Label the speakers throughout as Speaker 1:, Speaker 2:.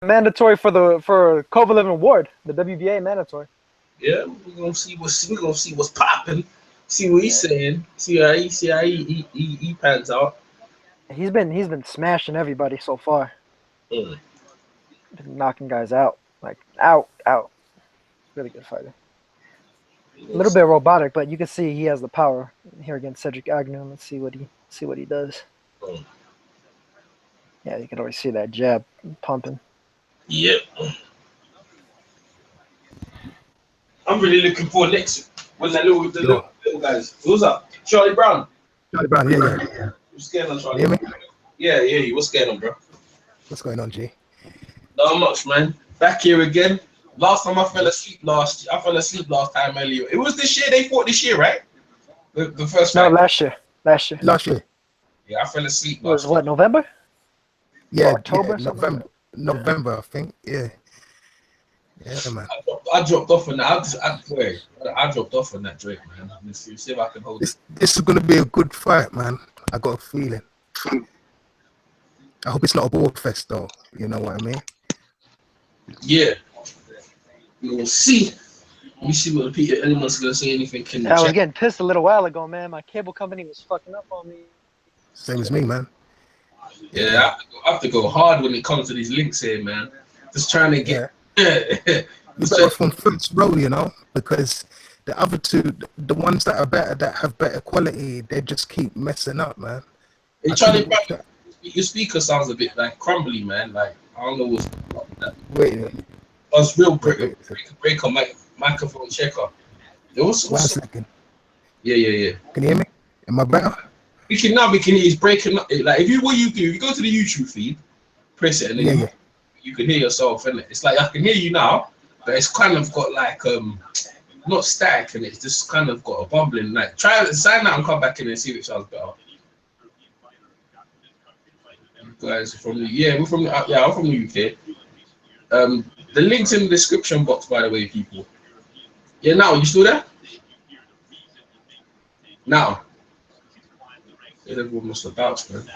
Speaker 1: mandatory for Kovalev and Ward, the WBA mandatory.
Speaker 2: Yeah, we're gonna see what's popping. See what he's saying. See how he pans out.
Speaker 1: He's been smashing everybody so far.
Speaker 2: Mm.
Speaker 1: Been knocking guys out, like out. Really good fighter. A little bit robotic, but you can see he has the power here against Cedric Agnew. Let's see what he does.
Speaker 2: Mm.
Speaker 1: Yeah, you can always see that jab pumping.
Speaker 2: Yep. I'm really looking forward next when the little guys. Who's up? Charlie Brown.
Speaker 3: Charlie Brown, yeah.
Speaker 2: What's going on, Charlie?
Speaker 3: You hear me?
Speaker 2: Yeah. What's going on, bro?
Speaker 3: What's going on, G?
Speaker 2: Not much, man. Back here again. Last time I fell asleep last time earlier. It was this year. They fought this year, right? The first fight.
Speaker 1: No, last year.
Speaker 3: Last year.
Speaker 2: Yeah, I fell asleep.
Speaker 1: It was what, November?
Speaker 3: Yeah,
Speaker 1: October.
Speaker 3: Yeah, November, I think. Yeah. Yeah, man.
Speaker 2: I dropped off on that. I dropped off on that Drake, man. Let's see if I can hold it.
Speaker 3: This is gonna be a good fight, man. I got a feeling. I hope it's not a ball fest, though. You know what I mean?
Speaker 2: Yeah. We'll see. We see what anyone's gonna say anything.
Speaker 1: I was getting pissed a little while ago, man. My cable company was fucking up on me.
Speaker 3: Same as me, man.
Speaker 2: Yeah, I have to go hard when it comes to these links here, man. Just trying to get.
Speaker 3: You better from first row, you know, because the other two, the ones that are better, that have better quality, they just keep messing up, man.
Speaker 2: Hey, Charlie, your speaker sounds a bit like crumbly, man. Like I don't know what's up with that.
Speaker 3: Wait.
Speaker 2: I was real break on microphone checker.
Speaker 3: One second.
Speaker 2: Yeah.
Speaker 3: Can you hear me? Am I better?
Speaker 2: We can hear. It's breaking up. Like if you go to the YouTube feed, press it, and then you can hear yourself, and it's like I can hear you now, but it's kind of got like not static, and it's just kind of got a bubbling. Like try sign out and come back in and see if it sounds better. You guys are from we're from I'm from the UK. The link's in the description box, by the way, people. Yeah, now you still there? Now. Everyone must have bounced, man.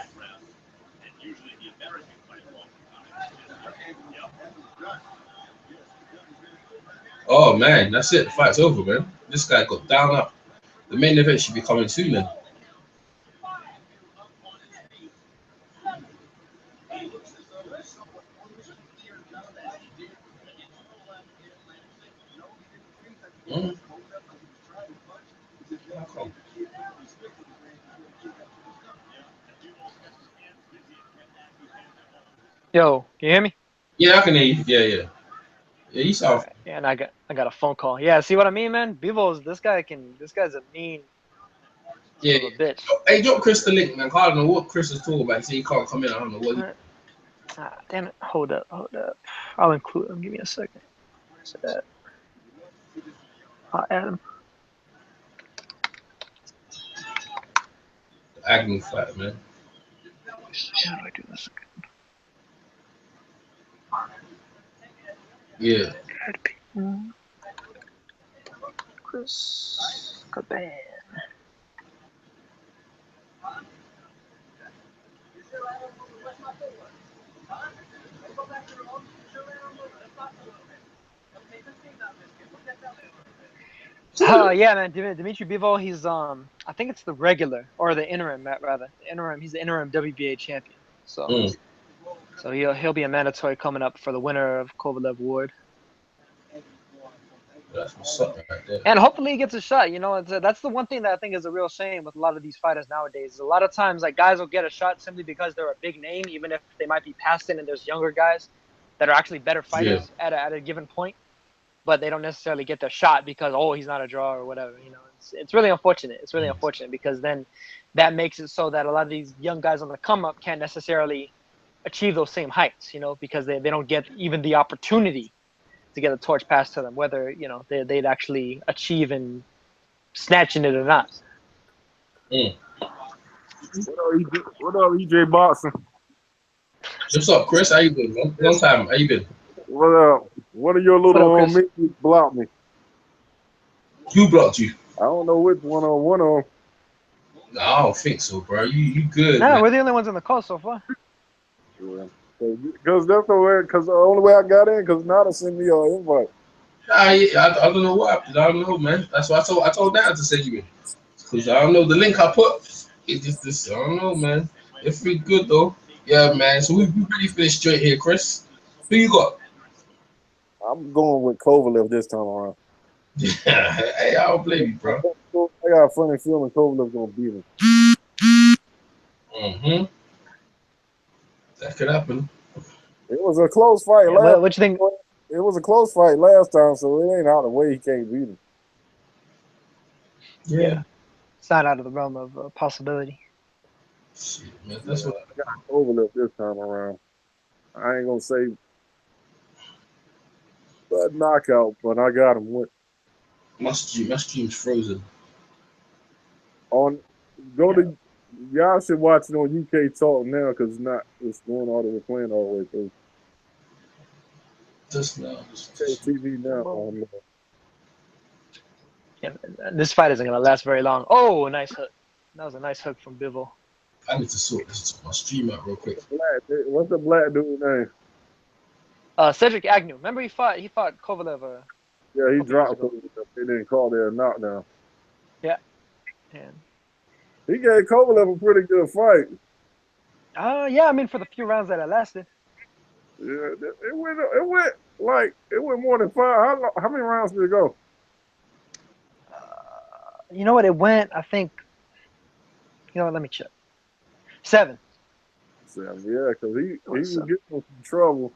Speaker 2: Oh man, that's it. The fight's over, man. This guy got down up. The main event should be coming soon then.
Speaker 1: Yo, can you hear me?
Speaker 2: Yeah, I can hear you. Yeah, you sound.
Speaker 1: Right. Yeah, and I got a phone call. Yeah, see what I mean, man? Bivol, this guy's a mean bitch.
Speaker 2: Hey, drop Chris the link, man. I don't know what Chris is talking about. He can't come in. I don't know what.
Speaker 1: Damn it! Hold up. I'll include him. Give me a second. So that I'll add him.
Speaker 2: Agnew fight, man.
Speaker 1: How do I do this again?
Speaker 2: Yeah.
Speaker 1: Chris Caban. Yeah, man. Dmitry Bivol, he's I think it's the regular or the interim, rather. He's the interim WBA champion. So so he'll be a mandatory coming up for the winner of Kovalev Ward.
Speaker 2: That's what's up right there.
Speaker 1: And hopefully he gets a shot. You know, that's the one thing that I think is a real shame with a lot of these fighters nowadays. A lot of times, like, guys will get a shot simply because they're a big name, even if they might be past it and there's younger guys that are actually better fighters at a given point. But they don't necessarily get their shot because, he's not a draw or whatever. You know, it's really unfortunate. It's really unfortunate because then that makes it so that a lot of these young guys on the come up can't necessarily achieve those same heights, you know, because they don't get even the opportunity to get the torch passed to them, whether, you know, they'd actually achieve in snatching it or not.
Speaker 4: What up, EJ Boxing?
Speaker 2: What's up, Chris? How you been? Long time. How you been?
Speaker 4: What up? What are your little mixes block me?
Speaker 2: Who blocked you?
Speaker 4: I don't know which one on.
Speaker 2: No, I don't think so, bro. You good?
Speaker 1: No, we're the only ones on the call so far.
Speaker 4: Yeah. Because that's the way. Because the only way I got in, because Nada sent me an invite.
Speaker 2: I don't know what happened. I don't know, man. That's why I told Dad to send you in. Because I don't know the link I put. It just this. I don't know, man. If we good though, yeah, man. So we ready for this straight here, Chris. Who you got?
Speaker 4: I'm going with Kovalev this time around.
Speaker 2: Hey, I don't blame you, bro.
Speaker 4: I got a funny feeling Kovalev's gonna beat him.
Speaker 2: Mm-hmm. That could happen.
Speaker 4: It was a close fight
Speaker 1: Yeah, what you think?
Speaker 4: It was a close fight last time, so it ain't out of the way he can't beat him.
Speaker 2: Yeah.
Speaker 1: It's not out of the realm of possibility.
Speaker 2: Shit, man. That's what
Speaker 4: I got Kovalev this time around. I ain't gonna say a knockout, but I got him with.
Speaker 2: my stream's frozen.
Speaker 4: On go to y'all should watch it on UK Talk now because it's going all the way playing all the way through.
Speaker 2: Just now.
Speaker 4: UK TV now.
Speaker 1: Yeah, this fight isn't gonna last very long. Oh, nice hook. That was a nice hook from Bivol.
Speaker 2: I need to sort my stream out real quick.
Speaker 4: What's the black dude name?
Speaker 1: Cedric Agnew. Remember he fought Kovalev.
Speaker 4: Yeah, he dropped him. They didn't call that a knockdown.
Speaker 1: Yeah. And
Speaker 4: he gave Kovalev a pretty good fight.
Speaker 1: yeah, I mean for the few rounds that it lasted.
Speaker 4: Yeah, it went more than 5. How many rounds did it go?
Speaker 1: You know what? It went. I think. You know what? Let me check. 7.
Speaker 4: 7, yeah, because he was getting in some trouble.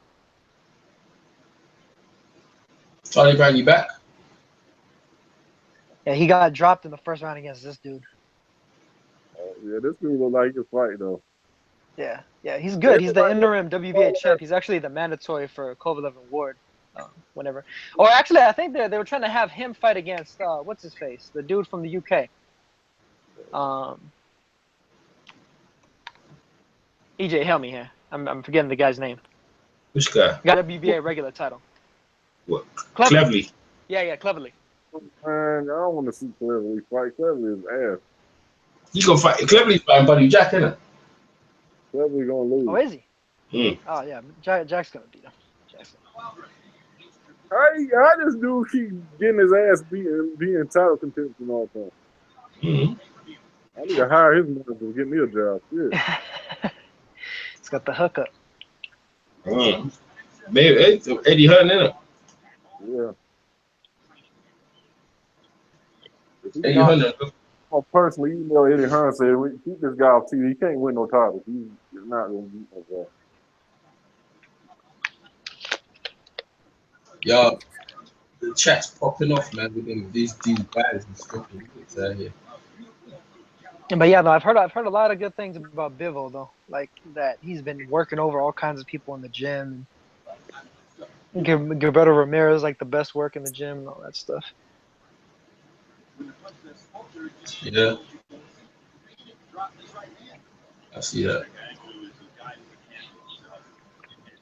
Speaker 2: Charlie Brown, you back?
Speaker 1: Yeah, he got dropped in the first round against this dude.
Speaker 4: Yeah, this dude look like he can fight though.
Speaker 1: Yeah, he's good. He's the interim WBA champ. He's actually the mandatory for Kovalev and Ward, whenever. Or actually, I think they were trying to have him fight against what's his face, the dude from the UK. EJ, help me here. I'm forgetting the guy's name.
Speaker 2: Which guy?
Speaker 1: Got a WBA regular title.
Speaker 2: What? Cleverly.
Speaker 1: Yeah, Cleverly.
Speaker 4: Man, I don't want to see Cleverly fight. Cleverly is ass.
Speaker 2: You gonna fight Cleverly fighting Buddy Jack, innit?
Speaker 4: Cleverly gonna lose.
Speaker 1: Oh, is he?
Speaker 2: Mm.
Speaker 1: Oh yeah, Jack's gonna beat him.
Speaker 4: How this dude keep getting his ass beat and being title contention all the time?
Speaker 2: Mm-hmm.
Speaker 4: I need to hire his manager to get me a job. Yeah.
Speaker 1: It's got the hookup.
Speaker 2: Maybe Eddie Hearn, innit?
Speaker 4: Yeah.
Speaker 2: Eddie Hearn.
Speaker 4: I'll personally email Eddie Hearn and say, keep this guy off TV. He can't win no titles. He's not going to beat no guy.
Speaker 2: Yo, the chat's popping off, man, with them, these guys and stuff. Here.
Speaker 1: But yeah, no, I've heard a lot of good things about Bivol though. Like that he's been working over all kinds of people in the gym. Gilberto Ramirez like the best work in the gym and all that stuff.
Speaker 2: Yeah. I see that.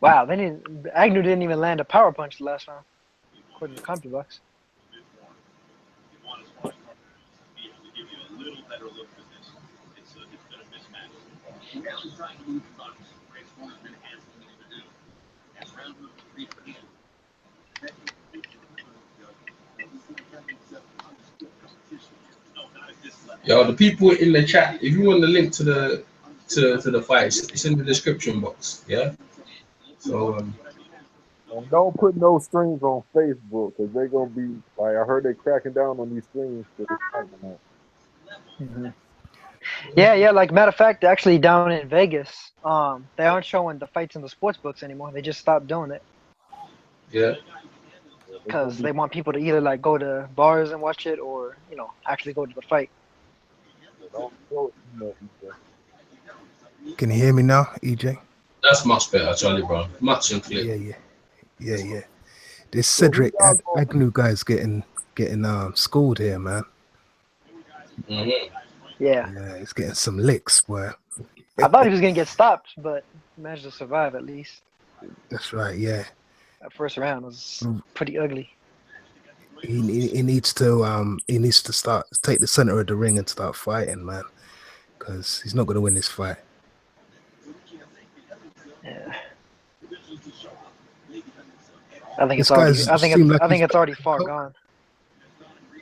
Speaker 1: Wow, Agnew didn't even land a power punch the last round, according to CompuBox.
Speaker 2: Yo, the people in the chat, if you want the link to the fight, it's in the description box. Yeah. So
Speaker 4: and don't put no streams on Facebook because they're gonna be like I heard they cracking down on these streams for this fight tonight.
Speaker 1: Mm-hmm. Yeah. Like matter of fact, actually down in Vegas, they aren't showing the fights in the sports books anymore. They just stopped doing it.
Speaker 2: Yeah.
Speaker 1: Because they want people to either like go to bars and watch it, or actually go to the fight.
Speaker 3: Can you hear me now, EJ?
Speaker 2: That's much better, Charlie Brown. Much simpler.
Speaker 3: Yeah. This Cedric Agnew guy's getting schooled here, man.
Speaker 2: Mm-hmm.
Speaker 1: Yeah,
Speaker 3: he's getting some licks, boy.
Speaker 1: I thought he was gonna get stopped, but he managed to survive at least.
Speaker 3: That's right. Yeah.
Speaker 1: That first round was pretty ugly.
Speaker 3: He needs to start take the center of the ring and start fighting, man, because he's not gonna win this fight.
Speaker 1: Yeah. I think
Speaker 3: This
Speaker 1: it's already.
Speaker 3: guy's
Speaker 1: I think
Speaker 3: seem
Speaker 1: it's.
Speaker 3: like
Speaker 1: I think
Speaker 3: he's
Speaker 1: it's already far
Speaker 3: cold.
Speaker 1: gone.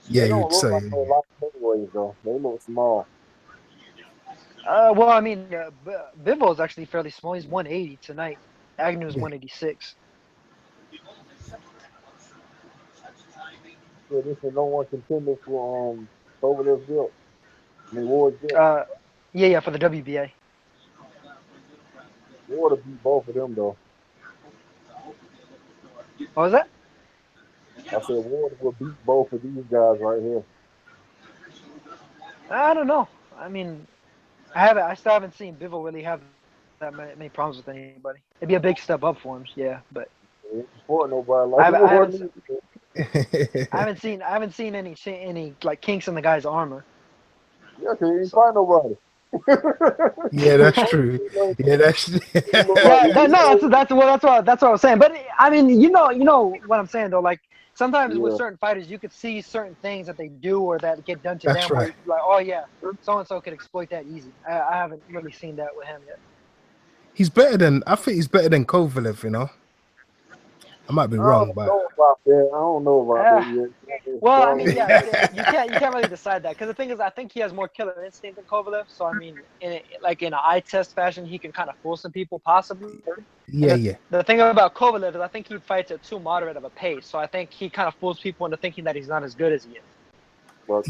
Speaker 3: Yeah,
Speaker 4: They don't
Speaker 3: you'd
Speaker 4: look
Speaker 3: say.
Speaker 4: like they like heavyweights though. They look small.
Speaker 1: Well, I mean, Bivol is actually fairly small. He's 180 tonight. Agnew is 186.
Speaker 4: Yeah, this is no one contender for Kovalev's belt. I mean Ward's belt.
Speaker 1: Yeah, for the WBA.
Speaker 4: Ward to beat both of them though.
Speaker 1: What was that?
Speaker 4: I said Ward will beat both of these guys right here.
Speaker 1: I don't know. I mean, I still haven't seen Bivol really have that many problems with anybody. It'd be a big step up for him, yeah. But
Speaker 4: He ain't support nobody
Speaker 1: I
Speaker 4: like
Speaker 1: haven't,
Speaker 4: Ward.
Speaker 1: I haven't seen any like kinks in the guy's armor.
Speaker 4: Yeah, cause he ain't fight nobody.
Speaker 3: Yeah, that's true. Yeah, that's
Speaker 1: That's what I was saying. But I mean, you know what I'm saying though. Like sometimes with certain fighters, you could see certain things that they do or that get done to
Speaker 3: That's
Speaker 1: them. Where
Speaker 3: right.
Speaker 1: you're like, oh yeah, so and so could exploit that easy. I haven't really seen that with him yet.
Speaker 3: I think he's better than Kovalev, you know. I might be wrong, but
Speaker 4: I don't know about that yet.
Speaker 1: Well, I mean, yeah, you can't really decide that because the thing is, I think he has more killer instinct than Kovalev. So I mean, in an eye test fashion, he can kind of fool some people, possibly.
Speaker 3: yeah.
Speaker 1: The thing about Kovalev is, I think he fights at too moderate of a pace. So I think he kind of fools people into thinking that he's not as good as he is.
Speaker 4: But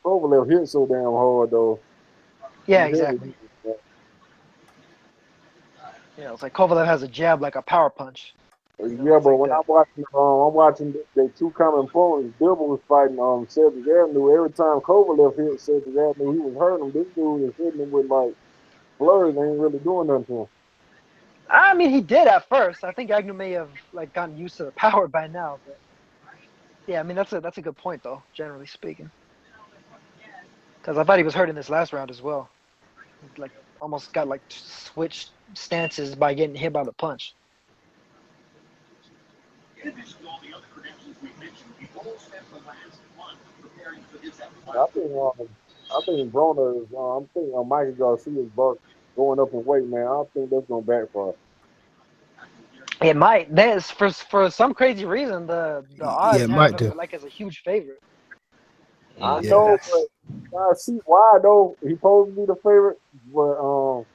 Speaker 4: Kovalev hit so damn hard though.
Speaker 1: Yeah, exactly. It's like Kovalev has a jab like a power punch.
Speaker 4: Yeah, but when I'm watching the two common opponents, Bivol was fighting Cedric Agnew. Every time Kovalev hit Cedric Agnew, he was hurting him. This dude is hitting him with like Flores. Ain't really doing nothing to him.
Speaker 1: I mean, he did at first. I think Agnew may have like gotten used to the power by now. But yeah, I mean that's a good point though, generally speaking. Because I thought he was hurt in this last round as well. He, like almost got like switched stances by getting hit by the punch.
Speaker 4: I think Broner is. I'm thinking Michael Garcia's buck going up in weight, man. I don't think that's gonna backfire.
Speaker 1: It might. There's for some crazy reason the odds have him like as a huge favorite.
Speaker 4: I know, but I see why though. He supposed to be the favorite, but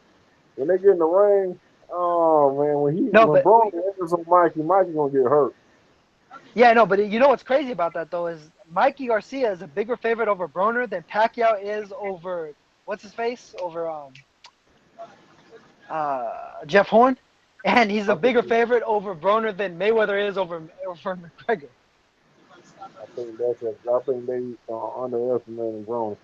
Speaker 4: when they get in the ring, oh man, when Broner enters on Mikey gonna get hurt.
Speaker 1: Yeah, no, but you know what's crazy about that though is Mikey Garcia is a bigger favorite over Broner than Pacquiao is over what's his face over Jeff Horn, and he's a bigger favorite over Broner than Mayweather is over McGregor.
Speaker 4: I think they underestimating Broner.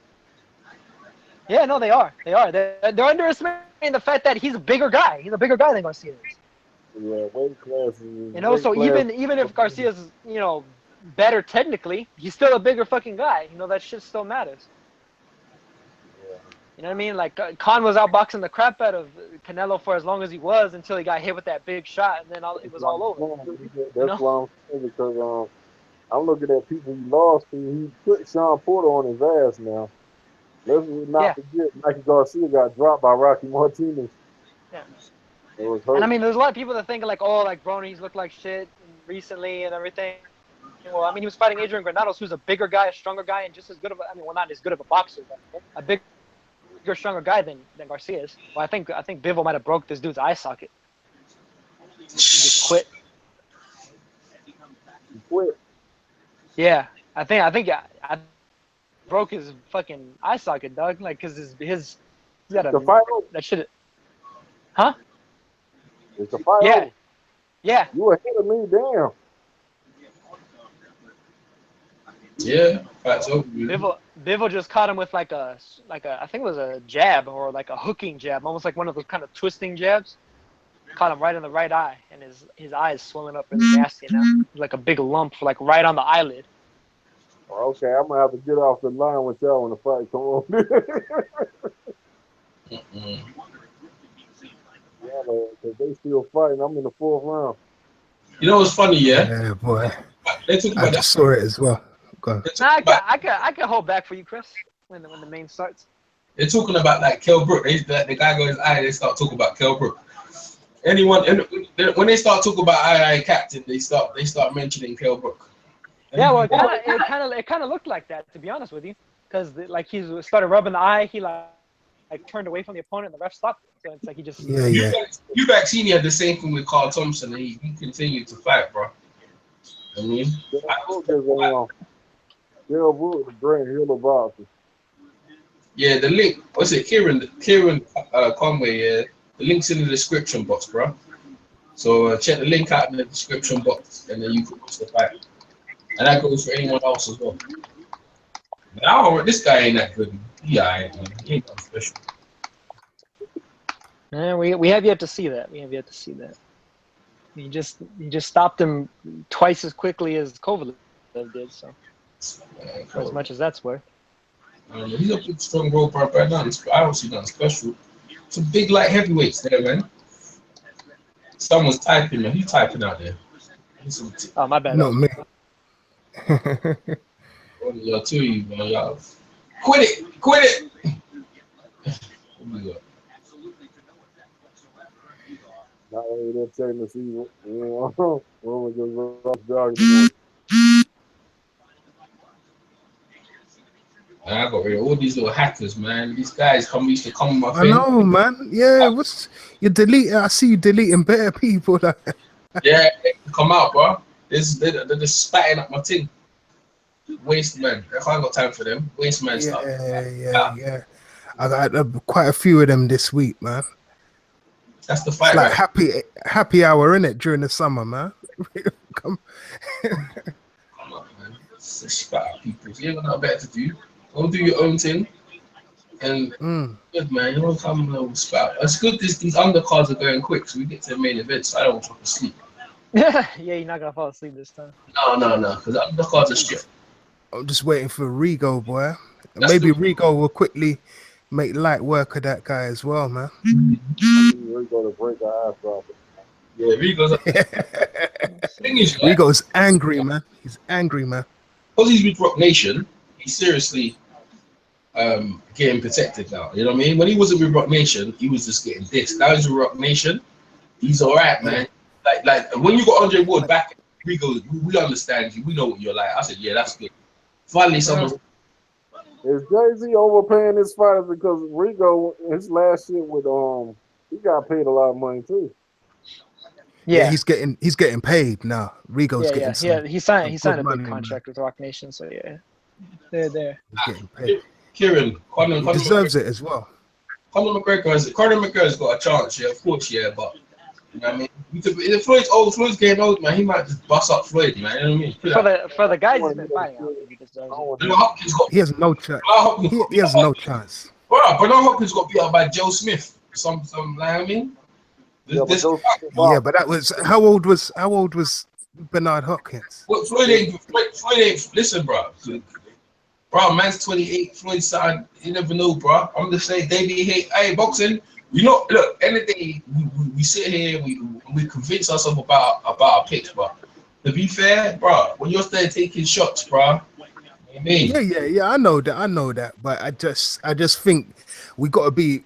Speaker 1: Yeah, no, they are. They're underestimating the fact that he's a bigger guy. He's a bigger guy than Garcia is.
Speaker 4: Yeah, weight class.
Speaker 1: So even if Garcia's better technically, he's still a bigger fucking guy. That shit still matters.
Speaker 4: Yeah.
Speaker 1: You know what I mean? Like Khan was outboxing the crap out of Canelo for as long as he was until he got hit with that big shot, and then it was all over.
Speaker 4: That's why I'm saying because I'm looking at people he lost to. He put Sean Porter on his ass now. Let's not forget, Mikey Garcia got dropped by Rocky Martinez.
Speaker 1: Yeah.
Speaker 4: It was hurt.
Speaker 1: And I mean, there's a lot of people that think like, oh, like Broner, he's looked like shit recently and everything. Well, I mean, he was fighting Adrian Granados, who's a bigger guy, a stronger guy, and just as good of not as good of a boxer, but a bigger, stronger guy than Garcia is. Well, I think Bivol might have broke this dude's eye socket. He just quit.
Speaker 4: He quit.
Speaker 1: Yeah, I think I broke his fucking eye socket, dog. Like, cause he's got a that shit. Huh?
Speaker 4: It's a fight.
Speaker 1: Yeah. Yeah.
Speaker 4: You ahead of me, damn.
Speaker 2: Yeah, fight's over.
Speaker 1: Bivol just caught him with like a I think it was a jab or like a hooking jab, almost like one of those kind of twisting jabs. Caught him right in the right eye, and his eye is swelling up really nasty now, like a big lump, like right on the eyelid.
Speaker 4: Okay, I'm gonna have to get off the line with y'all when the fight come on. Yeah, because they still fighting. I'm in the 4th round.
Speaker 2: You know what's funny, yeah?
Speaker 3: Yeah, boy.
Speaker 2: They talk about
Speaker 3: I just saw it as well.
Speaker 1: I can hold back for you, Chris, when the main starts.
Speaker 2: They're talking about like Kell Brook. The guy got his eye. They start talking about Kell Brook. anyone, and when they start talking about I captain, they start mentioning Kell Brook.
Speaker 1: Yeah, well, it kind of looked like that, to be honest with you, because like he started rubbing the eye, he like turned away from the opponent, and the ref stopped it. So it's like he just
Speaker 2: You Mancini had the same thing with Carl Thompson, and he continued to fight, bro. I mean, yeah, the link. What's it, Kieran Conway? Yeah, the link's in the description box, bro. So check the link out in the description box, and then you can watch the fight. And that goes for anyone else as well. Now this guy ain't that good. Yeah, he ain't that special.
Speaker 1: Yeah, we have yet to see that. He just stopped him twice as quickly as Kovalev did. So for as much as that's worth.
Speaker 2: He's a big, strong rope, but I don't see nothing special. Some big light heavyweights there, man. Someone's typing, man. Who's typing out there?
Speaker 1: Oh, my bad.
Speaker 3: Not me.
Speaker 2: Y'all two, you man, y'all. Quit it. What we got? I got rid of all these little hackers, man. These guys used to come on my thing.
Speaker 3: I know, man. Yeah, you delete? I see you deleting better people.
Speaker 2: Yeah, come out, bro. They're just spatting up my thing. Waste man. I ain't got time for them. Waste man stuff.
Speaker 3: Yeah. I got quite a few of them this week, man.
Speaker 2: That's the fight.
Speaker 3: It's like happy hour, innit, during the summer, man. Come
Speaker 2: on, man. It's spat at people. You ain't got nothing better to do. Go do your own thing. And good, man. You don't come and spat. It's good these undercards are going quick, so we get to the main event, so I don't want to sleep.
Speaker 1: Yeah, you're not gonna fall asleep this time.
Speaker 2: No, because the undercards are straight.
Speaker 3: I'm just waiting for Rigo, boy. Maybe Rigo will quickly make light work of that guy as well, man.
Speaker 4: Rigo to break the ass off.
Speaker 2: Yeah,
Speaker 3: Rigo's angry, man. He's angry, man.
Speaker 2: Because he's with Rock Nation, he's seriously getting protected now. You know what I mean? When he wasn't with Rock Nation, he was just getting dissed. Now he's with Rock Nation. He's all right, man. Like when you got Andre Ward back, Rigo, we understand you. We know what you're like. I said, yeah, that's good. Finally, someone.
Speaker 4: Is Jay-Z overpaying his fighters because Rigo, his last shit with he got paid a lot of money too.
Speaker 1: Yeah,
Speaker 3: he's getting paid now. Rigo's getting
Speaker 1: he signed a big contract with Rock Nation, so yeah, they're there.
Speaker 3: He's getting paid.
Speaker 2: Kieran, Conor
Speaker 3: deserves it as well.
Speaker 2: Conor McGregor's got a chance, yeah, of course, yeah, but you know what I mean? If Floyd's getting old, man, he might just bust up Floyd, man. You know what I mean?
Speaker 1: For the guys he's been fighting, I don't think he deserves it.
Speaker 3: He has no chance. He has no chance.
Speaker 2: Bro, Bernard Hopkins got beat up by Joe Smith. Some like I mean.
Speaker 3: But that was how old was Bernard Hopkins?
Speaker 2: Well, Floyd ain't. Listen, bro. Bro, man's 28. Floyd's son. You never know, bro. I'm just saying, David, hey, boxing. You know, look. End of the day, we sit here, we convince ourselves about our picks, but to be fair, bro, when you're there taking shots, bro. I mean,
Speaker 3: yeah. I know that, but I just think you gotta be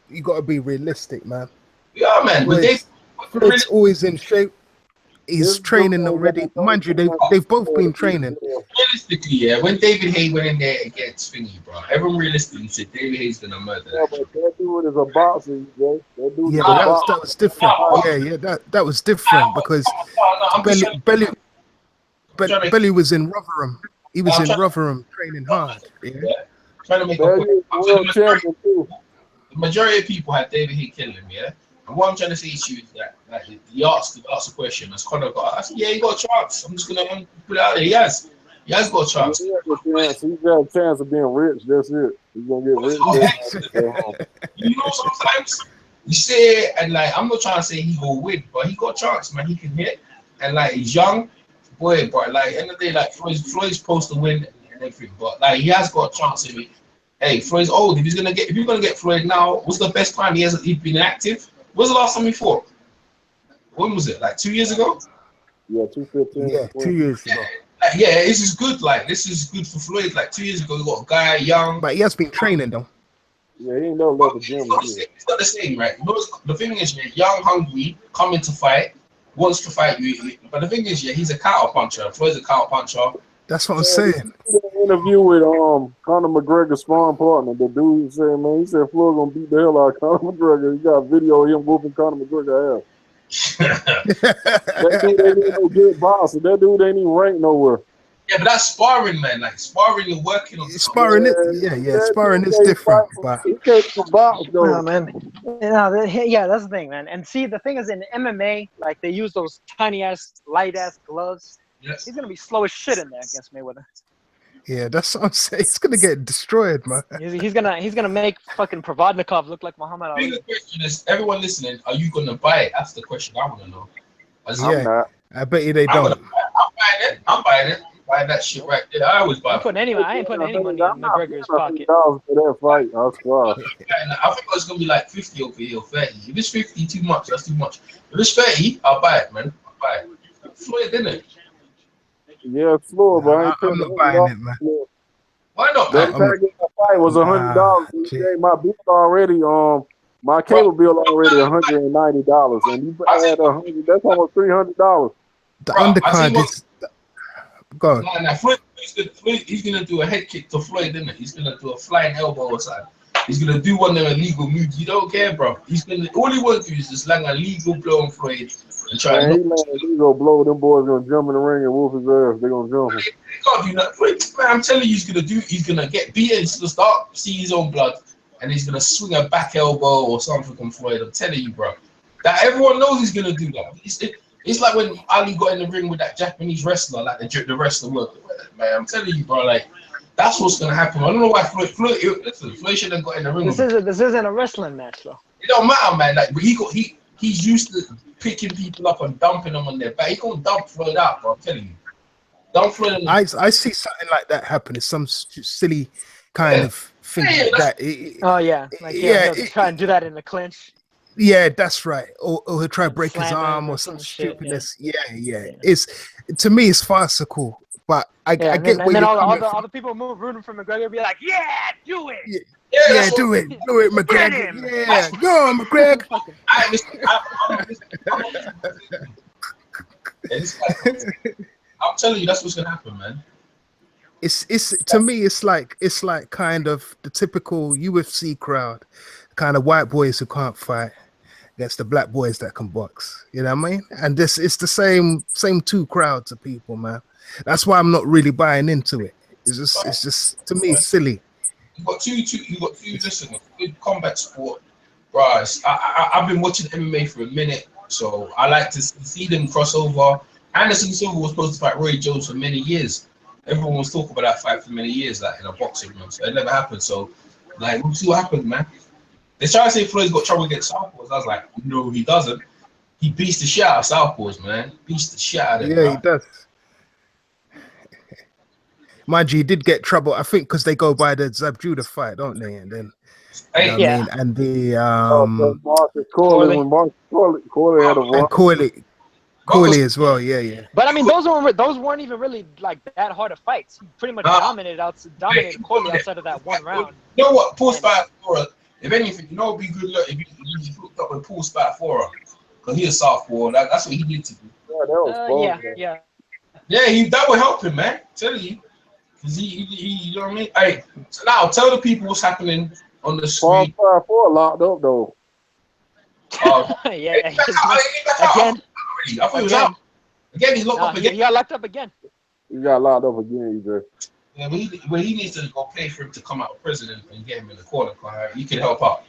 Speaker 3: realistic, man.
Speaker 2: Yeah, man.
Speaker 3: Floyd's always in shape. He's training already. Mind you, they've both been training.
Speaker 2: Realistically, yeah. When David Haye went in there against Thingy, bro, everyone realistically said David Haye's gonna murder.
Speaker 4: Yeah, but that dude is a boxer, Jay.
Speaker 3: Yeah, but that was different. That was different because Belly was in Rotherham. He was in Rotherham training hard. Yeah.
Speaker 2: Trying to make a point. The majority of people had David Haye killing him, yeah. And what I'm trying to say to you is that, like, he asked a question. As Conor got, I said, yeah, he got a chance. I'm just gonna put it out there. He has got a chance.
Speaker 4: He's got a chance of being rich. That's it. He's gonna get rich.
Speaker 2: You know, sometimes you say, and like, I'm not trying to say he will win, but he got a chance, man. He can hit, and like, he's young, boy. But like, end of the day, like, Floyd's supposed to win and everything, but like, he has got a chance. I mean, hey, Floyd's old. If you're gonna get Floyd now, what's the best time he's been active? When's the last time he fought? When was it? Like 2 years ago?
Speaker 4: Yeah, 2015.
Speaker 3: Yeah, 2 years ago.
Speaker 2: Yeah, this is good. Like, this is good for Floyd. Like 2 years ago, we got a guy young.
Speaker 3: But he has been training though.
Speaker 4: Yeah, he ain't never left the gym.
Speaker 2: It's not the same, right? You know, the thing is, you're young, hungry, coming to fight, wants to fight you. But the thing is, yeah, he's a counter puncher. Floyd's a counter puncher.
Speaker 3: That's what I'm saying.
Speaker 4: Interview with Conor McGregor's sparring partner. The dude said, man, he said Floyd gonna beat the hell out of Conor McGregor. He got a video of him whooping Conor McGregor ass. That dude ain't even no good boss. That dude ain't even ranked nowhere.
Speaker 2: Yeah, but that's sparring, man. Like sparring, you're working on
Speaker 3: sparring. Sparring is different. But
Speaker 4: he can't box though.
Speaker 1: Oh, man. Yeah, that's the thing, man. And see, the thing is, in MMA, like they use those tiny ass, light ass gloves.
Speaker 2: Yes.
Speaker 1: He's gonna be slow as shit in there against Mayweather.
Speaker 3: Yeah, that's what I'm saying. He's gonna get destroyed, man.
Speaker 1: He's gonna make fucking Provodnikov look like Muhammad Ali.
Speaker 2: The question is, everyone listening, are you gonna buy it? That's the question I want to know.
Speaker 3: I bet you they don't.
Speaker 2: I'm buying it. Buying that shit right there. I always buy.
Speaker 1: I ain't putting any money in McGregor's pocket.
Speaker 4: For that fight, I swear.
Speaker 2: I think it's gonna be like 50 over here or 30. If it's 50, too much. That's too much. If it's 30, I'll buy it, man. I'll buy it. Floyd, didn't it?
Speaker 4: Yeah, Floyd, but
Speaker 3: I'm not buying it, man.
Speaker 2: Why not?
Speaker 4: That fight was $100. He gave my bill already. My cable bill already $190, and you add $100. That's almost $300.
Speaker 3: The undercard is. Go on.
Speaker 2: Nah, Floyd, he's gonna do a head kick to Floyd, isn't it? He's gonna do a flying elbow or something. He's gonna do one of them illegal moves. You don't care, bro. All he wants to do is just land a legal blow on Floyd and try.
Speaker 4: He gonna blow. Them boys gonna jump in the ring and whoop his ass. They gonna jump him.
Speaker 2: They can't do that. Floyd, man, I'm telling you, he's gonna get beaten. He's gonna start see his own blood, and he's gonna swing a back elbow or something from Floyd. I'm telling you, bro. That everyone knows he's gonna do that. It's like when Ali got in the ring with that Japanese wrestler, like the wrestler work. Man, I'm telling you, bro, like that's what's gonna happen. I don't know why Floyd should have got in the ring.
Speaker 1: This isn't a wrestling match, though.
Speaker 2: It don't matter, man. Like, but he's used to picking people up and dumping them on their back. He gonna dump Floyd out, bro. I'm telling you. Dump Floyd.
Speaker 3: I see something like that happening. Some silly kind of thing like that.
Speaker 1: Try and do that in the clinch.
Speaker 3: Yeah, that's right. Or he'll try to break his arm or some stupidness. Yeah. It's to me, it's farcical. But I get where
Speaker 1: and then
Speaker 3: you're
Speaker 1: all the people rooting for McGregor be like, yeah, do it.
Speaker 3: Yeah, do it, McGregor. Yeah, go on, McGregor.
Speaker 2: I'm telling you, that's what's gonna happen, man.
Speaker 3: It's to me, it's like kind of the typical UFC crowd, kind of white boys who can't fight against the black boys that can box. You know what I mean? And it's the same two crowds of people, man. That's why I'm not really buying into it. It's just to me, it's silly.
Speaker 2: You got two. Listen, good combat sport, bro. I've been watching MMA for a minute, so I like to see them cross over. Anderson Silva was supposed to fight Roy Jones for many years. Everyone was talking about that fight for many years, like in a boxing room. So it never happened. So, like, we'll see what happens, man. They try to say Floyd's got trouble against southpaws. I was like, no, he doesn't. He beats the shit out of southpaws, man. Beats the shit out of them.
Speaker 3: Yeah, he does. Mind you, he did get trouble, I think, because they go by the Zab Judah fight, don't they? And then, I mean? And the
Speaker 4: Corley had a
Speaker 3: and Corley as well, yeah.
Speaker 1: But I mean, those weren't even really like that hard of fights. He pretty much dominated Corley outside of that one round.
Speaker 2: You know what? Paul Spatafora, if anything, you know, it'd be good luck if you hooked up with Paul Spatafora, because he's a southpaw. That's what he needed to do.
Speaker 4: Yeah, that was fun.
Speaker 2: Yeah, that would help him, man. I'm telling you. Cause he, you know what I mean? Hey, so now tell the people what's happening on the screen.
Speaker 4: 5-4 locked up though.
Speaker 1: Again.
Speaker 2: I thought he was out. Again, he's locked up again.
Speaker 1: He got locked up again.
Speaker 4: He got locked up again,
Speaker 2: Yeah, but he needs to go pay for him to come out of prison and get him in the corner. He can help out.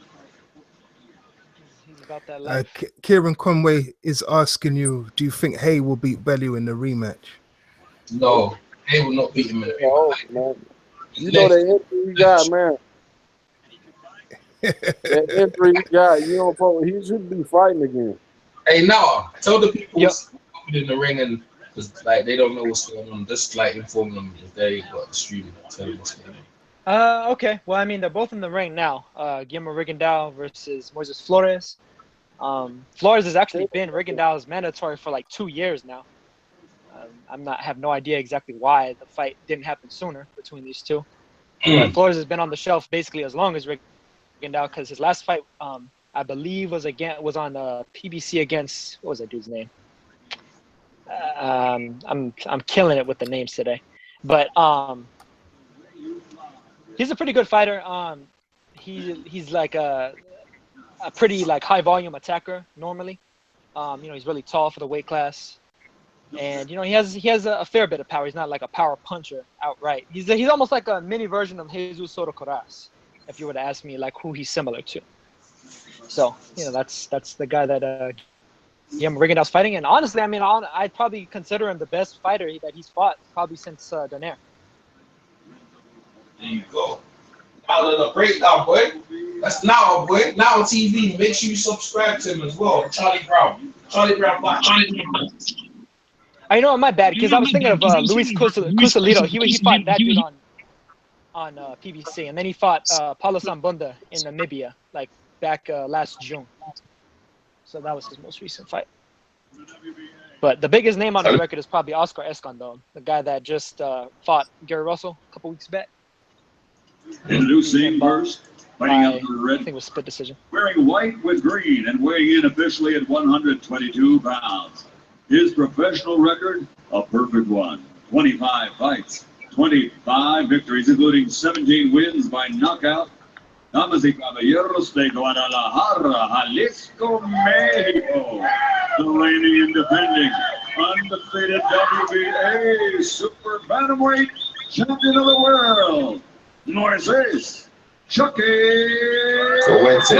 Speaker 1: He's about that life.
Speaker 3: Kieran Conway is asking you, do you think Hay will beat Bellew in the rematch?
Speaker 2: No. They will not beat him in the
Speaker 4: man. You know the injury he got, man. That injury he got, he should be fighting again.
Speaker 2: Hey, now tell the people what's in the ring, and because like they don't know what's going on, just like inform them if they got the stream. Tell them what's going
Speaker 1: on. Okay. Well, I mean, they're both in the ring now. Guillermo Rigondeaux versus Moises Flores. Flores has actually been Rigondeaux's mandatory for like 2 years now. Have no idea exactly why the fight didn't happen sooner between these two. Flores has been on the shelf basically as long as Rigondeaux because his last fight, I believe, was on PBC against, what was that dude's name? I'm killing it with the names today, but he's a pretty good fighter. He's like a pretty like high volume attacker normally. He's really tall for the weight class, and he has a fair bit of power. He's not like a power puncher outright. He's almost like a mini version of Jesus Soto Coraz, if you were to ask me like who he's similar to. So that's the guy that Rigondeaux's fighting, and honestly, I mean, I'd probably consider him the best fighter that he's fought probably since Donaire.
Speaker 2: There you go. Out of the breakdown, boy. That's now, boy. Now on TV. Make sure you subscribe to him as well. Charlie Brown.
Speaker 1: I know, my bad, because I was thinking of Luis Cusalito. He fought that dude on PBC, and then he fought Paulo Sambunda in Namibia, like back last June. So that was his most recent fight. But the biggest name on the record is probably Oscar Escandón, the guy that just fought Gary Russell a couple weeks back.
Speaker 5: Introducing first, fighting out the red.
Speaker 1: I think it was split decision.
Speaker 5: Wearing white with green and weighing in officially at 122 pounds. His professional record, a perfect one. 25 fights, 25 victories, including 17 wins by knockout. Damas y caballeros de Guadalajara, Jalisco, Mexico. The reigning and defending undefeated WBA super bantamweight champion of the world, Moises Chucky Flores.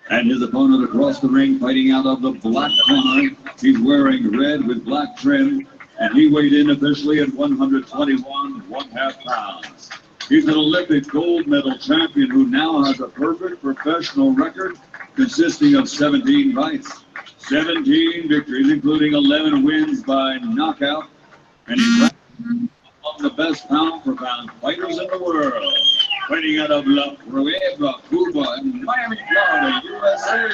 Speaker 5: And his opponent across the ring, fighting out of the black corner. He's wearing red with black trim, and he weighed in officially at 121.5 pounds. He's an Olympic gold medal champion who now has a perfect professional record consisting of 17 fights, 17 victories, including 11 wins by knockout, and he's among the best pound-for-pound fighters in the world. Fighting out of La Prueba, Cuba, and Miami, Florida, USA,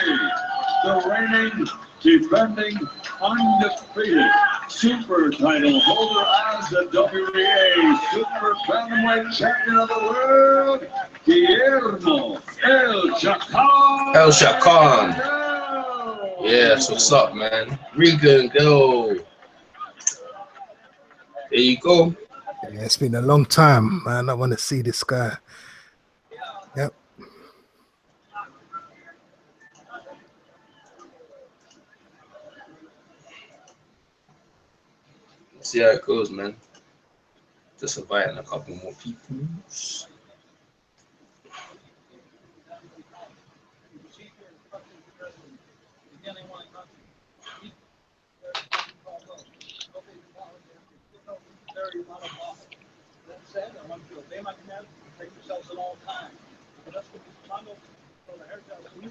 Speaker 5: the reigning, defending, undefeated super title holder as the WBA super bantamweight champion of the world, Guillermo El Chacan.
Speaker 2: Yeah, that's what's up, man. Rigondeaux. There you go.
Speaker 3: Yeah, it's been a long time, man. I want to see this guy. Yep.
Speaker 2: See how it goes, man. Just inviting a couple more people.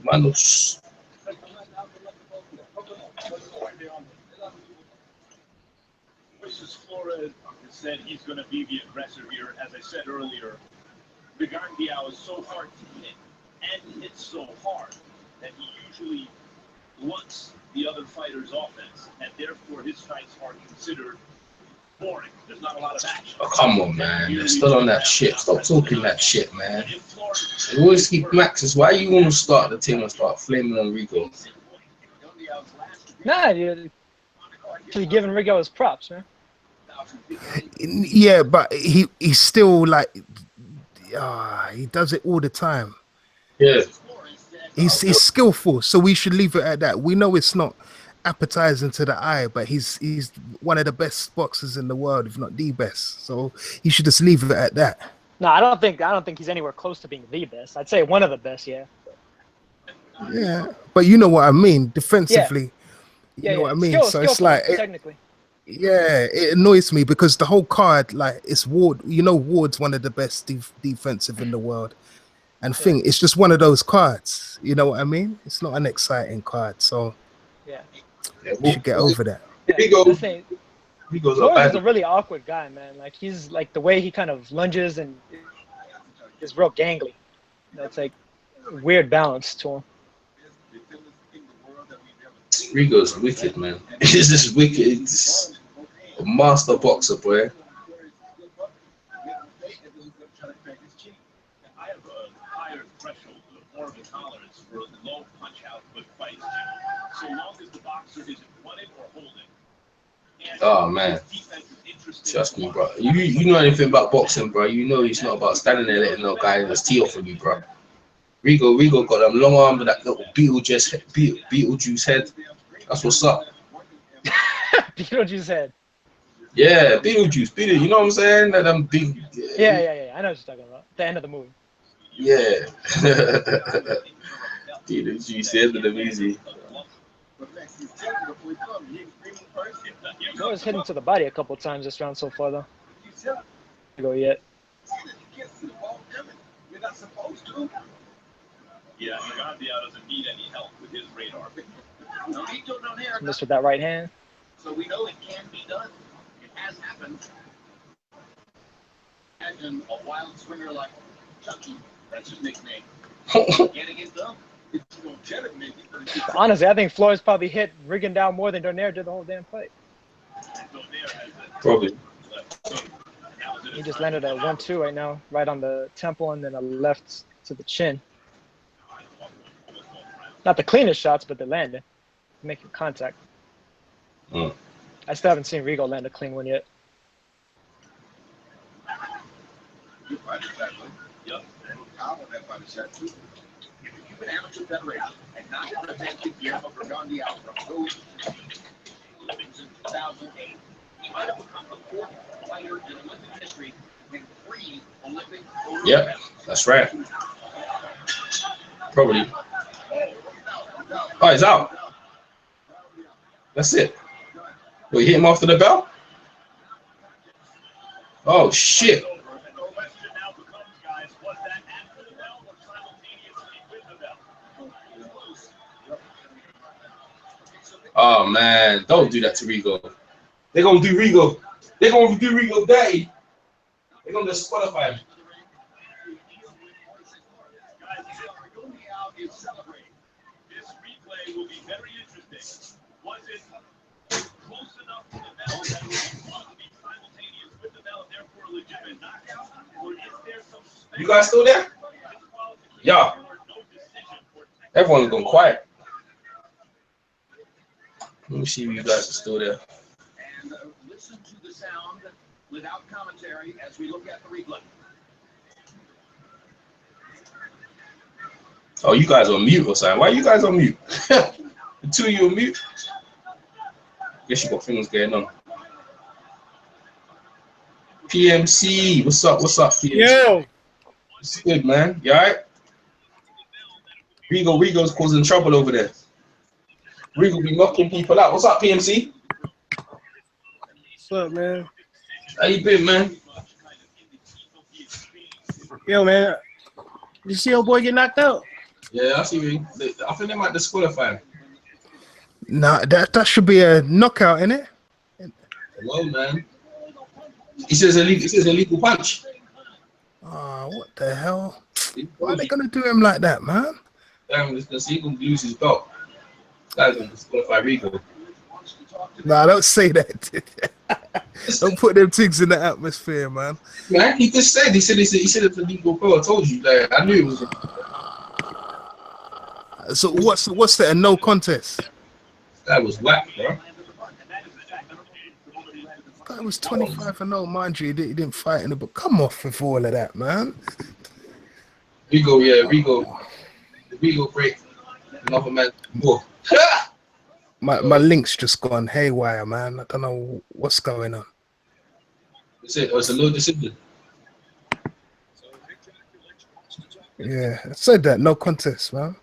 Speaker 2: Manos.
Speaker 5: Flores said he's going to be the aggressor here. As I said earlier, Rigondeaux is so hard to hit, and he hits so hard that he usually blunts the other fighter's offense, and therefore his fights are considered boring. There's not a lot of action.
Speaker 2: Oh, come on, man. They're still on that shit. Stop talking that shit, man. You always keep maxes. Why you want to start the team and start flaming on Rigo?
Speaker 1: Nah, you're giving Rigo his props, man.
Speaker 3: Yeah, but he's still like, he does it all the time.
Speaker 2: Yeah.
Speaker 3: He's skillful, so we should leave it at that. We know it's not appetizing to the eye, but he's one of the best boxers in the world, if not the best. So he should just leave it at that.
Speaker 1: No, I don't think he's anywhere close to being the best. I'd say one of the best, yeah.
Speaker 3: Yeah, but you know what I mean. Defensively,
Speaker 1: you
Speaker 3: know what I mean. So it's like
Speaker 1: technically.
Speaker 3: Yeah, it annoys me because the whole card, like, it's Ward. You know, Ward's one of the best defensive in the world, and it's just one of those cards. You know what I mean? It's not an exciting card, so we should get over that.
Speaker 1: Flores is a really awkward guy, man. Like, he's like, the way he kind of lunges and is real gangly. It's like weird balance to him.
Speaker 2: Rigo's wicked, man. He's just wicked. He's a master boxer, boy.
Speaker 6: low punch output fights, Jimmy. So long as the boxer isn't running or holding.
Speaker 2: Oh man, trust me, bro. You know anything about boxing, bro? You know it's not about standing there letting no guy just tee off of you, bro. Rigo got them long arm with that little Beetlejuice head. That's what's up.
Speaker 1: Beetlejuice head.
Speaker 2: Yeah, Beetlejuice. You know what I'm saying? That them big.
Speaker 1: Yeah. I know what you're talking about. The end of the movie.
Speaker 2: Yeah. Beetlejuice head with them easy.
Speaker 1: Flores hit him to the body a couple times this round so far, though. Go yet.
Speaker 6: Yeah, Rigondeaux doesn't need any help with his radar.
Speaker 1: Missed with that right hand.
Speaker 6: So we know it can be done. It has happened. Imagine a wild swinger like Chucky. That's his nickname. Getting it done. It's legitimate.
Speaker 1: Honestly, I think Flores probably hit Rigondeaux more than Donaire did the whole damn fight.
Speaker 2: Probably.
Speaker 1: He just landed a 1-2 right now, right on the temple and then a left to the chin. Not the cleanest shots, but they landed, making contact. I still haven't seen Rigo land a clean one yet.
Speaker 6: Yep. You've been amateur federation and not prevented Guillermo Rigondeaux from going to Olympics in 2008. He might have become the fourth fighter in Olympic history in 3 Olympic.
Speaker 2: Yep, that's right. Probably. Oh, he's out. That's it. Will you hit him after the bell? Oh shit. Oh man, don't do that to Rigo. They're gonna do Rigo. They're gonna do Rigo dirty. They're gonna disqualify him.
Speaker 6: This replay will be very interesting. Was it close enough to the bell that it was supposed to be simultaneous with the bell and therefore a legitimate knockout? Or is there some
Speaker 2: You guys still there? Yeah. Everyone's gone quiet. Let me see if you guys are still there.
Speaker 6: And listen to the sound without commentary as we look at the replay.
Speaker 2: Oh, you guys on mute or something? Why are you guys on mute? The two of you on mute? Guess you got things going on. PMC, what's up? What's up, PMC?
Speaker 7: Yo,
Speaker 2: It's good, man. You alright? Rigo's causing trouble over there. Rigo be knocking people out. What's up, PMC?
Speaker 7: what's up, man?
Speaker 2: How you been, man?
Speaker 7: Yo, man, you see old boy get knocked out?
Speaker 2: Yeah, I see you. I think they might disqualify him.
Speaker 3: Nah, that should be a knockout, innit?
Speaker 2: Hello, man. He says illegal punch.
Speaker 3: Oh, what the hell? Why are they gonna do him like that, man?
Speaker 2: Damn, he's gonna lose his belt. Guy's gonna disqualify Rigo.
Speaker 3: Nah, don't say that. Don't put them things in the atmosphere, man.
Speaker 2: Man, he just said it's a legal belt. I told you, like, I knew it was.
Speaker 3: So what's that? A no contest?
Speaker 2: That was whack, bro.
Speaker 3: Guy was 25-0, mind you. He didn't fight in it, but come off with all of that, man.
Speaker 2: Rigo, yeah, Rigo. The Rigo break. Another man. Whoa.
Speaker 3: My link's just gone haywire, man. I don't know what's going on.
Speaker 2: It's a no decision.
Speaker 3: Yeah, I said that. No contest, man.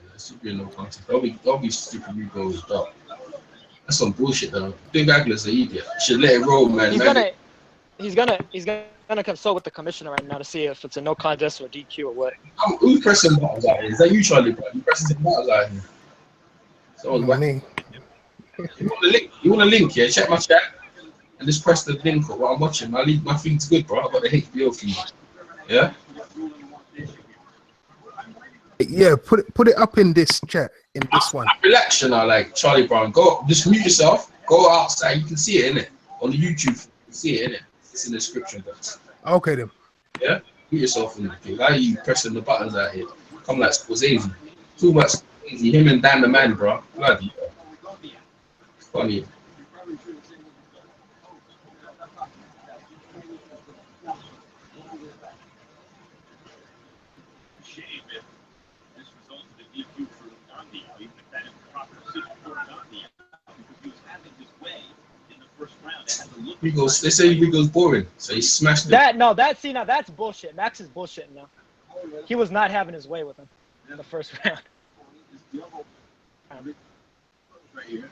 Speaker 2: Yeah, it should be no contest. Don't be stupid Rigo as well. That's some bullshit, though. Big Agler's an idiot. Should let it roll, man.
Speaker 1: He's gonna consult with the commissioner right now to see if it's a no contest or DQ or what.
Speaker 2: Who's pressing buttons out here? Is that you, Charlie? Bro? You pressing some buttons out here? Someone's
Speaker 3: Me.
Speaker 2: You want the link? You want a link? Yeah, check my chat and just press the link of what I'm watching. My feed's good, bro. I got the HBO feed. Yeah.
Speaker 3: Yeah, put it up in this chat, in this one.
Speaker 2: Relax, you know, like Charlie Brown. Go, just mute yourself. Go outside. You can see it, innit? On the YouTube, you can see it, innit? It's in the description box.
Speaker 3: Okay then.
Speaker 2: Yeah. Mute yourself in the thing. Why are you pressing the buttons out here? Come like Scorsese. Too much crazy. Him and Dan the man, bro. Bloody. Funny. Rigo's, they say Rigo's boring, so he smashed it.
Speaker 1: That's bullshit. Max is bullshitting now. He was not having his way with him in the first round.
Speaker 6: Right here.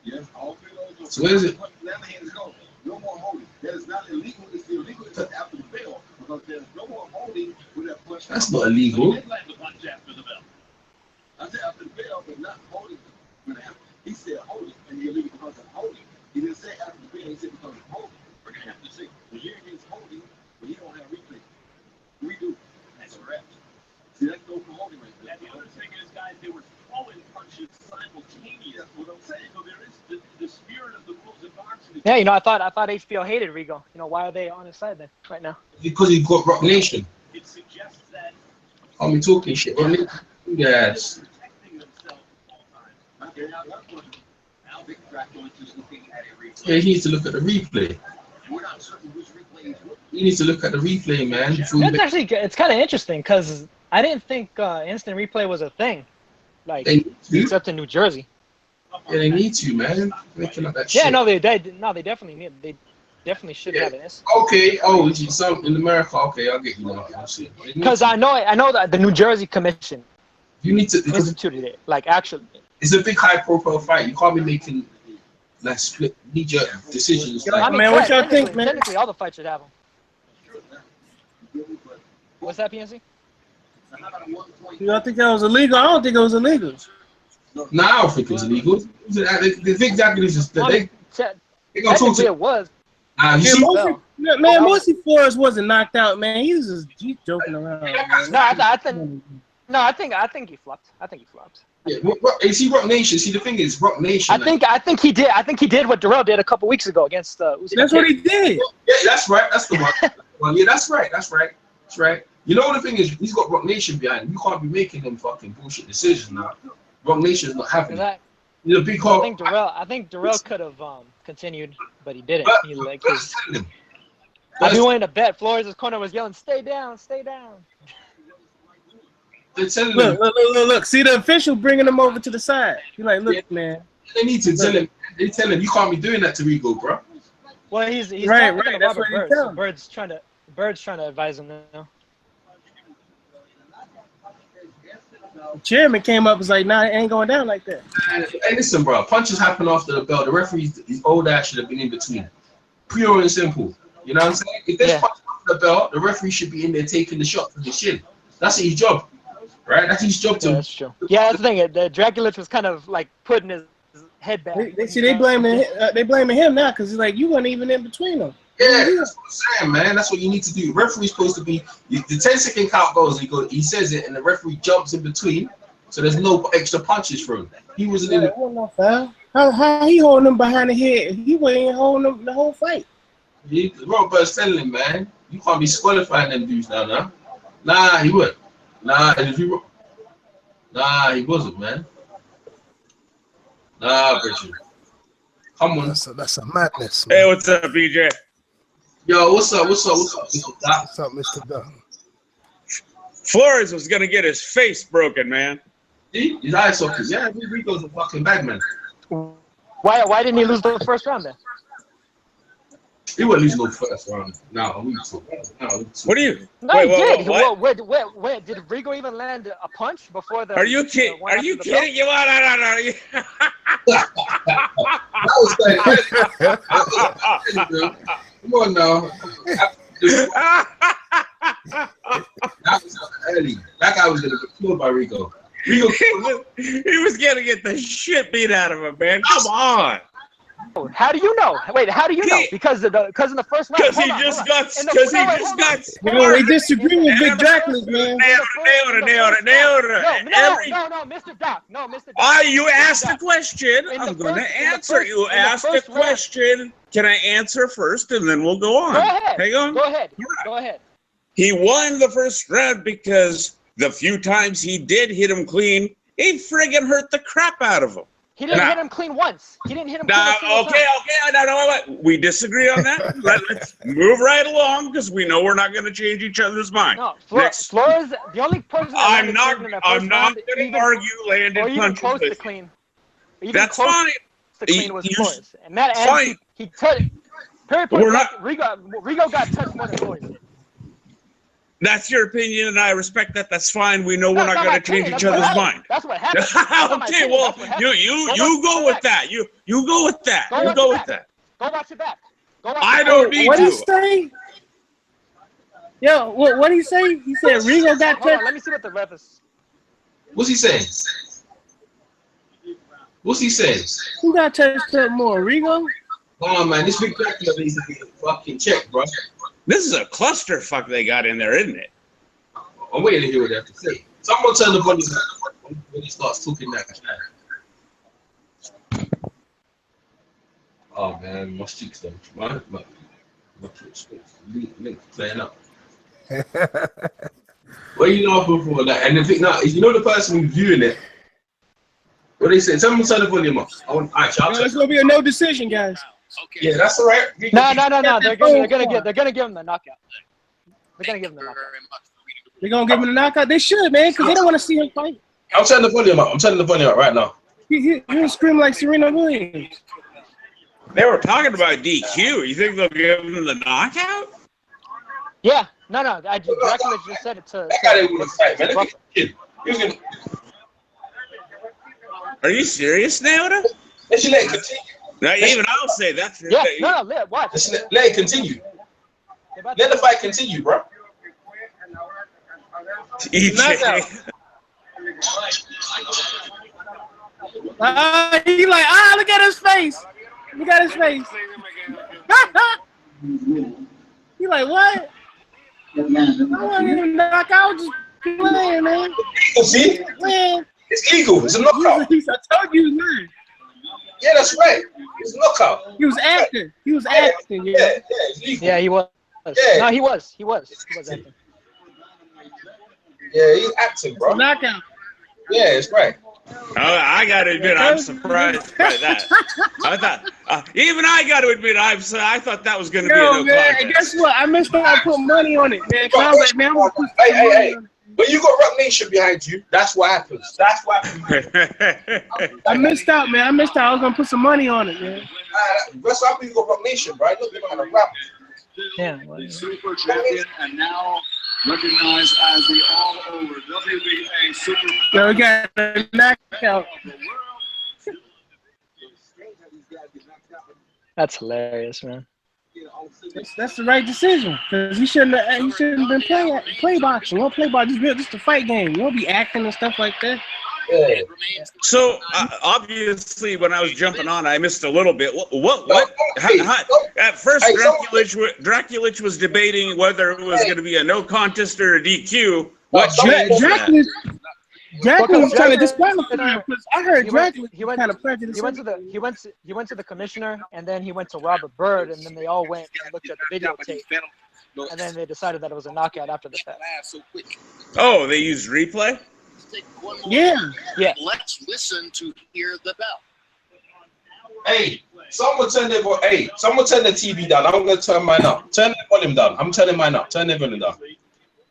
Speaker 6: Yes, all three of those.
Speaker 2: So where is it?
Speaker 6: Left hand is gone. No more holding. That is not illegal. It's illegal to touch after the bell because there's no more holding with that punch.
Speaker 2: That's not illegal.
Speaker 6: I said after the bell, but not holding. He said holding, and you're illegal because of holding. He didn't say after the bell. He said because of holding. We're gonna have to see. The hearing is holding, but he don't have replay. We do. That's a wrap. See, that's no holding right there. And the other thing is, guys, they were throwing punches simultaneous. What I'm saying, so there is the spirit of the rules in boxing.
Speaker 1: Yeah, you know, I thought HBO hated Rigo. You know, why are they on his side then right now?
Speaker 2: Because he got Rock Nation.
Speaker 6: It suggests that
Speaker 2: I'm talking shit. Yes. Yeah, he needs to look at the replay. He needs to look at the replay, man.
Speaker 1: That's actually, it's kind of interesting because I didn't think instant replay was a thing, like except in New Jersey.
Speaker 2: Yeah, they need to, man. Making up that
Speaker 1: yeah,
Speaker 2: shit.
Speaker 1: no, they definitely need. They definitely should have it.
Speaker 2: Okay. Oh, some in America. Okay, I'll get you now.
Speaker 1: Because I know that the New Jersey Commission.
Speaker 2: You need to
Speaker 1: instituted it. Like actually,
Speaker 2: it's a big high-profile fight. You can't be making like split knee-jerk decisions.
Speaker 7: Like, I mean, man, what y'all think, man?
Speaker 1: Technically, all the fights should have them. What's that, PNC?
Speaker 7: Y'all think that was illegal? I don't think it was illegal.
Speaker 2: No, I don't think it was illegal. The big Japanese is they gonna talk to
Speaker 1: it was.
Speaker 7: Moises Flores wasn't knocked out, man. He's joking around. Man.
Speaker 1: I think he flopped. I think he flopped.
Speaker 2: Yeah, is he Rock Nation? See, the thing is, Rock Nation.
Speaker 1: I think he did. I think he did what Darrell did a couple weeks ago against Usman.
Speaker 7: That's what he did.
Speaker 2: Yeah, that's right. That's the one. Yeah, that's right. That's right. You know the thing is, he's got Rock Nation behind him. You can't be making them fucking bullshit decisions now. Rock Nation's not having it. He's a big hole.
Speaker 1: I think Darrell could have continued, but he didn't. I'd be willing to bet Flores' corner was yelling, "Stay down, stay down."
Speaker 7: Look. See the official bringing him over to the side. You're like, look, man.
Speaker 2: They need to tell him. They tell him you can't be doing that to Rigo, bro.
Speaker 1: Well, he's
Speaker 7: right. That's what he's telling.
Speaker 1: Bird's trying to advise him now.
Speaker 7: The chairman came up and was like, "Nah, it ain't going down like that."
Speaker 2: Hey, listen, bro. Punches happen after the bell. The referee's his old ass should have been in between. Pure and simple. You know what I'm saying? If there's punches after the bell, the referee should be in there taking the shot from the shin. That's his job. Right? That's his job to.
Speaker 1: Yeah, that's true. Yeah, that's the thing. The Draculich was kind of like putting his head back.
Speaker 7: They blaming him now because he's like, you weren't even in between them.
Speaker 2: Yeah, that's what I'm saying, man. That's what you need to do. Referee's supposed to be the 10-second count goes. He says it, and the referee jumps in between, so there's no extra punches for him. He wasn't in.
Speaker 7: It wasn't no foul. How he holding him behind the head? He wasn't holding him the whole fight.
Speaker 2: Robert's telling him, man, you can't be disqualifying them dudes now. Nah, he would. Nah, he wasn't, man. Nah, Richard. Come on.
Speaker 3: That's a madness, man.
Speaker 8: Hey, what's up, BJ?
Speaker 2: Yo, what's up, Mr. Doc?
Speaker 3: What's up, Mr. Doc?
Speaker 8: Flores was gonna get his face broken, man.
Speaker 2: See? His eye sockets. Yeah, Rigo's a fucking bad man.
Speaker 1: Why didn't he lose the first round then?
Speaker 2: He wouldn't lose no first round. No, we took.
Speaker 8: What do you?
Speaker 1: No, he did. Wait, did Rigo even land a punch before the?
Speaker 8: Are you kidding? Are you kidding? You want to?
Speaker 2: That was like, come on now. That was early. That guy was gonna get killed by Rigo.
Speaker 8: He was gonna get the shit beat out of him, man. Come on.
Speaker 1: How do you know? Wait, how do you know? Because in the first round.
Speaker 8: Because he just got.
Speaker 7: They disagree with Big Draculich, man.
Speaker 8: Nailed it.
Speaker 1: No, Mr. Doc. No, Mr. Doc.
Speaker 8: You asked the question. I'm going to answer. You asked the question. Can I answer first, and then we'll go on?
Speaker 1: Go ahead.
Speaker 8: Hang on.
Speaker 1: Go ahead.
Speaker 8: He won the first round because the few times he did hit him clean, he friggin' hurt the crap out of him.
Speaker 1: He didn't hit him clean once. He didn't hit him
Speaker 8: Now,
Speaker 1: clean a single time.
Speaker 8: no, we disagree on that. Let's move right along because we know we're not going to change each other's mind.
Speaker 1: No, Flores, the only person
Speaker 8: I'm not going to argue landed
Speaker 1: or even
Speaker 8: punches.
Speaker 1: close to clean.
Speaker 8: That's fine.
Speaker 1: To clean was Flores, and that end he touched. Rigo got touched more than Flores did.
Speaker 8: That's your opinion, and I respect that. That's fine. We know we're not going to change each other's mind.
Speaker 1: That's what happened.
Speaker 8: Okay, well, you go with that. You go with that. You go with that.
Speaker 1: Go watch it back.
Speaker 8: I don't need to.
Speaker 7: What did he say? Yo, what did he say? He said Rigo got touched.
Speaker 1: Let me see what the ref is.
Speaker 2: What's he saying? What's he saying?
Speaker 7: Who got touched up more, Rigo?
Speaker 2: Come on, man. This big Dracula needs to be fucking checked, bro.
Speaker 8: This is a clusterfuck they got in there, isn't it?
Speaker 2: I'm waiting to hear what they have to say. Someone turn the volume down when he starts talking that shit. Oh man, my cheeks done. My link playing up. What are you laughing for? That? And the thing now is, you know the person who's viewing it. What they say? Someone turn the volume up.
Speaker 7: It's gonna be a no decision, guys.
Speaker 2: Okay. Yeah, that's all right.
Speaker 1: No. They're gonna give him the knockout. They're gonna give him the knockout.
Speaker 7: They're gonna give him the knockout. They should, man, because they don't want to see him fight.
Speaker 2: I'm turning the volume up. I'm turning the volume up right now.
Speaker 7: He was screaming like Serena Williams.
Speaker 8: They were talking about DQ. You think they'll give him the knockout?
Speaker 1: Yeah. No. Dracula just said it to.
Speaker 2: That guy didn't want to fight, man. Look at him.
Speaker 8: Are you serious, Naoda?
Speaker 2: Let's let it continue.
Speaker 8: Now, even I'll say that's
Speaker 1: watch.
Speaker 2: Let it continue. Let the fight continue, bro.
Speaker 7: He like, look at his face. Look at his face. He like, what? I want him to knock out. Just playing, man.
Speaker 2: See?
Speaker 7: Man.
Speaker 2: It's legal. It's a knockout.
Speaker 7: I told you, man.
Speaker 2: Yeah, that's right. It's a knockout.
Speaker 7: He was acting. He was acting.
Speaker 2: Yeah, it's legal.
Speaker 1: Yeah, he was.
Speaker 2: Yeah.
Speaker 1: No, he was acting.
Speaker 2: Yeah, he's acting, bro.
Speaker 7: It's a knockout.
Speaker 2: Yeah, it's right.
Speaker 8: I gotta admit, I'm surprised by that. I thought, even I gotta admit, I thought that was gonna be a no contest.
Speaker 7: And guess what? I missed out on putting money on it, man. I was like, man, I'm gonna put
Speaker 2: hey. When you got Rock Nation behind you, that's what happens. That's what happens.
Speaker 7: I missed out, man. I missed out. I was gonna put some money on it, man.
Speaker 2: That's why you got Rock Nation, bro. Look, they're gonna rap.
Speaker 1: Yeah.
Speaker 5: Super champion and now recognized as the all-over WBA super.
Speaker 7: So we got a knockout.
Speaker 1: That's hilarious, man.
Speaker 7: That's the right decision because he shouldn't have been play boxing. You don't play boxing. Just a fight game. You don't be acting and stuff like that.
Speaker 2: Yeah.
Speaker 8: So obviously, when I was jumping on, I missed a little bit. What? At first, Draculich was debating whether it was going to be a no contest or a DQ. What changed?
Speaker 7: Dracula was trying to disqualify him because I heard Dracula kind of prejudiced.
Speaker 1: He went to the commissioner, and then he went to Robert Byrd, and then they all went and looked at the videotape, and then they decided that it was a knockout after the fact.
Speaker 8: Oh, they used replay?
Speaker 7: Yeah.
Speaker 9: Let's listen to hear the bell.
Speaker 2: Hey, someone turn the TV down. I'm gonna turn mine up. Turn the volume down. I'm turning mine up. Turn the volume down.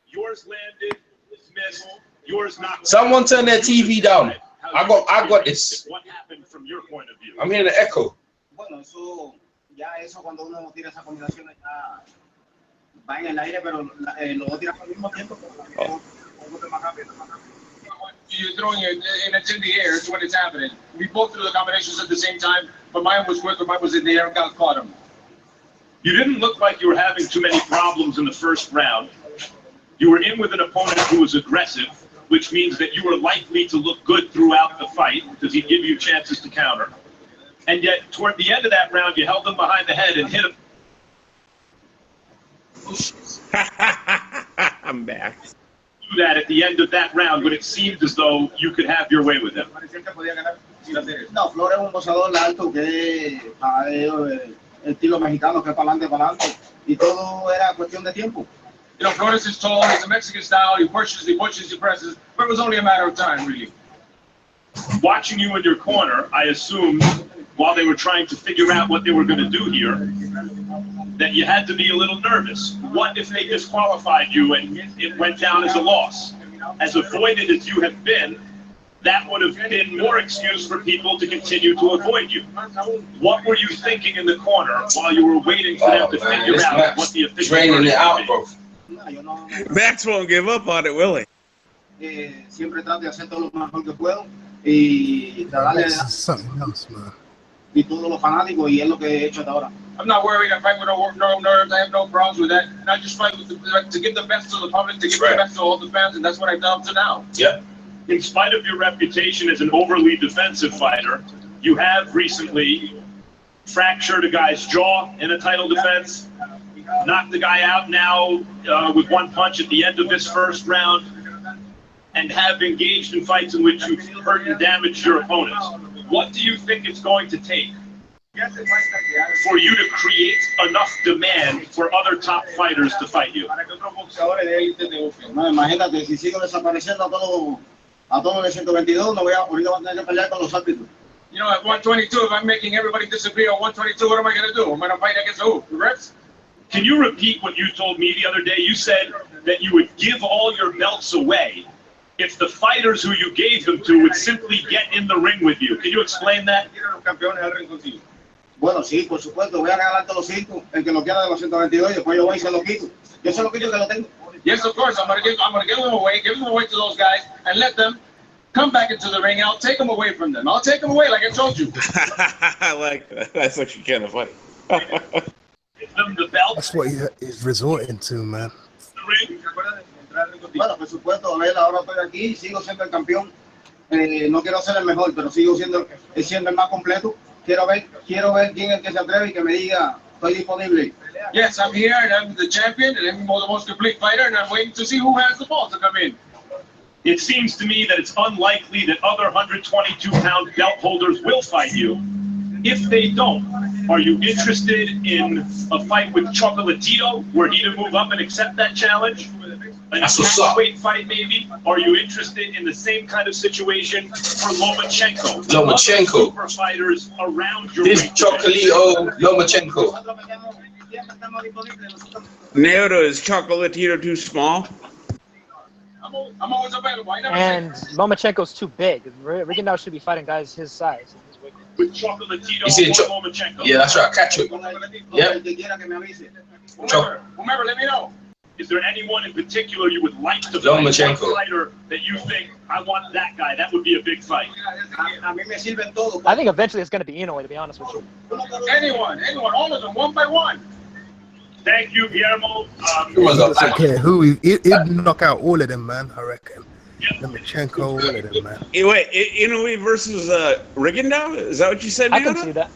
Speaker 6: Yours landed. Dismissed. Yours not.
Speaker 2: Someone turn their TV down. I got this.
Speaker 6: What happened from your point of view?
Speaker 2: I'm hearing the echo.
Speaker 10: Bueno, eso cuando uno tira esa combinación ya va en el aire, pero los dos tiran al mismo tiempo.
Speaker 6: You're throwing it and it's in the air. It's when it's happening. We both threw the combinations at the same time, but mine was quicker. Mine was in the air and got caught him. You didn't look like you were having too many problems in the first round. You were in with an opponent who was aggressive, which means that you were likely to look good throughout the fight because he'd give you chances to counter. And yet, toward the end of that round, you held him behind the head and hit him.
Speaker 8: I'm back.
Speaker 6: Do that at the end of that round when it seemed as though you could have your way with him.
Speaker 10: No, Flores es un boxeador alto que estilo mexicano que es para adelante y todo era cuestión de tiempo.
Speaker 6: You know, Flores is tall, he's a Mexican style, he pushes, he presses, but it was only a matter of time, really.
Speaker 11: watching you in your corner, I assumed while they were trying to figure out what they were going to do here, that you had to be a little nervous. What if they disqualified you and it went down as a loss? As avoided as you have been, that would have been more excuse for people to continue to avoid you. What were you thinking in the corner while you were waiting for them to figure out what the official
Speaker 2: draining it out, bro.
Speaker 8: Max won't give up on it, will he?
Speaker 10: Siempre trato de hacer todo lo mejor que puedo y darle
Speaker 3: Something else, man.
Speaker 10: y todos los fanáticos y es lo que he hecho hasta ahora.
Speaker 6: I'm not worried. I fight with no nerves. I have no problems with that. And I just fight with to give the best to the public, to give the best to all the fans, and that's what I've done up to now.
Speaker 2: Yeah.
Speaker 11: In spite of your reputation as an overly defensive fighter, you have recently fractured a guy's jaw in a title defense, knocked the guy out now with one punch at the end of this first round, and have engaged in fights in which you've hurt and damaged your opponents. What do you think it's going to take for you to create enough demand for other top fighters to fight you?
Speaker 10: No, imagínate, si sigo desapareciendo a todos los 122, ahorita voy a tener que pelear con los árbitros.
Speaker 6: You know, at 122, if I'm making everybody disagree on 122, what am I going to do? I'm going to fight against who? The refs?
Speaker 11: Can you repeat what you told me the other day? You said that you would give all your belts away if the fighters who you gave them to would simply get in the ring with you. Can you explain that?
Speaker 10: Bueno, sí, por supuesto, voy a regalar todos los 5, el que lo quiera de los 122, y después yo voy y se lo quito. Yo se lo quito el que lo tengo.
Speaker 6: Yes, of course. I'm going to give them away to those guys, and let them come back into the ring, and I'll take them away from them. I'll take them away, like I told you.
Speaker 8: I like that. That's actually kind of funny.
Speaker 11: Give them the belt.
Speaker 3: That's what he's resorting to, man.
Speaker 10: Bueno, por supuesto, a ver, ahora estoy aquí, sigo siendo el campeón. No quiero ser el mejor, pero sigo siendo el más completo. Quiero ver quién es el que se atreve y que me diga, estoy disponible.
Speaker 6: Yes, I'm here, and I'm the champion, and I'm the most complete fighter, and I'm waiting to see who has the balls to come in.
Speaker 11: It seems to me that it's unlikely that other 122-pound belt holders will fight you. If they don't, are you interested in a fight with Chocolatito, were he to move up and accept that challenge? A catchweight fight, maybe? Are you interested in the same kind of situation for Lomachenko? Super fighters around your
Speaker 2: this Chocolatito Lomachenko.
Speaker 8: Neoto, is Chocolatito too small?
Speaker 6: I'm always available.
Speaker 1: And Lomachenko's too big. Rigondeaux should be fighting guys his size.
Speaker 11: With Chocolatito or Lomachenko?
Speaker 2: Yeah, that's right. Catch it. Yep.
Speaker 6: Whomever, let me know.
Speaker 11: Is there anyone in particular you would like to fight?
Speaker 2: Lomachenko.
Speaker 11: Fighter that you think, I want that guy. That would be a big fight.
Speaker 1: I think eventually it's going to be Inoue, to be honest with you.
Speaker 6: Anyone, all of them, one by one.
Speaker 11: Thank you, Guillermo.
Speaker 3: Okay, he'd knock out all of them, man, I reckon. Lomachenko, all of them, man.
Speaker 8: Wait, Inoue versus Rigondeaux? Is that what you said,
Speaker 1: I can see that.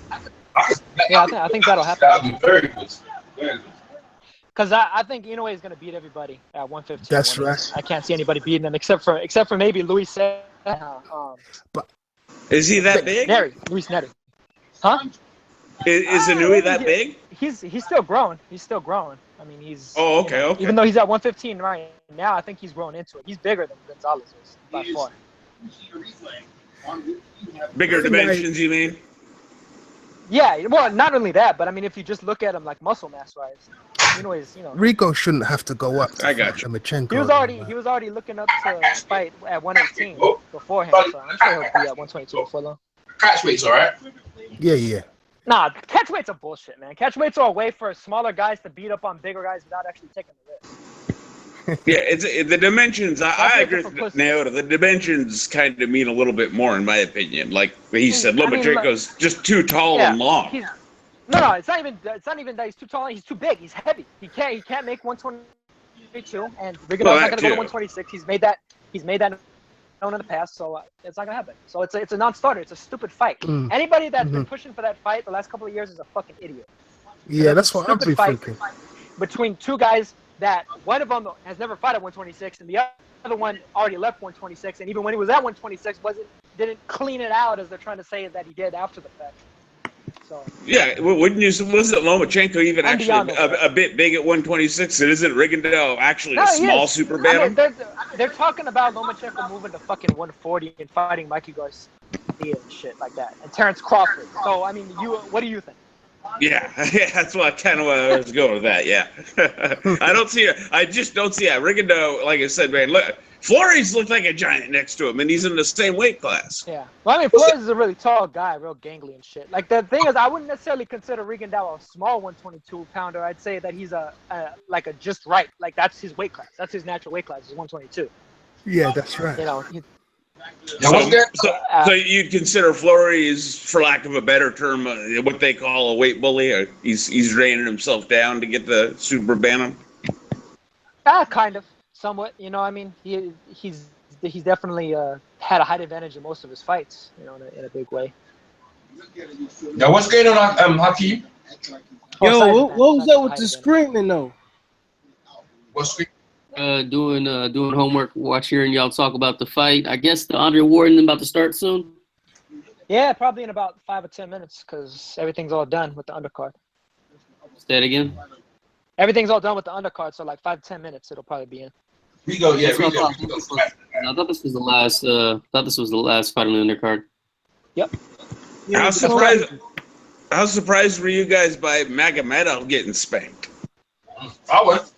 Speaker 1: Yeah, I think that'll happen.
Speaker 2: That would be very good. Very good.
Speaker 1: Because I think Inoue is going to beat everybody at 115.
Speaker 3: That's right.
Speaker 1: I can't see anybody beating him except for maybe Luis.
Speaker 3: But
Speaker 8: is he that big?
Speaker 1: Luis Neri. Huh?
Speaker 8: Is Inoue that big?
Speaker 1: He's still growing. He's still growing. I mean, he's.
Speaker 8: Oh, okay, okay.
Speaker 1: Even though he's at 115 right now, I think he's growing into it. He's bigger than Gonzalez is by far.
Speaker 8: Bigger dimensions, you mean?
Speaker 1: Yeah, well, not only that, but I mean, if you just look at him like muscle mass wise, Inoue is,
Speaker 3: Rico shouldn't have to go up.
Speaker 8: I got you.
Speaker 3: Lomachenko.
Speaker 1: He was already looking up to fight at 118 beforehand, so I'm sure he'll be at 122 before long.
Speaker 2: Catchweight's all right.
Speaker 3: Yeah.
Speaker 1: Nah, catchweights are bullshit, man. Catchweights are a way for smaller guys to beat up on bigger guys without actually taking the risk.
Speaker 8: Yeah, it's the dimensions. I agree with Naota. The dimensions kind of mean a little bit more, in my opinion. Like he said, Lomachenko's just too tall and long.
Speaker 1: No, it's not even that he's too tall. He's too big. He's heavy. He can't make 122, and Rigondeaux's not gonna go to 126. He's made that known in the past, so it's not gonna happen. So it's a non-starter. It's a stupid fight. Anybody that's been pushing for that fight the last couple of years is a fucking idiot.
Speaker 3: Yeah, that's what I'm thinking.
Speaker 1: Between two guys that one of them has never fought at 126, and the other one already left 126, and even when he was at 126, didn't clean it out as they're trying to say that he did after the fact. So
Speaker 8: Yeah, wouldn't you? Wasn't Lomachenko even
Speaker 1: I'm
Speaker 8: actually
Speaker 1: beyond
Speaker 8: a bit big at 126? And isn't Rigondeaux actually
Speaker 1: no,
Speaker 8: a
Speaker 1: he
Speaker 8: small
Speaker 1: is.
Speaker 8: super
Speaker 1: I mean,
Speaker 8: bantam?
Speaker 1: they're talking about Lomachenko moving to fucking 140 and fighting Mikey Garcia and shit like that, and Terrence Crawford. So I mean, what do you think?
Speaker 8: Yeah, that's what kind of what I was going with that. Yeah, I just don't see it. Rigondeaux, like I said, man, look, Flores looked like a giant next to him, and he's in the same weight class.
Speaker 1: Yeah. Well, I mean, Flores is a really tall guy, real gangly and shit. Like, the thing is, I wouldn't necessarily consider Rigondeaux a small 122-pounder. I'd say that he's a just right. Like, that's his weight class. That's his natural weight class is 122.
Speaker 3: Yeah, that's right.
Speaker 1: You know.
Speaker 8: So you'd consider Flores, for lack of a better term, what they call a weight bully? Or he's reining himself down to get the super bantam?
Speaker 1: Kind of. Somewhat, you know. I mean, he's definitely had a height advantage in most of his fights, you know, in a big way.
Speaker 2: Now, what's going on, Hakeem?
Speaker 7: Yo, what was up with the screaming though?
Speaker 2: What's
Speaker 12: doing homework, watch hearing y'all talk about the fight. I guess the Andre Ward about to start soon.
Speaker 1: Yeah, probably in about 5 or 10 minutes, because everything's all done with the undercard.
Speaker 12: Say that again.
Speaker 1: Everything's all done with the undercard, so like 5 to 10 minutes, it'll probably be in.
Speaker 2: Rigo.
Speaker 12: I thought this was the last fight on the undercard.
Speaker 1: Yep.
Speaker 8: How surprised were you guys by Magomedov getting spanked?
Speaker 2: I was.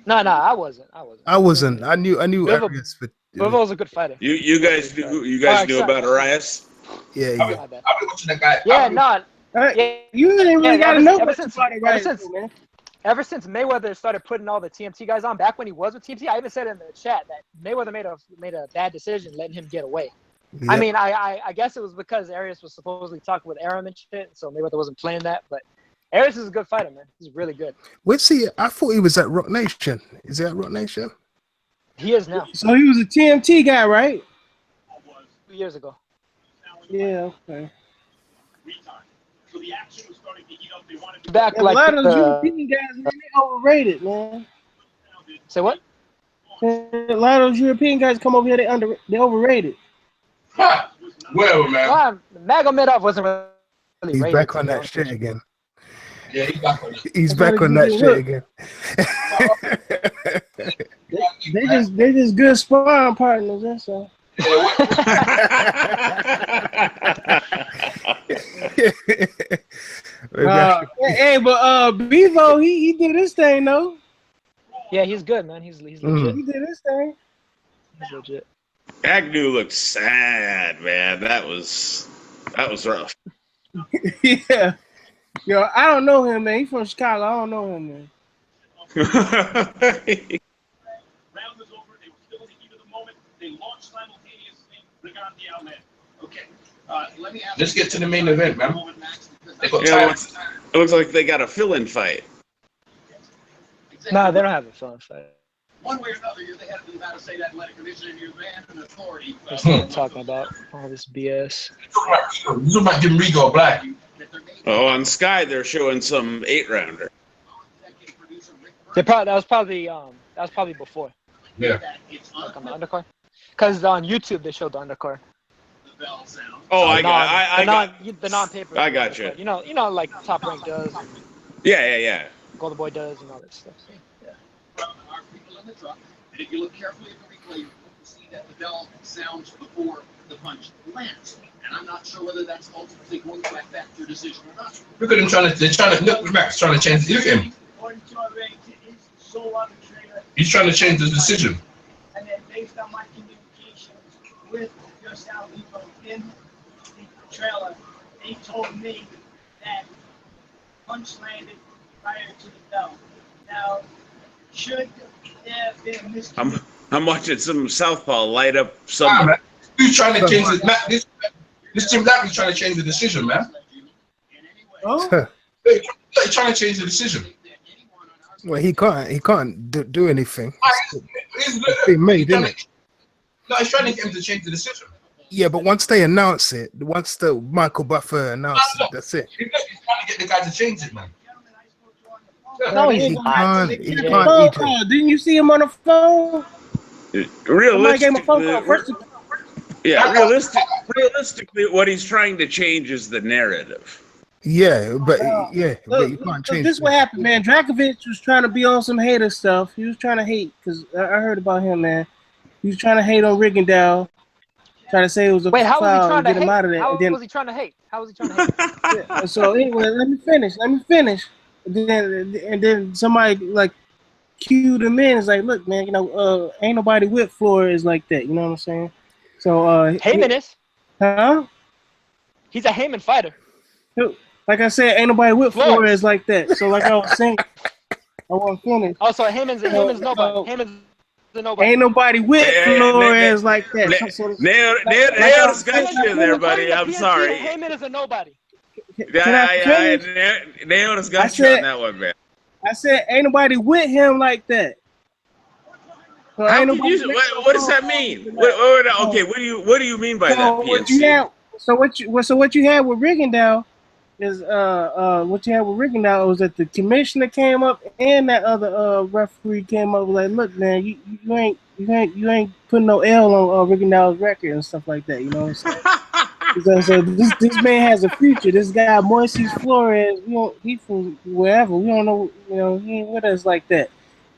Speaker 1: No, I wasn't.
Speaker 3: I knew Arias, but
Speaker 1: Bivol's a good fighter.
Speaker 8: You guys knew about Arias?
Speaker 3: Yeah.
Speaker 2: I've been watching that guy.
Speaker 7: You didn't really got to know about
Speaker 1: Ever since Mayweather started putting all the TMT guys on, back when he was with TMT, I even said in the chat that Mayweather made a bad decision letting him get away. Yep. I mean, I guess it was because Arias was supposedly talking with Arum and shit, so Mayweather wasn't playing that. But Arias is a good fighter, man. He's really good.
Speaker 3: Where's he? I thought he was at Rock Nation. Is he at Rock Nation?
Speaker 1: He is now.
Speaker 7: So he was a TMT guy, right?
Speaker 1: 2 years ago.
Speaker 7: Yeah, okay.
Speaker 11: So the action was starting to heat up. They wanted to
Speaker 1: back
Speaker 7: a lot of those European guys, man, they overrated, man.
Speaker 1: Say what?
Speaker 7: A lot of those European guys come over here, they overrated.
Speaker 2: Well, man.
Speaker 1: Magomedov wasn't really
Speaker 3: He's
Speaker 1: rated.
Speaker 3: back on that shit again.
Speaker 2: Yeah, he's back on it.
Speaker 3: He's back on that shit again.
Speaker 7: They just good sparring partners, that's all. Hey, but Bivol, he did his thing though.
Speaker 1: Yeah, he's good, man. He's legit.
Speaker 7: He did his thing.
Speaker 1: He's legit.
Speaker 8: Agnew looked sad, man. That was rough.
Speaker 7: Yeah. Yo, I don't know him, man. He's from Chicago. I don't know him, man.
Speaker 11: round was over. They were still in the heat of the moment. They launched simultaneously. Rigondeaux led. Okay. Let me ask.
Speaker 2: Let's get to the main event, man. They got
Speaker 8: It looks like they got a fill-in fight.
Speaker 1: No, they don't have a fill-in fight.
Speaker 6: One way or another, they had to be about to say that athletic commission and you ran an authority.
Speaker 1: That's what I'm talking about. All this BS.
Speaker 2: You might give Rigo black.
Speaker 8: Oh, on Sky they're showing some 8-rounder.
Speaker 1: That was probably before.
Speaker 2: Yeah.
Speaker 1: Like on the undercard. Because on YouTube they showed the undercard.
Speaker 8: Oh, I got
Speaker 1: the non-paper.
Speaker 8: I got you.
Speaker 1: You know, like Top Rank does. And
Speaker 8: Yeah.
Speaker 1: Golden Boy does and all that stuff. So, yeah.
Speaker 6: Our people in the truck, and if you look carefully at the replay, you can see that the bell sounds before the punch lands. And I'm not sure whether that's ultimately going to affect your decision or not.
Speaker 2: Look at him look, Max trying to change. Look at him. He's trying to change the decision.
Speaker 13: And then based on my communications with your Sal Bivol in the trailer, they told me that punch landed prior to the bell. Now, should there have been a miscommunication?
Speaker 8: I'm watching some Southpaw light up some.
Speaker 2: Who's trying to change it? This Jim Black is trying to change the decision, man.
Speaker 7: Oh,
Speaker 2: They're trying to change the decision.
Speaker 3: Well, he can't do anything.
Speaker 2: He's
Speaker 3: been made, isn't it?
Speaker 2: No, he's trying to get him to change the decision.
Speaker 3: Yeah, but once they announce it, once the Michael Buffer announces it, that's it.
Speaker 2: He's trying to get the guy to change it, man.
Speaker 1: No,
Speaker 3: he can't.
Speaker 7: Didn't you see him on the phone?
Speaker 8: Realistically, what he's trying to change is the narrative.
Speaker 3: Yeah, but
Speaker 7: Look,
Speaker 3: you can't
Speaker 7: look,
Speaker 3: change.
Speaker 7: this is what happened, man. Dragovich was trying to be on some hater stuff. He was trying to hate because I heard about him, man. He was trying to hate on Rigondeaux, trying to say it was a
Speaker 1: Wait, how was he
Speaker 7: foul
Speaker 1: trying
Speaker 7: and
Speaker 1: to
Speaker 7: get him
Speaker 1: hate?
Speaker 7: out of there.
Speaker 1: How
Speaker 7: And then,
Speaker 1: was he trying to hate? How was he trying to hate?
Speaker 7: yeah, so anyway, let me finish. And then somebody like cued him in. It's like, look, man, ain't nobody with Flores like that. You know what I'm saying? So
Speaker 1: Heyman is.
Speaker 7: Huh?
Speaker 1: He's a Heyman fighter.
Speaker 7: Like I said, ain't nobody with
Speaker 1: Flores.
Speaker 7: Flores like that. So like I was saying, I want to finish.
Speaker 1: Oh, so Heyman's nobody. Heyman's a nobody.
Speaker 7: Ain't nobody with Flores like that.
Speaker 8: Nail's got you there, buddy. I'm sorry.
Speaker 1: Heyman is a nobody.
Speaker 8: Nail's got you on that one, man.
Speaker 7: I said, ain't nobody with him like that. So
Speaker 8: How can you, what does that mean? Okay, what do you mean by that? PNC?
Speaker 7: What you had with Rigondeaux is what you had with Rigondeaux was that the commissioner came up and that other referee came up like, look, man, you ain't putting no L on Rigondeaux's record and stuff like that. You know what I'm saying? so this man has a future. This guy Moises Flores, he from wherever. We don't know. He ain't with us like that.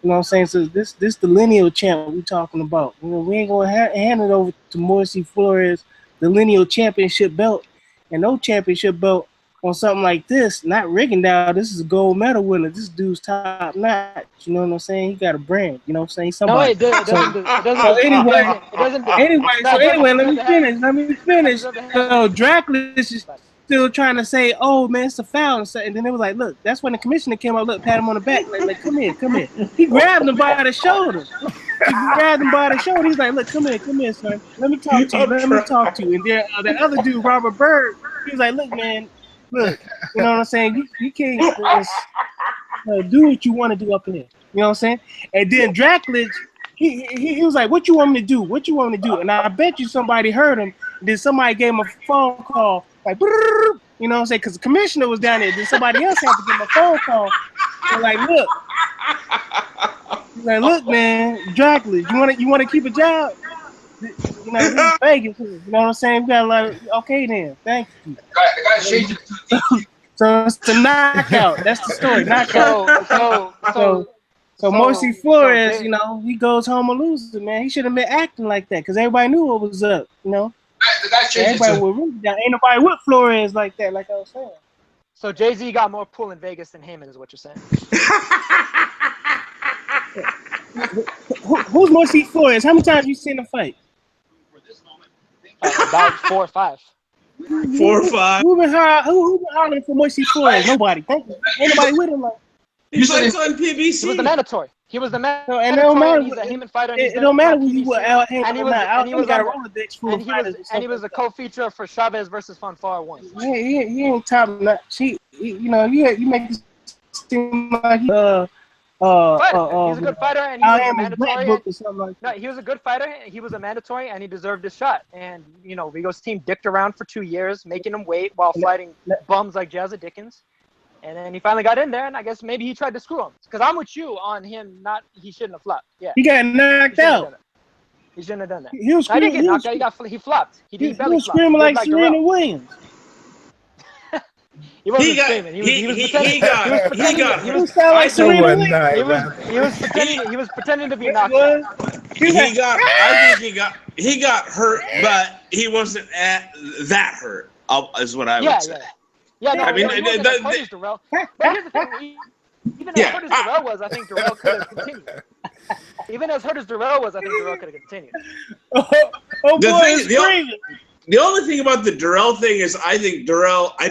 Speaker 7: You know what I'm saying? So this the lineal champ we talking about. We ain't gonna hand it over to Moises Flores, the lineal championship belt, and no championship belt on something like this. Not Rigondeaux. This is a gold medal winner. This dude's top notch. You know what I'm saying? He got a brand. You know what I'm saying? Somebody.
Speaker 1: No, it doesn't.
Speaker 7: Anyway, let me finish. So Dracula is still trying to say, "Oh man, it's a foul," and then it was like, "Look, that's when the commissioner came up, pat him on the back, like, come here." He grabbed him by the shoulder. He's like, "Look, come here, son. Let me talk to you." And then the other dude, Robert Bird, he was like, "Look, man, look, you know what I'm saying? You can't just, do what you want to do up in here." You know what I'm saying? And then Dracula, he was like, "What you want me to do? What you want me to do?" And I bet you somebody heard him. Then somebody gave him a phone call, like, you know what I'm saying? Because the commissioner was down there. Then somebody else had to give him a phone call. They're like, look. He's like, look, man, Dracula, you want to keep a job? You know, he's Vegas. You know what I'm saying? We got a lot of, okay then, thank you. So it's the knockout. That's the story. Knockout. So Moises Flores, he goes home a loser, man. He should have been acting like that because everybody knew what was up, Everybody ain't nobody with Flores like that, like I was saying.
Speaker 1: So Jay-Z got more pull in Vegas than Heyman is what you're saying.
Speaker 7: Who's Moises Flores? How many times you seen him fight?
Speaker 1: About 4 or 5.
Speaker 8: 4 or 5.
Speaker 7: Who been hollering for Moises Flores? Nobody. Thank you. Ain't nobody with him like.
Speaker 8: He fights on PBC.
Speaker 1: He was the mandatory. He's a Heyman fighter.
Speaker 7: It don't matter who you were out here.
Speaker 1: And he was
Speaker 7: got a Rolodex full of fighters.
Speaker 1: And he was a co-feature for Chavez versus Fanfare once.
Speaker 7: He ain't top notch. You make it seem like he's a
Speaker 1: good fighter, and he was a mandatory.
Speaker 7: No,
Speaker 1: he was a good fighter. He was a mandatory, and he deserved his shot. And Rigo's team dicked around for 2 years, making him wait while fighting bums like Jazza Dickens. And then he finally got in there, and I guess maybe he tried to screw him. Because I'm with you on him. He shouldn't have flopped. Yeah.
Speaker 7: He got knocked out.
Speaker 1: He shouldn't have done that.
Speaker 7: He was
Speaker 1: screaming. He didn't get knocked out. He flopped. He was
Speaker 7: screaming like Serena Williams.
Speaker 1: He wasn't screaming. He was pretending to be knocked out.
Speaker 8: He got hurt, but he wasn't that hurt. Is what I would say.
Speaker 1: Yeah, no, I mean, he wasn't as hurt as Darrell. But here's the thing. Even as hurt as Darrell was, I think Darrell could have continued. Even as hurt as Darrell was, I think Darrell could have continued.
Speaker 8: The only thing about the Darrell thing is I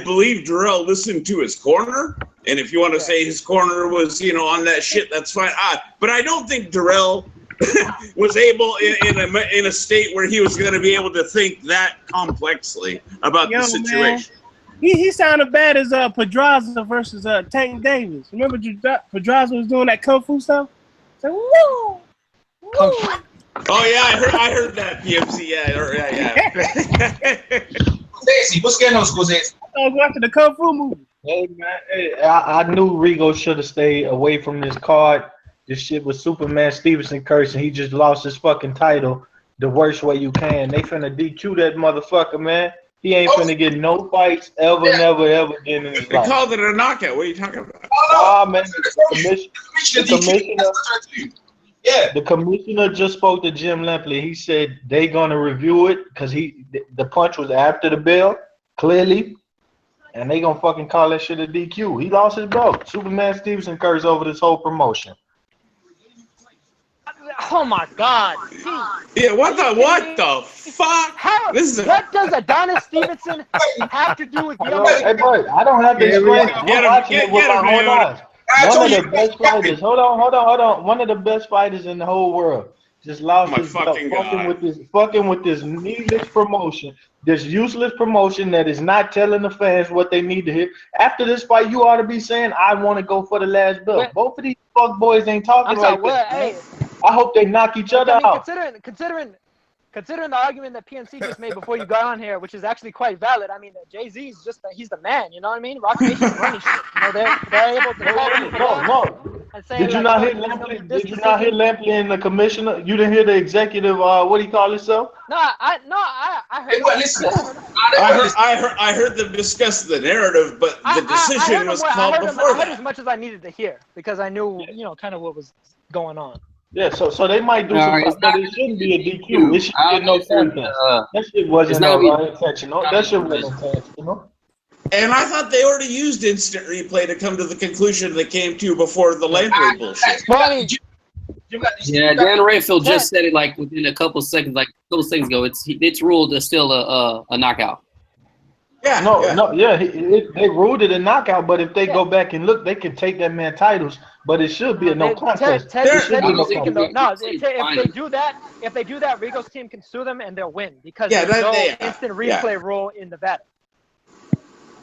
Speaker 8: believe Darrell listened to his corner. And if you want to say his corner was, on that shit, that's fine. But I don't think Darrell was able in a state where he was going to be able to think that complexly about the situation. Man.
Speaker 7: He sounded bad as Pedraza versus Tank Davis. Remember Pedraza was doing that kung fu stuff? Like, woo!
Speaker 8: Oh yeah, I heard that PFC. Yeah.
Speaker 2: Stacy, what's going on, Scorsese?
Speaker 7: I was watching the kung fu movie.
Speaker 14: Hey man, I knew Rigo should have stayed away from this card. This shit was Superman Stevenson cursing. He just lost his fucking title the worst way you can. They finna DQ that motherfucker, man. He ain't finna get no fights ever, never, ever again in his
Speaker 8: They
Speaker 14: life.
Speaker 8: called it a knockout. What are you talking about?
Speaker 14: Man, the commissioner just spoke to Jim Lampley. He said they gonna review it because the punch was after the bell, clearly, and they gonna fucking call that shit a DQ. He lost his belt. Superman Stevenson curse over this whole promotion.
Speaker 1: Oh my God!
Speaker 8: Yeah, what the fuck?
Speaker 1: What does Adonis Stevenson have to do with Guillermo?
Speaker 14: Hey, boy, I don't have to explain it. I'm watching it with my own eyes. One of the best fighters. Hold on. One of the best fighters in the whole world just lost his belt, fucking with this needless promotion, this useless promotion that is not telling the fans what they need to hear. After this fight, you ought to be saying, "I want to go for the last belt." Both of these fuck boys ain't talking like that.
Speaker 1: Hey,
Speaker 14: I hope they knock each other out.
Speaker 1: Considering the argument that PNC just made before you got on here, which is actually quite valid. I mean, Jay-Z is he's the man, you know what I mean? Rock Nation's running shit. You know, they're able to call people
Speaker 14: No.
Speaker 1: and say,
Speaker 14: Did you not hear Lampley? Did you not hear Lampley and the commissioner? You didn't hear the executive, what do you call himself?
Speaker 1: I heard.
Speaker 2: Hey, listen.
Speaker 8: I heard them discuss the narrative, but the decision was called before
Speaker 1: I heard as much as I needed to hear because I knew, kind of what was going on.
Speaker 14: Yeah, so they might do some stuff, but it shouldn't be a DQ. It should be a no contest. That shit wasn't intentional. That shit wasn't intentional.
Speaker 8: And I thought they already used instant replay to come to the conclusion they came to before the Lampley bullshit.
Speaker 12: Yeah, Dan Rayfield just said it like within a couple seconds, ago. It's ruled as still a knockout.
Speaker 14: Yeah, they ruled it a knockout. But if they go back and look, they can take that man titles. But it should be a no contest.
Speaker 1: If they do that, Rigo's team can sue them and they'll win because there's no instant replay rule in Nevada.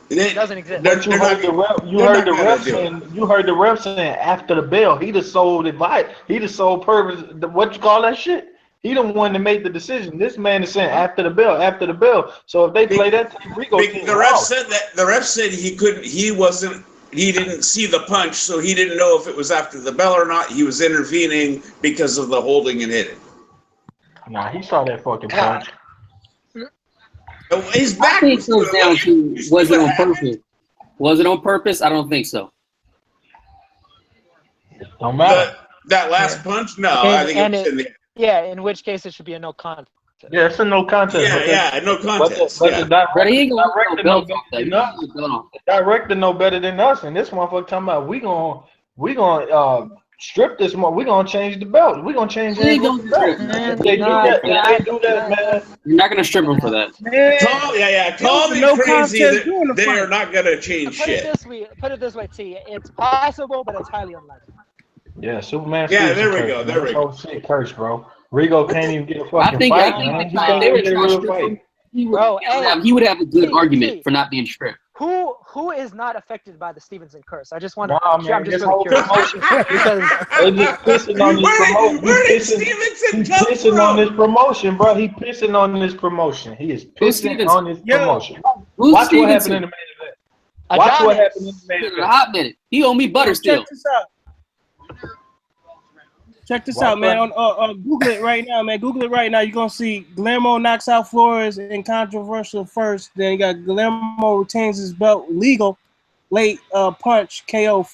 Speaker 1: It doesn't exist.
Speaker 14: But you heard the ref saying after the bell, he the sole advice. He the sole purpose. What you call that shit? He the one to make the decision. This man is saying after the bell. So if they play that,
Speaker 8: the ref said he couldn't. He didn't see the punch, so he didn't know if it was after the bell or not. He was intervening because of the holding and hitting.
Speaker 14: Nah, he saw that fucking punch.
Speaker 8: His back.
Speaker 12: I think it comes down to was it on purpose? Was it on purpose? I don't think so.
Speaker 14: Don't matter.
Speaker 8: That last punch? No, I think it was in the.
Speaker 1: Yeah, in which case it should be a no contest.
Speaker 14: Yeah, it's a no contest.
Speaker 8: No contest.
Speaker 14: But the director know better than us, and this motherfucker talking about we gonna strip this. We gonna change the belt. We gonna change the belt. If they do that, man,
Speaker 12: you're not gonna strip them for that.
Speaker 8: Call me crazy. They are not gonna change shit.
Speaker 1: Put it this way, T. It's possible, but it's highly unlikely.
Speaker 14: Yeah, Superman.
Speaker 8: Yeah, there we go.
Speaker 14: Oh shit, curse, bro. Rigo can't even get a fucking fight.
Speaker 12: He would have a good argument for not being stripped.
Speaker 1: Who is not affected by the Stevenson curse? I just want to.
Speaker 14: I'm just really curious
Speaker 1: because
Speaker 14: they just pissing on this promotion. He's pissing on this promotion, bro. He pissing on this promotion. He is pissing on this promotion. Watch what happened in the main event. Watch what happened in the main event.
Speaker 12: A hot minute. He owe me butter still.
Speaker 7: Check this out, man. Google it right now, man. Google it right now. You're going to see Guillermo knocks out Flores in controversial first. Then you got Guillermo retains his belt legal, late punch, KO.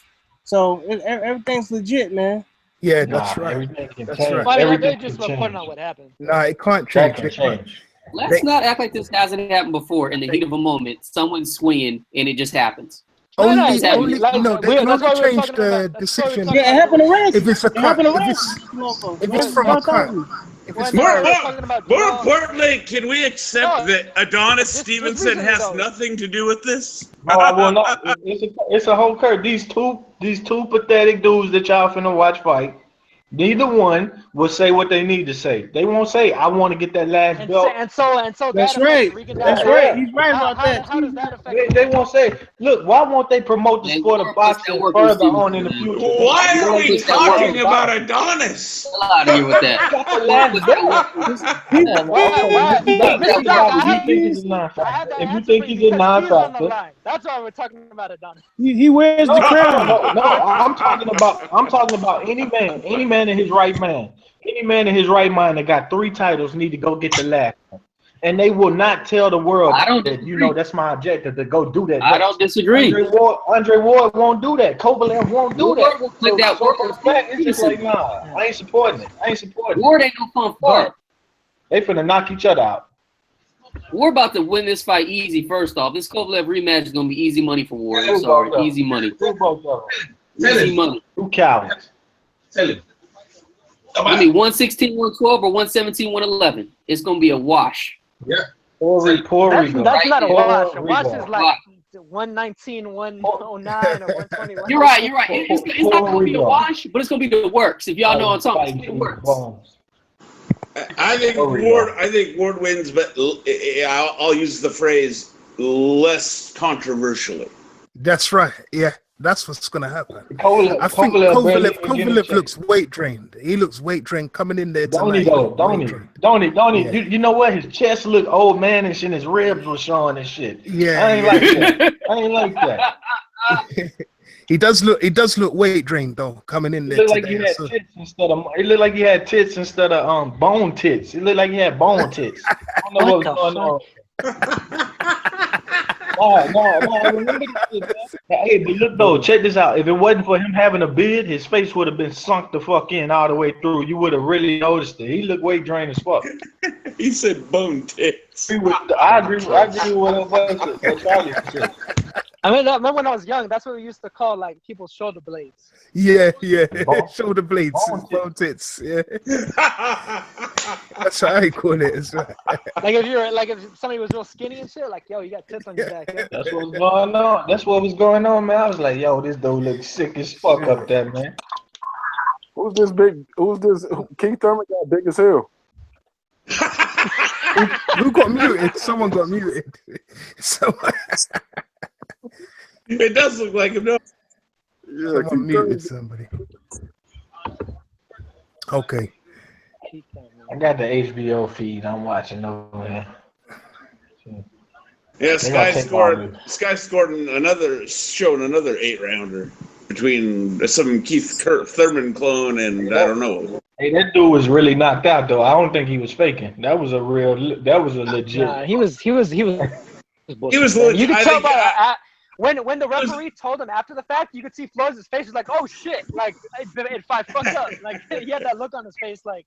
Speaker 7: So everything's legit, man.
Speaker 3: Yeah, that's right.
Speaker 14: Everything can
Speaker 3: That's
Speaker 14: change.
Speaker 3: right.
Speaker 14: Everything
Speaker 1: They're just
Speaker 14: can
Speaker 1: reporting
Speaker 14: change.
Speaker 1: on what happened.
Speaker 3: No, it can't
Speaker 14: That
Speaker 3: change.
Speaker 14: can change.
Speaker 12: Let's not act like this hasn't happened before in the heat of a moment. Someone's swinging and it just happens.
Speaker 3: Only,
Speaker 12: That's
Speaker 3: they
Speaker 1: why
Speaker 3: can
Speaker 1: we
Speaker 3: only
Speaker 1: were
Speaker 3: change
Speaker 1: talking
Speaker 3: the
Speaker 1: about-
Speaker 3: decision
Speaker 7: Yeah, it happened to Reds.
Speaker 3: if it's a cut. If it's from a cut. If it's
Speaker 8: More
Speaker 1: More
Speaker 8: importantly, can we accept that Adonis Stevenson
Speaker 1: recently,
Speaker 8: has
Speaker 1: though.
Speaker 8: nothing to do with this?
Speaker 14: No, I will not. It's a whole curve. These two pathetic dudes that y'all finna watch fight, neither one will say what they need to say. They won't say, "I want to get that last belt."
Speaker 1: And so
Speaker 7: That's
Speaker 1: that
Speaker 7: right.
Speaker 1: affects
Speaker 7: That's
Speaker 1: Rigondeaux.
Speaker 7: right. He's right about that.
Speaker 1: How does that affect?
Speaker 14: They won't say, "Look, why won't they promote the
Speaker 12: Man,
Speaker 14: sport of boxing further on in the future?"
Speaker 8: Why are we talking about Adonis?
Speaker 12: Hell out of here with that.
Speaker 14: If you think he's a non-factor,
Speaker 1: that's why we're talking about Adonis.
Speaker 7: He wears the crown.
Speaker 14: no, I'm talking about any man in his right mind. Any man in his right mind that got 3 titles need to go get the last one. And they will not tell the world
Speaker 12: I don't
Speaker 14: that,
Speaker 12: disagree.
Speaker 14: you know, that's my objective to go do that.
Speaker 12: I don't disagree.
Speaker 14: Andre Ward won't do that. Kovalev won't do that.
Speaker 12: Ward will click that
Speaker 14: so
Speaker 12: Ward
Speaker 14: for the fact, it's just like, nah, I ain't supporting it.
Speaker 12: Ward ain't no fun fart.
Speaker 14: They finna knock each other out.
Speaker 12: We're about to win this fight easy. First off, this Kovalev rematch is gonna be easy money for Ward. I'm sorry, easy money. Easy money.
Speaker 14: Two cowards.
Speaker 2: Tell him.
Speaker 12: Give me 116, 112, or 117, 111. It's gonna be a wash.
Speaker 2: Yeah.
Speaker 1: That's not a wash. A wash is like 119, 109, or 121.
Speaker 12: You're right. It's not gonna be a wash, but it's gonna be the works. If y'all know what I'm talking about, it's gonna be the works.
Speaker 8: I think Ward wins, but I'll use the phrase less controversially.
Speaker 3: That's right. Yeah, that's what's gonna happen. I think
Speaker 14: Kovalev
Speaker 3: looks weight drained. He looks weight drained coming in there
Speaker 14: Don't he
Speaker 3: tonight.
Speaker 14: though? Don't he? You know what? His chest looked old manish and his ribs were showing and shit.
Speaker 3: Yeah,
Speaker 14: I ain't like that.
Speaker 3: He does look weight drained though, coming in there.
Speaker 14: It looked like he had tits instead of. It looked like he had tits instead of bone tits. It looked like he had bone tits. I don't know what's going on. No. Remember this, hey, but look though, check this out. If it wasn't for him having a beard, his face would have been sunk the fuck in all the way through. You would have really noticed it. He looked weight drained as fuck.
Speaker 8: He said bone tits.
Speaker 14: I agree with what Charlie said.
Speaker 1: I mean, remember when I was young, that's what we used to call like people's shoulder blades.
Speaker 3: Yeah. Shoulder blades, bone tits. Yeah. That's how I call it as well.
Speaker 1: If somebody was real skinny and shit, like, yo, you got tits on your back. Yeah.
Speaker 14: That's what was going on. That's what was going on, man. I was like, yo, this dude looks sick as fuck up there, man.
Speaker 4: Who's this big? Who's this? Keith Thurman got big as hell.
Speaker 3: Who got muted? Someone got muted.
Speaker 8: It does look like him, no?
Speaker 4: Yeah,
Speaker 3: someone muted somebody. Okay.
Speaker 14: I got the HBO feed. I'm watching over here.
Speaker 8: Yeah, Sky scored another 8-rounder between some Keith Thurman clone and I don't know.
Speaker 14: Hey, that dude was really knocked out though. I don't think he was faking. That was a legit.
Speaker 1: Nah, he was legit. You could tell by when the referee told him after the fact, you could see Flores' face was like, oh shit, like if I fucked up, like he had that look on his face, like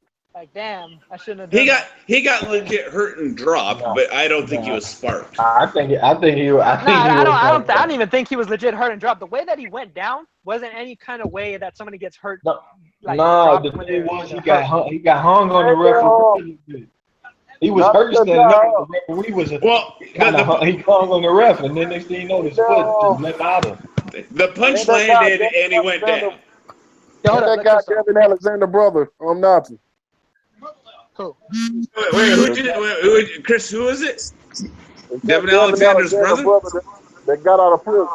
Speaker 1: damn, I shouldn't have done
Speaker 8: He got legit hurt and dropped, but I don't think he was sparked.
Speaker 14: I don't
Speaker 1: even think he was legit hurt and dropped. The way that he went down wasn't any kind of way that somebody gets hurt.
Speaker 14: The thing was he got hung on the referee. He was hurt standing up. The referee was he hung on the ref, and then next thing you know, his foot just left out of him.
Speaker 8: The punch landed, and he went down.
Speaker 4: That guy, Devin Alexander brother, I'm Nazi.
Speaker 1: Who?
Speaker 8: Wait, Chris, who is it? Devin Alexander's brother?
Speaker 4: That got out of prison.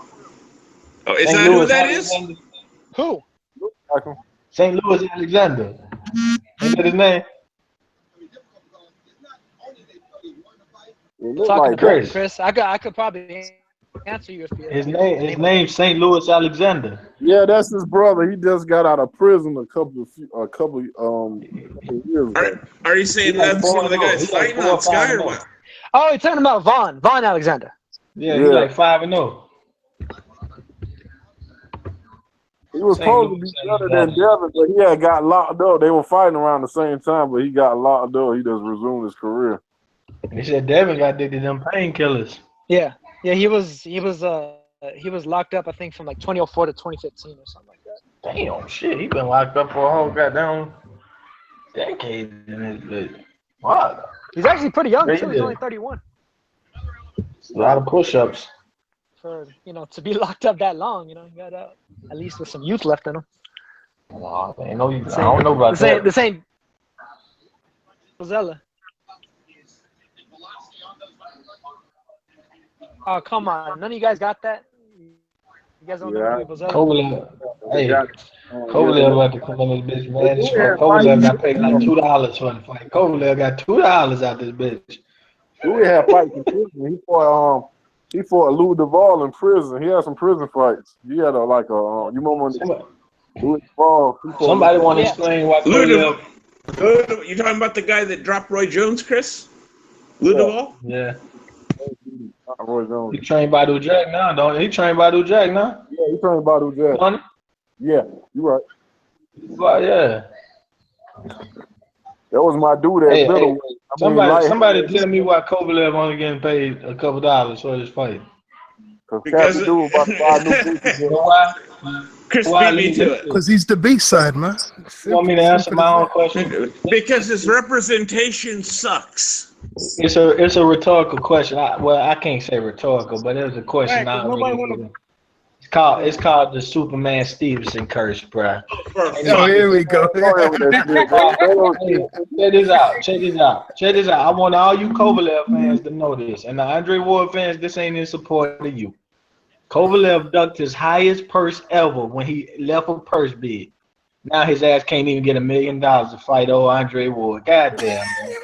Speaker 8: Oh, is that who that is?
Speaker 1: Who?
Speaker 14: St. Louis Alexander. Ain't that his name?
Speaker 1: Talking to Chris, I could probably answer you if you.
Speaker 14: His name's St. Louis Alexander.
Speaker 4: Yeah, that's his brother. He just got out of prison a couple years ago.
Speaker 8: Are you saying that's one of the guys fighting on Sky or what?
Speaker 1: Oh, you're talking about Vaughn Alexander.
Speaker 14: Yeah, he's like 5-0.
Speaker 4: He was supposed to be better than Devin, but he had got locked up. They were fighting around the same time, but he got locked up. He just resumed his career.
Speaker 14: He said Devin got addicted to them painkillers.
Speaker 1: Yeah, he was locked up, I think, from like 2004 to 2015 or something like that.
Speaker 14: Damn, shit, he been locked up for a whole goddamn decade in his bitch. Wow.
Speaker 1: He's actually pretty young too. He's only 31.
Speaker 14: It's a lot of push-ups.
Speaker 1: For to be locked up that long, you got at least with some youth left in him.
Speaker 14: I don't know about that.
Speaker 1: This ain't Rosella. Oh, come on. None of you guys got that? You guys don't know who Rosella?
Speaker 14: Kovalev about to come in this bitch, man. Kovalev got paid like $2 for the fight. Kovalev got $2 out this bitch.
Speaker 4: We had fights in prison. He fought Lou Duvall in prison. He had some prison fights. He had you remember when Lou Duvall?
Speaker 14: Somebody want to explain why
Speaker 8: Lou Duvall. You talking about the guy that dropped Roy Jones, Chris? Ludovol?
Speaker 14: Yeah.
Speaker 4: Roy Jones.
Speaker 14: He trained by Jack now, don't he? He trained by Jack now?
Speaker 4: Yeah, he trained by Jack. Yeah, you right.
Speaker 14: Well, yeah.
Speaker 4: That was my dude at middleweight.
Speaker 14: Somebody tell me why Kovalev only getting paid a couple dollars for this fight.
Speaker 4: Because Captain Dude about to buy new pieces.
Speaker 14: Why?
Speaker 8: Chris beat me to it.
Speaker 3: Because he's the B-side, man.
Speaker 14: You want me to answer my own question?
Speaker 8: Because his representation sucks.
Speaker 14: It's a rhetorical question. I can't say rhetorical, but it was a question. It's called the Superman Stevenson curse, bro.
Speaker 3: Oh, here we go.
Speaker 14: Check this out. I want all you Kovalev fans to know this, and the Andre Ward fans, this ain't in support of you. Kovalev ducked his highest purse ever when he left a purse bid. Now his ass can't even get $1 million to fight old Andre Ward. Goddamn, man.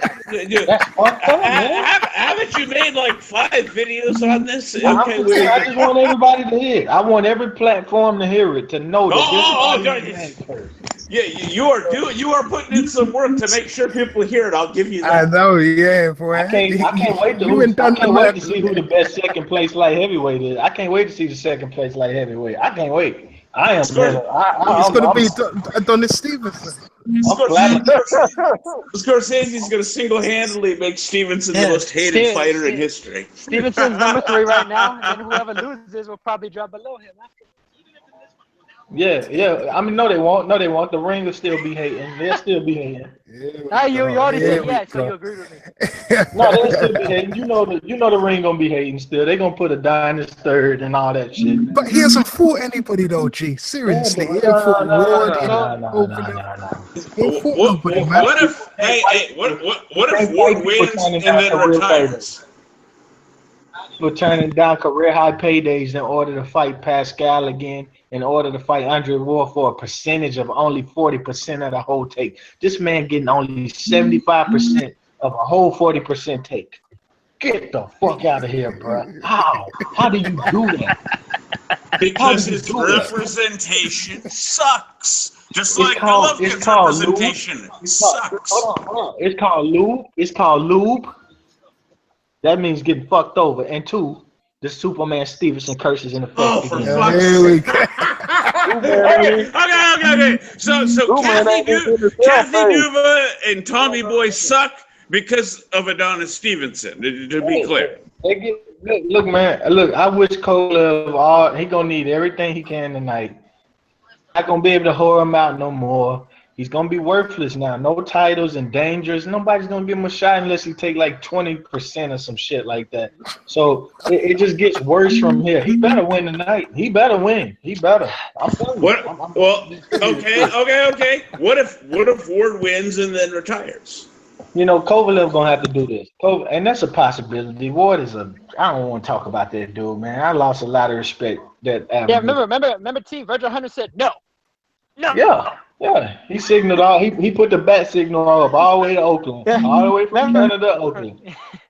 Speaker 14: That's fucked up, man.
Speaker 8: Haven't you made like 5 videos on this? Okay,
Speaker 14: I just want everybody to hear it. I want every platform to hear it, to know that
Speaker 8: Yeah, you are putting in some work to make sure people hear it. I'll give you that.
Speaker 3: I know, yeah, boy.
Speaker 14: I can't wait to see who the best second place light heavyweight is. I can't wait to see the second place light heavyweight. I can't wait.
Speaker 3: It's going to be Adonis Stevenson.
Speaker 8: Scorsese's going to single-handedly make Stevenson the most hated fighter in history.
Speaker 1: Stevenson's number 3 right now, and whoever loses will probably drop below him after.
Speaker 14: Yeah. I mean, no, they won't. The ring will still be hating. They'll still be hating.
Speaker 1: You already said yes, so you agree with me.
Speaker 14: No, they'll still be hating. You know the ring gonna be hating still. They gonna put a Dynasty third and all that shit.
Speaker 3: But he hasn't fought anybody though, G. Seriously, he hasn't fought Ward.
Speaker 8: What if Ward wins and then retires?
Speaker 14: For turning down career high paydays in order to fight Pascal again, in order to fight Andre Ward for a percentage of only 40% of the whole take. This man getting only 75% of a whole 40% take. Get the fuck out of here, bro. How? How do you do that?
Speaker 8: Because his representation sucks. Just like Golovkin's representation sucks.
Speaker 14: Hold on. It's called lube. That means getting fucked over. And 2, the Superman Stevenson curse is in effect.
Speaker 8: Oh, for fuck's sake. Okay. So Kathy Duva and Tommy Boy suck because of Adonis Stevenson, to be clear.
Speaker 14: Look, man. Look, I wish Kovalev, he going to need everything he can tonight. Not going to be able to whore him out no more. He's going to be worthless now. No titles and dangerous. Nobody's going to give him a shot unless he take like 20% or some shit like that. So it just gets worse from here. He better win tonight. He better win. He better. I'm telling you.
Speaker 8: Okay. What if Ward wins and then retires?
Speaker 14: You know, Kovalev going to have to do this. And that's a possibility. Ward is I don't want to talk about that dude, man. I lost a lot of respect.
Speaker 1: Yeah, remember T. Virgil Hunter said no.
Speaker 14: Yeah, he signaled all. He put the bat signal up all the way to Oakland, all the way from Canada to Oakland.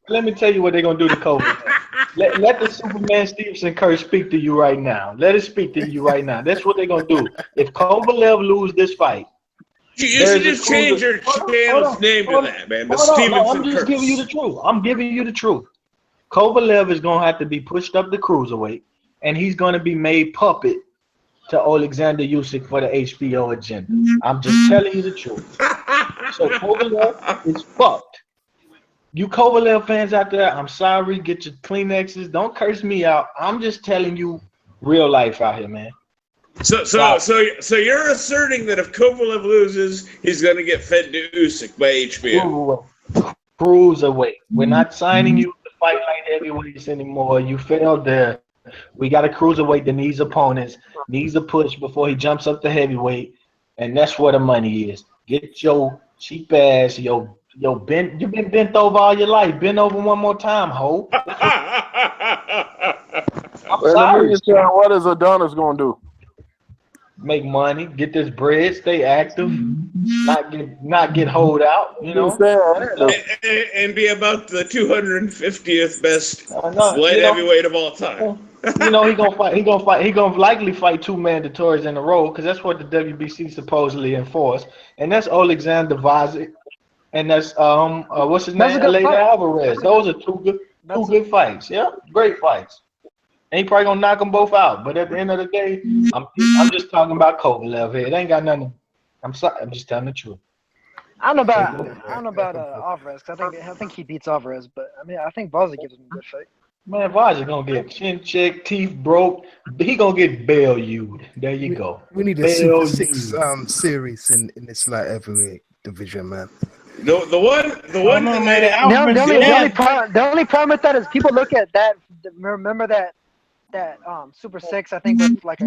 Speaker 14: Let me tell you what they're gonna do to Kovalev. Let the Superman Stevenson curse speak to you right now. Let it speak to you right now. That's what they're gonna do. If Kovalev lose this fight,
Speaker 8: you should just change your channel's name to that, man. The Stevenson curse.
Speaker 14: I'm giving you the truth. Kovalev is gonna have to be pushed up the cruiserweight, and he's gonna be made puppet to Alexander Usyk for the HBO agenda. I'm just telling you the truth. So Kovalev is fucked. You Kovalev fans out there, I'm sorry. Get your Kleenexes. Don't curse me out. I'm just telling you real life out here, man.
Speaker 8: So you're asserting that if Kovalev loses, he's going to get fed to Usyk by HBO.
Speaker 14: Cruiserweight. We're not signing you to fight light heavyweights anymore. You failed there. We got a cruiserweight that needs opponents, needs a push before he jumps up to heavyweight, and that's where the money is. Get your cheap ass, you've been bent over all your life. Bend over one more time, ho. I'm sorry.
Speaker 4: What is Adonis gonna do?
Speaker 14: Make money, get this bread, stay active, not get holed out, you know.
Speaker 8: And be about the 250th best light heavyweight of all time.
Speaker 14: You know, he gonna likely fight 2 mandatories in a row because that's what the WBC supposedly enforced, and that's Alexander Vazik and that's what's his name? Alexander Alvarez. Those are two good fights. Yeah, great fights. And he probably gonna knock them both out. But at the end of the day, I'm just talking about Kovalev here. It ain't got nothing. I'm sorry. I'm just telling the truth.
Speaker 1: I don't know about Alvarez, because I think he beats Alvarez, but I mean I think Vaza gives him a good fight.
Speaker 14: Man, Vaza gonna get chin checked, teeth broke. He gonna get bailed. There you go.
Speaker 3: We need a Super 6 series in this light heavyweight division, man.
Speaker 8: No, the one thing
Speaker 1: the only problem with that is people look at that. Remember that Super 6, I think, with like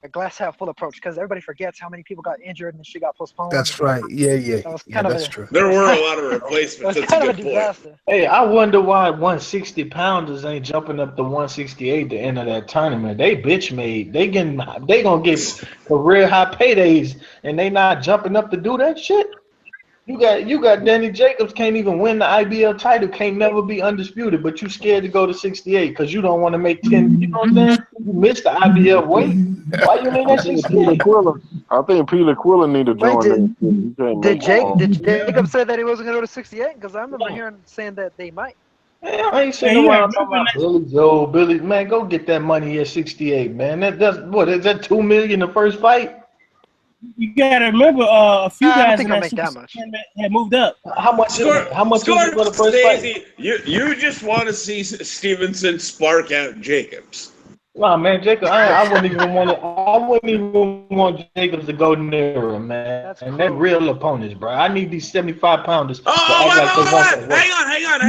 Speaker 1: a glass half full approach, because everybody forgets how many people got injured and shit got postponed.
Speaker 3: That's right. Yeah.
Speaker 1: That's
Speaker 3: true.
Speaker 8: There were a lot of replacements. That's a good point.
Speaker 14: Hey, I wonder why 160 pounders ain't jumping up to 168 the end of that tournament. They bitch made. They gonna get career high paydays, and they not jumping up to do that shit. You got Danny Jacobs can't even win the IBL title, can't never be undisputed, but you scared to go to 68 because you don't want to make 10. You know what I'm saying? You missed the IBL weight. Why you ain't at 68?
Speaker 4: I think Peter Quillen need to join.
Speaker 1: Did Jacob say that he wasn't gonna go to 68? Because I remember hearing saying that they might.
Speaker 14: Man, I ain't saying no I'm talking about Billy Joe, Billy. Man, go get that money at 68, man. That's what is that $2 million the first fight?
Speaker 7: You gotta remember, a few guys in that had moved up.
Speaker 14: How much? How much for the first fight?
Speaker 8: You just want to see Stevenson spark out Jacobs.
Speaker 14: Nah, man, Jacob, I wouldn't even want to. I wouldn't even want Jacobs to go near him, man. They're real opponents, bro. I need these 75-pounders.
Speaker 8: Hang on.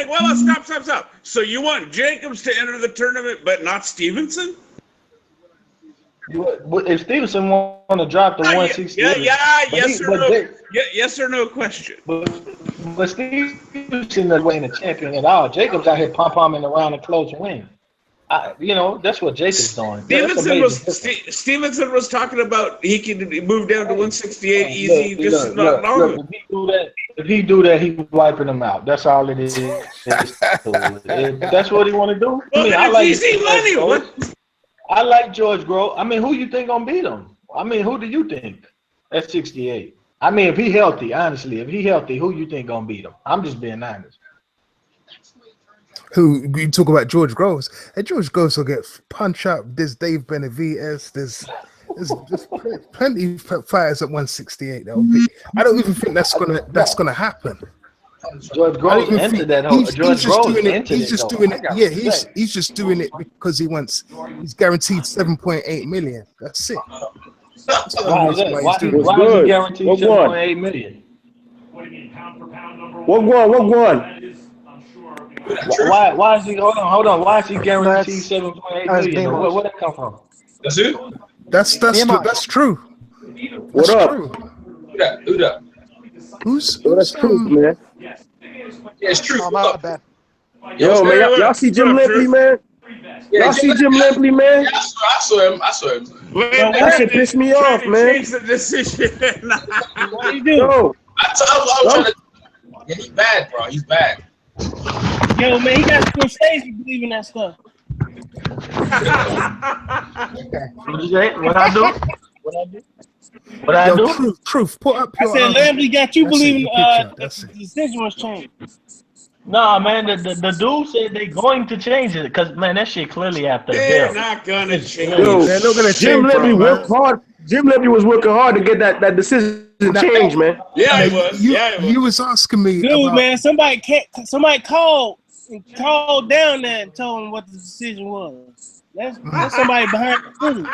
Speaker 8: Well, stop. So you want Jacobs to enter the tournament, but not Stevenson?
Speaker 14: If Stevenson want to drop the 160,
Speaker 8: yes or no question.
Speaker 14: But Stevenson not winning a champion at all. Jacobs out here pom-pomming around a close win. That's what Jacobs doing.
Speaker 8: Stevenson was talking about he can move down to 168 easy.
Speaker 14: If he do that, he wiping them out. That's all it is. That's what he want to do.
Speaker 8: Well, I like easy money. What?
Speaker 14: I like George Grohl. I mean, who you think gonna beat him? I mean, who do you think at 68? I mean, if he healthy, honestly, who you think gonna beat him? I'm just being honest.
Speaker 3: Who you talk about George Groves? And George Groves will get punch up. There's Dave Benavidez. There's plenty of fighters at 168. I don't even think that's gonna happen.
Speaker 14: George Groves entered that whole. George Groves entered it.
Speaker 3: He's just doing it. Yeah, he's just doing it because he's guaranteed 7.8 million. That's it.
Speaker 14: Why is he guaranteed 7.8 million?
Speaker 4: What one?
Speaker 14: Why is he? Hold on. Why is he guaranteed 7.8 million? Where that come from?
Speaker 2: That's it.
Speaker 3: That's true.
Speaker 4: What up?
Speaker 2: Who that?
Speaker 3: Who's
Speaker 4: that's true, man.
Speaker 2: Yeah, it's true.
Speaker 4: Yo, man, y'all see Jim Limpley, man? Y'all see Jim Limpley, man?
Speaker 2: Yeah, I saw him.
Speaker 4: That shit pissed me off, man.
Speaker 8: Change the decision.
Speaker 7: What do you do?
Speaker 4: Yo,
Speaker 2: yeah, he's bad, bro. He's bad.
Speaker 7: Yo, man, he got to stage to believe in that stuff.
Speaker 14: What you say? What I do? What I do?
Speaker 3: Truth. Put up your.
Speaker 7: I said, Lampley got you believing the decision was changed.
Speaker 14: Nah, man, the dude said they're going to change it because, man, that shit clearly after the
Speaker 8: They're not gonna change it.
Speaker 3: They're not gonna change.
Speaker 4: Jim Limpley worked hard. Jim Limpley was working hard to get that decision changed, man.
Speaker 8: Yeah, he was.
Speaker 3: You was asking me,
Speaker 7: dude, man. Somebody called down there and told him what the decision was. That's somebody behind the scene.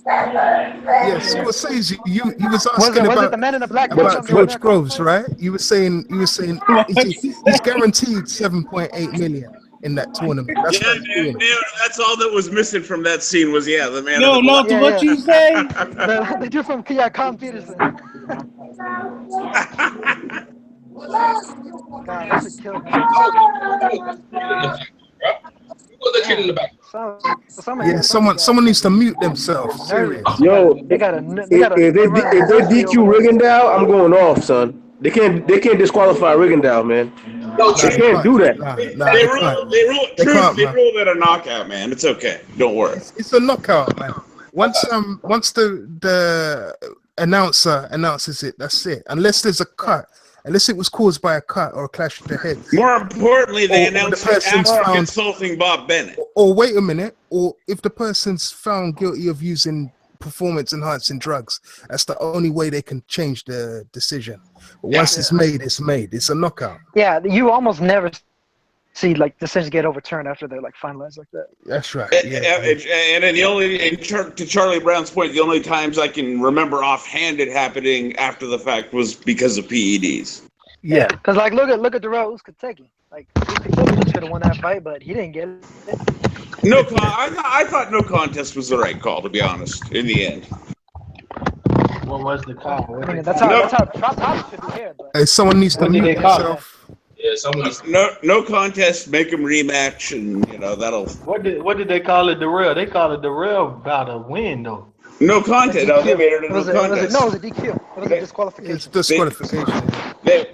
Speaker 3: Yes, what says you was asking
Speaker 1: was it the man in the black
Speaker 3: about George Groves, right? You were saying he's guaranteed 7.8 million in that tournament.
Speaker 8: That's all that was missing from that scene was the man.
Speaker 7: No, what you say?
Speaker 1: The dude from Con Peterson. God, that should kill me.
Speaker 2: Put the kid in the back.
Speaker 3: Someone needs to mute themselves. Serious.
Speaker 4: Yo, if they DQ Rigondeaux, I'm going off, son. They can't disqualify Rigondeaux, man. They can't do that.
Speaker 8: They ruled it a knockout, man. It's okay. Don't worry.
Speaker 3: It's a knockout, man. Once the announcer announces it, that's it. Unless there's a cut unless it was caused by a cut or a clash of the heads.
Speaker 8: More importantly, they
Speaker 3: Or
Speaker 8: announced
Speaker 3: the
Speaker 8: it
Speaker 3: person's
Speaker 8: after
Speaker 3: found-
Speaker 8: consulting Bob Bennett.
Speaker 3: Or wait a minute, or if the person's found guilty of using performance-enhancing drugs, that's the only way they can change the decision. But once it's made, it's made. It's a knockout.
Speaker 1: Yeah, you almost never see like decisions get overturned after they're like finalized like that.
Speaker 3: That's right.
Speaker 8: And then the only, to Charlie Brown's point, the only times I can remember offhand it happening after the fact was because of PEDs.
Speaker 3: Yeah,
Speaker 1: because like look at Darrell Uskateki. Like Uskateki should have won that fight, but he didn't get it.
Speaker 8: No, I thought no contest was the right call, to be honest. In the end,
Speaker 14: What was the call?
Speaker 1: I mean, that's how Top should be here. But
Speaker 3: someone needs to mute himself.
Speaker 2: Yeah, someone.
Speaker 8: No contest, make them rematch, and you know that'll.
Speaker 14: What did they call it? Darrell? They called it Darrell about a win though.
Speaker 8: No contest. No, they made it a no contest.
Speaker 1: No, it was a DQ. It was a disqualification.
Speaker 3: It's disqualification.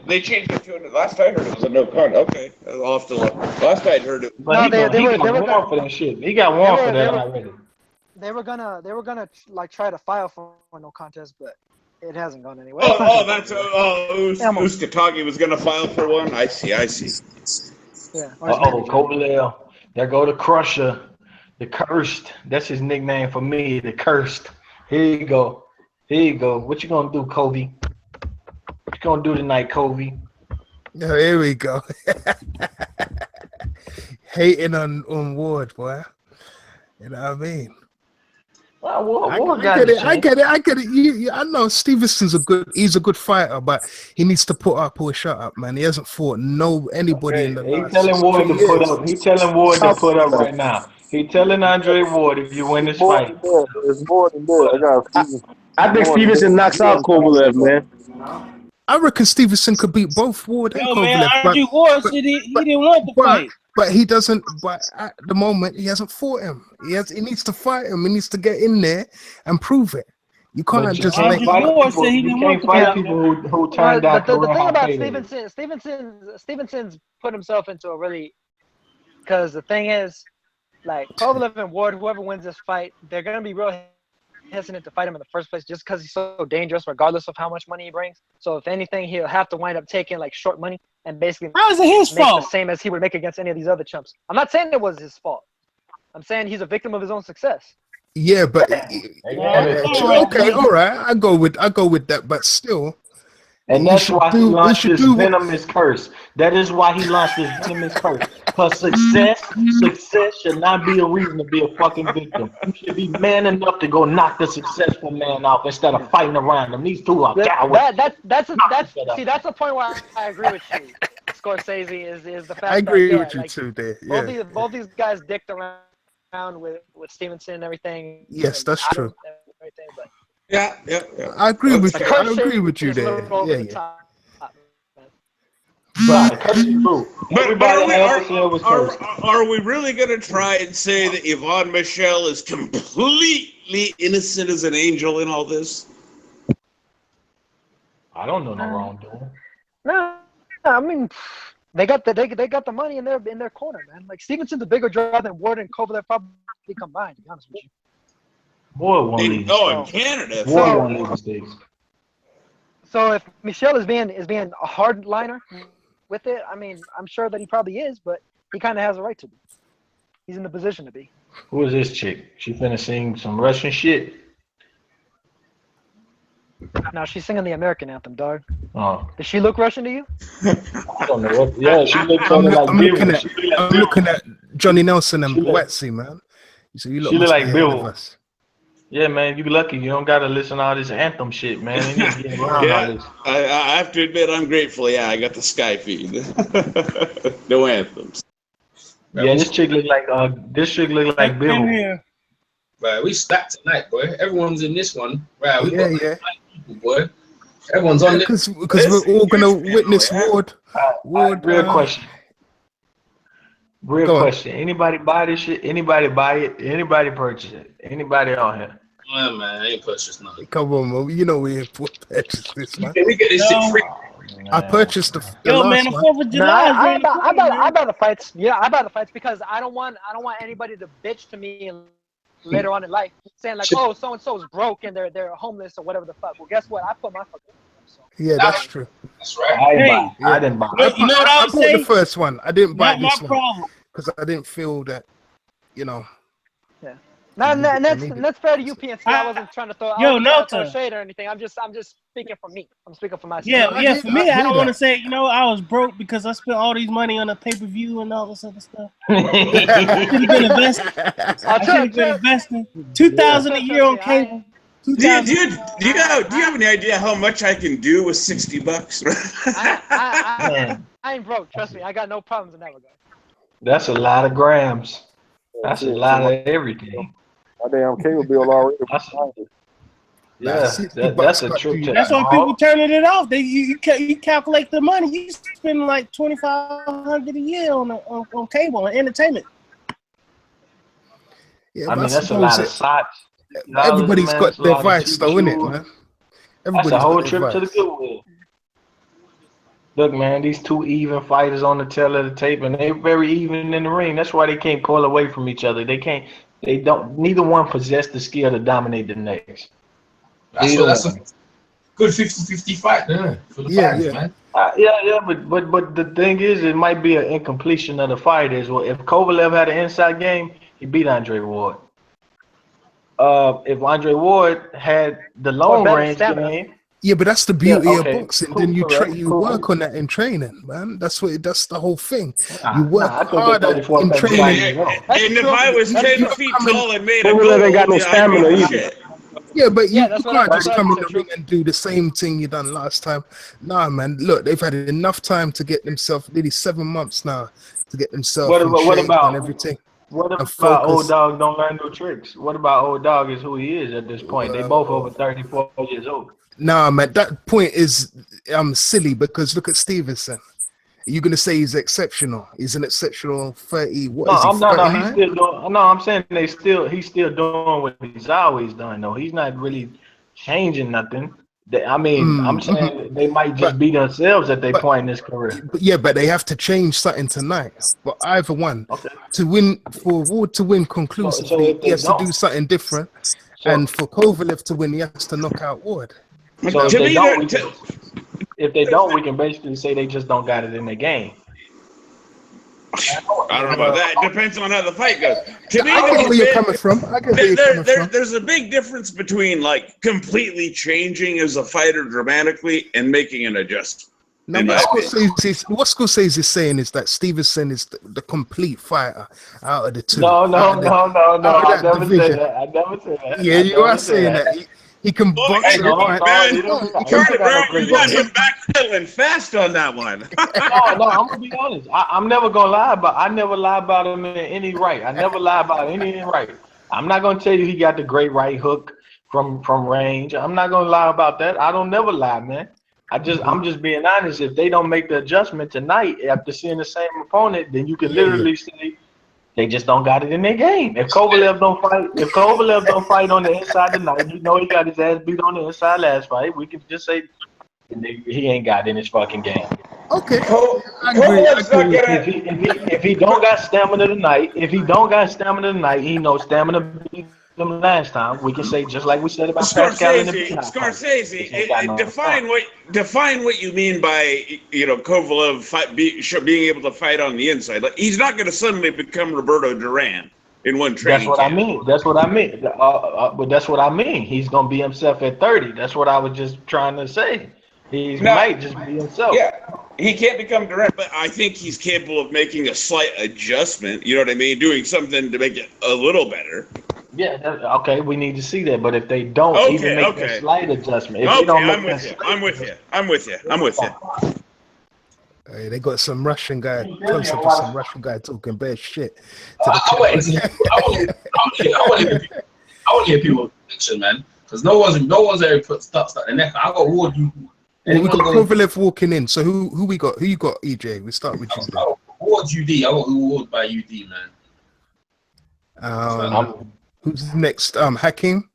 Speaker 8: They changed it to it. Last I heard it was a no contest. Okay, I'll have to look. Last I heard it.
Speaker 14: But they got warned for that shit. He got warned for that already.
Speaker 1: They were gonna like try to file for no contest, but it hasn't gone anywhere.
Speaker 8: Uskatagi was gonna file for one. I see.
Speaker 1: Yeah.
Speaker 14: Kovalev. There go the Crusher, the Cursed. That's his nickname for me, the Cursed. Here you go. What you gonna do, Kobe? What you gonna do tonight, Kobe?
Speaker 3: Oh, here we go. Hating on Ward, boy. You know what I mean? I get it. I know Stevenson's he's a good fighter, but he needs to put up or shut up, man. He hasn't fought anybody in the last 2 years.
Speaker 14: He's telling Ward to put up right now. He's telling Andre Ward, if you win this fight.
Speaker 4: It's more than that.
Speaker 15: I think Stevenson knocks out Kovalev, man.
Speaker 3: I reckon Stevenson could beat both Ward and Kovalev.
Speaker 7: Man, Andre Ward said he didn't want the fight.
Speaker 3: But he doesn't. But at the moment, he hasn't fought him. He needs to fight him. He needs to get in there and prove it. You can't just make.
Speaker 14: You can't fight people who turn down.
Speaker 1: The thing about Stevenson's put himself into a really, because the thing is, like Kovalev and Ward, whoever wins this fight, they're gonna be real hesitant to fight him in the first place, just because he's so dangerous, regardless of how much money he brings. So if anything, he'll have to wind up taking like short money and basically
Speaker 7: how is it his fault?
Speaker 1: The same as he would make against any of these other chumps. I'm not saying it was his fault. I'm saying he's a victim of his own success.
Speaker 3: Yeah, but okay, all right. I go with that, but still.
Speaker 14: And that's why he launched this venomous curse. That is why he launched this venomous curse. Because success should not be a reason to be a fucking victim. You should be man enough to go knock the successful man off instead of fighting around him. These two are cowards.
Speaker 1: That's the point where I agree with you. Scorsese is the fact
Speaker 3: I agree
Speaker 1: that,
Speaker 3: with you too there. Yeah.
Speaker 1: Both these guys dicked around with Stevenson and everything.
Speaker 3: Yes, that's true.
Speaker 1: But
Speaker 8: yeah.
Speaker 3: I agree with you. I agree with you there. Yeah.
Speaker 14: But
Speaker 8: are we really going to try and say that Yvonne Michelle is completely innocent as an angel in all this?
Speaker 14: I don't know no wrongdoing.
Speaker 1: No, I mean they got the money in their corner, man. Like Stevenson's a bigger draw than Ward and Kovalev probably combined. To be honest with you.
Speaker 8: In Canada.
Speaker 1: So if Michelle is being a hardliner with it, I mean, I'm sure that he probably is, but he kind of has a right to be. He's in the position to be.
Speaker 14: Who is this chick? She finna sing some Russian shit?
Speaker 1: No, she's singing the American anthem, dog.
Speaker 14: Oh.
Speaker 1: Does she look Russian to you?
Speaker 14: I don't know what. Yeah, she looks like Bivol.
Speaker 3: I'm looking at Johnny Nelson and Wetsy, man. So you
Speaker 14: look like Bivol. Yeah, man, you lucky. You don't gotta listen to all this anthem shit, man.
Speaker 8: I have to admit, I'm grateful. Yeah, I got the Sky feed. No anthems.
Speaker 14: Yeah, this chick look like Bivol.
Speaker 2: Right, we stacked tonight, boy. Everyone's in this one. Right, we got 9 people, boy. Everyone's on this
Speaker 3: because we're all gonna witness Ward.
Speaker 14: Real question. Real question. Anybody buy this shit? Anybody buy it? Anybody purchase it? Anybody on here?
Speaker 2: Yeah, man, I ain't purchased nothing.
Speaker 3: Come on, man. You know we ain't purchased this, man.
Speaker 2: We get this shit free.
Speaker 3: I purchased the
Speaker 7: man,
Speaker 3: last one.
Speaker 7: 4th of July.
Speaker 1: I buy the fights. Yeah, I buy the fights because I don't want anybody to bitch to me later on in life saying like, oh, so and so is broke and they're homeless or whatever the fuck. Well, guess what? I put my fucking.
Speaker 3: Yeah, that's true.
Speaker 2: That's right.
Speaker 14: I didn't buy.
Speaker 7: You know what I would
Speaker 3: bought
Speaker 7: say?
Speaker 3: the first one. I didn't buy
Speaker 7: Not
Speaker 3: this
Speaker 7: my
Speaker 3: one
Speaker 7: problem.
Speaker 3: because I didn't feel that, you know.
Speaker 1: Yeah. That's fair to you, PNC. I wasn't trying to throw shade or anything. I'm just speaking for me. I'm speaking for myself.
Speaker 7: Yeah. For me, I don't want to say, I was broke because I spent all these money on a pay-per-view and all this other stuff. I should have been investing. $2,000 a year on cable.
Speaker 8: Do you have any idea how much I can do with $60?
Speaker 1: I ain't broke. Trust me. I got no problems in that regard.
Speaker 14: That's a lot of grams. That's a lot of everything.
Speaker 4: My damn cable bill already.
Speaker 14: That's a trip to
Speaker 7: That's why people turning it off. You calculate the money. You spend like $2,500 a year on cable and entertainment.
Speaker 3: Yeah,
Speaker 14: I mean, that's a lot of sites.
Speaker 3: Everybody's got their vice, though, isn't it, man?
Speaker 14: That's a whole trip to the Goodwill. Look, man, these two even fighters on the tail of the tape, and they're very even in the ring. That's why they can't pull away from each other. Neither one possess the skill to dominate the next.
Speaker 2: That's a good 50-50 fight, for the fighters, man.
Speaker 14: But the thing is, it might be an incompletion of the fight. If Kovalev had an inside game, he beat Andre Ward. If Andre Ward had the long range game.
Speaker 3: Yeah, but that's the beauty of boxing. Then you work on that in training, man. That's the whole thing. You work harder in training.
Speaker 8: And if I was 10 feet tall and made a
Speaker 15: Kovalev ain't got no stamina either.
Speaker 3: Yeah, but you can't just come in the ring and do the same thing you done last time. Nah, man. Look, they've had enough time to get themselves, nearly 7 months now, to get themselves
Speaker 14: what about
Speaker 3: everything.
Speaker 14: What about Old Dog don't learn no tricks? What about Old Dog is who he is at this point? They both over 34 years old.
Speaker 3: Nah, man, that point is silly because look at Stevenson. You're gonna say he's exceptional. He's an exceptional 30. I'm saying he's still doing what he's always done. though. He's not really changing nothing. I'm saying they might just be themselves at their point in his career. But they have to change something tonight. But either one, to win for Ward to win conclusively, he has to do something different, and for Kovalev to win, he has to knock out Ward.
Speaker 14: So if they don't, we can basically say they just don't got it in their game.
Speaker 8: I don't know about that. It depends on how the fight goes. To me,
Speaker 3: I get where you're coming from.
Speaker 8: There's a big difference between like completely changing as a fighter dramatically and making an adjustment.
Speaker 3: No, what Scorsese is saying is that Stevenson is the complete fighter out of the two.
Speaker 14: No. I never said that.
Speaker 3: Yeah, you are saying that. He can box.
Speaker 8: You got him backpedaling fast on that one.
Speaker 14: No, I'm gonna be honest. I'm never gonna lie about. I never lie about him in any right. I never lie about any right. I'm not gonna tell you he got the great right hook from range. I'm not gonna lie about that. I don't never lie, man. I'm just being honest. If they don't make the adjustment tonight after seeing the same opponent, then you can literally say they just don't got it in their game. If Kovalev don't fight on the inside tonight, he got his ass beat on the inside last fight. We can just say he ain't got it in his fucking game.
Speaker 3: Okay.
Speaker 14: If he don't got stamina tonight, he knows stamina beat them last time. We can say just like we said about Pascal and
Speaker 8: Scorsese. Define what you mean by Kovalev being able to fight on the inside. Like, he's not going to suddenly become Roberto Duran in one training.
Speaker 14: That's what I mean. But that's what I mean. He's going to be himself at 30. That's what I was just trying to say. He might just be himself.
Speaker 8: Yeah, he can't become Duran, but I think he's capable of making a slight adjustment. You know what I mean? Doing something to make it a little better.
Speaker 14: Yeah, okay, we need to see that. But if they don't even make a slight adjustment,
Speaker 8: I'm with you.
Speaker 3: Hey, they got some Russian guy, talking bad shit.
Speaker 2: I want to hear people's prediction, man, because no one's ever put stuff like the neck. I got Ward.
Speaker 3: We got Kovalev walking in. So who we got? Who you got, EJ? We start with you.
Speaker 2: Ward UD. I got Ward by UD, man.
Speaker 3: Who's next? Hakim.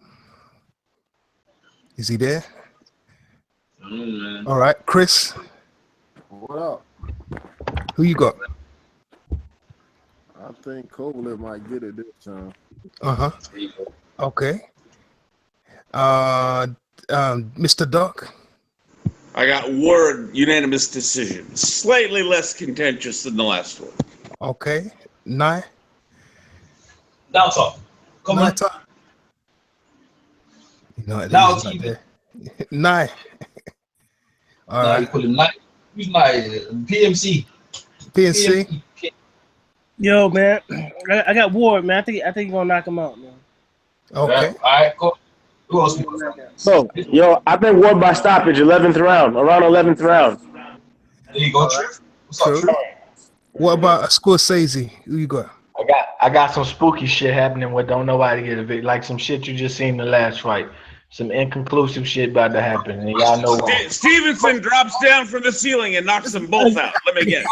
Speaker 3: Is he there? All right, Chris.
Speaker 4: What up?
Speaker 3: Who you got?
Speaker 4: I think Kovalev might get it this time.
Speaker 3: Okay. Mr. Doc.
Speaker 8: I got Ward unanimous decision. Slightly less contentious than the last one.
Speaker 3: Okay. Nine.
Speaker 2: Now top. Come on.
Speaker 3: You know what
Speaker 2: Now
Speaker 3: it is right
Speaker 2: TV.
Speaker 3: there. Nine. All
Speaker 2: No,
Speaker 3: right.
Speaker 2: you call him 9. Who's 9? PMC.
Speaker 3: PNC.
Speaker 7: Yo, man, I got Ward, man. I think you're gonna knock him out, man.
Speaker 3: Okay.
Speaker 2: All right, go. Who else?
Speaker 15: So, yo, I think Ward by stoppage, 11th round, around 11th round.
Speaker 2: There you go, True. What's up,
Speaker 3: True.
Speaker 2: True?
Speaker 3: What about Scorsese? Who you got?
Speaker 14: I got some spooky shit happening where don't nobody get a bit like some shit you just seen in the last fight. Some inconclusive shit about to happen, and y'all know why.
Speaker 8: Stevenson drops down from the ceiling and knocks them both out. Let me guess.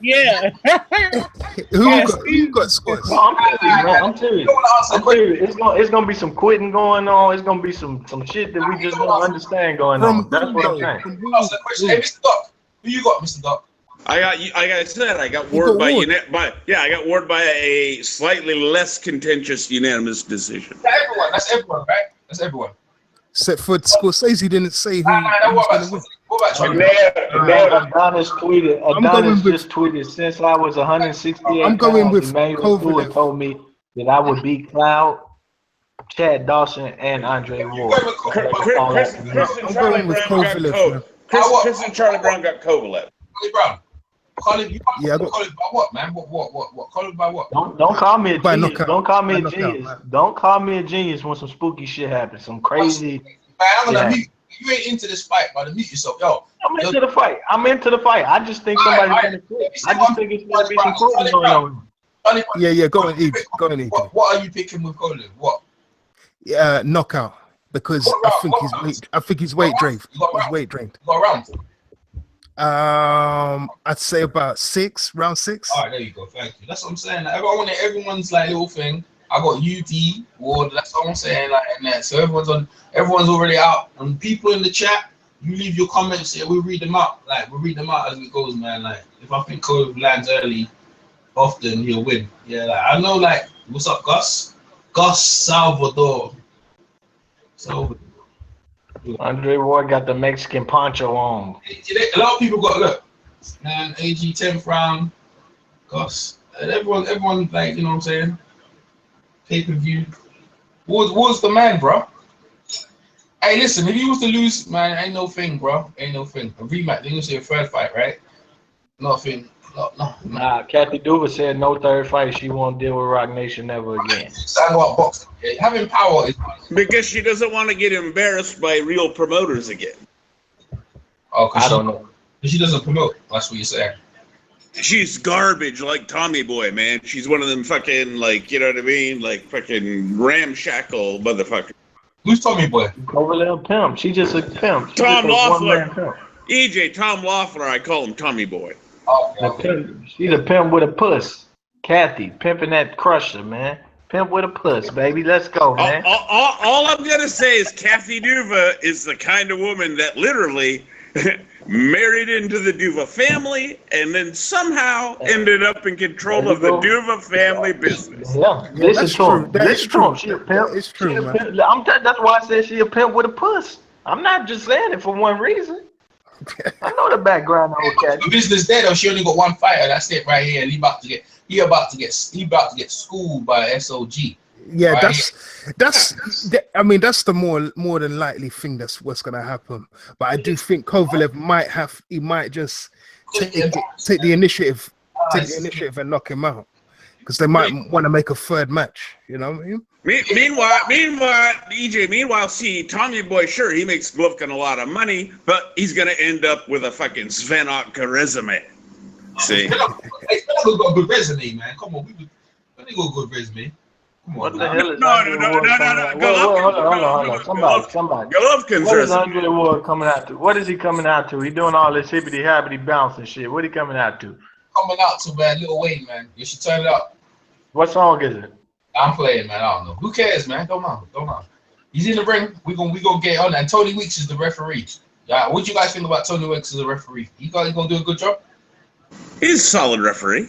Speaker 7: Yeah.
Speaker 3: Who got Scores?
Speaker 14: No, I'm serious. It's gonna be some quitting going on. It's gonna be some shit that we just don't understand going on. That's what I'm saying.
Speaker 2: Hey, Mr. Doc, who you got, Mr. Doc?
Speaker 8: I got Ward by a slightly less contentious unanimous decision.
Speaker 2: That's everyone, right? That's everyone.
Speaker 3: Except for Scorsese didn't say who's going to win.
Speaker 14: Adonis just tweeted, since I was 168
Speaker 3: I'm going with
Speaker 14: Kovalev told me that I would beat Cloud, Chad Dawson, and Andre Ward.
Speaker 3: I'm going with Kovalev.
Speaker 8: Chris and Charlie Brown got Kovalev.
Speaker 2: Charlie Brown.
Speaker 3: Yeah, I got
Speaker 2: Call it by what, man? What? Call it by what?
Speaker 14: Don't call me a
Speaker 3: By
Speaker 14: genius.
Speaker 3: knockout.
Speaker 14: Don't call me a
Speaker 3: By
Speaker 14: genius.
Speaker 3: knockout,
Speaker 14: Don't call me a genius when some spooky shit happens. Some crazy.
Speaker 2: Man, I'm gonna mute. You ain't into this fight, man. Mute yourself, yo.
Speaker 14: I'm into the fight. I just think somebody's gonna quit. I just think it's gonna be some quitting going on.
Speaker 3: Yeah, go on, Eve. Go on, Eve.
Speaker 2: What are you picking with Kovalev? What?
Speaker 3: Yeah, knockout. Because I think he's weight drained. He's weight drained.
Speaker 2: Go around.
Speaker 3: I'd say about round 6.
Speaker 2: All right, there you go. Thank you. That's what I'm saying. Like, everyone's like little thing. I got UD Ward. That's what I'm saying. Like, and that. So everyone's already out. And people in the chat, you leave your comments here. We read them out. Like, we read them out as it goes, man. Like, if I think Cove lands early, often he'll win. Yeah, like I know. Like, what's up, Gus? Gus Salvador. So.
Speaker 14: Andre Ward got the Mexican poncho on.
Speaker 2: A lot of people got look, man. AG 10th round, Gus, and everyone like, you know what I'm saying. Pay-per-view. Ward's the man, bro. Hey, listen, if he was to lose, man, ain't no thing, bro. Ain't no thing. A rematch. They gonna say a third fight, right? Nothing. No.
Speaker 14: Nah, Kathy Duva said no third fight. She won't deal with Rock Nation ever again.
Speaker 2: Sandwalk boxing. Yeah, having power is
Speaker 8: because she doesn't want to get embarrassed by real promoters again.
Speaker 2: Oh,
Speaker 14: I don't know.
Speaker 2: She doesn't promote. That's what you're saying.
Speaker 8: She's garbage like Tommy Boy, man. She's one of them fucking, like, you know what I mean? Like fucking ramshackle motherfucker.
Speaker 2: Who's Tommy Boy?
Speaker 14: Kovalev pimp. She's just a pimp.
Speaker 8: Tom Loeffler. EJ, Tom Loeffler, I call him Tommy Boy.
Speaker 14: She's a pimp with a puss. Kathy, pimping that crusher, man. Pimp with a puss, baby. Let's go, man.
Speaker 8: All I'm going to say is Kathy Duva is the kind of woman that literally married into the Duva family and then somehow ended up in control of the Duva family business.
Speaker 14: Yeah, this is true. This is true. She a pimp.
Speaker 3: It's true, man.
Speaker 14: That's why I said she a pimp with a puss. I'm not just saying it for one reason. I know the background of Kathy.
Speaker 2: The business there though, she only got one fighter. That's it right here. He about to get schooled by SOG.
Speaker 3: Yeah,
Speaker 2: right
Speaker 3: I mean, that's the more than likely thing that's what's gonna happen. But I do think Kovalev might just take the initiative and knock him out, because they might want to make a third match. You know what I mean?
Speaker 8: Meanwhile, EJ, see, Tommy Boy, sure, he makes Golovkin a lot of money, but he's going to end up with a fucking Svenotka resume. See?
Speaker 2: Svenotka got a good resume, man. Come on, let me go good resume. Come on.
Speaker 14: What the hell is
Speaker 8: No.
Speaker 14: Somebody.
Speaker 8: Golovkin's
Speaker 14: What is Andre Ward coming out to? What is he coming out to? He doing all this hippity-happity bounce and shit. What he coming out to?
Speaker 2: Coming out to, man, Lil Wayne, man. You should turn it up.
Speaker 14: What song is it?
Speaker 2: I'm playing, man. I don't know. Who cares, man? Don't know. He's in the ring. We gonna get on that. And Tony Weeks is the referee. Yeah. What do you guys think about Tony Weeks as a referee? You guys gonna do a good job?
Speaker 8: He's a solid referee.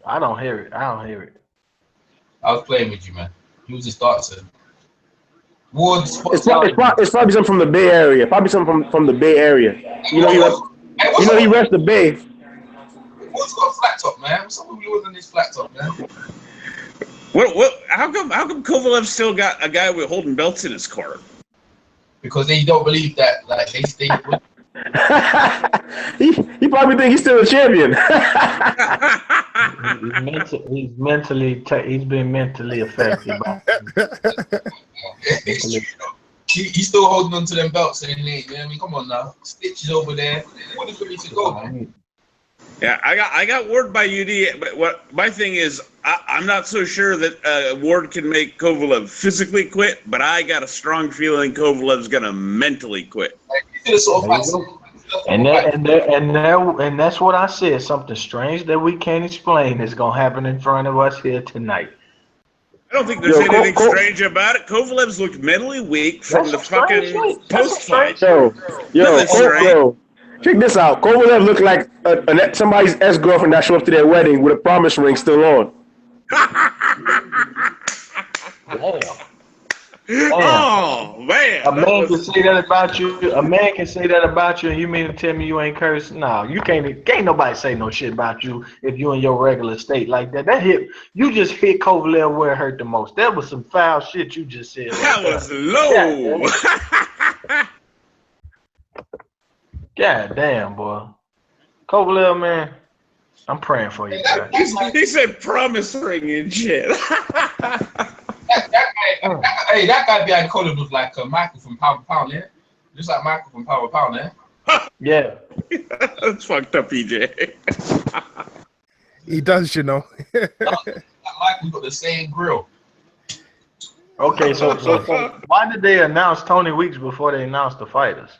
Speaker 14: I don't hear it.
Speaker 2: I was playing with you, man. He was just starting. Ward's
Speaker 15: It's probably something from the Bay Area. Probably something from the Bay Area. You know he rests the Bay.
Speaker 2: Ward's got a flat top, man. What's up with Ward on this flat top, man?
Speaker 8: What? How come Kovalev still got a guy with holding belts in his car?
Speaker 2: Because they don't believe that, like they stay.
Speaker 15: he probably think he's still a champion.
Speaker 14: He's been mentally affected.
Speaker 2: He's still holding on to them belts, saying, "You know what I mean, come on now, Stitch is over there. What is ready to go?"
Speaker 8: Yeah, I got Ward by UD, but what my thing is, I'm not so sure that Ward can make Kovalev physically quit, but I got a strong feeling Kovalev's gonna mentally quit.
Speaker 14: And that's what I said. Something strange that we can't explain is gonna happen in front of us here tonight.
Speaker 8: I don't think there's anything strange about it. Kovalev's looked mentally weak from the fucking post-fight.
Speaker 15: Yo, check this out. Kovalev looked like somebody's ex-girlfriend that showed up to their wedding with a promise ring still on.
Speaker 8: Oh man!
Speaker 14: A man can say that about you. A man can say that about you, and you mean to tell me you ain't cursed? No, you can't. Can't nobody say no shit about you if you in your regular state like that. You just hit Kovalev where it hurt the most. That was some foul shit you just said.
Speaker 8: That was low.
Speaker 14: God damn, boy. Kovalev, man, I'm praying for you, guys.
Speaker 8: He said promise ring and shit.
Speaker 2: That guy behind Kovalev looked like Michael from Power Pound, yeah? Just like Michael from Power Pound, yeah?
Speaker 14: Yeah.
Speaker 8: That's fucked up, EJ.
Speaker 3: He does, you know.
Speaker 2: Michael got the same grill.
Speaker 14: Okay, so why did they announce Tony Weeks before they announced the fighters?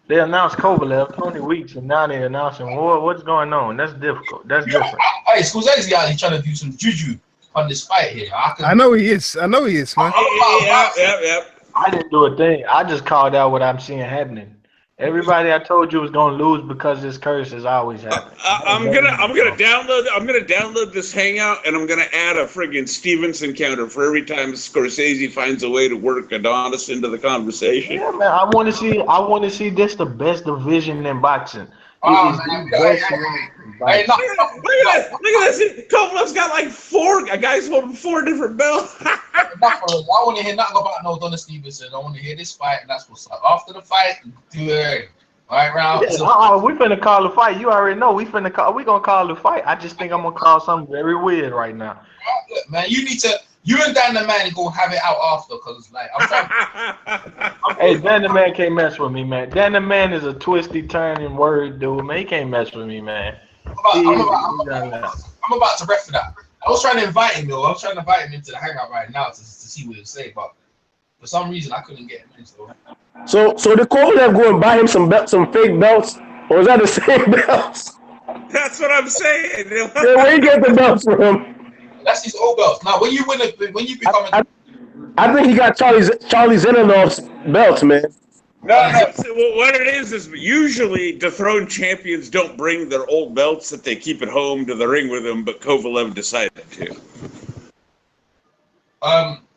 Speaker 14: They announced Kovalev, Tony Weeks, and now they're announcing Ward. What's going on? That's difficult. That's different.
Speaker 2: Hey, Scorsese's out here trying to do some juju on this fight here.
Speaker 3: I know he is, man.
Speaker 8: Yeah.
Speaker 14: I didn't do a thing. I just called out what I'm seeing happening. Everybody I told you was gonna lose because this curse is always happening.
Speaker 8: I'm gonna download this hangout and I'm gonna add a friggin' Stevenson counter for every time Scorsese finds a way to work Adonis into the conversation.
Speaker 14: Yeah, man. I want to see this the best division in boxing.
Speaker 2: Oh,
Speaker 8: Hey, look at this. Kovalev's got like four guys holding 4 different belts.
Speaker 2: I want to hear nothing about no Adonis Stevenson. I want to hear this fight, and that's what's up. After the fight, do it. All right, round.
Speaker 14: Yeah, we finna call the fight. You already know we gonna call the fight. I just think I'm gonna call something very weird right now.
Speaker 2: Look, man, you and Dan the Man gonna have it out after, cause like I'm trying.
Speaker 14: Hey, Dan the Man can't mess with me, man. Dan the Man is a twisty, turning word dude, man. He can't mess with me, man.
Speaker 2: I'm about to ref for that. I was trying to invite him, though. I was trying to invite him into the hangout right now to see what he'll say, but for some reason I couldn't get him in.
Speaker 15: So did Kovalev go and buy him some fake belts, or is that the same belts?
Speaker 8: That's what I'm saying.
Speaker 15: Yeah, where you get the belts from?
Speaker 2: That's his old belts. Now, when you become,
Speaker 15: I think he got Charlie Zenonov's belts, man.
Speaker 8: No. So, what it is usually dethroned champions don't bring their old belts that they keep at home to the ring with them, but Kovalev decided to.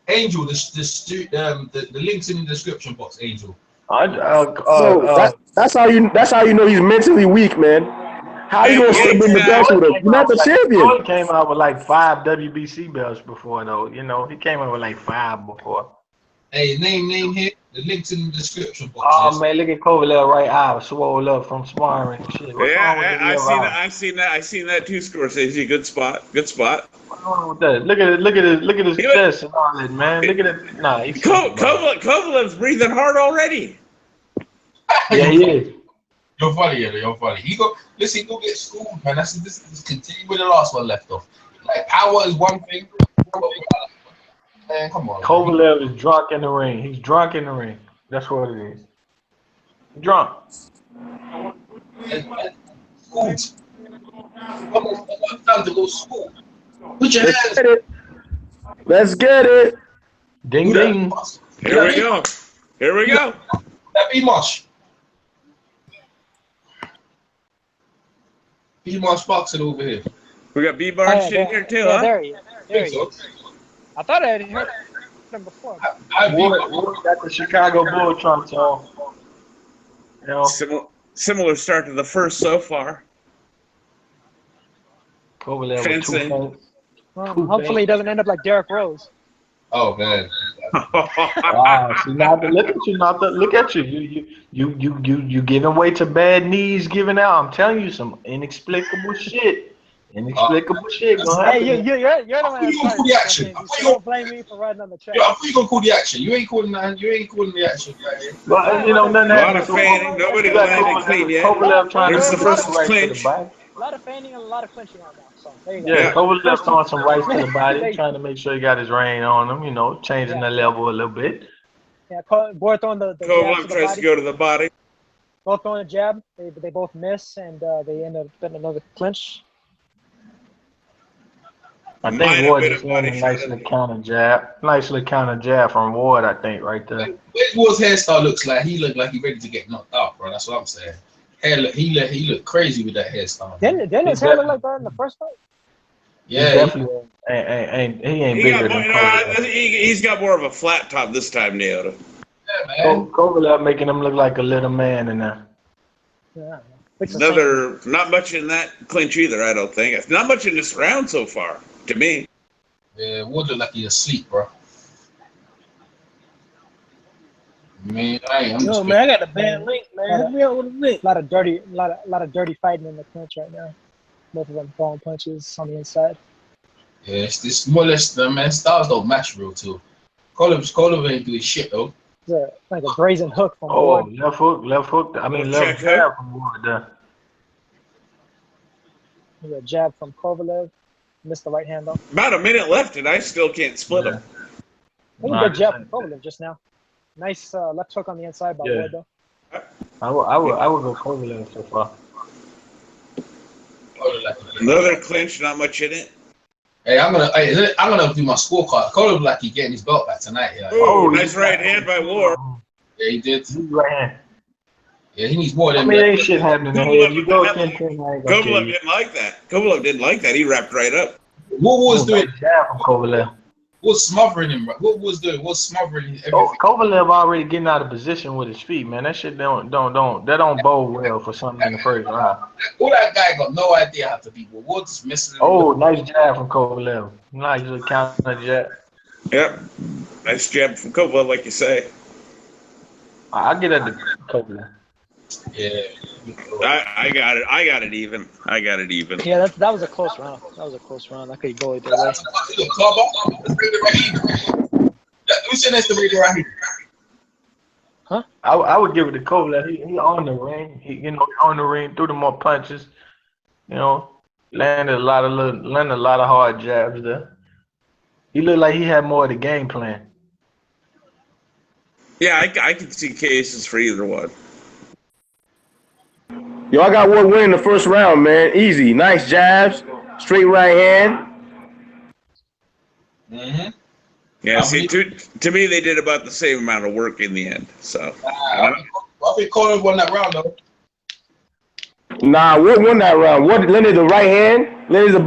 Speaker 2: Angel, the link's in the description box. Angel.
Speaker 15: That's how you know he's mentally weak, man. How you gonna sit in the belts with him? You're not the champion.
Speaker 14: He came out with like 5 WBC belts before, though. You know, he came out with like 5 before.
Speaker 2: Hey, name here. The link's in the description box.
Speaker 14: Oh man, look at Kovalev right eye swole up from sparring and shit.
Speaker 8: Yeah, I seen that too, Scorsese. Good spot.
Speaker 14: What's wrong with that? Look at his chest and all that, man. Look at it. Nah,
Speaker 8: Kovalev's breathing hard already.
Speaker 14: Yeah, he is.
Speaker 2: You're funny. He go get schooled, man. This continue with the last one left off. Like power is one thing. Man, come on.
Speaker 14: Kovalev is drunk in the ring. He's drunk in the ring. That's what it is. Drunk.
Speaker 2: School. Time to go school. Put your hands.
Speaker 15: Let's get it.
Speaker 14: Ding ding.
Speaker 8: Here we go.
Speaker 2: That be much. B-Marsh boxing over here.
Speaker 8: We got B-Marsh in here too, huh?
Speaker 1: There he is. I thought I had heard. him before.
Speaker 14: Ward got the Chicago Bull trunks on. You know,
Speaker 8: similar start to the first so far.
Speaker 14: Kovalev with 2 points.
Speaker 1: Well, hopefully he doesn't end up like Derrick Rose.
Speaker 2: Oh man!
Speaker 14: Wow, see now, look at you, now. Look at you. You giving way to bad knees, giving out. I'm telling you some inexplicable shit. Inexplicable shit.
Speaker 1: Hey, you're the one that's
Speaker 2: call the action.
Speaker 1: Don't blame me for riding on the track.
Speaker 2: I thought you gonna call the action. You ain't calling that. You ain't calling the action.
Speaker 14: Well, you know, nothing.
Speaker 8: A lot of fanning. Nobody landed clean yet. Here's the first clinch.
Speaker 1: A lot of fanning and a lot of clinching right now. So there you go.
Speaker 14: Yeah, Kovalev throwing some rights to the body, trying to make sure he got his rein on him. You know, changing the level a little bit.
Speaker 1: Yeah, both throwing the
Speaker 8: Kovalev tries to go to the body.
Speaker 1: Both throwing a jab. They both miss, and they end up getting another clinch.
Speaker 14: I think Ward just landed a nice little counter jab. Nice little counter jab from Ward, I think, right there.
Speaker 2: Ward's hairstyle looks like he looked like he's ready to get knocked out, bro. That's what I'm saying. He looked crazy with that hairstyle.
Speaker 1: Didn't his hair look like that in the first fight?
Speaker 14: Yeah, he definitely ain't bigger than Kovalev.
Speaker 8: He's got more of a flat top this time, Neota.
Speaker 2: Yeah, man.
Speaker 14: Kovalev making him look like a little man in there.
Speaker 1: Yeah.
Speaker 8: Not much in that clinch either, I don't think. Not much in this round so far, to me.
Speaker 2: Yeah, Ward look like he's asleep, bro. Man, I
Speaker 7: got a bad link, man. Help me out with a link.
Speaker 1: A lot of dirty fighting in the clinch right now. Both of them throwing punches on the inside.
Speaker 2: Yeah, it's this more or less, man. Styles don't match real too. Kovalev ain't doing shit though.
Speaker 1: Yeah, like a brazen hook from
Speaker 14: Ward.
Speaker 2: Left
Speaker 14: hook. I mean, left jab from Ward there.
Speaker 1: A jab from Kovalev. Missed the right hand though.
Speaker 8: About a minute left, and I still can't split him.
Speaker 1: Good jab from Kovalev just now. Nice left hook on the inside by Ward though.
Speaker 14: I would go Kovalev so far.
Speaker 8: Another clinch, not much in it.
Speaker 2: Hey, I'm gonna do my scorecard. Kovalev like he getting his belt back tonight. Yeah.
Speaker 8: Oh, nice right hand by Ward.
Speaker 2: Yeah, he did.
Speaker 14: Right hand.
Speaker 2: Yeah, he needs more than.
Speaker 14: I mean, ain't shit happening. You go 10-10.
Speaker 8: Kovalev didn't like that. Kovalev didn't like that. He wrapped right up.
Speaker 2: What was doing?
Speaker 14: From Kovalev.
Speaker 2: Was smothering him. What was doing? Was smothering everything.
Speaker 14: Kovalev already getting out of position with his feet, man. That shit don't bode well for something in the first round.
Speaker 2: Well, that guy got no idea how to beat. Ward's just missing.
Speaker 14: Oh, nice jab from Kovalev. Nice little counter jab.
Speaker 8: Yep, nice jab from Kovalev, like you say.
Speaker 14: I get at the Kovalev.
Speaker 2: Yeah,
Speaker 8: I got it. I got it even.
Speaker 1: Yeah, that was a close round. That could go either way.
Speaker 2: Who said that's the reader right here?
Speaker 1: Huh?
Speaker 14: I would give it to Kovalev. He on the ring. He on the ring, threw the more punches. You know, landed a lot of hard jabs there. He looked like he had more of the game plan.
Speaker 8: Yeah, I can see cases for either one.
Speaker 15: Yo, I got Ward winning the first round, man. Easy. Nice jabs. Straight right hand.
Speaker 2: Mm-hmm.
Speaker 8: Yeah, see, to me, they did about the same amount of work in the end. So
Speaker 2: I think Kovalev won that round, though.
Speaker 15: Nah, Ward won that round. Ward landed the right hand, landed the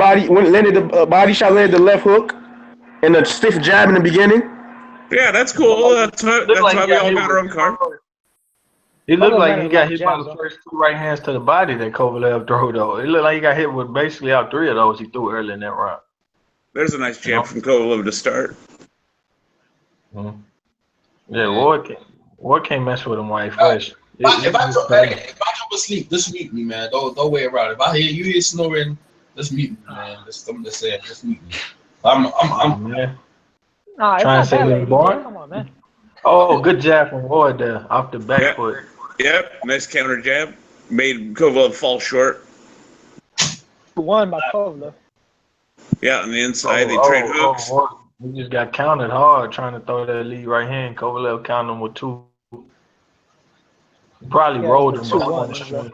Speaker 15: body shot, landed the left hook, and a stiff jab in the beginning.
Speaker 8: Yeah, that's cool. That's why we all got our own card.
Speaker 14: He looked like he got hit by the first 2 right hands to the body that Kovalev threw, though. It looked like he got hit with basically all 3 of those he threw early in that round.
Speaker 8: There's a nice jab from Kovalev to start.
Speaker 14: Mm-hmm. Yeah, Ward can't mess with him while he's fresh.
Speaker 2: If I drop asleep, just mute me, man. Don't wait around. If I hear you hear snoring, just mute me, man. I'm just saying, just mute me. I'm
Speaker 14: trying to say he's born. Come on, man. Oh, good jab from Ward there off the back foot.
Speaker 8: Yep, nice counter jab. Made Kovalev fall short.
Speaker 1: Won by Kovalev.
Speaker 8: Yeah, on the inside, they trade hooks.
Speaker 14: He just got counted hard trying to throw that lead right hand. Kovalev counted him with 2. He probably rolled him.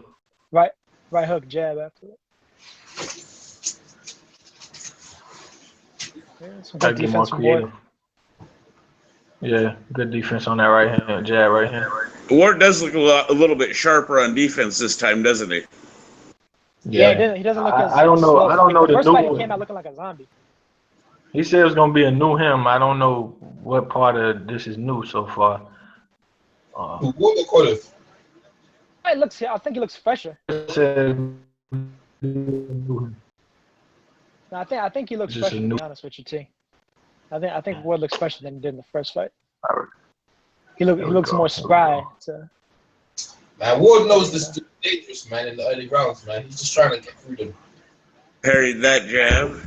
Speaker 1: Right hook jab after it.
Speaker 14: Gotta get more creative. Yeah, good defense on that right hand, jab right hand.
Speaker 8: Ward does look a little bit sharper on defense this time, doesn't he?
Speaker 1: Yeah, he doesn't look as.
Speaker 14: I don't know.
Speaker 1: Slow.
Speaker 14: I don't know the
Speaker 1: first
Speaker 14: new
Speaker 1: fight he
Speaker 14: one.
Speaker 1: came out looking like a zombie.
Speaker 14: He said it's gonna be a new him. I don't know what part of this is new so far?
Speaker 2: What they call it?
Speaker 1: It looks. I think he looks fresher. No, I think he looks fresher. To be honest with you, T. I think Ward looks fresher than he did in the first fight. He looks more spry.
Speaker 2: Man, Ward knows this is dangerous, man. In the early rounds, man, he's just trying to get through them.
Speaker 8: Parried that jab.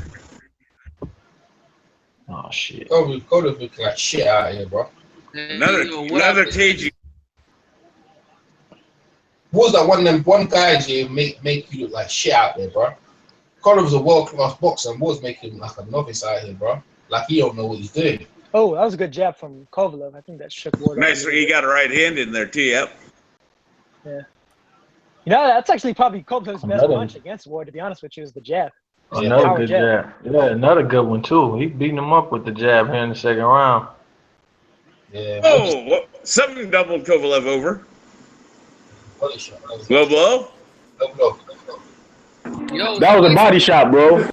Speaker 14: Oh shit!
Speaker 2: Kovalev looking like shit out here, bro.
Speaker 8: Another cagey.
Speaker 2: Ward's like one guy here make you look like shit out there, bro. Kovalev's a world-class boxer, and Ward's making him like a novice out here, bro. Like he don't know what he's doing.
Speaker 1: Oh, that was a good jab from Kovalev. I think that shook Ward.
Speaker 8: Nice. He got a right hand in there too. Yep.
Speaker 1: Yeah. You know, that's actually probably Kovalev's best punch against Ward. To be honest with you, is the jab.
Speaker 14: Another good jab. Yeah, another good one too. He beating him up with the jab here in the second round.
Speaker 2: Yeah.
Speaker 8: Oh, something doubled Kovalev over. Low blow?
Speaker 15: That was a body shot, bro.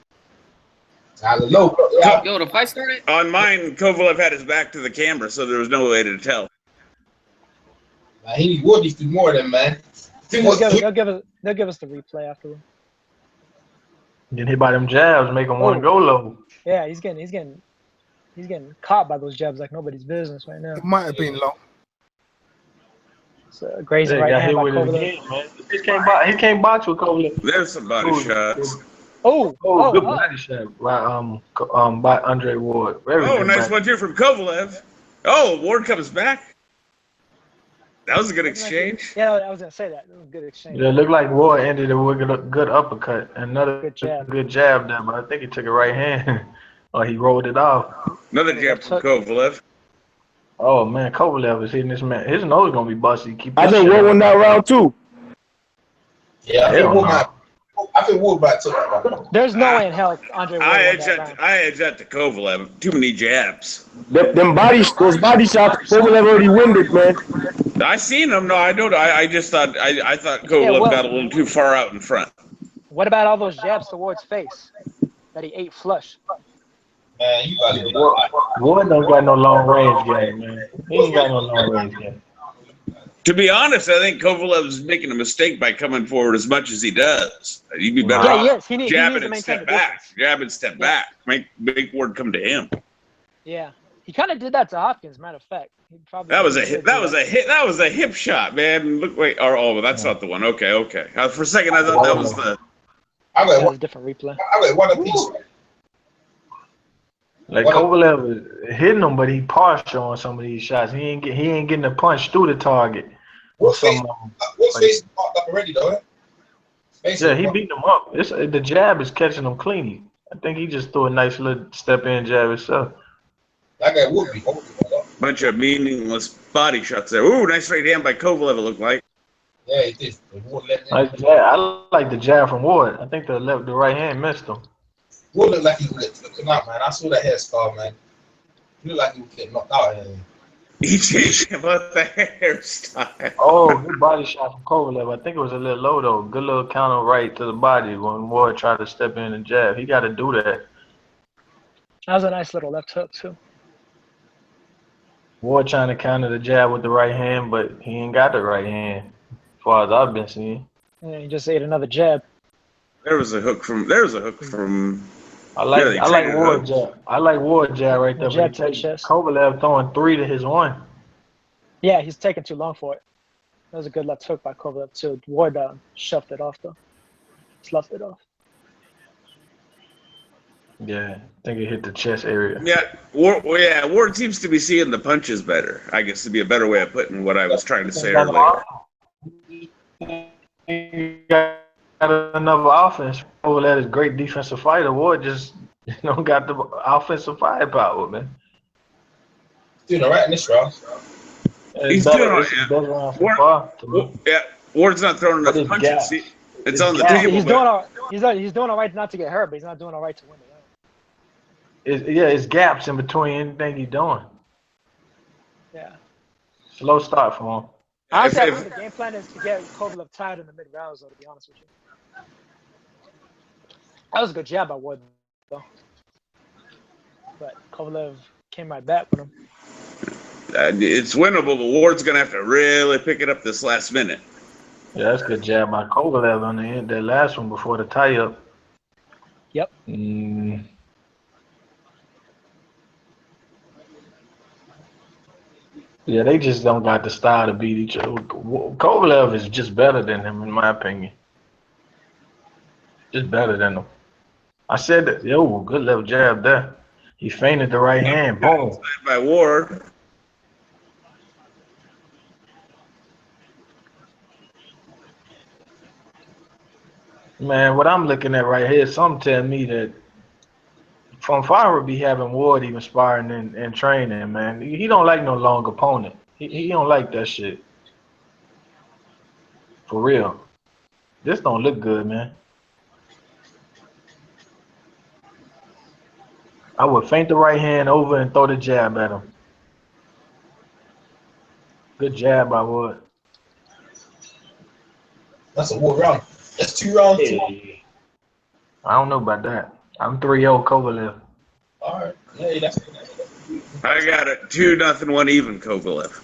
Speaker 12: Yo, the fight started?
Speaker 8: On mine, Kovalev had his back to the camera, so there was no way to tell.
Speaker 2: He would do more than man.
Speaker 1: They'll give us the replay afterward.
Speaker 14: Getting hit by them jabs, make him want to go low.
Speaker 1: Yeah, he's getting caught by those jabs like nobody's business right now.
Speaker 3: It might have been low.
Speaker 1: It's a crazy right hand by Kovalev.
Speaker 14: He can't box with Kovalev.
Speaker 8: There's some body shots.
Speaker 14: Good body shot by Andre Ward.
Speaker 8: Nice one here from Kovalev. Oh, Ward comes back. That was a good exchange.
Speaker 1: Yeah, I was gonna say that. It was a good exchange.
Speaker 14: Yeah, it looked like Ward ended it with a good uppercut. Another good jab there, but I think he took a right hand. Or he rolled it off.
Speaker 8: Another jab from Kovalev.
Speaker 14: Oh man, Kovalev is hitting this man. His nose gonna be busted.
Speaker 15: I think Ward won that round too.
Speaker 2: Yeah, I think Ward might took that.
Speaker 1: There's no way in hell Andre Ward
Speaker 8: I edge that to Kovalev. Too many jabs.
Speaker 15: Those body shots, Kovalev already winded, man.
Speaker 8: I seen him. No, I don't. I just thought I thought Kovalev got a little too far out in front.
Speaker 1: What about all those jabs towards face that he ate flush?
Speaker 2: Man, you got it.
Speaker 14: Ward don't got no long range game, man. He ain't got no long range game.
Speaker 8: To be honest, I think Kovalev's making a mistake by coming forward as much as he does. He'd be better off jabbing and step back. Jab and step back. Make Ward come to him.
Speaker 1: Yeah, he kind of did that to Hopkins. Matter of fact,
Speaker 8: that was a hit. That was a hip shot, man. Look, wait. Oh, that's not the one. Okay. For a second, I thought that was the.
Speaker 2: I got
Speaker 1: one different replay.
Speaker 2: I got one apiece.
Speaker 14: Like Kovalev is hitting him, but he partial on some of these shots. He ain't getting a punch through the target.
Speaker 2: What's face marked up already though?
Speaker 14: Yeah, he beating him up. The jab is catching him clean. I think he just threw a nice little step in jab himself.
Speaker 2: That guy would be.
Speaker 8: Bunch of meaningless body shots there. Ooh, nice right hand by Kovalev. It looked like.
Speaker 2: Yeah, he did.
Speaker 14: Nice jab. I like the jab from Ward. I think the right hand missed him.
Speaker 2: Ward looked like he was getting knocked out, man. I saw that hair scar, man. He looked like he was getting knocked out.
Speaker 8: He changed about the hairstyle.
Speaker 14: Oh, good body shot from Kovalev. I think it was a little low though. Good little counter right to the body when Ward tried to step in and jab. He got to do that.
Speaker 1: That was a nice little left hook too.
Speaker 14: Ward trying to counter the jab with the right hand, but he ain't got the right hand, as far as I've been seeing.
Speaker 1: Yeah, he just ate another jab.
Speaker 8: There was a hook from.
Speaker 14: I like Ward jab. I like Ward jab right there. But Kovalev throwing 3 to his 1.
Speaker 1: Yeah, he's taking too long for it. That was a good left hook by Kovalev too. Ward shoved it off though. Sloughed it off.
Speaker 14: Yeah, I think it hit the chest area.
Speaker 8: Yeah, Ward seems to be seeing the punches better. I guess to be a better way of putting what I was trying to say earlier.
Speaker 14: He got another offense. Kovalev is a great defensive fighter. Ward just got the offensive firepower, man.
Speaker 2: Doing all right in this round.
Speaker 8: He's doing all right. Yeah, Ward's not throwing enough punches. It's on the table.
Speaker 1: He's doing all right not to get hurt, but he's not doing all right to win the round.
Speaker 14: It's gaps in between anything he's doing.
Speaker 1: Yeah.
Speaker 14: Slow start for him.
Speaker 1: Honestly, I think the game plan is to get Kovalev tired in the mid rounds, though, to be honest with you. That was a good jab by Ward, though. But Kovalev came right back with him.
Speaker 8: it's winnable, but Ward's going to have to really pick it up this last minute.
Speaker 14: Yeah, that's a good jab by Kovalev on the end. That last one before the tie-up.
Speaker 1: Yep.
Speaker 14: Yeah, they just don't got the style to beat each other. Kovalev is just better than him, in my opinion. Just better than him. I said that. Yo, good left jab there. He feinted the right hand. Boom.
Speaker 8: By Ward.
Speaker 14: Man, what I'm looking at right here, something tell me that From Fire would be having Ward even sparring and training, man. He don't like no long opponent. He don't like that shit. For real. This don't look good, man. I would feint the right hand over and throw the jab at him. Good jab by Ward.
Speaker 2: That's a Ward round. That's 2 rounds.
Speaker 14: Hey. I don't know about that. I'm 3-0 Kovalev.
Speaker 2: All right. Hey, that's
Speaker 8: I got it. 2-0, 1 even Kovalev.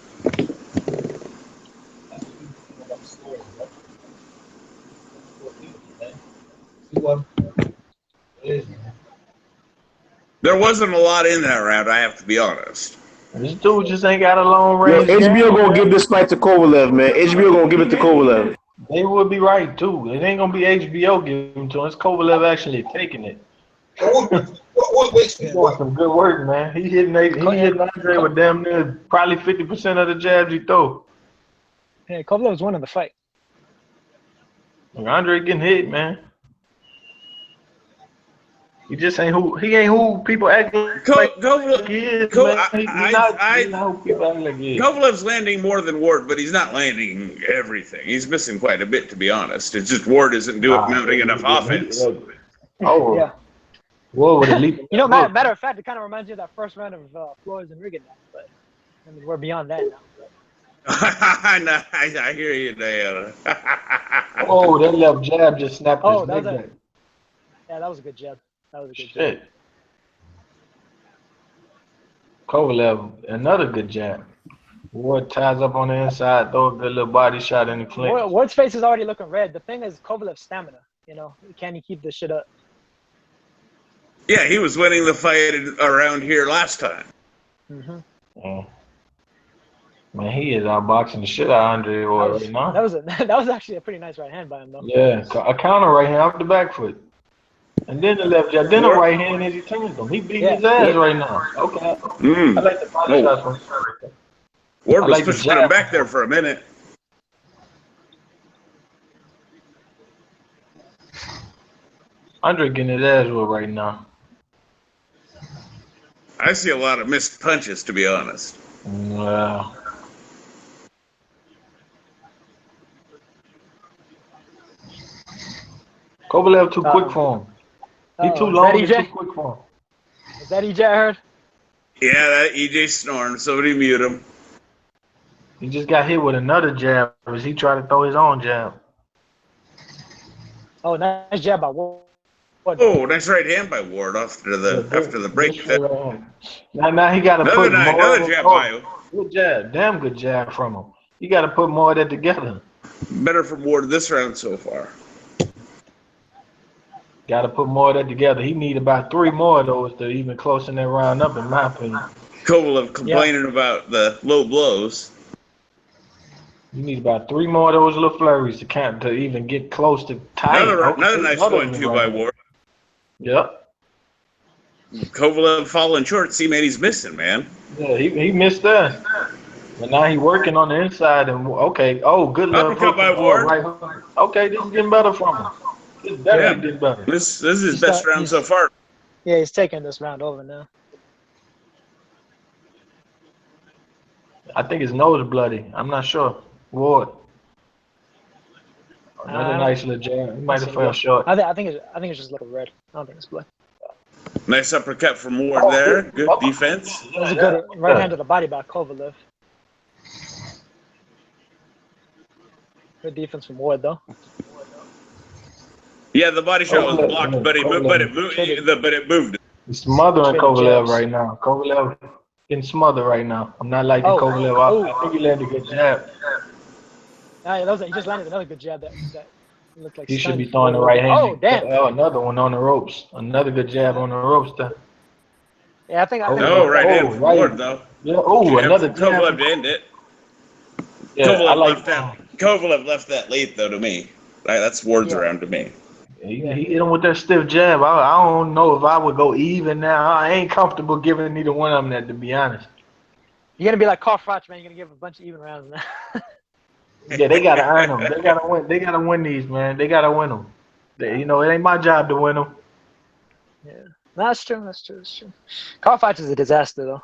Speaker 8: There wasn't a lot in that round, I have to be honest.
Speaker 14: This dude just ain't got a long range.
Speaker 15: Yo, HBO gonna give this fight to Kovalev, man. HBO gonna give it to Kovalev.
Speaker 14: They would be right too. It ain't gonna be HBO giving to him. It's Kovalev actually taking it. He's doing some good work, man. He hitting Andre with damn near probably 50% of the jabs he throw.
Speaker 1: Yeah, Kovalev's winning the fight.
Speaker 14: Andre getting hit, man. He just ain't who people act like he is, man. He's not who people act like he is.
Speaker 8: Kovalev's landing more than Ward, but he's not landing everything. He's missing quite a bit, to be honest. It's just Ward isn't mounting enough offense.
Speaker 14: Oh,
Speaker 1: yeah.
Speaker 14: Whoa, with a leap.
Speaker 1: You know, matter of fact, it kind of reminds you of that first round of Flores and Rigondeaux, but I mean, we're beyond that now.
Speaker 8: I hear you, Diana.
Speaker 14: Oh, that left jab just snapped his neck back.
Speaker 1: Yeah, that was a good jab. That was a good
Speaker 14: Shit.
Speaker 1: jab.
Speaker 14: Kovalev, another good jab. Ward ties up on the inside, throw a good little body shot in the clinch.
Speaker 1: Ward's face is already looking red. The thing is Kovalev's stamina. You know, can he keep this shit up?
Speaker 8: Yeah, he was winning the fight around here last time.
Speaker 14: Yeah. Man, he is outboxing the shit out of Andre right now.
Speaker 1: That was actually a pretty nice right hand by him, though.
Speaker 14: Yeah, a counter right hand off the back foot. And then the left jab, then the right hand as he turns him. He beat his ass right now. Okay. I like the body shots from him.
Speaker 8: Ward was pushing him back there for a minute.
Speaker 14: Andre getting his ass whooped right now.
Speaker 8: I see a lot of missed punches, to be honest.
Speaker 14: Wow. Kovalev too quick for him. He too long and too quick for him.
Speaker 1: Is that EJ I heard?
Speaker 8: Yeah, that EJ snoring. Somebody mute him.
Speaker 14: He just got hit with another jab as he tried to throw his own jab.
Speaker 1: Oh, nice jab by Ward.
Speaker 8: Oh, nice right hand by Ward after the break.
Speaker 14: Now he got to put more.
Speaker 8: Another jab by him.
Speaker 14: Good jab, damn good jab from him. You got to put more of that together.
Speaker 8: Better from Ward this round so far.
Speaker 14: Got to put more of that together. He need about 3 more of those to even close in that round up, in my opinion.
Speaker 8: Kovalev complaining about the low blows.
Speaker 14: You need about 3 more of those little flurries to even get close to tight.
Speaker 8: Another nice one too by Ward.
Speaker 14: Yep.
Speaker 8: Kovalev falling short. See, man, he's missing, man.
Speaker 14: Yeah, he missed that. But now he's working on the inside and good left hook
Speaker 8: by Ward.
Speaker 14: Right hook. Okay, this is getting better from him. This definitely getting better.
Speaker 8: This is his best round so far.
Speaker 1: Yeah, he's taking this round over now.
Speaker 14: I think his nose is bloody. I'm not sure. Ward. Another nice little jab. He might have fell short.
Speaker 1: I think it's just a little red. I don't think it's blood.
Speaker 8: Nice uppercut from Ward there. Good defense.
Speaker 1: That was a good right hand to the body by Kovalev. Good defense from Ward, though.
Speaker 8: Yeah, the body shot was blocked, but it moved.
Speaker 14: He's smothering Kovalev right now. Kovalev getting smothered right now. I'm not liking Kovalev. I think he landed a good jab.
Speaker 1: He just landed another good jab that looked like
Speaker 14: he should be throwing the right hand.
Speaker 1: Oh, damn.
Speaker 14: Oh, another one on the ropes. Another good jab on the ropes there.
Speaker 1: Yeah, I think.
Speaker 8: Right hand from Ward, though.
Speaker 14: Yeah. Oh, another jab.
Speaker 8: Kovalev to end it.
Speaker 14: Yeah,
Speaker 8: Kovalev left that late, though, to me. That's Ward's round to me.
Speaker 14: He hit him with that stiff jab. I don't know if I would go even now. I ain't comfortable giving neither one of them that, to be honest.
Speaker 1: You're going to be like Carl Froch, man. You're going to give a bunch of even rounds now.
Speaker 14: Yeah, they got to earn them. They got to win. They got to win these, man. They got to win them. It ain't my job to win them.
Speaker 1: Yeah. No, that's true. That's true. Carl Froch is a disaster, though.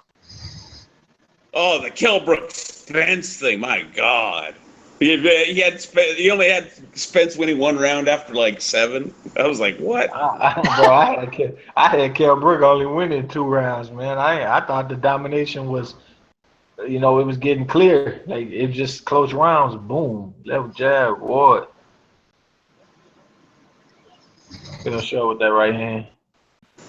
Speaker 8: Oh, the Kilbrook Spence thing. My God. He only had Spence winning one round after like 7. I was like, what?
Speaker 14: I had Kell Brook only winning 2 rounds, man. I thought the domination was, it was getting clear. Like, it was just close rounds. Boom, left jab, Ward. Gonna show with that right hand.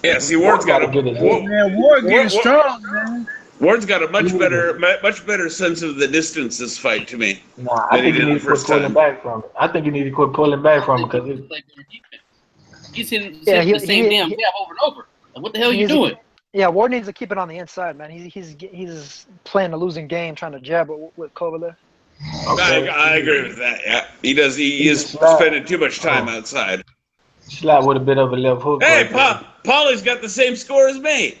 Speaker 8: Yeah, see, Ward's got a
Speaker 7: Ward getting strong, man.
Speaker 8: Ward's got a much better sense of the distance this fight to me.
Speaker 14: Nah, I think he needs to quit pulling back from it. I think you need to quit pulling back from it because
Speaker 12: he's hitting the same damn jab over and over. Like, what the hell are you doing?
Speaker 1: Yeah, Ward needs to keep it on the inside, man. He's playing a losing game, trying to jab with Kovalev.
Speaker 8: Okay. I agree with that. Yeah, he is spending too much time outside.
Speaker 14: Slap with a bit of a left hook.
Speaker 8: Hey, Paulie's got the same score as me.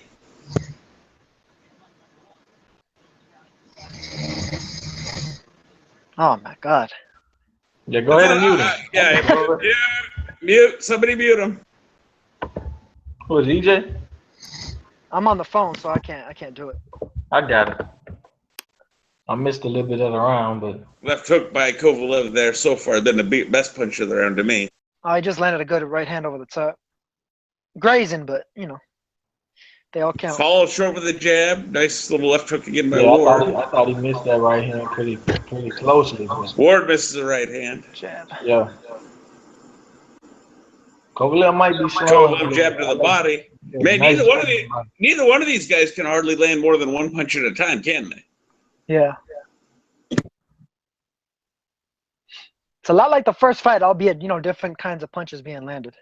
Speaker 1: Oh my God.
Speaker 14: Yeah, go ahead and mute him.
Speaker 8: Mute. Somebody mute him.
Speaker 14: Who is EJ?
Speaker 1: I'm on the phone, so I can't do it.
Speaker 14: I got it. I missed a little bit of the round, but
Speaker 8: left hook by Kovalev there so far. Then the best punch of the round to me.
Speaker 1: Oh, he just landed a good right hand over the top. Grazing, but they all count.
Speaker 8: Followed short with a jab. Nice little left hook again by Ward.
Speaker 14: I thought he missed that right hand pretty closely.
Speaker 8: Ward misses the right hand.
Speaker 1: Jab.
Speaker 14: Yeah. Kovalev might be slow.
Speaker 8: Kovalev jab to the body. Man, neither one of these guys can hardly land more than one punch at a time, can they?
Speaker 1: Yeah. It's a lot like the first fight, albeit different kinds of punches being landed.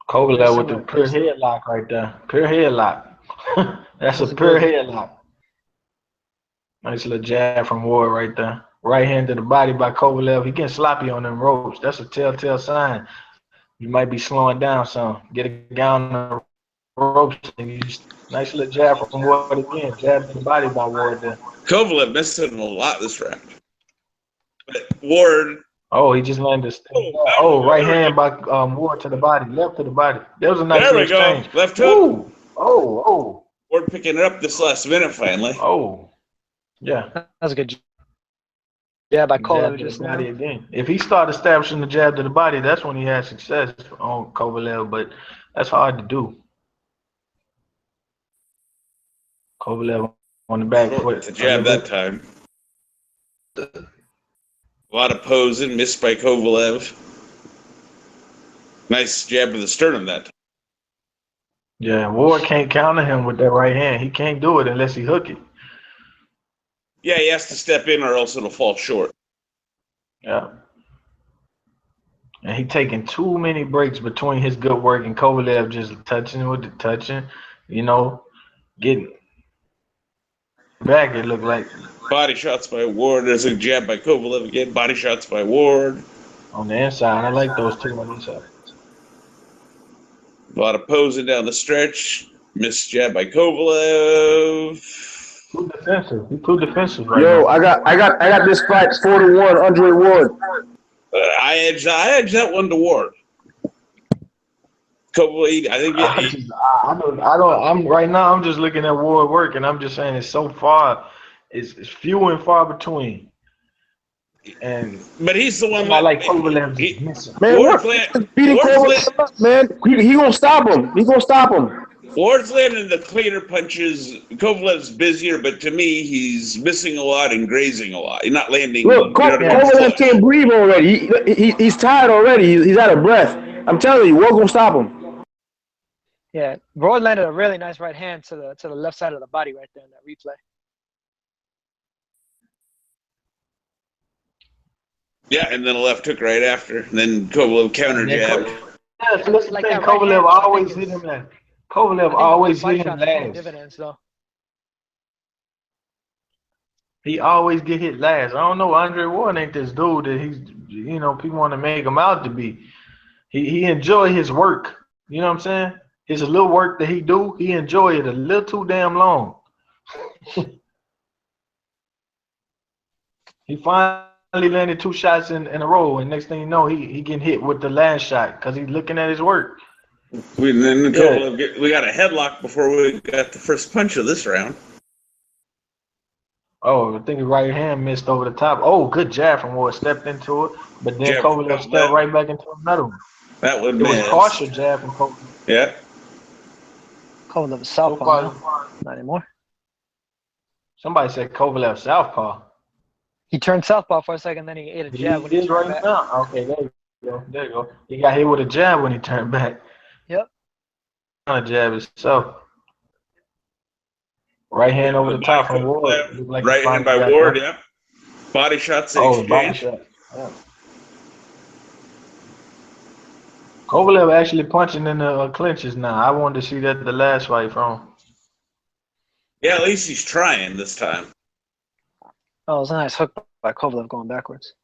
Speaker 14: Kovalev with the pure headlock right there. Pure headlock. That's a pure headlock. Nice little jab from Ward right there. Right hand to the body by Kovalev. He getting sloppy on them ropes. That's a telltale sign. You might be slowing down some. Get a guy on the ropes. And you just, nice little jab from Ward again. Jab to the body by Ward there.
Speaker 8: Kovalev missed him a lot this round. But Ward.
Speaker 14: Oh, he just landed. Right hand by Ward to the body, left to the body. There was a nice exchange.
Speaker 8: Go. Left hook.
Speaker 14: Ooh. Oh.
Speaker 8: Ward picking it up this last minute finally.
Speaker 14: Oh. Yeah.
Speaker 1: That's a good jab by Kovalev just now.
Speaker 14: Again. If he started establishing the jab to the body, that's when he had success on Kovalev, but that's hard to do. Kovalev on the back foot.
Speaker 8: The jab that time. A lot of posing, missed by Kovalev. Nice jab to the sternum that time.
Speaker 14: Yeah, Ward can't counter him with that right hand. He can't do it unless he hook it.
Speaker 8: Yeah, he has to step in or else it'll fall short.
Speaker 14: Yeah. And he taking too many breaks between his good work and Kovalev just touching with the touching, getting back, it looked like.
Speaker 8: Body shots by Ward. There's a jab by Kovalev again. Body shots by Ward.
Speaker 14: On the inside. I like those two on the inside.
Speaker 8: A lot of posing down the stretch. Missed jab by Kovalev.
Speaker 14: Too defensive. He's too defensive right
Speaker 15: now.
Speaker 14: Yo,
Speaker 15: I got this fight 4-1, Andre Ward.
Speaker 8: I edged that one to Ward. Kovalev, I think.
Speaker 14: I'm right now. I'm just looking at Ward work, and I'm just saying it's so far. It's few and far between.
Speaker 8: But he's the one.
Speaker 14: I like Kovalev.
Speaker 15: Man, beating Kovalev, man. He gonna stop him. He gonna stop him.
Speaker 8: Ward's landing the cleaner punches. Kovalev's busier, but to me, he's missing a lot and grazing a lot. He's not landing.
Speaker 15: Look, Kovalev can't breathe already. He's tired already. He's out of breath. I'm telling you, Ward's gonna stop him.
Speaker 1: Yeah, Ward landed a really nice right hand to the left side of the body right there in that replay.
Speaker 8: Yeah, and then a left hook right after. And then Kovalev counter jab.
Speaker 14: Yeah, so that's the thing. Kovalev always hit him at. Kovalev always hit him last.
Speaker 1: Dividends, though.
Speaker 14: He always get hit last. I don't know. Andre Ward ain't this dude that he's, you know, people want to make him out to be. He enjoy his work. You know what I'm saying? His little work that he do, he enjoy it a little too damn long. He finally landed 2 shots in a row, and next thing you know, he getting hit with the last shot because he's looking at his work.
Speaker 8: We got a headlock before we got the first punch of this round.
Speaker 14: Oh, I think his right hand missed over the top. Oh, good jab from Ward. Stepped into it, but then Kovalev stepped right back into another one.
Speaker 8: That would
Speaker 14: miss. It was partial jab from Kovalev.
Speaker 8: Yeah.
Speaker 1: Kovalev is southpaw. Not anymore.
Speaker 14: Somebody said Kovalev southpaw.
Speaker 1: He turned southpaw for a second, then he ate a jab when he turned
Speaker 14: right
Speaker 1: back.
Speaker 14: Now. Okay, there you go. There you go. He got hit with a jab when he turned back.
Speaker 1: Yep.
Speaker 14: A jab itself. Right hand over the top from Ward.
Speaker 8: Like right hand by Ward, yeah. Body shots exchange.
Speaker 14: Body shot. Yeah. Kovalev actually punching in the clinches now. I wanted to see that the last fight from him.
Speaker 8: Yeah, at least he's trying this time.
Speaker 1: Oh, it was a nice hook by Kovalev going backwards.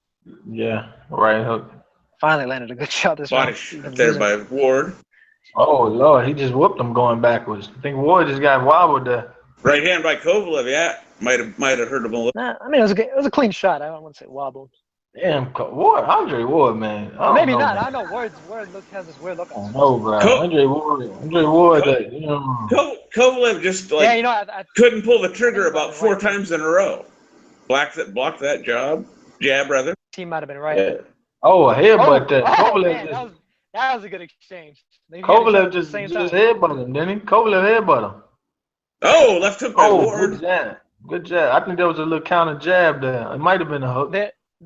Speaker 14: Yeah, right hook.
Speaker 1: Finally landed a good shot this
Speaker 8: round. Body there by Ward.
Speaker 14: Oh, Lord, he just whooped him going backwards. I think Ward just got wobbled there.
Speaker 8: Right hand by Kovalev, yeah. Might have hurt him a little.
Speaker 1: Nah, I mean, it was a clean shot. I don't want to say wobbled.
Speaker 14: Damn, Ward, Andre Ward, man.
Speaker 1: Maybe not. I know Ward has this weird look on his face.
Speaker 14: No, bro. Andre Ward,
Speaker 8: Kovalev just like
Speaker 1: I
Speaker 8: couldn't pull the trigger about 4 times in a row. Blocked that jab rather.
Speaker 1: He might have been right.
Speaker 14: Yeah. Oh, a headbutt that.
Speaker 1: Kovalev, man, that was a good exchange.
Speaker 14: Kovalev just headbutt him, didn't he? Kovalev headbutt him.
Speaker 8: Oh, left hook by Ward.
Speaker 14: Good jab. Good jab. I think there was a little counter jab there. It might have been a hook.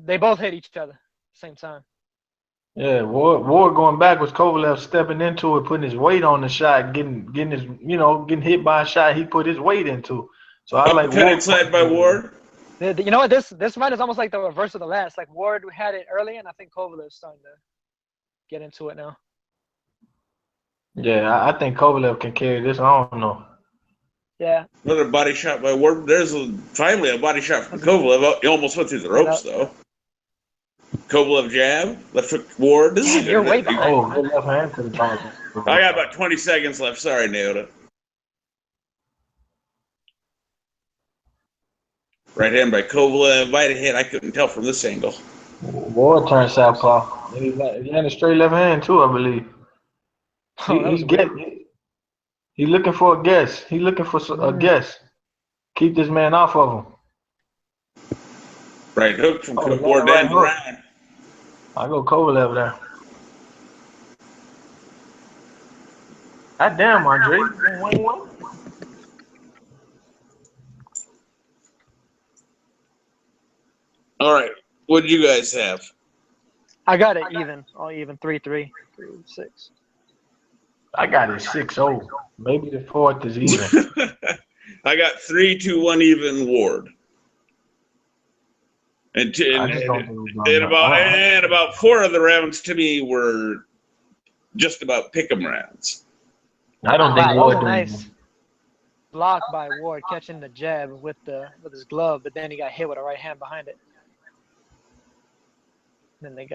Speaker 1: They both hit each other at the same time.
Speaker 14: Yeah, Ward going backwards. Kovalev stepping into it, putting his weight on the shot, getting his, getting hit by a shot he put his weight into. So I like
Speaker 8: Ward. Inside by Ward.
Speaker 1: You know what? This fight is almost like the reverse of the last. Like Ward had it early, and I think Kovalev's starting to get into it now.
Speaker 14: Yeah, I think Kovalev can carry this. I don't know.
Speaker 1: Yeah.
Speaker 8: Another body shot by Ward. There's finally a body shot from Kovalev. He almost went through the ropes though. Kovalev jab, left hook Ward. This is
Speaker 1: your weight.
Speaker 14: Oh, good left hand to the body.
Speaker 8: I got about 20 seconds left. Sorry, nailed it. Right hand by Kovalev. Might have hit. I couldn't tell from this angle.
Speaker 14: Ward turned southpaw. He had a straight left hand too, I believe. He's looking for a guess. He's looking for a guess. Keep this man off of him.
Speaker 8: Right hook from Ward down the round.
Speaker 14: I go Kovalev there. God damn, Andre. 1-1.
Speaker 8: All right. What did you guys have?
Speaker 1: I got it even. All even. 3-3. 3-6.
Speaker 14: I got it 6-0. Maybe the fourth is even.
Speaker 8: I got 3-2-1 even Ward. And about 4 of the rounds to me were just about pick'em rounds.
Speaker 14: I don't think Ward
Speaker 1: was a nice block by Ward catching the jab with his glove, but then he got hit with a right hand behind it. Then they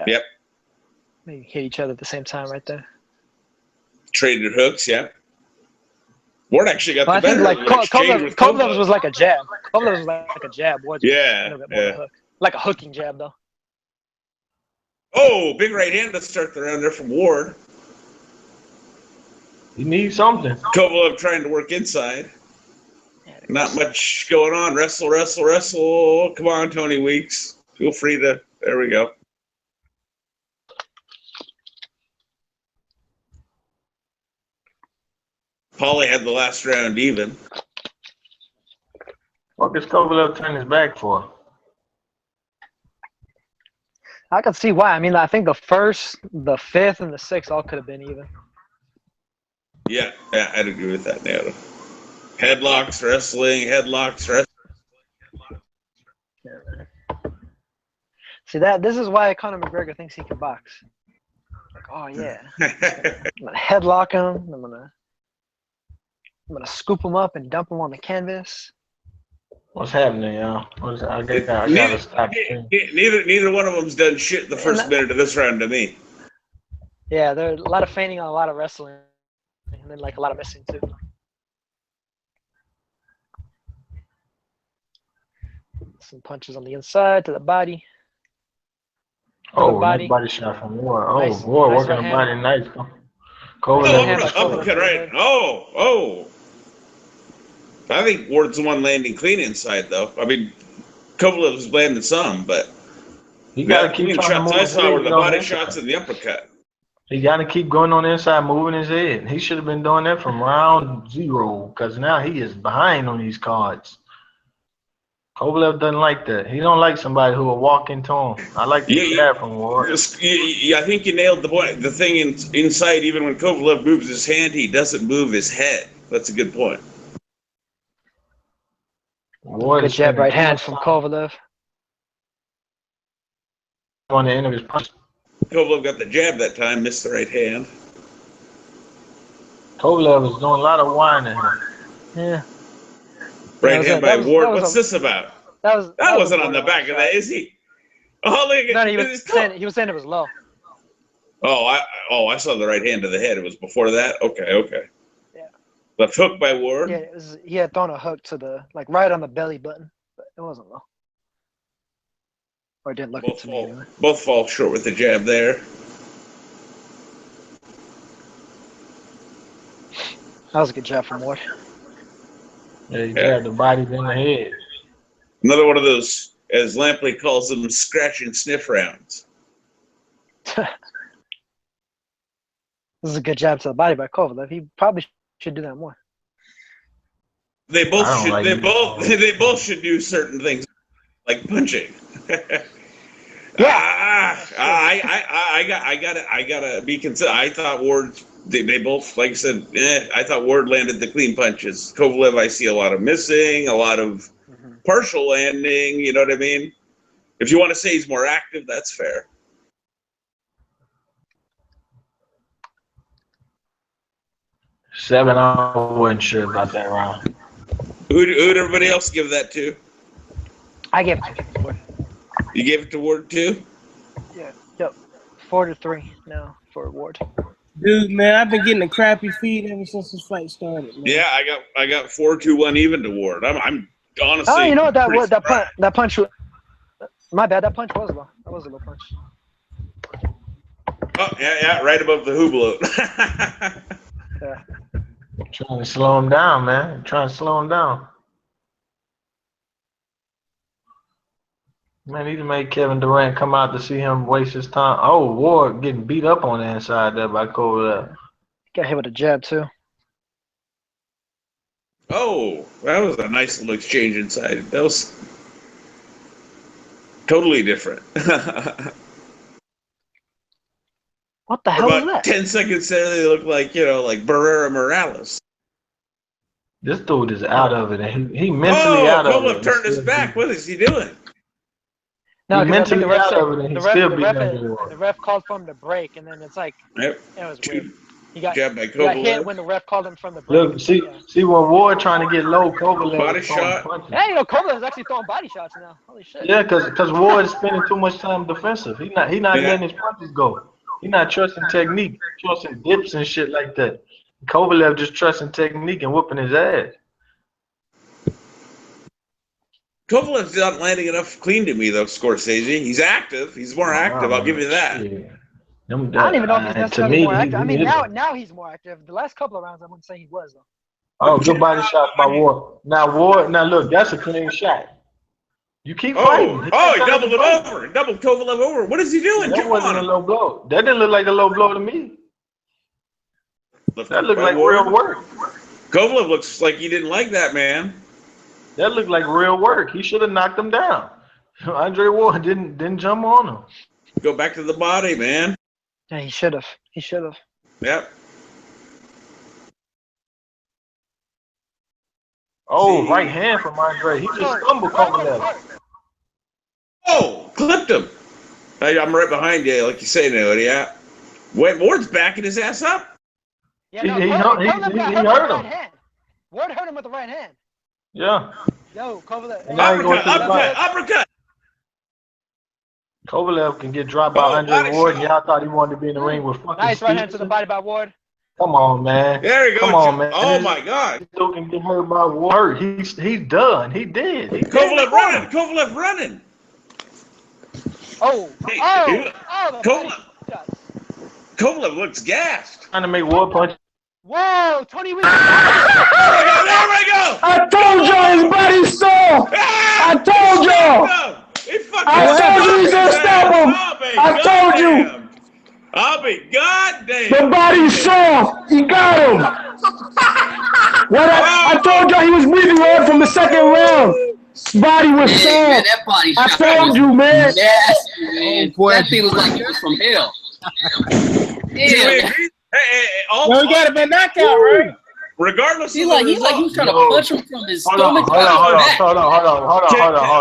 Speaker 1: hit each other at the same time right there.
Speaker 8: Traded hooks, yeah. Ward actually got the better.
Speaker 1: I think Kovalev's was like a jab. Kovalev's was like a jab. Ward's was a little bit more of a hook. Like a hooking jab, though.
Speaker 8: Oh, big right hand to start the round there from Ward.
Speaker 14: You need something.
Speaker 8: Kovalev trying to work inside. Not much going on. Wrestle, wrestle, wrestle. Come on, Tony Weeks. Feel free to. There we go. Paulie had the last round even.
Speaker 14: What is Kovalev turning his back for?
Speaker 1: I can see why. I mean, I think the 1st, the 5th, and the 6th all could have been even.
Speaker 8: Yeah, I'd agree with that, Nato. Headlocks, wrestling.
Speaker 1: See this is why Conor McGregor thinks he can box. Like, oh yeah, I'm gonna headlock him. I'm gonna scoop him up and dump him on the canvas.
Speaker 14: What's happening, y'all? I gotta stop.
Speaker 8: Neither one of them's done shit the first minute of this round to me.
Speaker 1: Yeah, there's a lot of feigning on a lot of wrestling, and then like a lot of missing too. Some punches on the inside to the body.
Speaker 14: Nice body shot from Ward. Nice, Ward working the body nice.
Speaker 8: Uppercut right. Oh. I think Ward's the one landing clean inside, though. I mean, Kovalev's landing some, but
Speaker 14: he got to keep trying to move his head.
Speaker 8: Were the body shots and the uppercut.
Speaker 14: He got to keep going on the inside, moving his head. He should have been doing that from round 0, because now he is behind on these cards. Kovalev doesn't like that. He don't like somebody who will walk into him. I like the jab from Ward.
Speaker 8: I think you nailed the point. The thing inside, even when Kovalev moves his hand, he doesn't move his head. That's a good point.
Speaker 1: Good jab right hand from Kovalev.
Speaker 14: On the end of his punch.
Speaker 8: Kovalev got the jab that time, missed the right hand.
Speaker 14: Kovalev is doing a lot of whining.
Speaker 1: Yeah.
Speaker 8: Right hand by Ward. What's this about? That wasn't on the back of that, is he? Oh, look at
Speaker 1: he was saying it was low.
Speaker 8: Oh, I saw the right hand to the head. It was before that? Okay. Yeah. Left hook by Ward?
Speaker 1: Yeah, he had thrown a hook to the, like, right on the belly button, but it wasn't low. Or it didn't look it to me anyway.
Speaker 8: Both fall short with the jab there.
Speaker 1: That was a good jab from Ward.
Speaker 14: Yeah, he jabbed the body in the head.
Speaker 8: Another one of those, as Lampley calls them, scratch and sniff rounds.
Speaker 1: This is a good jab to the body by Kovalev. He probably should do that more.
Speaker 8: They both should. They both should do certain things, like punching.
Speaker 1: Yeah.
Speaker 8: I gotta be considered. I thought Ward. They both, like I said, I thought Ward landed the clean punches. Kovalev, I see a lot of missing, a lot of partial landing. You know what I mean? If you want to say he's more active, that's fair.
Speaker 14: I wasn't sure about that round.
Speaker 8: Who did everybody else give that to?
Speaker 1: I gave it to Ward.
Speaker 8: You gave it to Ward too?
Speaker 1: Yeah. Yep. 4-3 now for Ward.
Speaker 7: Dude, man, I've been getting a crappy feed ever since this fight started. Man.
Speaker 8: Yeah, I got 4-2-1 even to Ward. I'm honestly.
Speaker 1: Oh, you know what that punch. My bad. That punch was low. That was a low punch.
Speaker 8: Oh yeah, right above the hublot.
Speaker 1: Yeah.
Speaker 14: Trying to slow him down, man. Trying to slow him down. Man, he made Kevin Durant come out to see him waste his time. Oh, Ward getting beat up on the inside there by Kovalev.
Speaker 1: Got hit with a jab, too.
Speaker 8: Oh, that was a nice little exchange inside. That was totally different.
Speaker 1: What the hell was that?
Speaker 8: 10 seconds there, they look like, like Barrera Morales.
Speaker 14: This dude is out of it. He mentally out of it.
Speaker 8: Kovalev turned his back. What is he doing?
Speaker 1: No,
Speaker 14: he mentally out of it, and
Speaker 1: the ref called for him to break, and then it's like,
Speaker 8: it
Speaker 1: was weird. He got
Speaker 8: hit
Speaker 1: when the ref called him from the break.
Speaker 14: Look, see when Ward trying to get low, Kovalev
Speaker 8: body shot.
Speaker 1: Hey, Kovalev is actually throwing body shots now. Holy shit.
Speaker 14: Yeah, because Ward is spending too much time defensive. He not letting his punches go. He not trusting technique, trusting dips and shit like that. Kovalev just trusting technique and whooping his ass.
Speaker 8: Kovalev's not landing enough clean to me, though, Scorsese. He's active. He's more active. I'll give you that.
Speaker 14: Yeah.
Speaker 1: I don't even know if he's necessarily more active. I mean, now he's more active. The last couple of rounds, I wouldn't say he was, though.
Speaker 14: Oh, good body shot by Ward. Now look, that's a clean shot. You keep fighting.
Speaker 8: He doubled it over. Doubled Kovalev over. What is he doing?
Speaker 14: That wasn't a low blow. That didn't look like a low blow to me. That looked like real work.
Speaker 8: Kovalev looks like he didn't like that, man.
Speaker 14: That looked like real work. He should have knocked him down. Andre Ward didn't jump on him.
Speaker 8: Go back to the body, man.
Speaker 1: Yeah, he should have.
Speaker 8: Yep.
Speaker 14: Oh, right hand from Andre. He just stumbled Kovalev.
Speaker 8: Oh, clipped him. I'm right behind you, like you say, now, yeah. Wait, Ward's backing his ass up.
Speaker 1: Yeah, no,
Speaker 14: he hurt him.
Speaker 1: Ward hurt him with the right hand.
Speaker 14: Yeah.
Speaker 1: Yo, Kovalev.
Speaker 8: Uppercut.
Speaker 14: Kovalev can get dropped by Andre Ward, and y'all thought he wanted to be in the ring with fucking
Speaker 1: Nice right hand to the body by Ward.
Speaker 14: Come on, man.
Speaker 8: There you go.
Speaker 14: Come on, man.
Speaker 8: Oh, my God.
Speaker 14: This dude can get hurt by Ward. He's done. He did.
Speaker 8: Kovalev running. Kovalev running. Kovalev looks gassed.
Speaker 14: Trying to make Ward punch.
Speaker 1: Whoa, 20 weeks.
Speaker 8: There we go.
Speaker 15: I told y'all his body's soft. I told y'all. I told you he's gonna stop him. I told you.
Speaker 8: I'll be goddamn.
Speaker 15: The body's soft. He got him. I told y'all he was breathing hard from the second round. His body was soft.
Speaker 12: Man, that body
Speaker 15: I
Speaker 12: shot
Speaker 15: told you, man.
Speaker 12: Nasty, man. That thing was like it was from hell.
Speaker 8: Hey,
Speaker 7: you got him a knockout, right?
Speaker 8: Regardless,
Speaker 12: he was trying to punch him from his stomach.
Speaker 14: Hold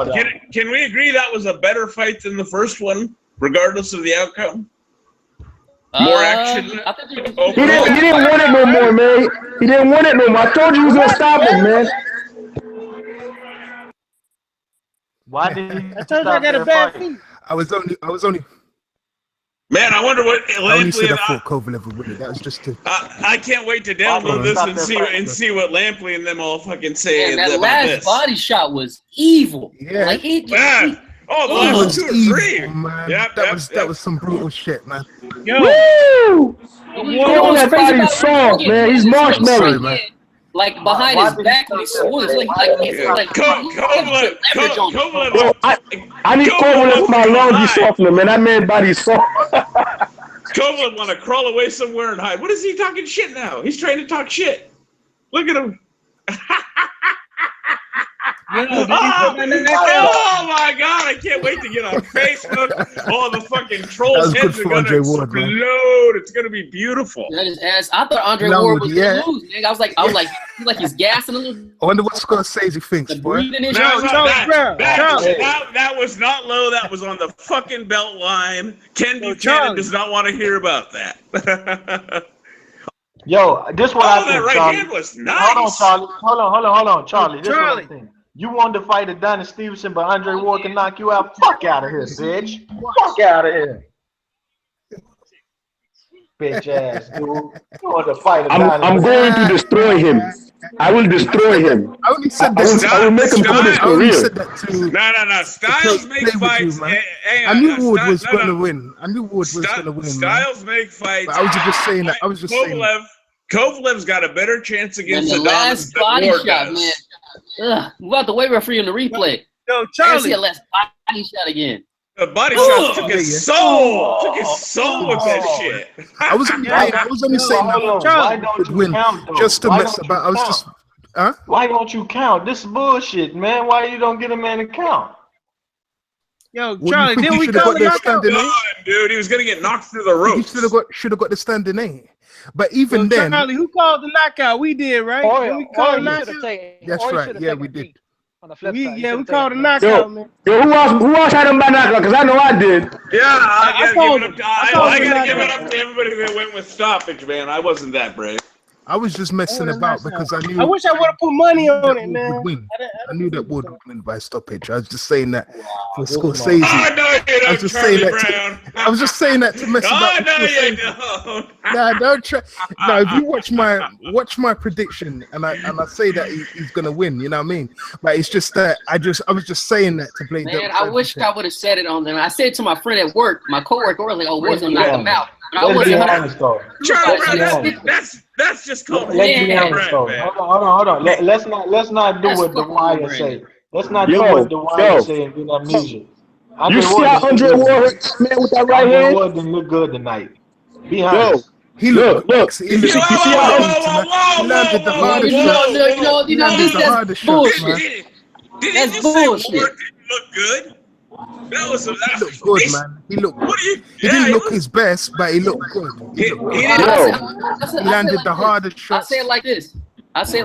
Speaker 14: on.
Speaker 8: Can we agree that was a better fight than the first one, regardless of the outcome? More action.
Speaker 15: He didn't want it no more, man. He didn't want it no more. I told you he was gonna stop him, man.
Speaker 14: Why did he
Speaker 7: I told you I got a bad feet.
Speaker 3: I was only.
Speaker 8: Man, I wonder what.
Speaker 3: I only said I thought Kovalev would win it. That was just to.
Speaker 8: I can't wait to download this and see what Lampley and them all fucking say.
Speaker 12: Man, that last body shot was evil.
Speaker 3: Yeah.
Speaker 12: Like he
Speaker 8: the last 2 or 3.
Speaker 3: Man. That was some brutal shit, man.
Speaker 7: Yo.
Speaker 15: Woo! That body's soft, man. He's marshmallow, man.
Speaker 12: Like behind his back, he swings.
Speaker 8: Kovalev.
Speaker 15: I need Kovalev for my laundry softener, man. That man's body's soft.
Speaker 8: Kovalev want to crawl away somewhere and hide. What is he talking shit now? He's trying to talk shit. Look at him. Oh my God! I can't wait to get on Facebook. All the fucking trolls' heads are gonna explode. It's gonna be beautiful.
Speaker 12: That is ass. I thought Andre Ward was gonna lose. Man. I was like, he's gassing a little.
Speaker 3: I wonder what Scorsese thinks, boy.
Speaker 8: That was not low. That was on the fucking belt line. Ken Buchanan does not want to hear about that.
Speaker 14: Yo, this one I think,
Speaker 8: that right
Speaker 14: Charlie.
Speaker 8: hand was nice.
Speaker 14: Hold on, Charlie. This one I think. You wanted to fight Adonis Stevenson, but Andre Ward can knock you out. Fuck out of here, bitch. Fuck out of here. Bitch ass dude. You wanted to fight Adonis.
Speaker 15: I'm going to destroy him. I will destroy him.
Speaker 3: I only said that.
Speaker 15: I will make him quit his career.
Speaker 8: No. Styles make fights.
Speaker 3: I knew Ward was going to win.
Speaker 8: Styles make fights.
Speaker 3: But I was just saying that.
Speaker 8: Kovalev's got a better chance against
Speaker 12: the last body shot, man. Ugh, we about to wait referee in the replay.
Speaker 7: Yo, Charlie.
Speaker 12: I see a last body shot again.
Speaker 8: The body shot took his soul. Took his soul with that shit.
Speaker 3: I was only saying that
Speaker 14: Charlie would win
Speaker 3: just to mess about. I was just. Huh?
Speaker 14: Why don't you count? This is bullshit, man. Why you don't get a man to count?
Speaker 7: Yo, Charlie, didn't we call the knockout?
Speaker 8: Dude, he was gonna get knocked through the ropes.
Speaker 3: He should have got the standing A. But even then,
Speaker 7: Charlie, who called the knockout? We did, right? We called the knockout.
Speaker 3: That's right. Yeah, we did.
Speaker 1: On the flip side,
Speaker 7: we called the knockout, man.
Speaker 15: Yo, who else had him by knockout? Because I know I did.
Speaker 8: Yeah, I gotta give it up to everybody that went with stoppage, man. I wasn't that brave.
Speaker 3: I was just messing about because I knew.
Speaker 7: I wish I would have put money on it, man.
Speaker 3: I knew that Wood would win by stoppage. I was just saying that for Scorsese.
Speaker 8: Oh, no, you don't,
Speaker 3: I was just saying that. I was just saying that to mess about.
Speaker 8: No, you don't.
Speaker 3: Nah, don't try. No, if you watch my prediction, and I say that he's gonna win, you know what I mean? But it's just that I was just saying that to play.
Speaker 12: Man, I wish I would have said it on there. I said it to my friend at work, my coworker, was like, "Oh, Wood's gonna knock him out." But I wasn't honest though.
Speaker 8: Charlie, that's just called.
Speaker 14: Let's be honest though. Hold on. Let's not do what the Wire say. Let's not do what the Wire say and do amnesia.
Speaker 15: You see how Andre Ward hit man with that right hand?
Speaker 14: Andre Ward didn't look good tonight. Be honest.
Speaker 3: He looked. He landed the hardest shot.
Speaker 12: That's bullshit.
Speaker 8: Look good. That was
Speaker 3: he looked good, man. He looked good. He didn't look his best, but he looked good. He landed the hardest shot.
Speaker 12: I say it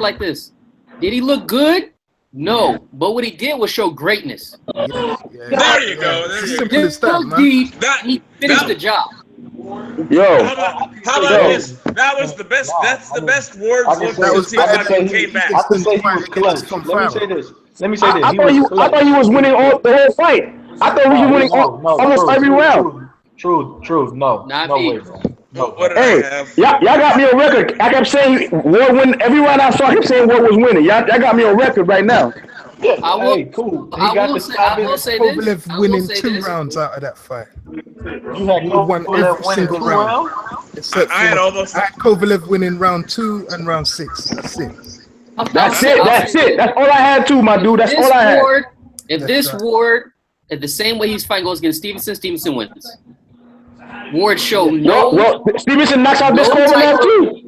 Speaker 12: like this. Did he look good? No, but what he did was show greatness.
Speaker 8: There you go. There you
Speaker 3: Simple as that, man.
Speaker 12: Deep, he finished the job.
Speaker 15: Yo,
Speaker 8: how about this? That was the best. That's the best Ward's look since he fucking came back.
Speaker 14: I can say he was clutch. Let me say this.
Speaker 15: I thought he was winning the whole fight. I thought he was winning almost every round.
Speaker 14: True. No way, bro. No.
Speaker 15: Hey, y'all got me on record. I kept saying Ward win every round I saw. I kept saying Ward was winning. Y'all got me on record right now.
Speaker 14: Yeah, cool.
Speaker 12: I will say this.
Speaker 3: Kovalev winning 2 rounds out of that fight.
Speaker 14: You had
Speaker 3: every single round.
Speaker 8: I had
Speaker 3: Kovalev winning round 2 and round 6. That's it.
Speaker 15: That's it. That's all I had too, my dude. That's all I had.
Speaker 12: If Ward, if the same way he's fighting goes against Stevenson wins. Ward showed
Speaker 15: Well, Stevenson knocks out this Kovalev too.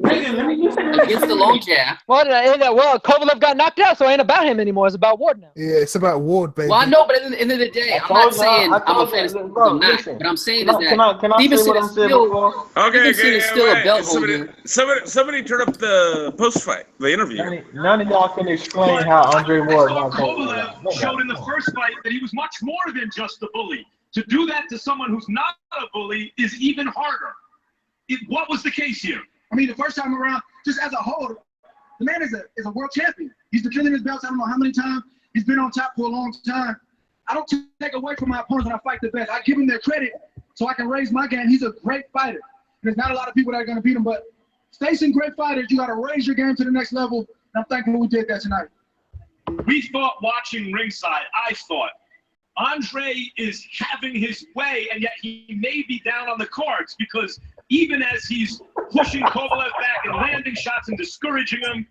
Speaker 12: Against the long jab.
Speaker 1: Well, Kovalev got knocked out, so it ain't about him anymore. It's about Ward now.
Speaker 3: Yeah, it's about Ward, baby.
Speaker 12: Well, I know, but at the end of the day, I'm not saying I'm a fan of Stevenson. What I'm saying is that Stevenson is still a belt holder.
Speaker 8: Somebody turn up the post-fight, the interview.
Speaker 14: None of y'all can explain how Andre Ward knocked
Speaker 11: Kovalev showed in the first fight that he was much more than just a bully. To do that to someone who's not a bully is even harder. What was the case here?
Speaker 16: I mean, the first time around, just as a whole, the man is a world champion. He's defending his belts I don't know how many times. He's been on top for a long time. I don't take away from my opponents when I fight the best. I give him their credit so I can raise my game. He's a great fighter. There's not a lot of people that are going to beat him, but facing great fighters, you got to raise your game to the next level, and I'm thankful we did that tonight.
Speaker 11: We thought watching ringside, I thought, Andre is having his way, and yet he may be down on the cards because even as he's pushing Kovalev back and landing shots and discouraging him,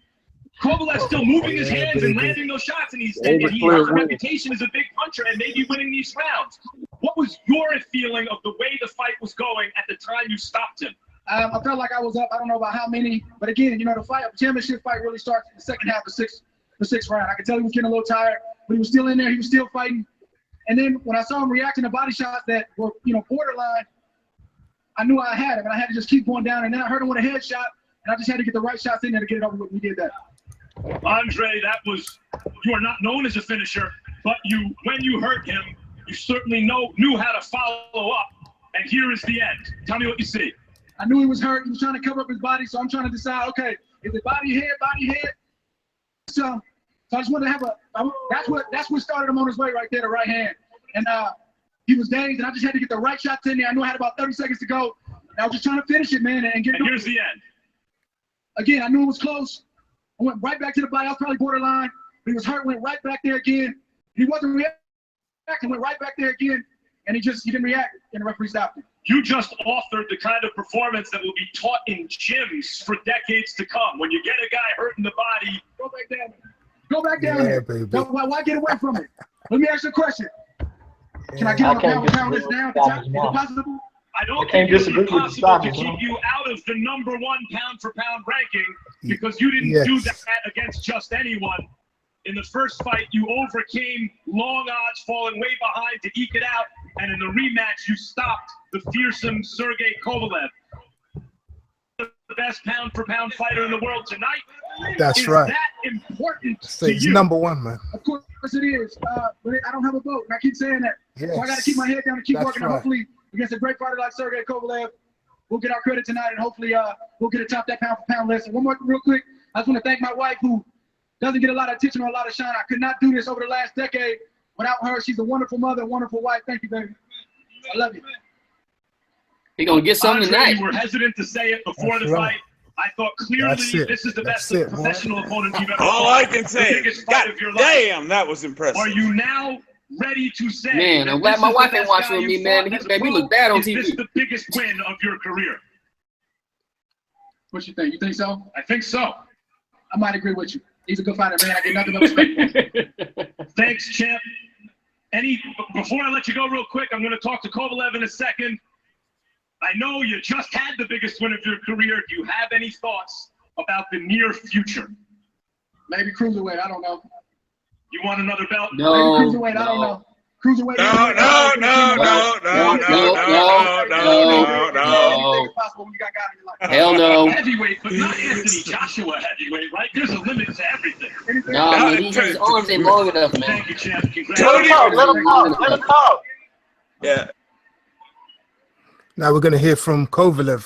Speaker 11: Kovalev's still moving his hands and landing those shots, and his reputation as a big puncher and maybe winning these rounds. What was your feeling of the way the fight was going at the time you stopped him?
Speaker 16: I felt like I was up. I don't know about how many, but again, the championship fight really starts in the second half of the sixth round. I could tell he was getting a little tired, but he was still in there. He was still fighting. And then when I saw him reacting to body shots that were, borderline, I knew I had him, and I had to just keep going down. And then I heard him with a headshot, and I just had to get the right shots in there to get it over with. We did that.
Speaker 11: Andre, you are not known as a finisher, but when you hurt him, you certainly knew how to follow up. And here is the end. Tell me what you see.
Speaker 16: I knew he was hurt. He was trying to cover up his body, so I'm trying to decide, okay, is it body, head? So I just wanted to have that's what started him on his way right there, the right hand. And he was dazed, and I just had to get the right shots in there. I knew I had about 30 seconds to go. And I was just trying to finish it, man, and get it.
Speaker 11: And here's the end.
Speaker 16: Again, I knew it was close. I went right back to the body. I was probably borderline. But he was hurt, went right back there again. He wasn't reacting, went right back there again. And he didn't react, and the referee stopped him.
Speaker 11: You just authored the kind of performance that will be taught in gyms for decades to come. When you get a guy hurt in the body,
Speaker 16: go back down. Go back down there.
Speaker 3: Baby.
Speaker 16: Why get away from it? Let me ask you a question. Can I get on a pound this down? Is it possible?
Speaker 11: I don't think it's possible to keep you out of the #1 pound-for-pound ranking because you didn't do that against just anyone. In the first fight, you overcame long odds, falling way behind to eke it out, and in the rematch, you stopped the fearsome Sergey Kovalev. The best pound-for-pound fighter in the world tonight.
Speaker 3: That's right.
Speaker 11: Is that important
Speaker 3: So
Speaker 11: to
Speaker 3: it's
Speaker 11: you?
Speaker 3: #1, man.
Speaker 16: Of course it is, but I don't have a vote, and I keep saying that.
Speaker 3: Yes.
Speaker 16: So I got to keep my head down and keep
Speaker 3: That's
Speaker 16: working.
Speaker 3: right.
Speaker 16: Hopefully, against a great fighter like Sergey Kovalev, we'll get our credit tonight, and hopefully we'll get atop that pound-for-pound list. And one more real quick, I just want to thank my wife who doesn't get a lot of attention or a lot of shine. I could not do this over the last decade without her. She's a wonderful mother, wonderful wife. Thank you, baby. I love you.
Speaker 12: He gonna get something
Speaker 11: Andre,
Speaker 12: tonight.
Speaker 11: You were hesitant to say it before the fight. I thought clearly this is the best professional opponent you've ever fought.
Speaker 8: All I can say,
Speaker 11: the biggest fight of your life.
Speaker 8: damn, that was impressive.
Speaker 11: Are you now ready to say?
Speaker 12: Man, I'm glad my wife ain't watching with me, man. He made me look bad on TV.
Speaker 11: Is this the biggest win of your career?
Speaker 16: What you think? You think so?
Speaker 11: I think so.
Speaker 16: I might agree with you. He's a good fighter, man. I get nothing but respect.
Speaker 11: Thanks, champ. Before I let you go real quick, I'm going to talk to Kovalev in a second. I know you just had the biggest win of your career. Do you have any thoughts about the near future?
Speaker 16: Maybe cruiserweight. I don't know.
Speaker 11: You want another belt?
Speaker 12: No.
Speaker 16: Maybe cruiserweight. I don't know. Cruiserweight.
Speaker 8: No.
Speaker 12: Hell no.
Speaker 11: Heavyweight, but not Anthony Joshua heavyweight, right? There's a limit to everything.
Speaker 12: No, man, his arms ain't long enough, man.
Speaker 11: Thank you, champ.
Speaker 14: Let him talk.
Speaker 8: Yeah.
Speaker 3: Now we're gonna hear from Kovalev.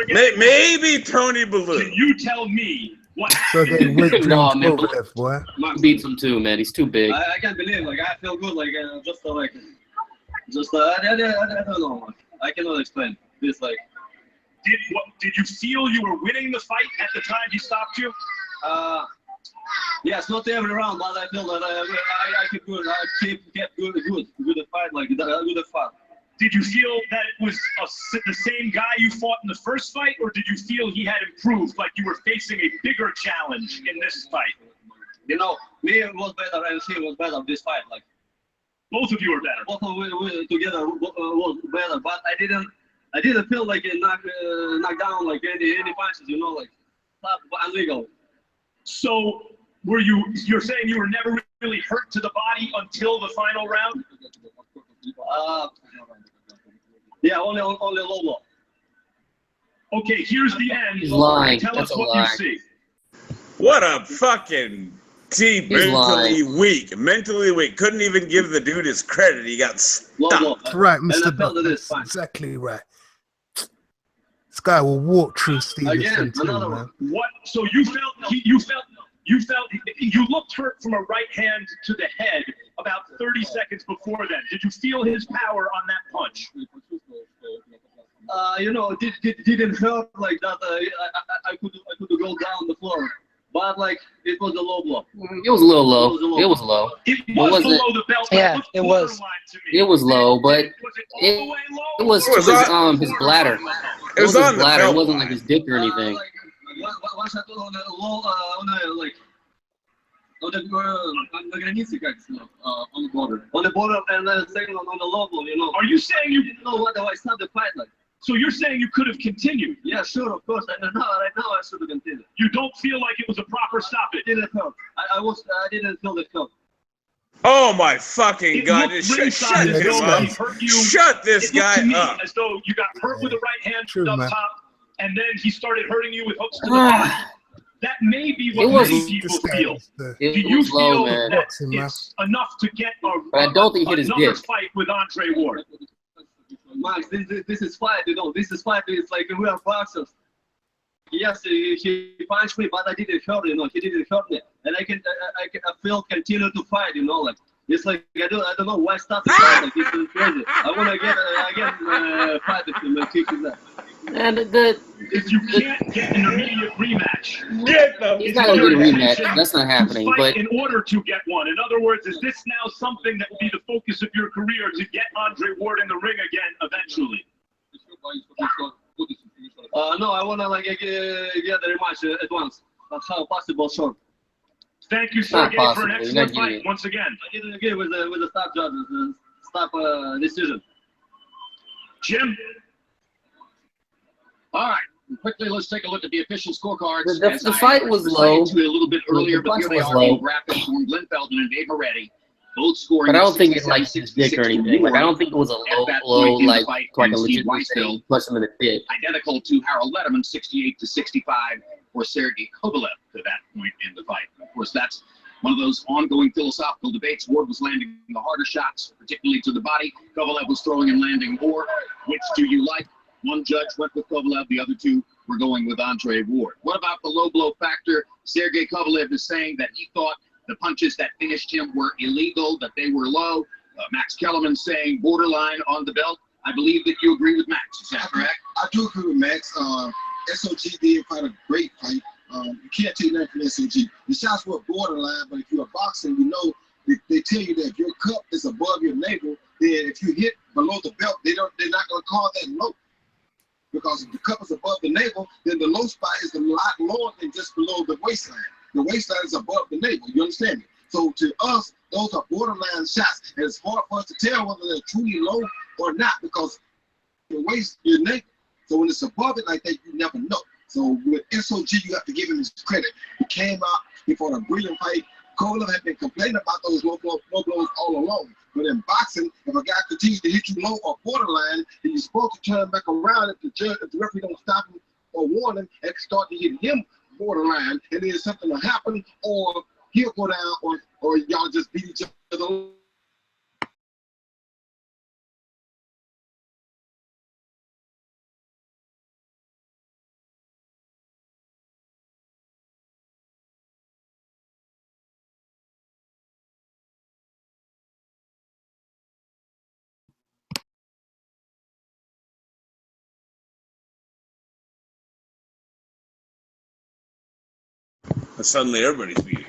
Speaker 8: Maybe Tony Bellew.
Speaker 11: Can you tell me what?
Speaker 3: Sergey
Speaker 12: No, man,
Speaker 3: Kovalev, boy.
Speaker 12: beats him too, man. He's too big.
Speaker 17: I can't believe, like, I feel good, like, I don't know, I cannot explain this, like.
Speaker 11: Did you feel you were winning the fight at the time he stopped you?
Speaker 17: Yes, not every round, but I feel that I kept good fight, like, good fight.
Speaker 11: Did you feel that it was the same guy you fought in the first fight, or did you feel he had improved, like you were facing a bigger challenge in this fight?
Speaker 17: You know, me was better and he was better this fight, like.
Speaker 11: Both of you were better.
Speaker 17: Both of we together was better, but I didn't feel like it knocked down like any punches, you know, like illegal.
Speaker 11: So you're saying you were never really hurt to the body until the final round?
Speaker 17: Yeah, only low blow.
Speaker 11: Okay, here's the end.
Speaker 12: He's lying.
Speaker 11: Tell
Speaker 12: That's
Speaker 11: us
Speaker 12: a
Speaker 11: what
Speaker 12: lie.
Speaker 11: you see.
Speaker 8: What a fucking deep,
Speaker 12: He's
Speaker 8: mentally
Speaker 12: lying.
Speaker 8: weak. Mentally weak. Couldn't even give the dude his credit. He got stopped.
Speaker 3: Right, Mr. Buck. That's exactly right. This guy will walk through Stevenson too, man.
Speaker 11: What? So you looked hurt from a right hand to the head about 30 seconds before then. Did you feel his power on that punch?
Speaker 17: You know, it didn't hurt like that. I could go down the floor, but like it was a low blow.
Speaker 12: It was a little low. It was low.
Speaker 11: It was below the belt.
Speaker 1: Yeah, it was.
Speaker 12: It was low, but it was his bladder. It was his bladder. It wasn't like his dick or anything.
Speaker 17: Once I put on the low, on the border, and then second on the low blow, you know.
Speaker 11: Are you saying you
Speaker 17: didn't know what I started the fight like?
Speaker 11: So you're saying you could have continued?
Speaker 17: Yeah, sure, of course. Right now I should have continued.
Speaker 11: You don't feel like it was a proper stoppage?
Speaker 17: It didn't hurt. I didn't feel the hurt.
Speaker 8: Oh my fucking God! Shut him up! Shut this guy up!
Speaker 11: As though you got hurt with the right hand up top, and then he started hurting you with hooks to the body. That may be what many people feel. Do you feel that it's enough to get another fight with Andre Ward?
Speaker 17: Max, this is fight, you know. This is fight. It's like we are boxers. Yes, he punched me, but I didn't hurt, you know. He didn't hurt me, and I feel continue to fight, you know. Like it's like I don't know why start to fight. Like this is crazy. I want to get fight with him and kick him there.
Speaker 12: And
Speaker 11: if you can't get an immediate rematch,
Speaker 12: he's not gonna get a rematch. That's not happening. But
Speaker 11: in order to get one, in other words, is this now something that will be the focus of your career to get Andre Ward in the ring again eventually?
Speaker 17: No, I wanna like get the rematch at once. That's how possible, sure.
Speaker 11: Thank you, Sergey, for an excellent fight once again.
Speaker 17: I didn't agree with the stop judges, stop decision.
Speaker 11: Jim.
Speaker 6: All right, quickly, let's take a look at the official scorecards.
Speaker 12: The fight was low.
Speaker 6: A little bit earlier, but here they are in graphics from Glenn Feldman and Dave Moretti, both scoring.
Speaker 12: But I don't think it's like his dick or anything. Like I don't think it was a low like a legitimate thing. Plus him in the dick.
Speaker 6: Identical to Harold Letterman, 68-65 for Sergey Kovalev to that point in the fight. Of course, that's one of those ongoing philosophical debates. Ward was landing the harder shots, particularly to the body. Kovalev was throwing and landing more. Which do you like? One judge went with Kovalev, the other two were going with Andre Ward. What about the low blow factor? Sergey Kovalev is saying that he thought the punches that finished him were illegal, that they were low. Max Kellerman saying borderline on the belt. I believe that you agree with Max. Is that correct?
Speaker 18: I do agree with Max. SOG did fight a great fight. You can't take nothing from SOG. The shots were borderline, but if you're a boxer, you know they tell you that if your cup is above your navel, then if you hit below the belt, they're not going to call that low. Because if the cup is above the navel, then the low spot is a lot lower than just below the waistline. The waistline is above the navel. You understand me? So to us, those are borderline shots. And it's hard for us to tell whether they're truly low or not because your waist, your navel. So when it's above it like that, you never know. So with SOG, you have to give him his credit. He came out, he fought a brilliant fight. Kovalev had been complaining about those low blows all along. But in boxing, if a guy continues to hit you low or borderline, then you're supposed to turn back around if the referee don't stop him or warn him and start to hit him borderline, and then something will happen, or he'll go down, or y'all just beat each other.
Speaker 8: Suddenly everybody's beating.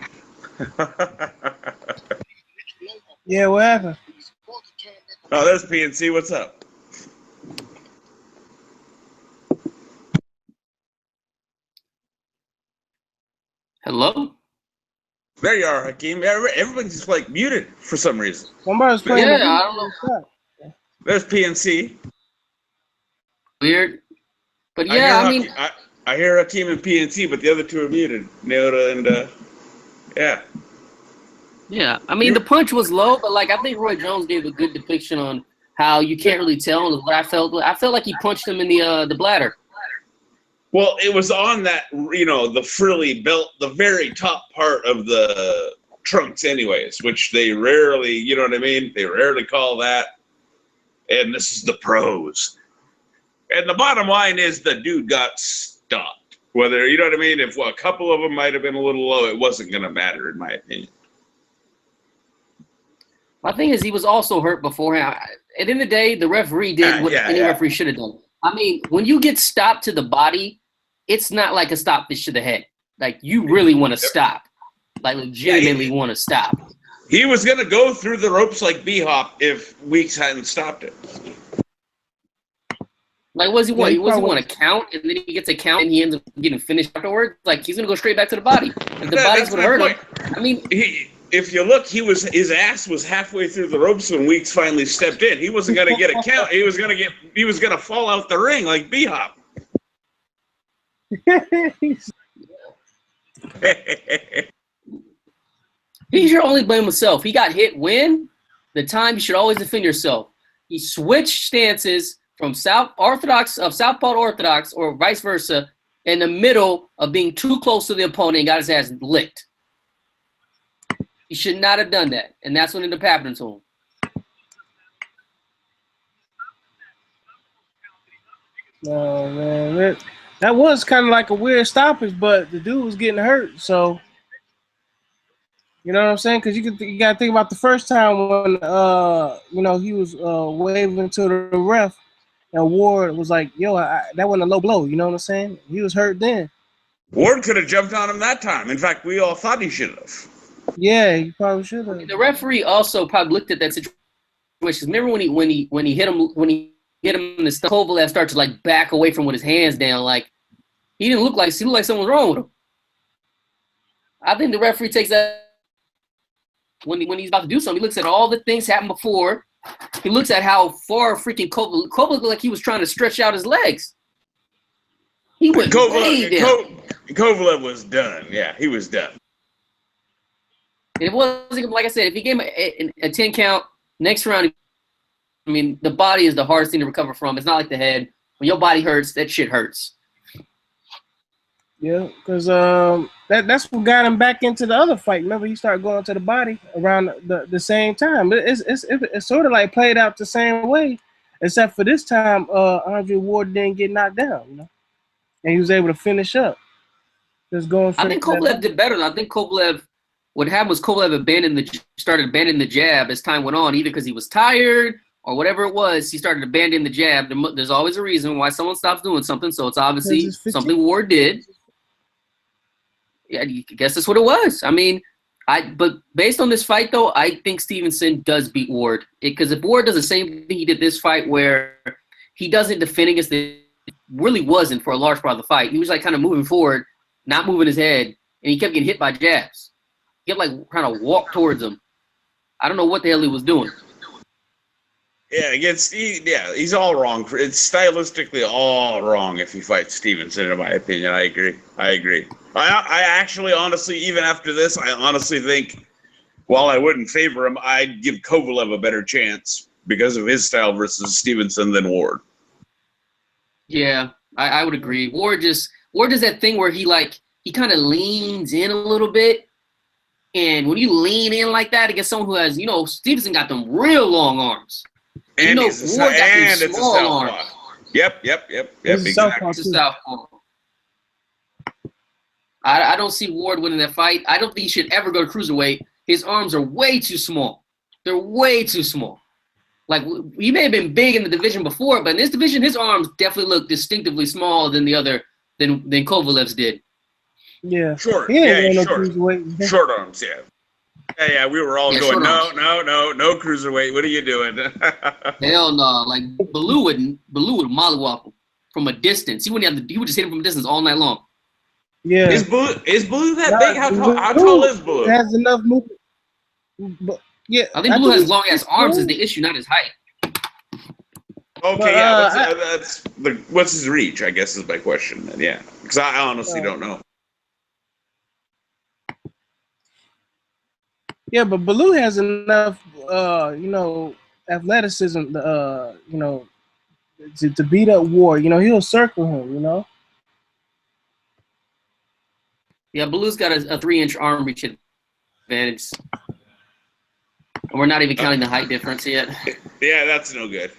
Speaker 7: Yeah, what happened?
Speaker 8: Oh, there's PNC. What's up?
Speaker 12: Hello?
Speaker 8: There you are, Hakeem. Everybody's just like muted for some reason.
Speaker 7: Somebody's playing.
Speaker 12: Yeah, I don't know.
Speaker 8: There's PNC.
Speaker 12: Weird. But yeah, I mean,
Speaker 8: I hear Hakeem and PNC, but the other two are muted. Neota and yeah.
Speaker 12: Yeah, I mean, the punch was low, but like I think Roy Jones gave a good depiction on how you can't really tell. I felt like he punched him in the bladder.
Speaker 8: Well, it was on that, the frilly belt, the very top part of the trunks anyways, which they rarely, you know what I mean? They rarely call that. And this is the pros. And the bottom line is the dude got stopped. Whether, you know what I mean? If a couple of them might have been a little low, it wasn't going to matter, in my opinion.
Speaker 12: My thing is, he was also hurt beforehand. At the end of the day, the referee did what any referee should have done. I mean, when you get stopped to the body, it's not like a stop fish to the head. Like, you really want to stop. Like, legitimately want to stop.
Speaker 8: He was going to go through the ropes like B-Hop if Weeks hadn't stopped it.
Speaker 12: Like, what does he want? He doesn't want to count, and then he gets a count, and he ends up getting finished afterwards. Like, he's going to go straight back to the body. If the body's going to hurt him. I mean,
Speaker 8: if you look, his ass was halfway through the ropes when Weeks finally stepped in. He wasn't going to get a count. He was going to fall out the ring like B-Hop.
Speaker 12: He should only blame himself. He got hit when? The time you should always defend yourself. He switched stances from southpaw orthodox or vice versa in the middle of being too close to the opponent and got his ass licked. He should not have done that, and that's what ended up happening to him.
Speaker 7: Oh man, that was kind of like a weird stoppage, but the dude was getting hurt, so you know what I'm saying? Because you got to think about the first time when he was waving to the ref, and Ward was like, "Yo, that wasn't a low blow." You know what I'm saying? He was hurt then.
Speaker 8: Ward could have jumped on him that time. In fact, we all thought he should have.
Speaker 7: Yeah, he probably should have.
Speaker 12: The referee also probably looked at that situation. Remember when he hit him in the stomach, Kovalev started to like back away from with his hands down, like he looked like something was wrong with him. I think the referee takes that when he's about to do something. He looks at all the things happened before. He looks at how far freaking Kovalev looked like he was trying to stretch out his legs. He went way down.
Speaker 8: Kovalev was done. Yeah, he was done.
Speaker 12: And it wasn't, like I said, if he gave him a 10 count, next round, I mean, the body is the hardest thing to recover from. It's not like the head. When your body hurts, that shit hurts.
Speaker 7: Yeah, because that's what got him back into the other fight. Remember, he started going to the body around the same time. It's sort of like played out the same way, except for this time, Andre Ward didn't get knocked down, and he was able to finish up. Just going.
Speaker 12: I think Kovalev did better. I think Kovalev. What happened was Kovalev started abandoning the jab as time went on, either because he was tired or whatever it was. He started abandoning the jab. There's always a reason why someone stops doing something, so it's obviously something Ward did. Yeah, I guess that's what it was. I mean, but based on this fight, though, I think Stevenson does beat Ward. Because if Ward does the same thing he did this fight where he doesn't defend against it really wasn't for a large part of the fight. He was like kind of moving forward, not moving his head, and he kept getting hit by jabs. He kept like trying to walk towards him. I don't know what the hell he was doing.
Speaker 8: Yeah, against he's all wrong. It's stylistically all wrong if he fights Stevenson, in my opinion. I agree. I actually, honestly, even after this, I honestly think, while I wouldn't favor him, I'd give Kovalev a better chance because of his style versus Stevenson than Ward.
Speaker 12: Yeah, I would agree. Ward does that thing where he kind of leans in a little bit. And when you lean in like that against someone who has, Stevenson got them real long arms. And Ward got them small arms.
Speaker 8: Yep.
Speaker 12: It's a southpaw. I don't see Ward winning that fight. I don't think he should ever go to cruiserweight. His arms are way too small. They're way too small. Like, he may have been big in the division before, but in this division, his arms definitely look distinctively smaller than than Kovalev's did.
Speaker 7: Yeah.
Speaker 8: Short. Short arms, yeah. Yeah, we were all going, no cruiserweight. What are you doing?
Speaker 12: Hell no. Like, Bellew would mollywop him from a distance. He would just hit him from a distance all night long.
Speaker 7: Yeah.
Speaker 8: Is Bellew that big? How tall is Bellew?
Speaker 7: Has enough movement. But, yeah,
Speaker 12: I think Bellew has long ass arms is the issue, not his height.
Speaker 8: Okay, that's what's his reach, I guess, is my question. Yeah, because I honestly don't know.
Speaker 7: Yeah, but Bellew has enough, athleticism, to beat up Ward. He'll circle him.
Speaker 12: Yeah, Bellew's got a 3-inch arm reach advantage. And we're not even counting the height difference yet.
Speaker 8: Yeah, that's no good.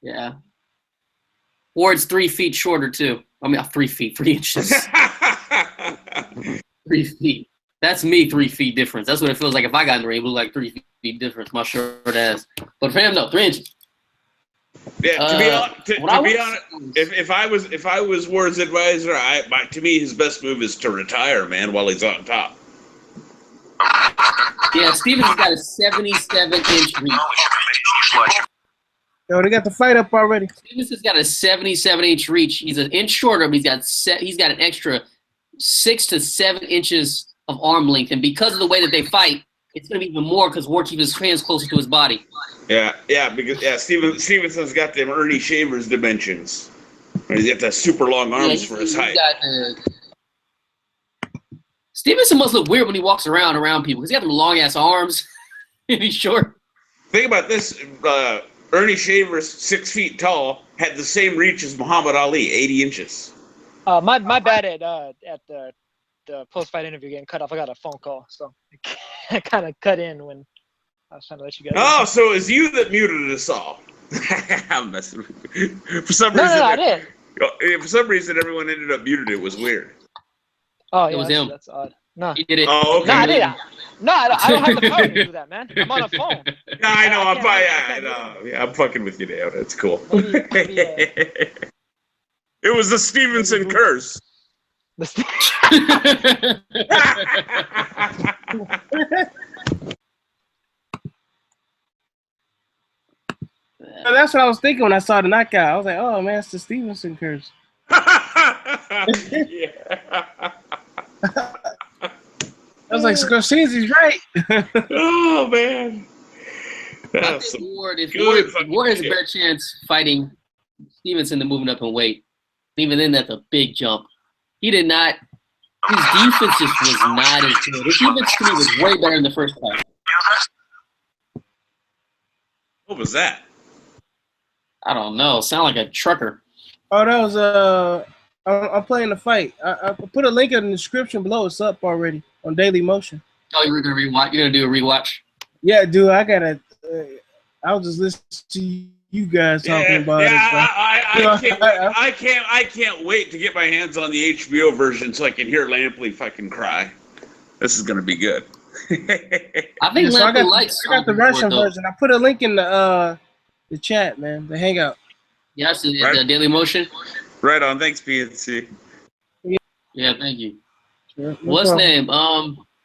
Speaker 12: Yeah. Ward's 3 feet shorter, too. I mean, 3 feet, 3 inches. 3 feet. That's me, 3 feet difference. That's what it feels like if I got in the ring. It looked like 3 feet difference, my short ass. But for him, no, 3 inches.
Speaker 8: Yeah, to be honest, if I was Ward's advisor, to me his best move is to retire, man, while he's on top.
Speaker 12: Yeah, Stevenson's got a 77-inch reach.
Speaker 7: Yo, they got the fight up already.
Speaker 12: Stevenson's got a 77-inch reach. He's an inch shorter, but he's got an extra 6 to 7 inches of arm length, and because of the way that they fight, it's going to be even more because Ward keeps his hands closer to his body.
Speaker 8: Yeah, because Stevenson's got them Ernie Shavers dimensions. He's got the super long arms for his height.
Speaker 12: Stevenson must look weird when he walks around people because he got them long ass arms and he's short.
Speaker 8: Think about this: Ernie Shavers, 6 feet tall, had the same reach as Muhammad Ali, 80 inches.
Speaker 1: My bad at the post-fight interview getting cut off. I got a phone call, so I kind of cut in when I was trying to let you guys.
Speaker 8: Oh, so it's you that muted us all. I'm messing with you. For some reason,
Speaker 1: I did.
Speaker 8: For some reason, everyone ended up muted. It was weird.
Speaker 1: Oh,
Speaker 12: it was him.
Speaker 1: That's odd. No,
Speaker 12: he did it.
Speaker 8: Oh, okay.
Speaker 1: No, I did. No, I don't have the power to do that, man. I'm on a phone.
Speaker 8: No, I know. I'm fucking with you now. That's cool. It was the Stevenson curse.
Speaker 7: That's what I was thinking when I saw the knockout. I was like, oh, man, it's the Stevenson curse.
Speaker 8: Yeah.
Speaker 7: I was like, Scorsese's right.
Speaker 8: Oh, man.
Speaker 12: I think Ward has a better chance fighting Stevenson than moving up in weight. Even then, that's a big jump. He did not. His defense just was not as good. His defense to me was way better in the first fight.
Speaker 8: What was that?
Speaker 12: I don't know. Sound like a trucker.
Speaker 7: Oh, that was I'm playing the fight. I put a link in the description below. It's up already on Daily Motion.
Speaker 12: Oh, you were gonna rewatch? You're gonna do a rewatch?
Speaker 7: Yeah, dude. I gotta. I was just listening to you guys talking about it.
Speaker 8: I can't wait to get my hands on the HBO version so I can hear Lampley fucking cry. This is gonna be good.
Speaker 12: I think Lampley likes.
Speaker 7: I got the Russian version. I put a link in the chat, man. The Hangout.
Speaker 12: Yeah, so the Daily Motion.
Speaker 8: Right on. Thanks, PNC.
Speaker 12: Yeah, thank you.
Speaker 7: Sure, no
Speaker 12: What's
Speaker 7: problem.
Speaker 12: name?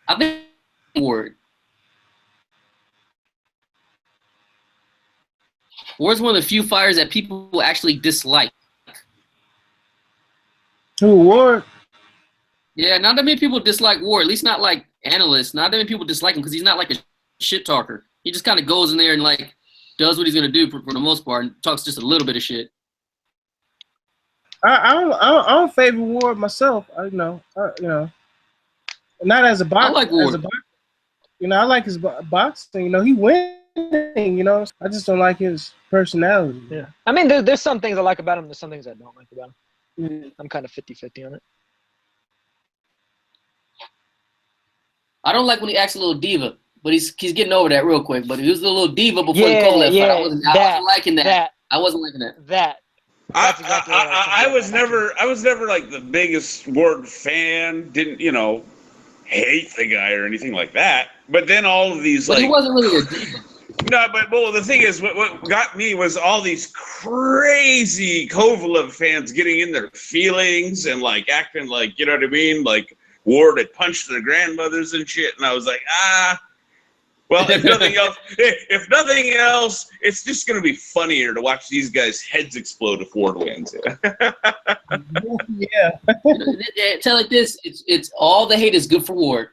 Speaker 12: I think Ward. Ward's one of the few fighters that people actually dislike.
Speaker 7: Who, Ward?
Speaker 12: Yeah, not that many people dislike Ward. At least not like analysts. Not that many people dislike him because he's not like a shit talker. He just kind of goes in there and like does what he's gonna do for the most part, and talks just a little bit of shit.
Speaker 7: I don't favor Ward myself. You know, not as a boxer.
Speaker 12: I like Ward.
Speaker 7: I like his boxing. You know, he winning. You know, I just don't like his personality.
Speaker 1: Yeah, I mean, there's some things I like about him. There's some things I don't like about him.
Speaker 7: Yeah.
Speaker 1: I'm kind of 50-50 on it.
Speaker 12: I don't like when he acts a little diva, but he's getting over that real quick. But he was a little diva before the Kovalev fight. I wasn't liking that. I wasn't liking that.
Speaker 8: I was never like the biggest Ward fan. Didn't hate the guy or anything like that. But then all of these
Speaker 12: he wasn't really a diva.
Speaker 8: No, but the thing is, what got me was all these crazy Kovalev fans getting in their feelings and like acting like, you know what I mean, like Ward had punched their grandmothers and shit, and I was like, well, if nothing else, it's just gonna be funnier to watch these guys' heads explode if Ward wins.
Speaker 7: Yeah.
Speaker 12: Tell like this, it's all the hate is good for Ward.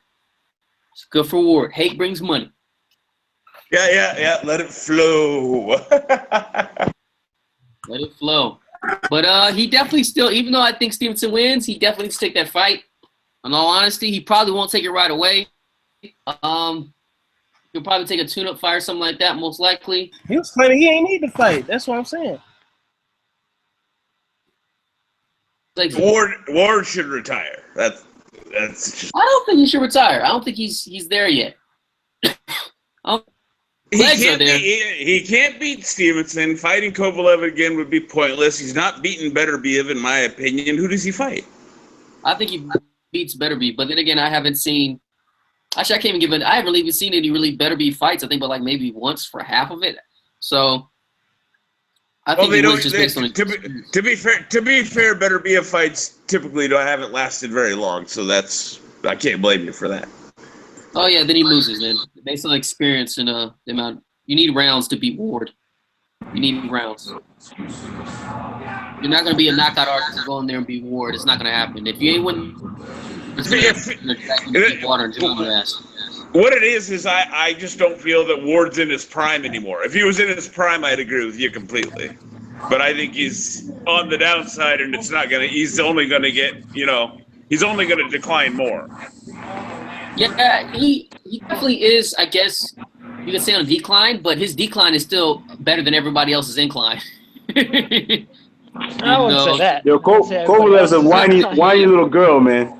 Speaker 12: It's good for Ward. Hate brings money.
Speaker 8: Yeah. Let it flow.
Speaker 12: Let it flow. But he definitely still, even though I think Stevenson wins, he definitely needs to take that fight. In all honesty, he probably won't take it right away. He'll probably take a tune-up fight or something like that, most likely.
Speaker 7: He was claiming he ain't need to fight. That's what I'm saying.
Speaker 12: Like
Speaker 8: Ward should retire. That's just...
Speaker 12: I don't think he should retire. I don't think he's there yet.
Speaker 8: He can't beat Stevenson. Fighting Kovalev again would be pointless. He's not beating Beterbiev, in my opinion. Who does he fight?
Speaker 12: I think he beats Beterbiev, but then again, I haven't seen. Actually, I haven't even seen any really Beterbiev fights. I think, but like maybe once for half of it. So I think it was just based on.
Speaker 8: To be fair, Beterbiev fights typically haven't lasted very long. So I can't blame you for that.
Speaker 12: Oh yeah, then he loses, man. Based on experience and the amount, you need rounds to beat Ward. You need rounds. You're not gonna be a knockout artist and go in there and beat Ward. It's not gonna happen. If you ain't win, water and your ass.
Speaker 8: What it is I just don't feel that Ward's in his prime anymore. If he was in his prime, I'd agree with you completely. But I think he's on the downside, and he's only gonna get, he's only gonna decline more.
Speaker 12: Yeah, he definitely is, I guess you could say, on a decline, but his decline is still better than everybody else's incline.
Speaker 1: I wouldn't say that.
Speaker 15: Yo, Kovalev's a whiny little girl, man.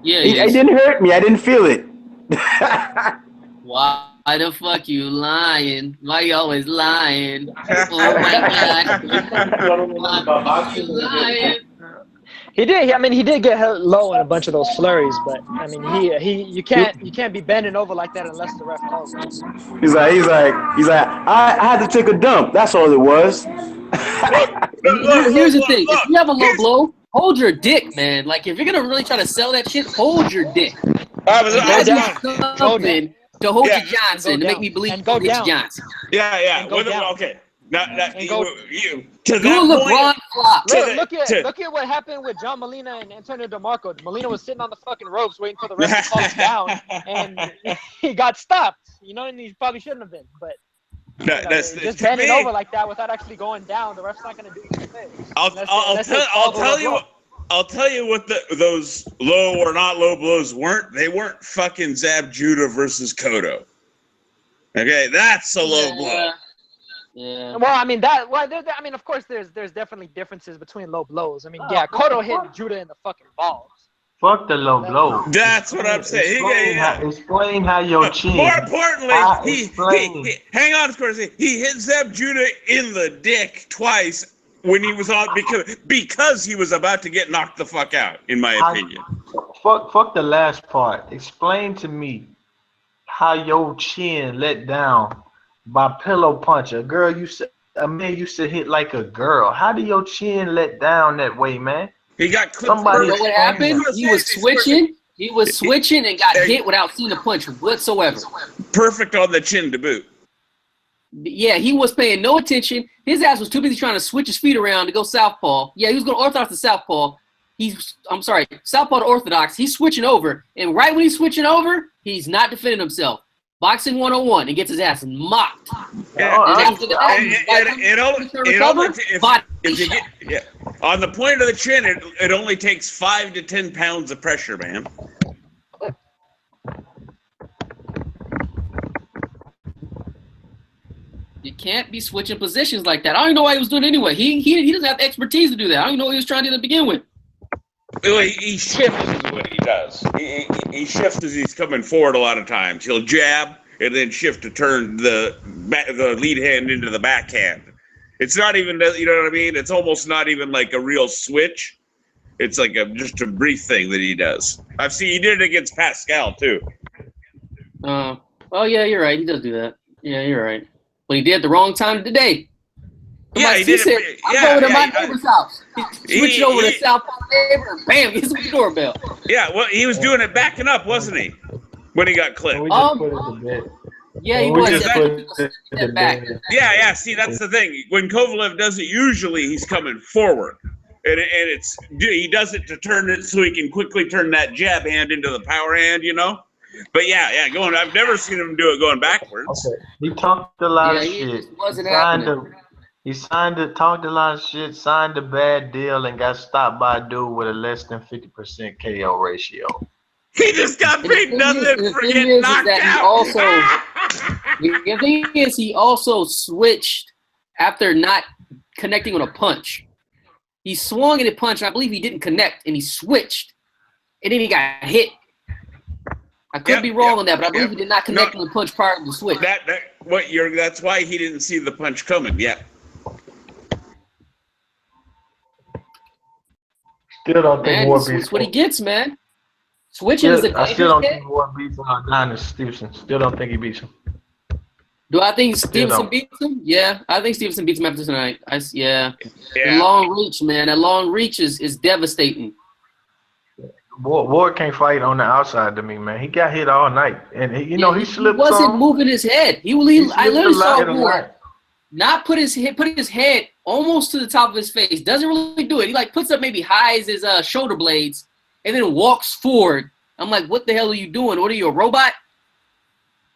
Speaker 12: Yeah,
Speaker 15: it didn't hurt me. I didn't feel it.
Speaker 12: Why the fuck you lying? Why you always lying? Oh my God. Why you lying?
Speaker 1: He did get low in a bunch of those flurries, but I mean, you can't be bending over like that unless the ref calls it.
Speaker 15: He's like, I had to take a dump. That's all it was.
Speaker 12: Here's the thing: if you have a low blow, hold your dick, man. Like if you're gonna really try to sell that shit, hold your dick. Something to hold your Johnson to make me believe it's Johnson.
Speaker 8: Yeah. Okay. Now, you to
Speaker 12: do a LeBron flop.
Speaker 1: Look at what happened with John Molina and Antonio DeMarco. Molina was sitting on the fucking ropes waiting for the ref to call him down, and he got stopped. And he probably shouldn't have been. But just bending over like that without actually going down, the ref's not going to do anything.
Speaker 8: I'll tell you what those low or not low blows weren't. They weren't fucking Zab Judah versus Cotto. Okay, that's a low blow.
Speaker 12: Yeah.
Speaker 1: Well, I mean of course, there's definitely differences between low blows. I mean, Cotto hit Judah in the fucking balls.
Speaker 14: Fuck the low blow.
Speaker 8: That's what I'm saying.
Speaker 14: Explain how your chin.
Speaker 8: More importantly, hang on, of course, he hit Zab Judah in the dick twice when he was on because he was about to get knocked the fuck out. In my opinion.
Speaker 14: Fuck the last part. Explain to me how your chin let down by pillow punch. A man used to hit like a girl. How did your chin let down that way, man?
Speaker 8: He got clipped.
Speaker 12: Somebody. You know what happened? He was switching. He was switching and got hit without seeing a punch whatsoever.
Speaker 8: Perfect on the chin to boot.
Speaker 12: Yeah, he was paying no attention. His ass was too busy trying to switch his feet around to go southpaw. Yeah, he was going orthodox to southpaw. Southpaw to orthodox. He's switching over, and right when he's switching over, he's not defending himself. Boxing 101 and gets his ass mocked.
Speaker 8: On the point of the chin, it only takes 5 to 10 pounds of pressure, man.
Speaker 12: You can't be switching positions like that. I don't even know why he was doing it anyway. He doesn't have the expertise to do that. I don't even know what he was trying to do to begin with.
Speaker 8: He shifts is what he does. He shifts as he's coming forward a lot of times. He'll jab and then shift to turn the lead hand into the backhand. It's not even, you know what I mean? It's almost not even like a real switch. It's like just a brief thing that he does. He did it against Pascal too.
Speaker 12: Oh yeah, you're right. He does do that. Yeah, you're right. But he did at the wrong time today.
Speaker 8: Yeah, he did.
Speaker 12: I'm going to my neighbor's house. He switched over to South Park neighbor and bam, hits the doorbell.
Speaker 8: Yeah, well, he was doing it backing up, wasn't he? When he got clipped.
Speaker 12: Yeah, he was.
Speaker 8: Yeah. See, that's the thing. When Kovalev does it, usually he's coming forward, and he does it to turn it so he can quickly turn that jab hand into the power hand, you know. But yeah, I've never seen him do it going backwards.
Speaker 14: Okay. He talked a lot of shit. He talked a lot of shit, signed a bad deal, and got stopped by a dude with a less than 50% KO ratio.
Speaker 8: He just got paid nothing for getting knocked out.
Speaker 12: The thing is, he also switched after not connecting with a punch. He swung at a punch, and I believe he didn't connect, and he switched, and then he got hit. I could be wrong on that, but I believe he did not connect with the punch prior to the switch.
Speaker 8: That's why he didn't see the punch coming. Yeah.
Speaker 14: Still don't think Ward beats.
Speaker 12: That's what he gets, man. Switching is a.
Speaker 14: I still don't think Ward beats Adonis Stevenson. Still don't think he beats him.
Speaker 12: Do I think Stevenson beats him? Yeah, I think Stevenson beats him after tonight. The long reach, man. That long reach is devastating.
Speaker 14: Ward can't fight on the outside to me, man. He got hit all night, and he slipped.
Speaker 12: He wasn't moving his head. I literally saw Ward not put his head almost to the top of his face. Doesn't really do it. He puts up maybe high as his shoulder blades, and then walks forward. I'm like, what the hell are you doing? What are you, a robot?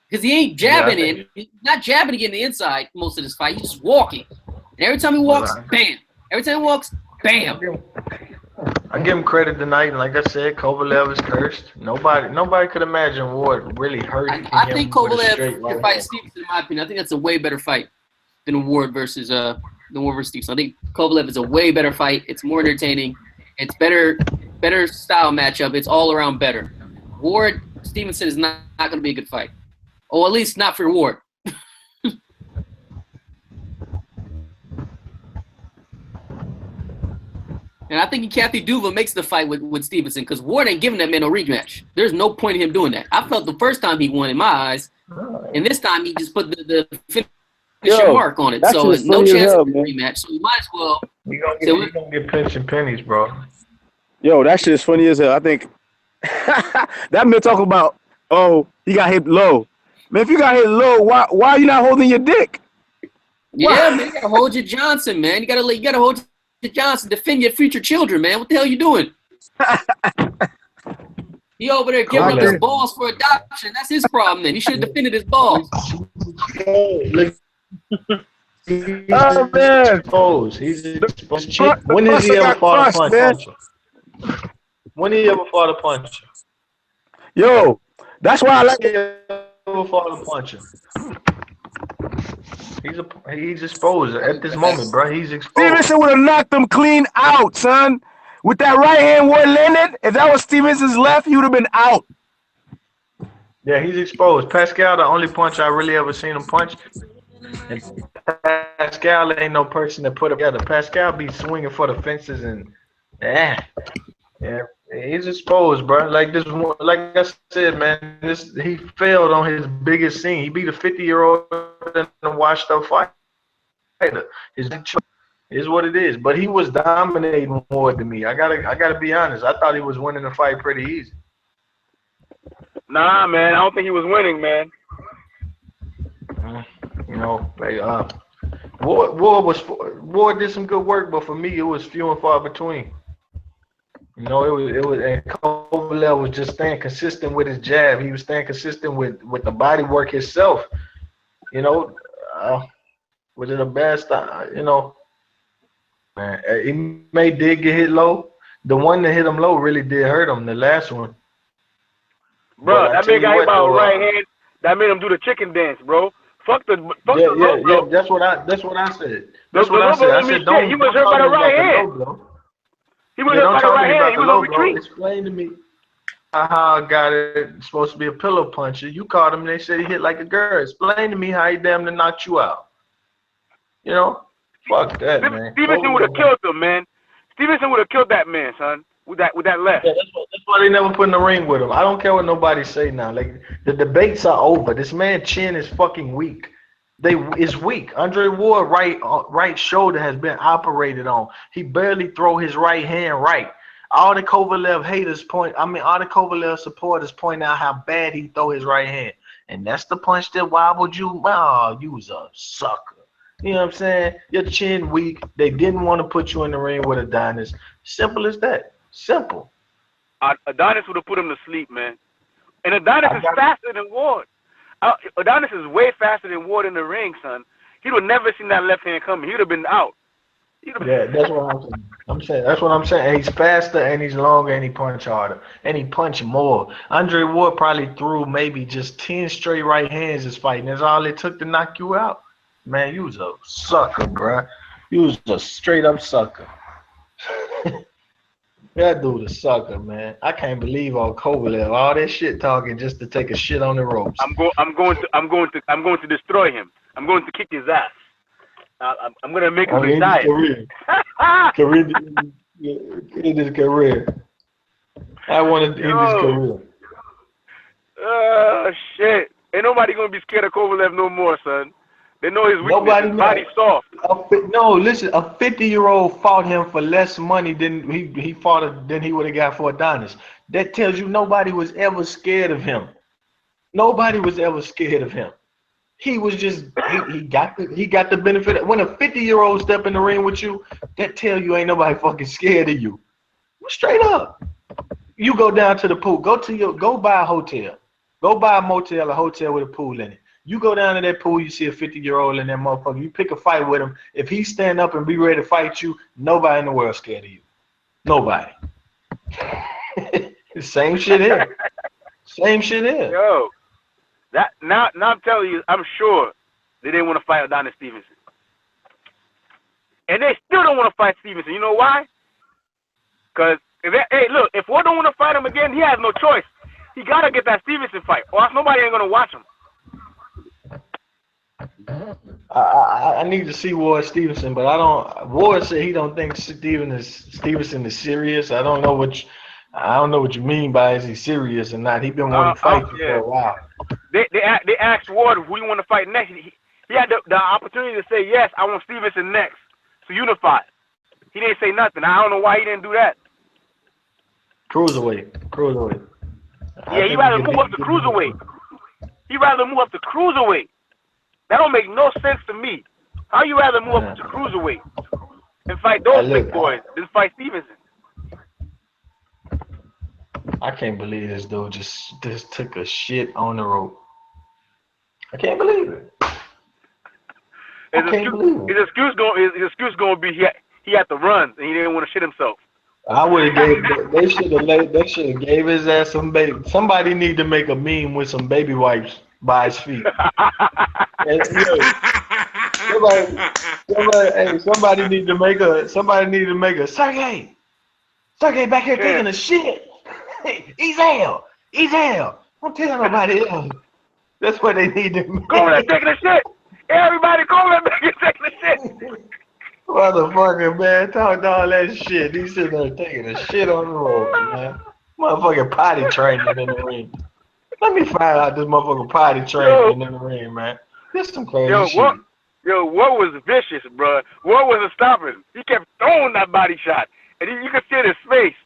Speaker 12: Because he ain't jabbing in. He's not jabbing to get in the inside most of this fight. He's just walking. And every time he walks, bam. Every time he walks, bam.
Speaker 14: I give him credit tonight, and like I said, Kovalev is cursed. Nobody could imagine Ward really hurting.
Speaker 12: I think Kovalev can fight Stevenson, in my opinion. I think that's a way better fight than Ward versus Stevenson. I think Kovalev is a way better fight. It's more entertaining. It's better style matchup. It's all around better. Ward Stevenson is not going to be a good fight. Or at least not for Ward. And I think Kathy Duva makes the fight with Stevenson because Ward ain't giving that man no rematch. There's no point in him doing that. I felt the first time he won in my eyes, and this time he just put the finishing mark on it. So there's no chance of a rematch. So you might as well.
Speaker 14: You're gonna get pinching pennies, bro.
Speaker 15: Yo, that shit is funny as hell. I think that man talk about, he got hit low. Man, if you got hit low, why are you not holding your dick?
Speaker 12: Yeah, man, you gotta hold your Johnson, man. You gotta hold your Johnson. Defend your future children, man. What the hell are you doing? He over there giving up his balls for adoption. That's his problem. Then he should have defended his balls.
Speaker 14: Oh man, he's exposed. When has he ever fought a punch? When did he ever fought a punch?
Speaker 15: Yo, that's why I like
Speaker 14: ever fought a puncher. He's exposed at this moment, bro. He's exposed.
Speaker 15: Stevenson would have knocked him clean out, son. With that right hand Ward landed, if that was Stevenson's left, he would have been out.
Speaker 14: Yeah, he's exposed. Pascal, the only punch I really ever seen him punch. And Pascal ain't no person to put together. Pascal be swinging for the fences and yeah, he's exposed, bro. Like this one, like I said, man, he failed on his biggest scene. He beat a 50-year-old and a washed-up fighter. His choice is what it is. But he was dominating more than me. I gotta be honest. I thought he was winning the fight pretty easy.
Speaker 15: Nah, man, I don't think he was winning, man.
Speaker 14: Ward did some good work, but for me, it was few and far between. You know, and Kovalev was just staying consistent with his jab. He was staying consistent with the body work himself. You know, was it a bad style? You know, man, he did get hit low. The one that hit him low really did hurt him. The last one,
Speaker 19: bro. That big guy about right hand. That made him do the chicken dance, bro. Fuck the
Speaker 14: yeah. That's what I said. That's what I said. I said don't.
Speaker 19: He was hurt by the right hand. He was hurt by the right hand. He was on retreat.
Speaker 14: Explain to me how I got it. It's supposed to be a pillow puncher. You caught him. And they said he hit like a girl. Explain to me how he damn near knocked you out. You know, fuck that, man.
Speaker 19: Stevenson would have killed him, man. Stevenson would have killed that man, son. With that left.
Speaker 14: Yeah, that's why they never put in the ring with him. I don't care what nobody say now. Like the debates are over. This man's chin is fucking weak. It's weak. Andre Ward right shoulder has been operated on. He barely throw his right hand right. All the Kovalev haters all the Kovalev supporters point out how bad he throw his right hand. And that's the punch that wobbled you. Oh, you was a sucker. You know what I'm saying? Your chin weak. They didn't want to put you in the ring with Adonis. Simple as that. Simple.
Speaker 19: Adonis would have put him to sleep, man. And Adonis is faster than Ward. Adonis is way faster than Ward in the ring, son. He would never seen that left hand coming. He would have been out.
Speaker 14: Yeah, that's what I'm saying. That's what I'm saying. He's faster and he's longer and he punch harder and he punch more. Andre Ward probably threw maybe just 10 straight right hands this fight, and that's all it took to knock you out. Man, you was a sucker, bruh. You was a straight up sucker. That dude a sucker, man. I can't believe all Kovalev, all that shit talking just to take a shit on the ropes.
Speaker 19: I'm going to destroy him. I'm going to kick his ass. I'm going to make him retire.
Speaker 14: Career. End his career. I want to end his career.
Speaker 19: Oh shit! Ain't nobody gonna be scared of Kovalev no more, son. They know his weakness. His body's soft.
Speaker 14: No, listen. A 50-year-old fought him for less money than he fought than he would have got for Adonis. That tells you nobody was ever scared of him. Nobody was ever scared of him. He was just he got the benefit. When a 50-year-old step in the ring with you, that tell you ain't nobody fucking scared of you. Straight up. You go down to the pool. Go buy a hotel. Go buy a motel, a hotel with a pool in it. You go down to that pool, you see a 50-year-old in that motherfucker. You pick a fight with him. If he stand up and be ready to fight you, nobody in the world scared of you. Nobody. Same shit here. Same shit here.
Speaker 19: Yo, now I'm telling you, I'm sure they didn't want to fight Adonis Stevenson. And they still don't want to fight Stevenson. You know why? Because, if Ward don't want to fight him again, he has no choice. He got to get that Stevenson fight, or else nobody ain't going to watch him.
Speaker 14: I need to see Ward Stevenson, but I don't. Ward said he don't think Stevenson is serious. I don't know what you mean by is he serious or not. He been wanting to fight you for a while.
Speaker 19: They asked Ward who you want to fight next. He had the opportunity to say yes. I want Stevenson next to unify. He didn't say nothing. I don't know why he didn't do that.
Speaker 14: Cruiserweight.
Speaker 19: Yeah, he'd rather move up to cruiserweight. That don't make no sense to me. How you rather move up to cruiserweight and fight those big boys than fight Stevenson?
Speaker 14: I can't believe this dude just took a shit on the rope. I can't believe it.
Speaker 19: His excuse gonna be he had to run and he didn't want to shit himself.
Speaker 14: I would have they should have gave his ass some baby. Somebody need to make a meme with some baby wipes by his feet. Somebody need to make a Sergey back here taking a shit. He's hell. Don't tell nobody else. That's what they need to make.
Speaker 19: Go there taking a shit. Everybody go there back here taking a shit.
Speaker 14: Motherfucker, man, talk all that shit. He's sitting there taking a shit on the road, man. Motherfucking potty training in the ring. Let me find out this motherfucker potty training in the ring, man. This some crazy shit.
Speaker 19: What was vicious, bro? What wasn't stopping? He kept throwing that body shot, and you could see it in his face.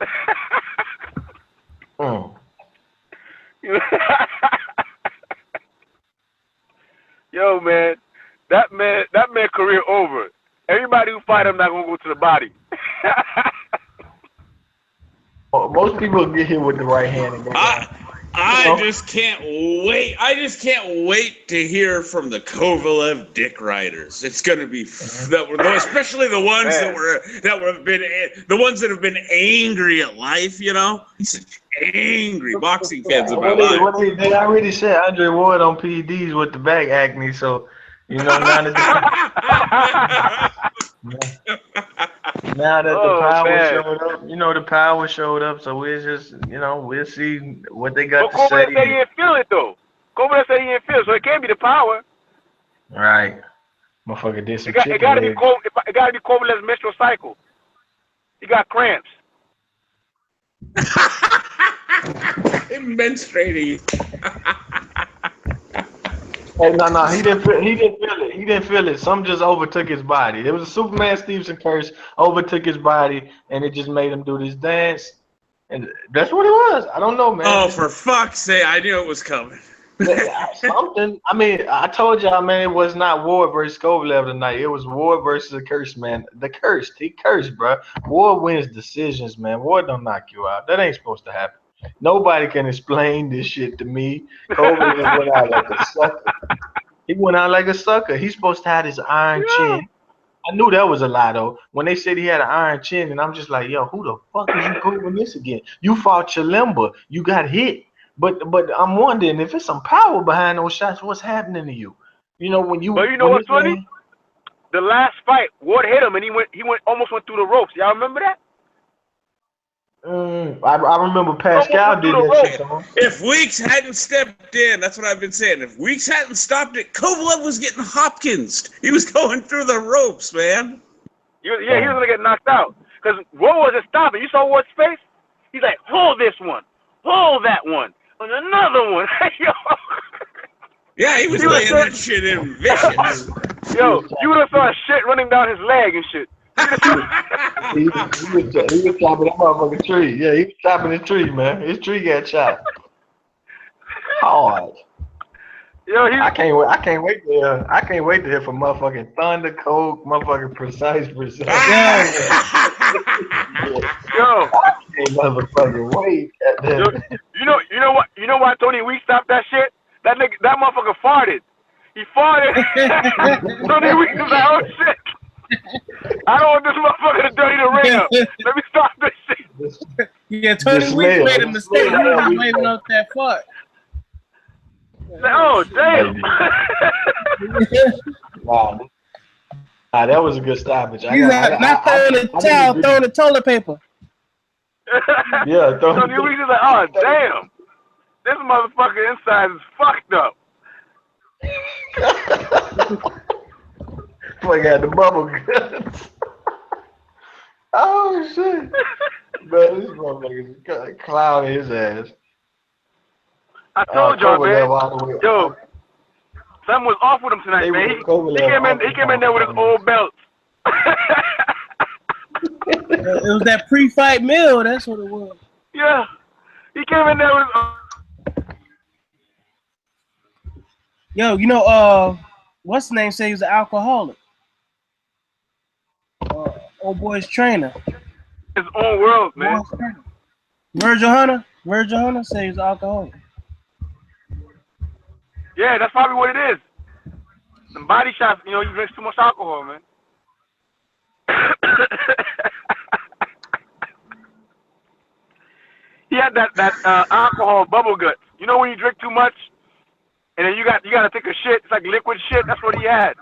Speaker 19: Yo, man, that man career over. Everybody who fight him not gonna go to the body.
Speaker 14: Most people get hit with the right hand and go down.
Speaker 8: I just can't wait. I just can't wait to hear from the Kovalev dick riders. It's gonna be especially the ones the ones that have been angry at life. You know, angry boxing fans about life.
Speaker 14: They already said Andre Ward on PEDs with the back acne, so you know now that the power showed up, the power showed up. So we're just, we'll see what they got to say.
Speaker 19: Kovalev said he didn't feel it though. Kovalev said he didn't feel it, so it can't be the power.
Speaker 14: Right, motherfucker did some
Speaker 19: It got to be Kovalev's menstrual cycle. He got cramps.
Speaker 8: Him menstruating.
Speaker 14: Hey, no, he didn't feel it. He didn't feel it. Something just overtook his body. It was a Superman Stevenson curse, overtook his body, and it just made him do this dance. And that's what it was. I don't know, man.
Speaker 8: Oh, for fuck's sake, I knew it was coming.
Speaker 14: Something. I mean, I told y'all, man, it was not Ward versus Kovalev tonight. It was Ward versus the curse, man. The curse. He cursed, bro. Ward wins decisions, man. Ward don't knock you out. That ain't supposed to happen. Nobody can explain this shit to me. Kovalev went out like a sucker. He went out like a sucker. He's supposed to have his iron chin. I knew that was a lie, though. When they said he had an iron chin, and I'm just like, yo, who the fuck is you proving this again? You fought Chilemba. You got hit. But I'm wondering if it's some power behind those shots. What's happening to you? When you.
Speaker 19: But you know what's funny? The last fight, Ward hit him, and he almost went through the ropes. Y'all remember that?
Speaker 14: I remember Pascal did that shit.
Speaker 8: If Weeks hadn't stepped in, that's what I've been saying. If Weeks hadn't stopped it, Kovalev was getting Hopkinsed. He was going through the ropes, man.
Speaker 19: He was gonna get knocked out because Ward wasn't stopping. You saw Ward's face? He's like, hold this one, hold that one, and another one.
Speaker 8: Yeah, he was laying that shit in vicious.
Speaker 19: Yo, you would have saw shit running down his leg and shit.
Speaker 14: he was chopping that motherfucking tree. Yeah, he was chopping his tree, man. His tree got chopped hard.
Speaker 19: Yo,
Speaker 14: I can't wait to hear from motherfucking Thunder Coke, motherfucking Precise.
Speaker 19: Yo,
Speaker 14: I can't motherfucking wait.
Speaker 19: Yo, you know why Tony Weeks stopped that shit? That motherfucker farted. He farted. Tony Weeks was like, oh shit. I don't want this motherfucker to dirty the ring up. Let me stop this shit.
Speaker 7: Yeah, Tony Weeks made a mistake. He was waving out that fart.
Speaker 19: Oh, damn.
Speaker 14: Wow, that was a good stoppage.
Speaker 7: Not throwing the towel, throwing the toilet paper.
Speaker 14: Yeah,
Speaker 19: Tony Weeks is like, oh, damn. This motherfucker inside is fucked up.
Speaker 14: Boy got the bubble guts. Oh shit! Man, this motherfucker's clowning his ass.
Speaker 19: I told y'all, man. Yo, something was off with him tonight, man. He came in there with his old belts.
Speaker 7: It was that pre-fight meal. That's what it was.
Speaker 19: Yeah, he came in there with.
Speaker 7: Yo, what's the name? Say he was an alcoholic. Old boy's trainer.
Speaker 19: His own world, man.
Speaker 7: Virgil Hunter say he's an alcoholic.
Speaker 19: Yeah, that's probably what it is. Some body shots, you drink too much alcohol, man. He had that alcohol bubble guts. You know when you drink too much, and then you got to take a shit. It's like liquid shit. That's what he had.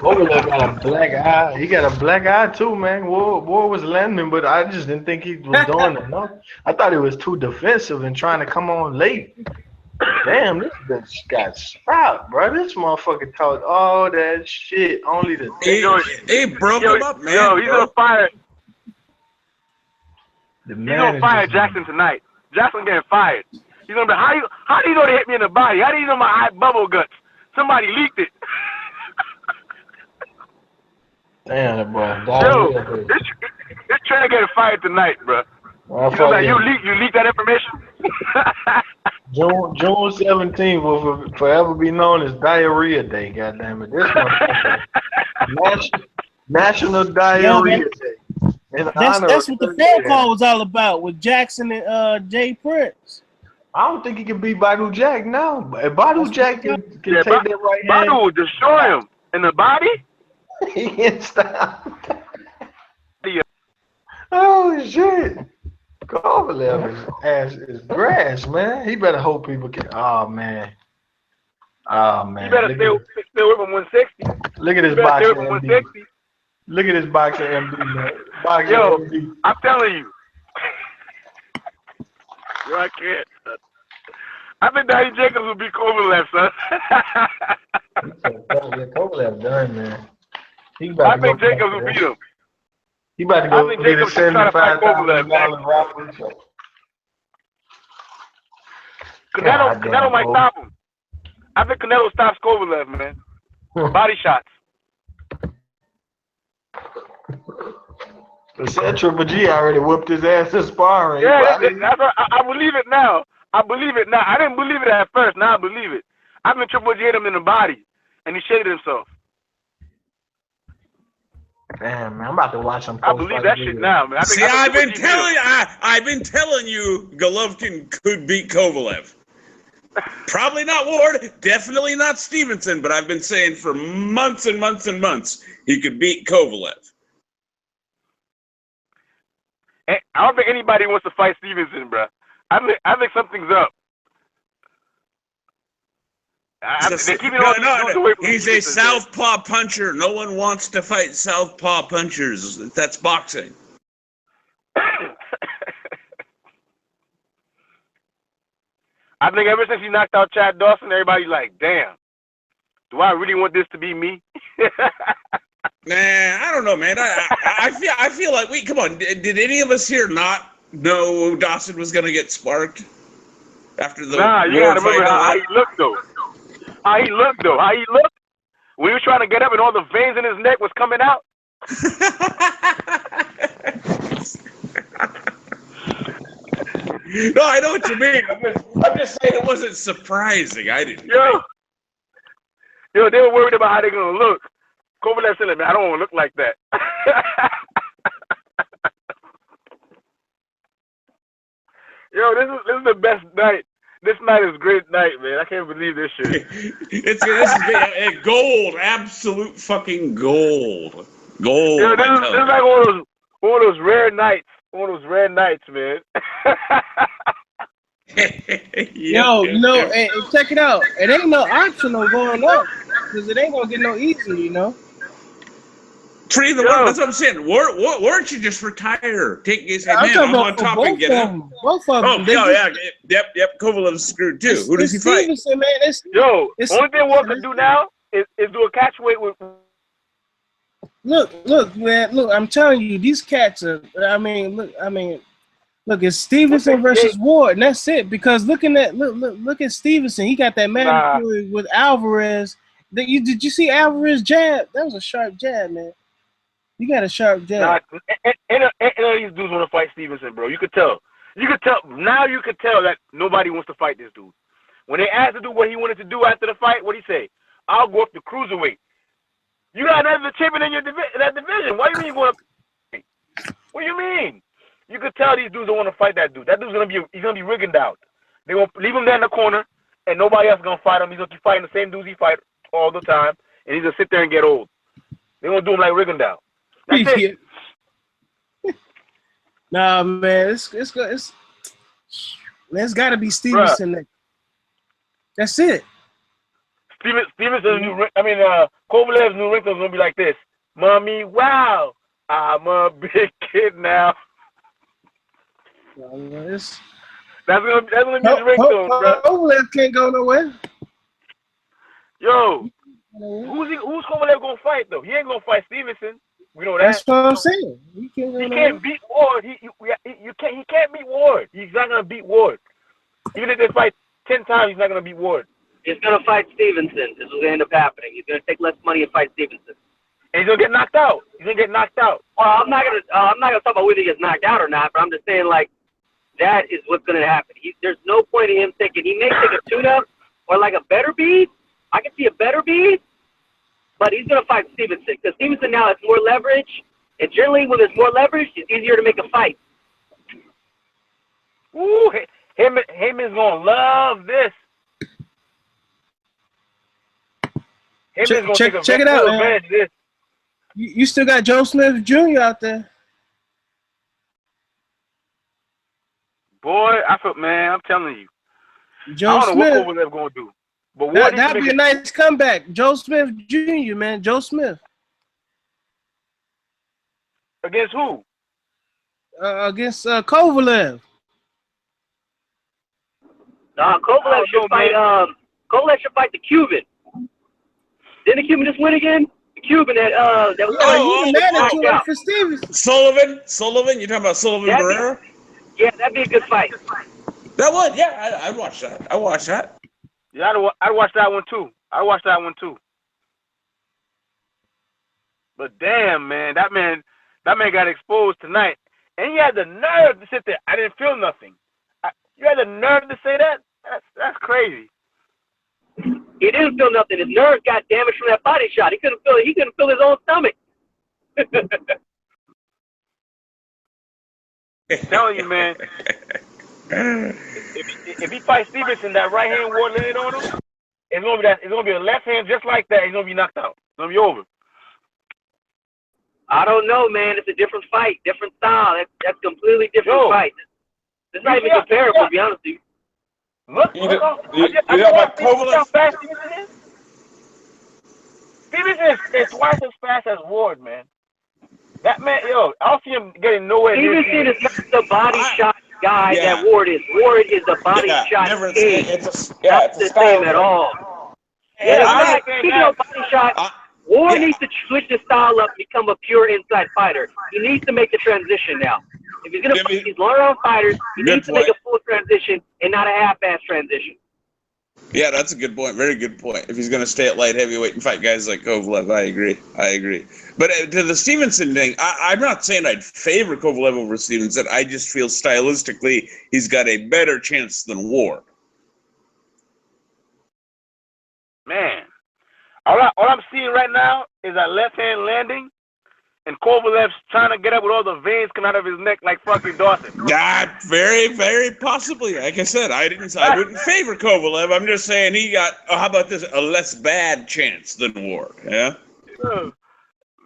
Speaker 14: Kovalev got a black eye. He got a black eye too, man. War was landing, but I just didn't think he was doing enough. I thought he was too defensive and trying to come on late. Damn, this bitch got sprout, bro. This motherfucker talked all that shit. Only the
Speaker 8: he broke him up, man.
Speaker 19: Yo, he's gonna fire.
Speaker 14: He's
Speaker 19: gonna fire Jackson tonight. Jackson getting fired. He's gonna be how do you know they hit me in the body? How do you know my eye bubble guts? Somebody leaked it.
Speaker 14: Damn, bro.
Speaker 19: Yo, this trainer getting fired tonight, bro. You leaked that information.
Speaker 14: June 17th will forever be known as Diarrhea Day. Goddamn it, this motherfucker. National Diarrhea Day.
Speaker 7: That's what the phone call was all about with Jackson and Jay Prince.
Speaker 14: I don't think he can beat Badu Jack now. If Badu Jack can take that right hand,
Speaker 19: Badu will destroy him in the body.
Speaker 14: He can't stop. Oh shit! Kovalev is grass, man. He better hope people can. Oh man.
Speaker 19: You better stay with him 160.
Speaker 14: Look at this boxer MD. Look at this boxer MD, man. Boxer MD.
Speaker 19: I'm telling you. Yo, I can't. I think Danny Jacobs will beat Kovalev, son.
Speaker 14: Kovalev done, man.
Speaker 19: I think Jacobs will beat him.
Speaker 14: He about to go get a $75,000 raffle.
Speaker 19: Canelo might stop him. I think Canelo stops Kovalev, man. Body shots.
Speaker 14: They said Triple G already whooped his ass in sparring.
Speaker 19: Yeah, I believe it now. I believe it now. I didn't believe it at first. Now I believe it. I think Triple G hit him in the body, and he shaded himself.
Speaker 14: Damn, man, I'm about to watch him.
Speaker 19: I believe that shit now, man.
Speaker 8: I've been telling you, Golovkin could beat Kovalev. Probably not Ward, definitely not Stevenson, but I've been saying for months and months and months he could beat Kovalev.
Speaker 19: I don't think anybody wants to fight Stevenson, bro. I think something's up.
Speaker 8: He's a southpaw puncher. No one wants to fight southpaw punchers. That's boxing.
Speaker 19: I think ever since he knocked out Chad Dawson, everybody's like, damn, do I really want this to be me?
Speaker 8: Man, I don't know, man. I feel like come on. Did any of us here not know Dawson was gonna get sparked after the?
Speaker 19: Nah, you gotta remember how he looked though. How he looked when he was trying to get up and all the veins in his neck was coming out.
Speaker 8: No, I know what you mean. I'm just saying it wasn't surprising. I didn't.
Speaker 19: Yo, they were worried about how they're gonna look. Kovalev said, "Man, I don't want to look like that." Yo, this is the best night. This night is a great night, man. I can't believe this shit.
Speaker 8: This is gold, absolute fucking gold. Gold.
Speaker 19: Yo, this is like one of those rare nights. One of those rare nights, man.
Speaker 7: Yo, hey, check it out. It ain't no option on going up because it ain't gonna get no easier, you know.
Speaker 8: That's what I'm saying. Weren't you just retire? Take his head, man. I'm on top and get up.
Speaker 7: Both of them.
Speaker 8: Yep. Kovalev's screwed too. Who does he fight?
Speaker 7: Man,
Speaker 19: only thing Ward can do now is do a catch weight with.
Speaker 7: Look, man. Look, I'm telling you, these cats are. Look, it's Stevenson versus Ward, and that's it. Because look at Stevenson. He got that man with Alvarez. Did you see Alvarez jab? That was a sharp jab, man. You got a sharp jab.
Speaker 19: And these dudes want to fight Stevenson, bro. You could tell. Now you could tell that nobody wants to fight this dude. When they asked the dude what he wanted to do after the fight, what did he say? I'll go up to cruiserweight. You got another champion in that division. Why do you mean you going up? What do you mean? You could tell these dudes don't want to fight that dude. That dude's gonna be Rigondeaux. They're gonna leave him there in the corner, and nobody else is gonna fight him. He's gonna keep fighting the same dudes he fight all the time, and he's gonna sit there and get old. They're gonna do him like Rigondeaux. That's it.
Speaker 7: Nah, man, it's got to be Stevenson. That's it.
Speaker 19: Stevenson's Kovalev's new ringtone is gonna be like this. Mommy, wow, I'm a big kid now. That's gonna be his ringtone, bro.
Speaker 7: Kovalev can't go nowhere.
Speaker 19: Yo, who's Kovalev gonna fight though? He ain't gonna fight Stevenson. We know that.
Speaker 7: That's what I'm saying. He
Speaker 19: can't beat Ward. He can't beat Ward. He's not gonna beat Ward. Even if they fight 10 times, he's not gonna beat Ward.
Speaker 12: He's gonna fight Stevenson. This is gonna end up happening. He's gonna take less money and fight Stevenson.
Speaker 19: And he's gonna get knocked out. Well,
Speaker 12: I'm not gonna talk about whether he gets knocked out or not, but I'm just saying like that is what's gonna happen. There's no point in him thinking he may take a tune-up or like a better beat. I can see a better beat. But he's going to fight Stevenson because Stevenson now has more leverage
Speaker 20: And generally, when there's more leverage, it's easier to make a fight.
Speaker 19: Ooh, him is gonna love this.
Speaker 7: Check it out, man. You still got Joe Smith Jr. out there.
Speaker 19: Boy, I'm telling you.
Speaker 7: Joe
Speaker 19: I don't
Speaker 7: Smith.
Speaker 19: know what Kovalev gonna do. But
Speaker 7: That'd be a nice comeback. Joe Smith Jr., man. Joe Smith.
Speaker 19: Against who?
Speaker 7: Against Kovalev.
Speaker 20: Nah, Kovalev should fight. Kovalev should fight the Cuban. Didn't the Cuban just win again? The Cuban that was
Speaker 7: for Stevenson.
Speaker 8: Sullivan. You talking about Sullivan Barrera?
Speaker 20: Yeah, that'd be a good fight.
Speaker 8: That would, yeah. I'd watch that. I watch that.
Speaker 19: Yeah, I'd watch that one too. But damn, man, that man got exposed tonight, and he had the nerve to sit there. I didn't feel nothing. You had the nerve to say that? That's crazy.
Speaker 20: He didn't feel nothing. His nerves got damaged from that body shot. He couldn't feel his own stomach.
Speaker 19: I'm telling you, man. If he fights Stevenson, that right hand ward landed on him, it's gonna be a left hand just like that. He's gonna be knocked out. It's gonna be over.
Speaker 20: I don't know, man. It's a different fight, different style. That's completely different fight. It's not even comparable, to be honest with you.
Speaker 19: Look how fast Stevenson is. Stevenson is twice as fast as Ward, man. That man, I don't see him getting nowhere near.
Speaker 20: Stevenson is not the body shot guy that Ward is. Ward is the body shot king. It's not the same at all. Speaking of body shot, Ward needs to switch his style up and become a pure inside fighter. He needs to make the transition now. If he's going to fight these long-round fighters, he needs to make a full transition and not a half-ass transition.
Speaker 8: Yeah, that's a good point. Very good point. If he's going to stay at light heavyweight and fight guys like Kovalev, I agree. But to the Stevenson thing, I'm not saying I'd favor Kovalev over Stevenson. I just feel stylistically he's got a better chance than Ward.
Speaker 19: Man, all I'm seeing right now is a left-hand landing, and Kovalev's trying to get up with all the veins coming out of his neck like fucking Dawson.
Speaker 8: Yeah, very, very possibly. Like I said, I wouldn't favor Kovalev. I'm just saying he got, how about this, a less bad chance than Ward. Yeah?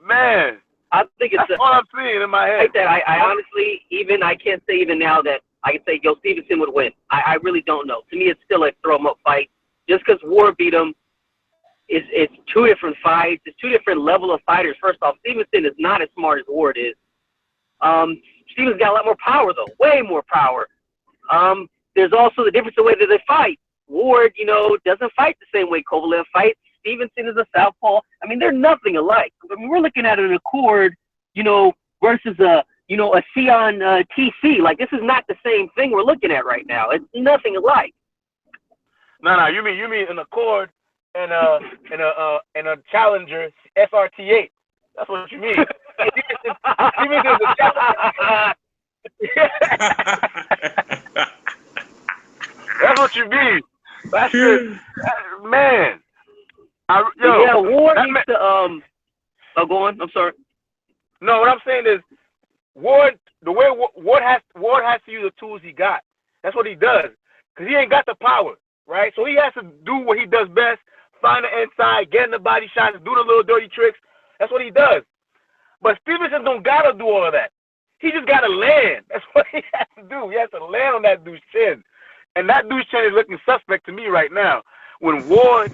Speaker 19: Man.
Speaker 20: I think it's
Speaker 19: all I'm seeing in my head.
Speaker 20: Like that. I honestly, I can't say even now that I can say, Stevenson would win. I really don't know. To me, it's still a throw-em-up fight. Just because Ward beat him, it's two different fights. It's two different level of fighters. First off, Stevenson is not as smart as Ward is. Stevenson's got a lot more power, though. Way more power. There's also the difference in the way that they fight. Ward, doesn't fight the same way Kovalev fights. Stevenson is a southpaw. I mean, they're nothing alike. I mean, we're looking at an Accord, versus a Sion TC. Like, this is not the same thing we're looking at right now. It's nothing alike.
Speaker 19: No, you mean an Accord and a Challenger SRT8. That's what you mean. Stevenson's a Challenger. That's what you mean. That's it. Man.
Speaker 20: Ward needs to go on. I'm sorry.
Speaker 19: No, what I'm saying is Ward, the way Ward has to use the tools he got. That's what he does. Because he ain't got the power, right? So he has to do what he does best, find the inside, get in the body shots, do the little dirty tricks. That's what he does. But Stevenson don't got to do all of that. He just got to land. That's what he has to do. He has to land on that dude's chin. And that dude's chin is looking suspect to me right now. When Ward...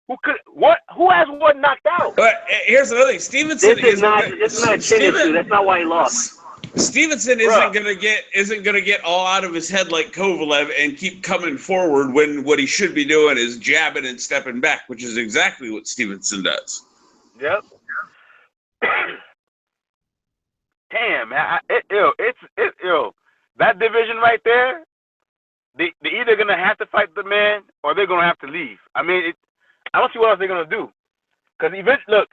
Speaker 19: Who has Ward knocked out?
Speaker 8: But here's another thing. Stevenson
Speaker 20: is not a chin issue. That's not why he lost.
Speaker 8: Stevenson isn't gonna get all out of his head like Kovalev and keep coming forward when what he should be doing is jabbing and stepping back, which is exactly what Stevenson does.
Speaker 19: Yep. Damn, man. That division right there, they're either gonna have to fight the man or they're gonna have to leave. I mean, I don't see what else they're gonna do. Because eventually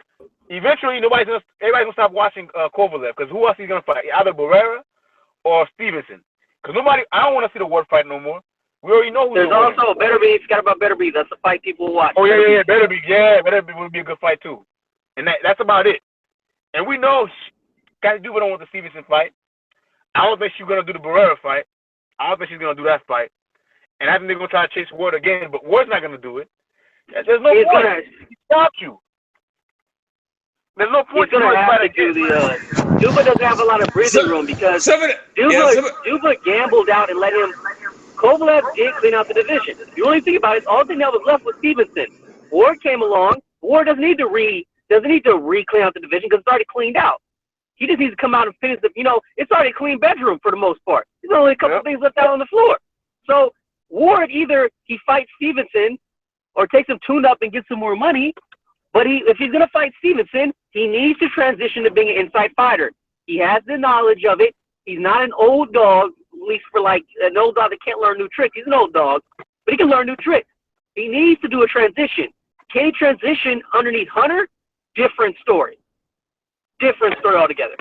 Speaker 19: everybody's gonna stop watching Kovalev. Because who else is gonna fight? Either Barrera or Stevenson. Because I don't want to see the Ward fight no more. We already know who's.
Speaker 20: There's also Beterbiev. Forgot about Beterbiev. That's the fight people will watch.
Speaker 19: Oh yeah, Beterbiev. Yeah, Beterbiev would be a good fight too. And that's about it. And we know Cassie Duva don't want the Stevenson fight. I don't think she's gonna do the Barrera fight. I don't think she's gonna do that fight. And I think they're gonna try to chase Ward again, but Ward's not gonna do it. There's no point. He stopped you. There's no point.
Speaker 20: He's gonna have to do the. Duva doesn't have a lot of breathing room because Duva gambled out and let him. Kovalev did clean out the division. The only thing about it, all thing that was left was Stevenson. Ward came along. Ward doesn't need to re-clean out the division because it's already cleaned out. He just needs to come out and finish the. It's already a clean bedroom for the most part. There's only a couple things left out on the floor. So Ward either he fights Stevenson or takes him tuned up and gets some more money. But if he's gonna fight Stevenson, he needs to transition to being an inside fighter. He has the knowledge of it. He's not an old dog, at least for like an old dog that can't learn new tricks. He's an old dog, but he can learn new tricks. He needs to do a transition. Can he transition underneath Hunter? Different story. Different story altogether.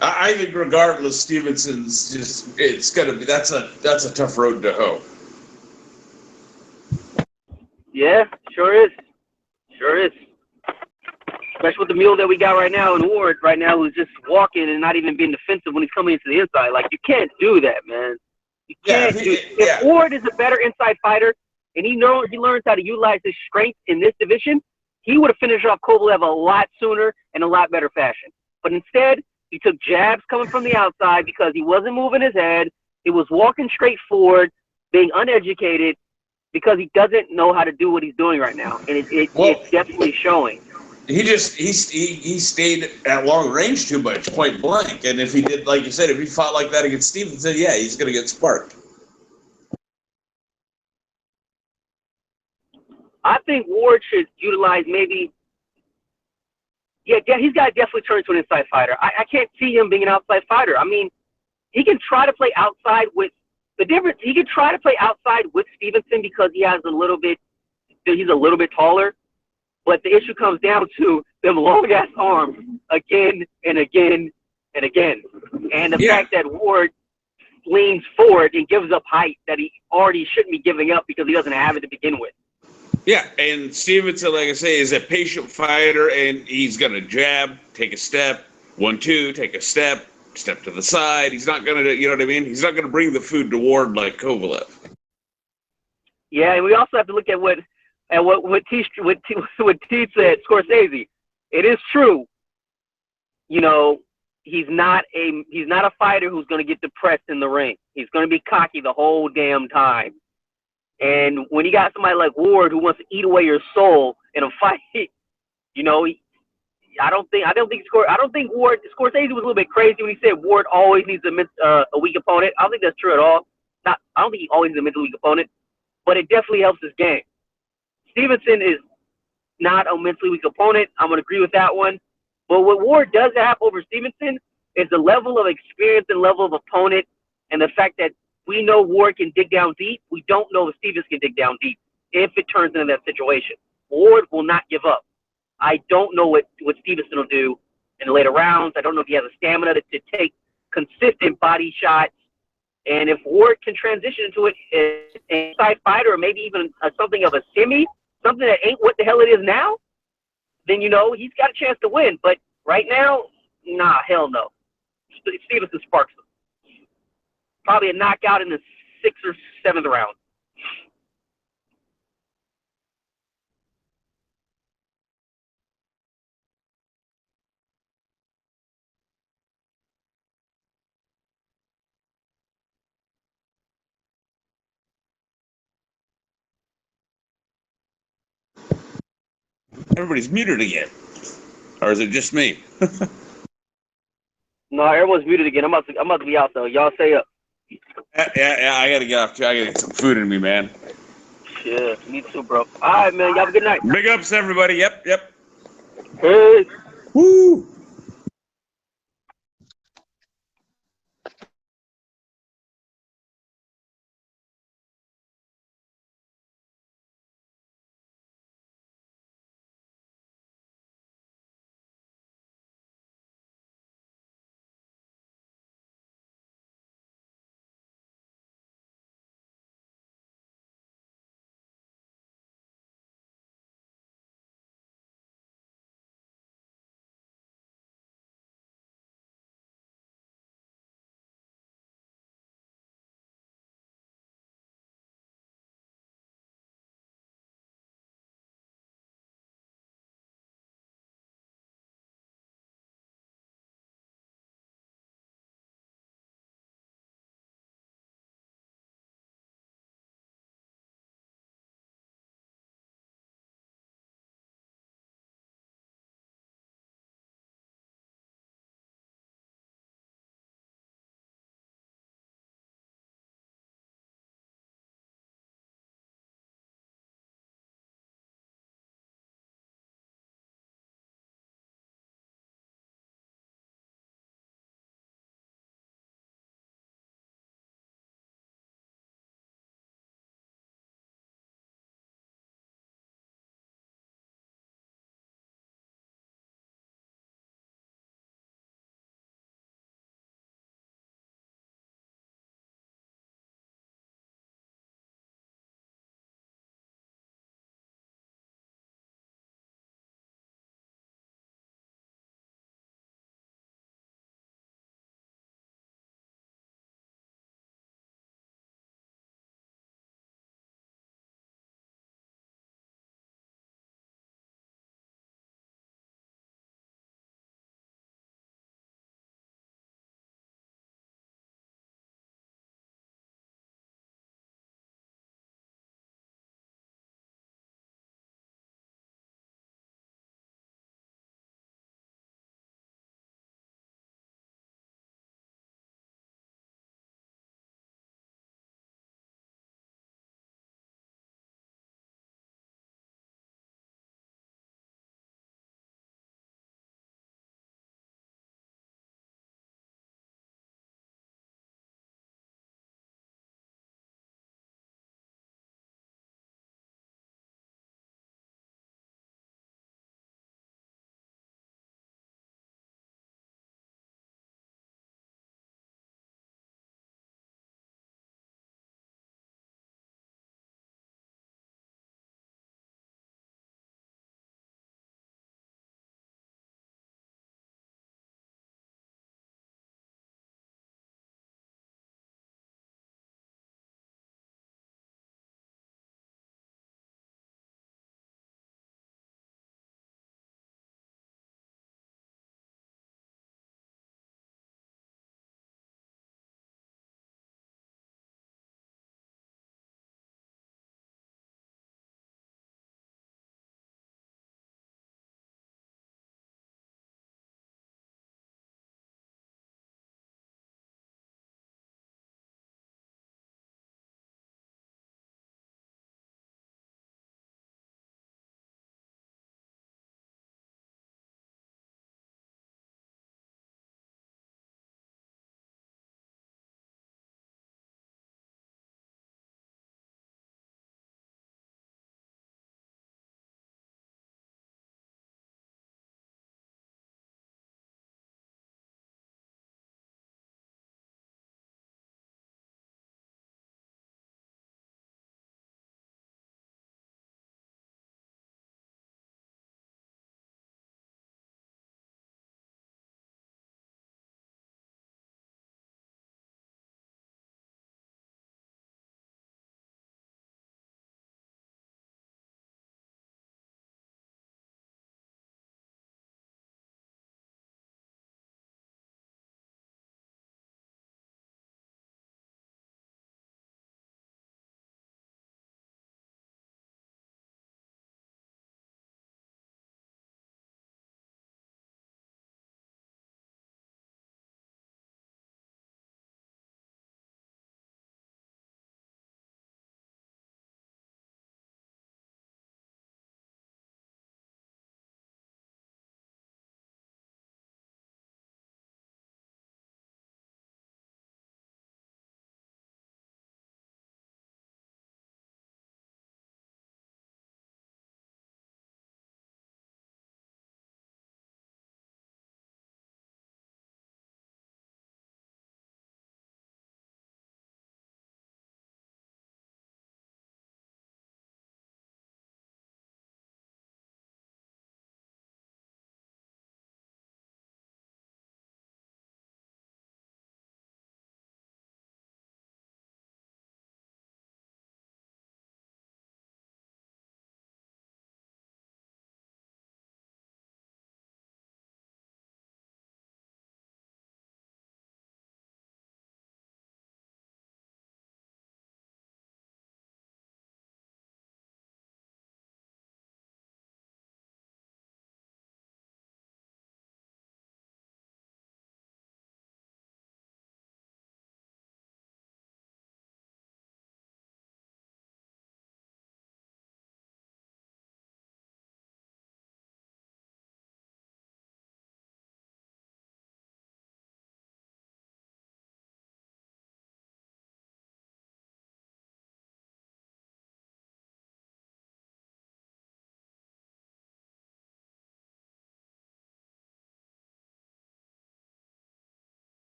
Speaker 8: I think regardless, Stevenson's it's gonna be that's a tough road to hoe.
Speaker 20: Yeah, sure is. Sure is. Especially with the mule that we got right now in Ward right now, who's just walking and not even being defensive when he's coming into the inside. Like, you can't do that, man. You can't do it. If Ward is a better inside fighter and he learns how to utilize his strength in this division, he would have finished off Kovalev a lot sooner and a lot better fashion. But instead, he took jabs coming from the outside because he wasn't moving his head. He was walking straight forward, being uneducated because he doesn't know how to do what he's doing right now. And it's definitely showing.
Speaker 8: He stayed at long range too much, point blank. And if he did, like you said, if he fought like that against Stevenson, yeah, he's going to get sparked.
Speaker 20: I think Ward should utilize maybe. Yeah, he's got to definitely turn into an inside fighter. I can't see him being an outside fighter. I mean, he can try to play outside with the difference. He can try to play outside with Stevenson because he's a little bit taller. But the issue comes down to them long-ass arms again and again and again. And the fact that Ward leans forward and gives up height that he already shouldn't be giving up because he doesn't have it to begin with.
Speaker 8: Yeah, and Stevenson, like I say, is a patient fighter, and he's going to jab, take a step, 1-2, take a step to the side. He's not going to, you know what I mean? He's not going to bring the food to Ward like Kovalev.
Speaker 20: Yeah, and we also have to look at what T said, Scorsese. It is true. He's not a fighter who's going to get depressed in the ring. He's going to be cocky the whole damn time. And when you got somebody like Ward who wants to eat away your soul in a fight, I don't think Ward. Scorsese was a little bit crazy when he said Ward always needs a weak opponent. I don't think that's true at all. I don't think he always needs a mentally weak opponent, but it definitely helps his game. Stevenson is not a mentally weak opponent. I'm going to agree with that one. But what Ward does have over Stevenson is the level of experience and level of opponent and the fact that we know Ward can dig down deep. We don't know if Stevenson can dig down deep if it turns into that situation. Ward will not give up. I don't know what Stevenson will do in the later rounds. I don't know if he has the stamina to take consistent body shots. And if Ward can transition into it as an inside fighter or maybe even something of a semi, something that ain't what the hell it is now, then, he's got a chance to win. But right now, nah, hell no. Stevenson sparks him. Probably a knockout in the 6th or 7th round.
Speaker 8: Everybody's muted again. Or is it just me?
Speaker 20: No, everyone's muted again. I'm about to be out, though. Y'all stay up.
Speaker 8: Yeah, I got to get off too. I got to get some food in me, man.
Speaker 20: Yeah, me too, bro. All right, man. Y'all have a good night.
Speaker 8: Big ups, everybody. Yep.
Speaker 20: Hey.
Speaker 8: Woo.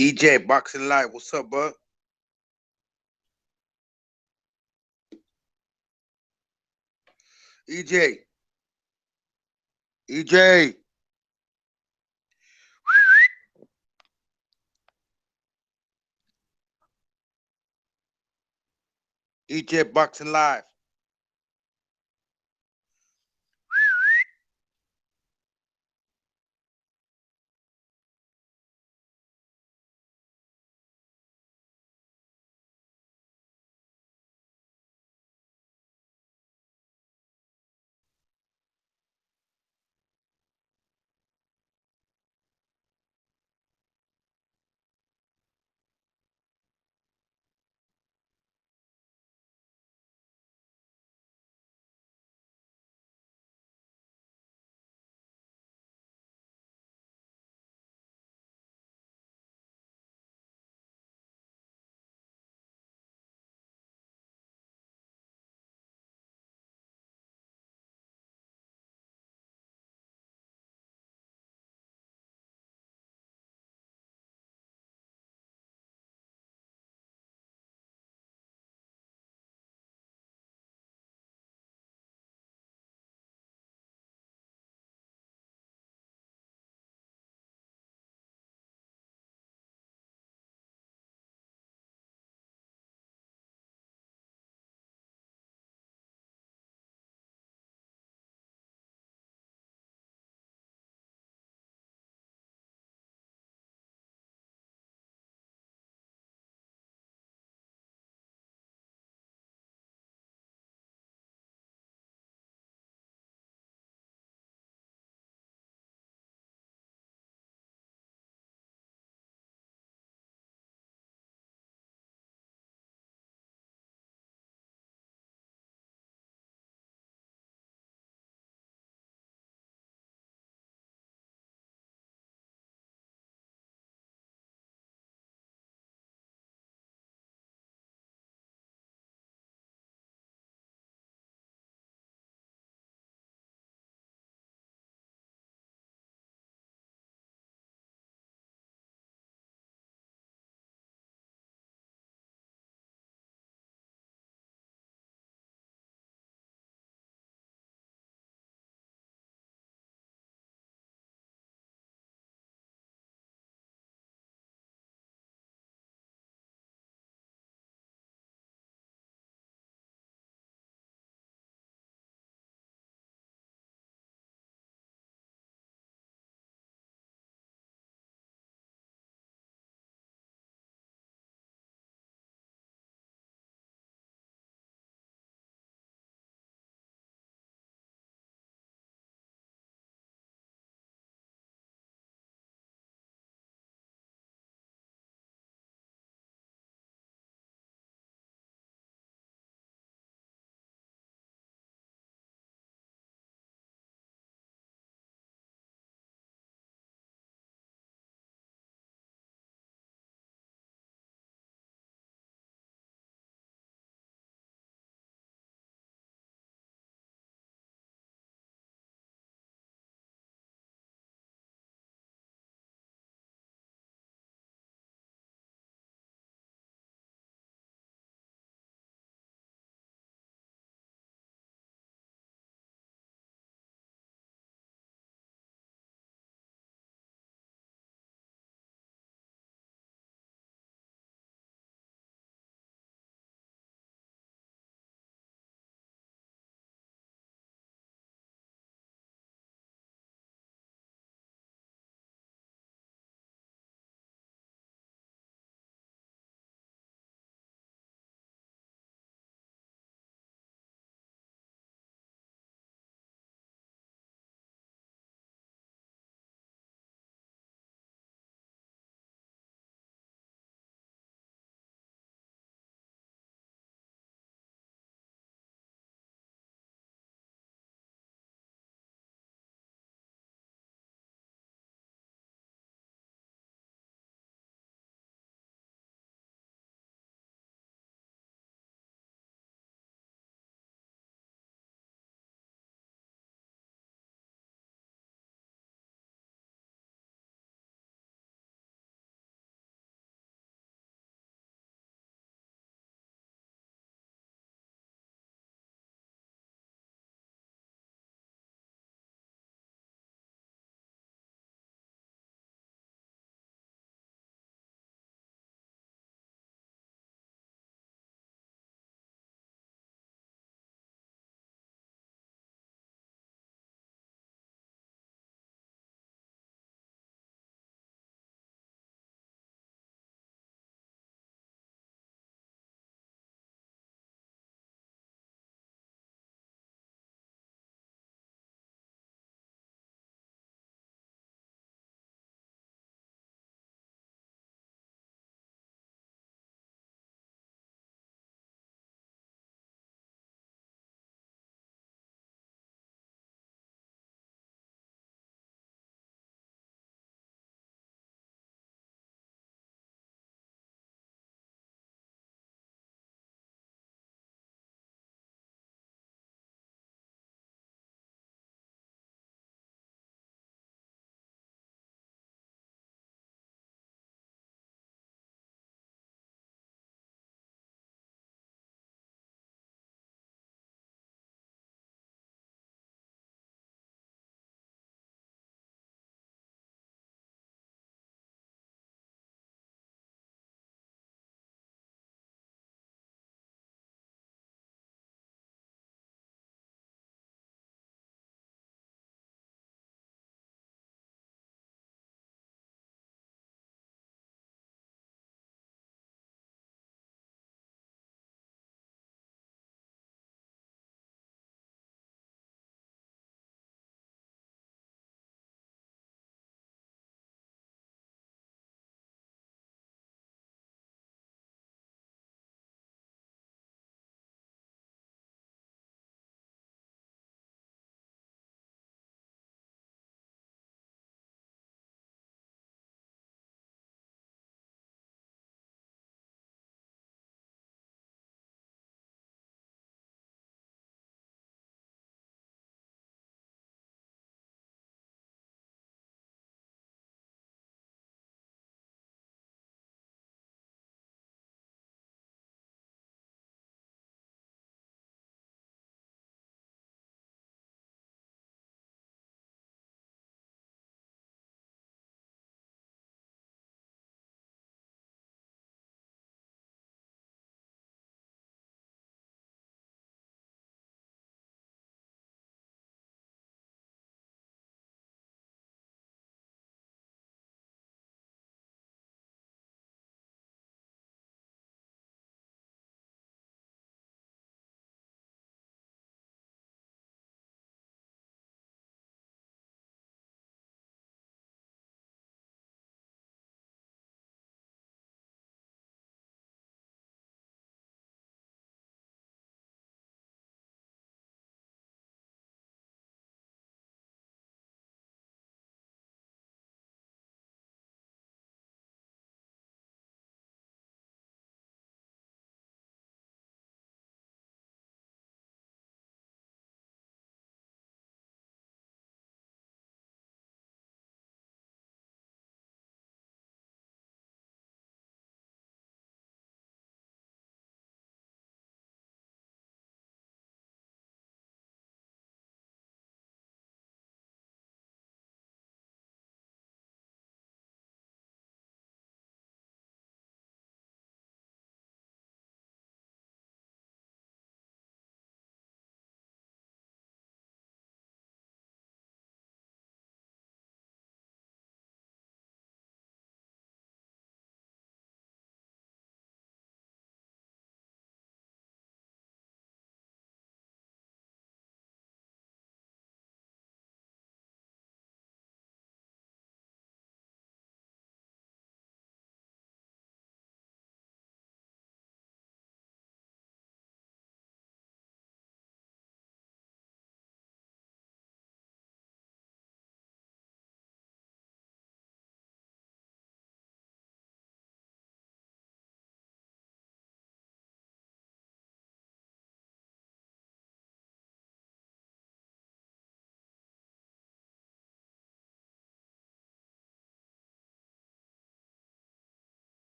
Speaker 21: EJ, Boxing Live, what's up, bud? EJ. EJ. EJ Boxing Live.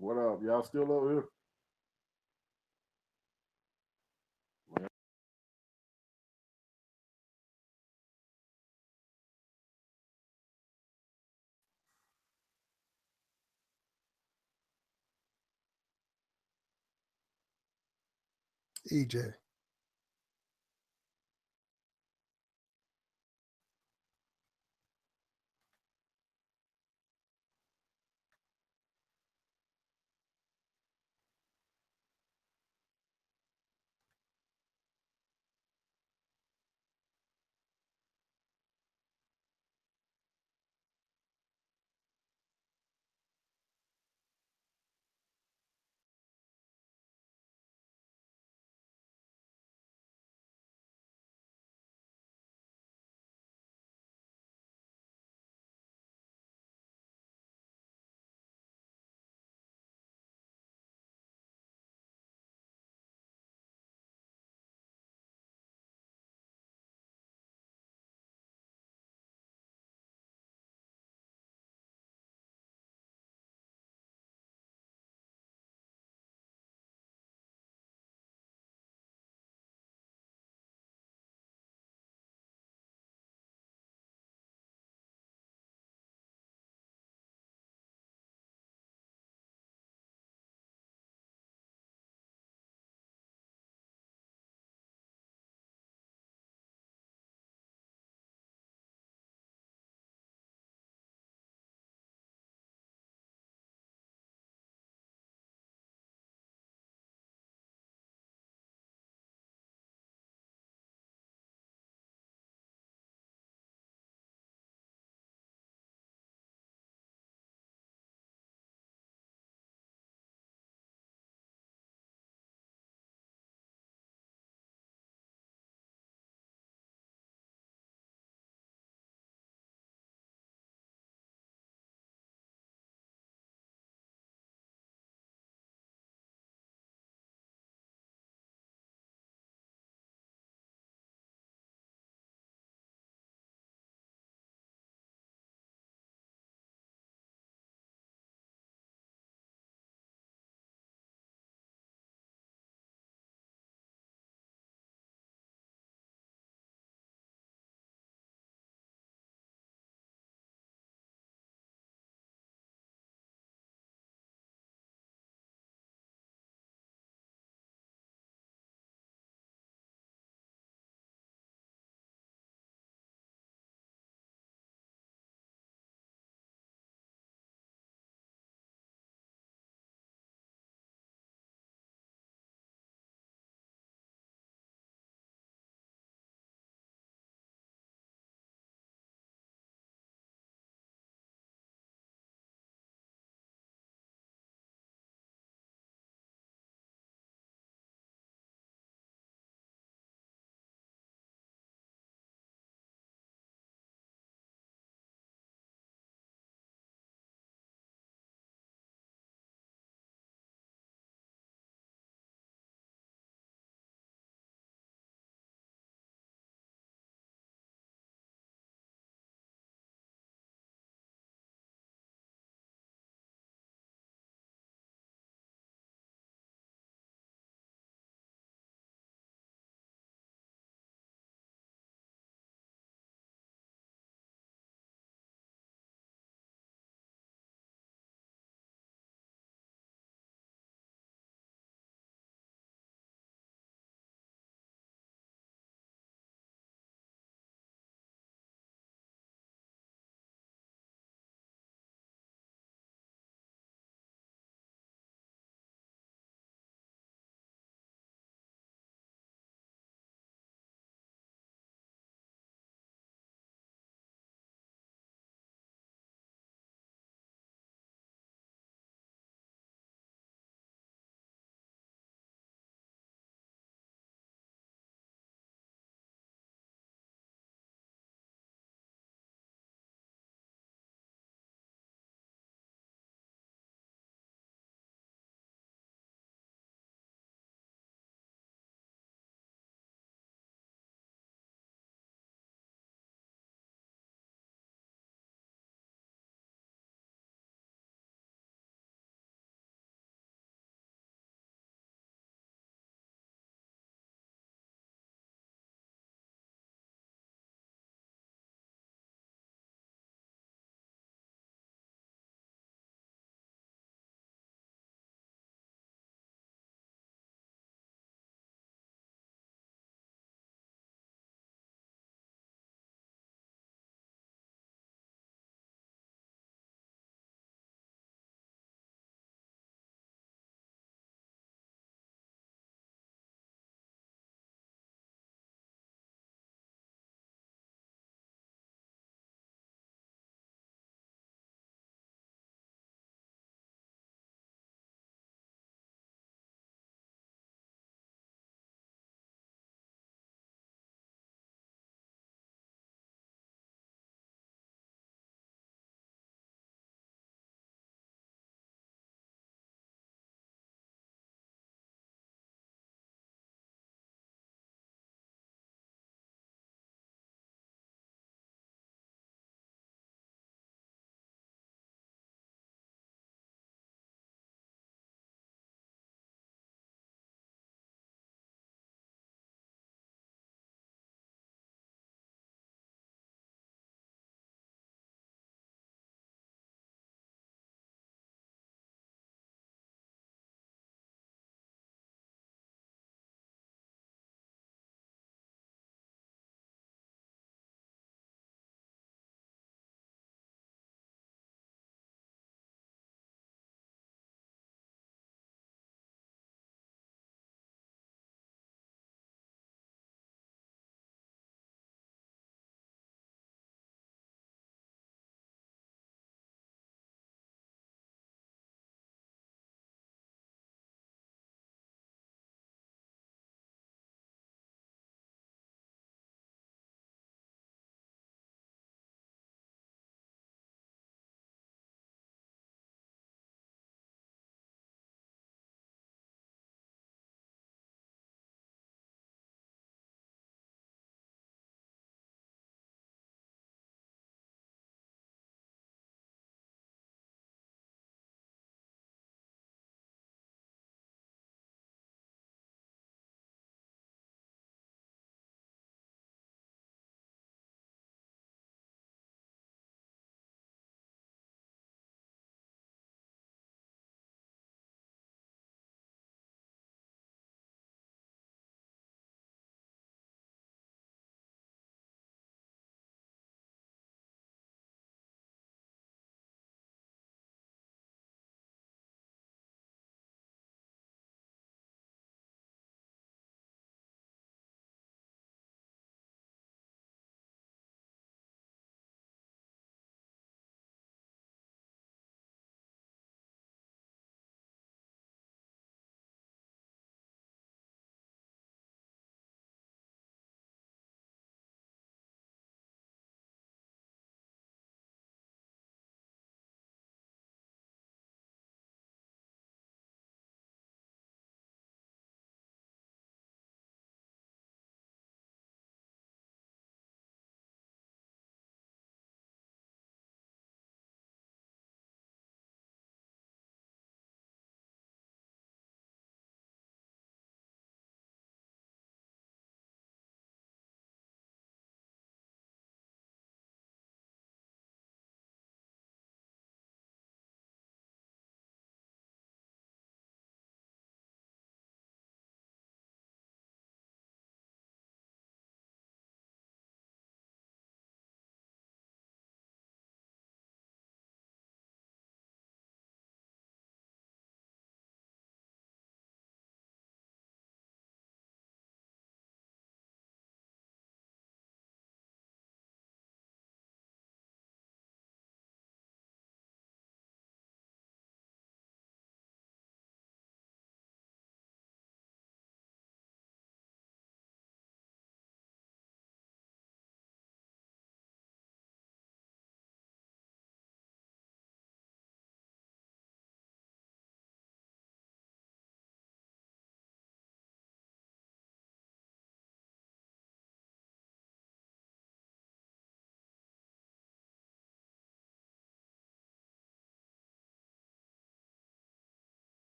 Speaker 4: What up? Y'all still over here?
Speaker 3: EJ.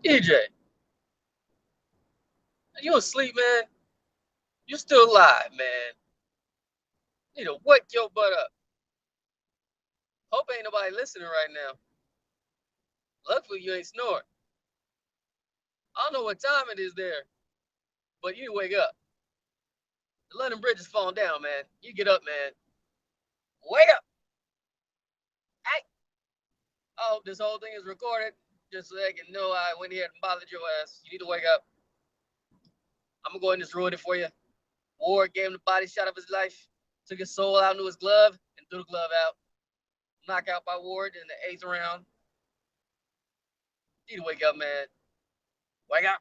Speaker 5: EJ, you asleep, man? You still alive, man. Need to wake your butt up. Hope ain't nobody listening right now. Luckily, you ain't snoring. I don't know what time it is there, but you wake up. The London Bridge is falling down, man. You get up, man. Wake up. Hey. I hope this whole thing is recorded just so they can know I went here and bothered your ass. You need to wake up. I'm going to go ahead and just ruin it for you. Ward gave him the body shot of his life, took his soul out into his glove, and threw the glove out. Knockout by Ward in the 8th round. You need to wake up, man. Wake up.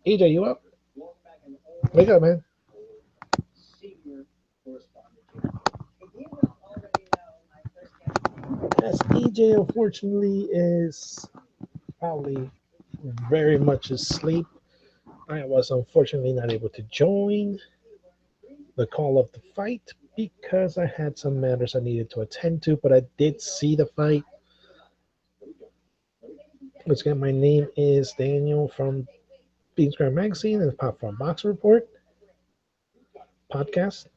Speaker 9: EJ, you up? Wake up, man. Yes, EJ unfortunately is probably very much asleep. I was unfortunately not able to join the call of the fight because I had some matters I needed to attend to, but I did see the fight. Once again, my name is Daniel from Bean Square Magazine and the Popcorn Box Report podcast.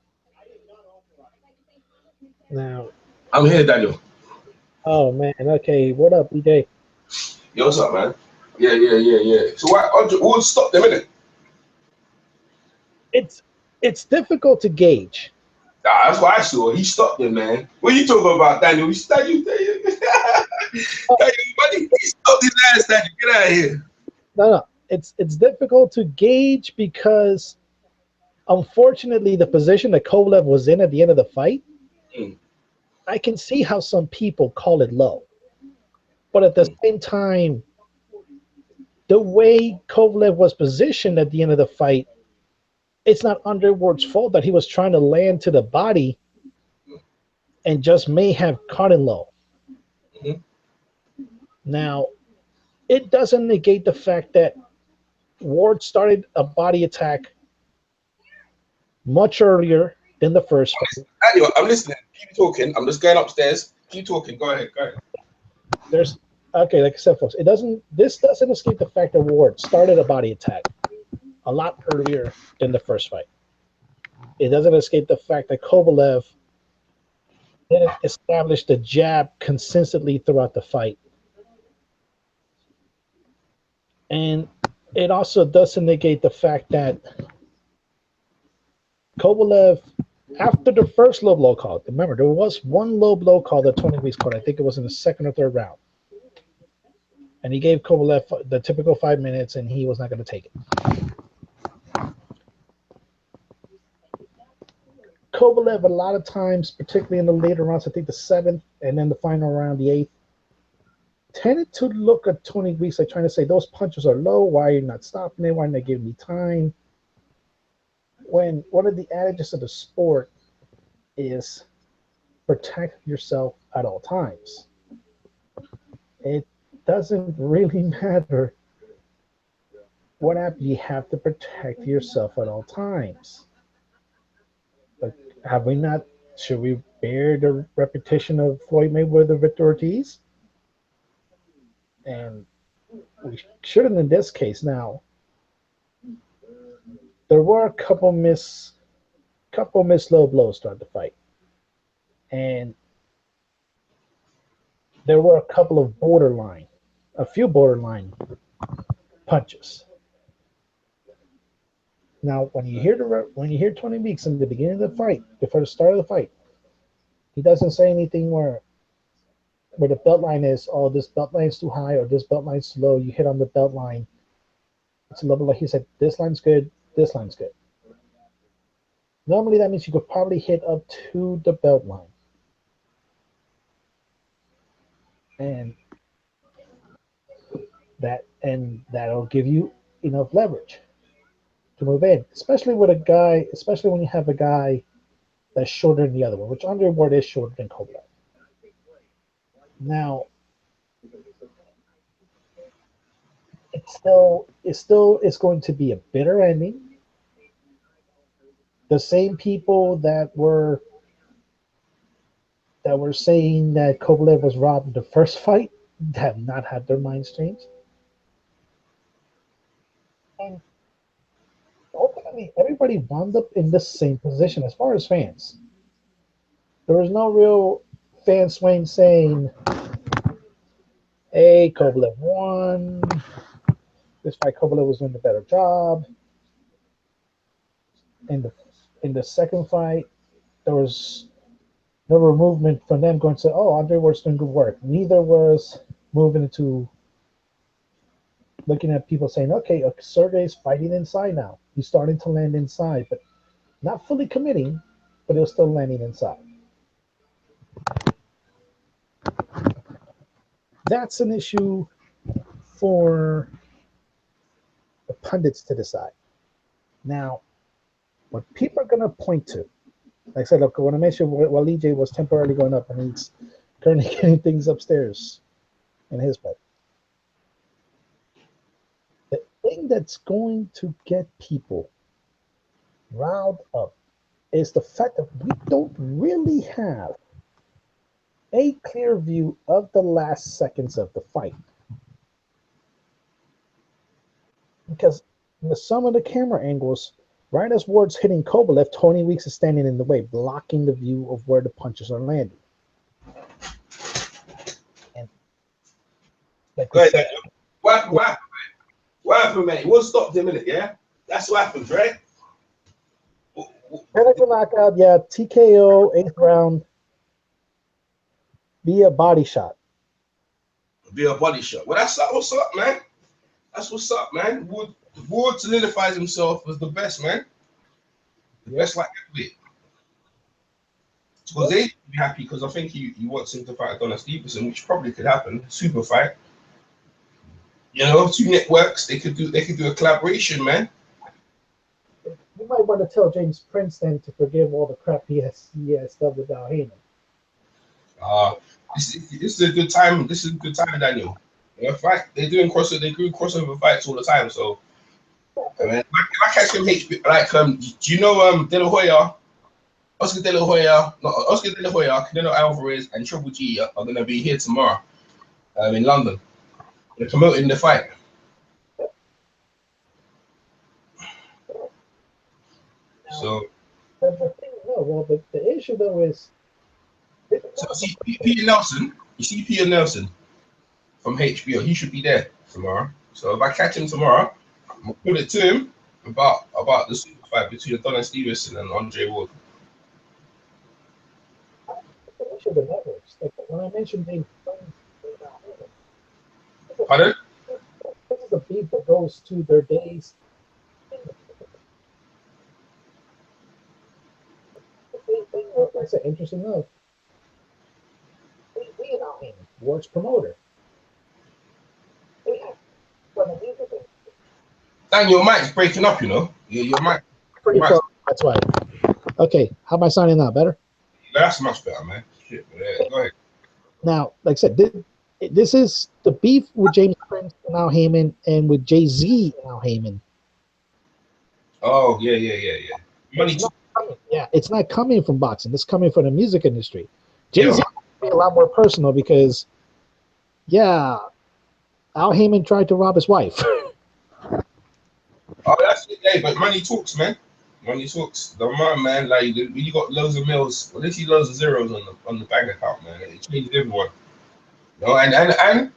Speaker 9: Now,
Speaker 2: I'm here, Daniel.
Speaker 9: oh man, okay, what up, EJ?
Speaker 2: Yo, what's up, man? Yeah. So why? We'll stop them, innit?
Speaker 9: It's difficult to gauge.
Speaker 2: Nah, that's what I saw. He stopped them, man. What are you talking about, Daniel? Daniel, Daniel, buddy, he stopped his ass, Daniel. Get out of here.
Speaker 9: No, it's difficult to gauge because, unfortunately, the position that Kovalev was in at the end of the fight, I can see how some people call it low. But at the same time, the way Kovalev was positioned at the end of the fight, it's not Underwood's fault that he was trying to land to the body and just may have caught him low. Now, it doesn't negate the fact that Ward started a body attack much earlier than the first fight.
Speaker 2: Anyway, I'm listening. Keep talking. I'm just going upstairs. Keep talking. Go ahead.
Speaker 9: There's okay, like I said, folks, this doesn't escape the fact that Ward started a body attack a lot earlier than the first fight. It doesn't escape the fact that Kovalev didn't establish the jab consistently throughout the fight. And it also doesn't negate the fact that Kovalev, after the first low blow call, remember, there was one low blow call that Tony Weeks called. I think it was in the second or third round. And he gave Kovalev the typical 5 minutes, and he was not going to take it. Kovalev, a lot of times, particularly in the later rounds, I think the 7th and then the final round, the 8th, tended to look at Tony Weeks like trying to say, those punches are low. Why are you not stopping it? Why are you not giving me time? When one of the adages of the sport is protect yourself at all times. It doesn't really matter what happened. You have to protect yourself at all times. But should we bear the repetition of Floyd Mayweather, Victor Ortiz? And we shouldn't in this case. Now, there were a couple miss low blows throughout the fight. And there were a few borderline punches. Now, when you hear Tony Weeks in the beginning of the fight, before the start of the fight, he doesn't say anything where the belt line is, oh, this belt line is too high or this belt line is too low. You hit on the belt line. It's a level like he said, this line's good, this line's good. Normally that means you could probably hit up to the belt line. And that'll give you enough leverage to move in, especially when you have a guy that's shorter than the other one, which Underwood is shorter than Kovalev. Now, it's going to be a bitter ending. The same people that were saying that Kovalev was robbed in the first fight have not had their minds changed. And ultimately, everybody wound up in the same position as far as fans. There was no real fan swing saying, hey, Kovalev won. This fight, Kovalev was doing the better job. In the second fight, there was no movement from them going to say, oh, Andre was doing good work. Neither was moving into looking at people saying, okay, Sergey's fighting inside now. He's starting to land inside, but not fully committing, but he was still landing inside. that's an issue for the pundits to decide. Now, what people are going to point to, like I said, look, when I mentioned while EJ was temporarily going up and he's currently getting things upstairs in his bed, the thing that's going to get people riled up is the fact that we don't really have a clear view of the last seconds of the fight. Because in some of the camera angles, right as Ward's hitting Kovalev, Tony Weeks is standing in the way, blocking the view of where the punches are landing. And like
Speaker 2: what happened, mate? What stopped him in it, yeah? That's what happens, right?
Speaker 9: Technical knockout, yeah, TKO, 8th round, via body shot.
Speaker 2: Via body shot. Well, that's what's up, man. That's what's up, man. Ward solidifies himself as the best, man. The best like heavyweight. Because they be happy because I think he wants him to fight Adonis Stevenson, which probably could happen. Super fight. You know, 2 networks, they could do a collaboration, man.
Speaker 9: You might want to tell James Prince then to forgive all the crap he has done with Al Heyman.
Speaker 2: This is a good time. This is a good time, Daniel. You know, they're doing crossover fights all the time. So, I mean, if I catch him HBO, like, do you know De La Hoya, Oscar De La Hoya, Canelo Alvarez, and Triple G are going to be here tomorrow, in London. They're promoting the fight. So,
Speaker 9: the issue though is.
Speaker 2: So see Peter Nelson. You see Peter Nelson from HBO. He should be there tomorrow. So if I catch him tomorrow, I'm gonna put it to him about the super fight between Adonis Stevenson and Andre Ward.
Speaker 9: The networks. Like when I mentioned James Prince,
Speaker 2: pardon?
Speaker 9: This is a beef that goes to their days. That's an interesting enough. Ward's promoter.
Speaker 2: Dan, your mic's breaking up, you know. Your mic.
Speaker 9: That's why. Okay, how am I sounding now? Better?
Speaker 2: That's much better, man. Shit, yeah, go ahead.
Speaker 9: Now, like I said, this is the beef with James Prince and Al Heyman and with Jay-Z and Al Heyman.
Speaker 2: Oh, yeah. Money
Speaker 9: it's not coming from boxing. It's coming from the music industry. Jay-Z be a lot more personal because, Al Heyman tried to rob his wife.
Speaker 2: Oh, that's it. Hey, but money talks, man. Money talks. The man, like you got loads of mills. Well, at least you loads of zeros on the bank account, man. It changed everyone. You know, and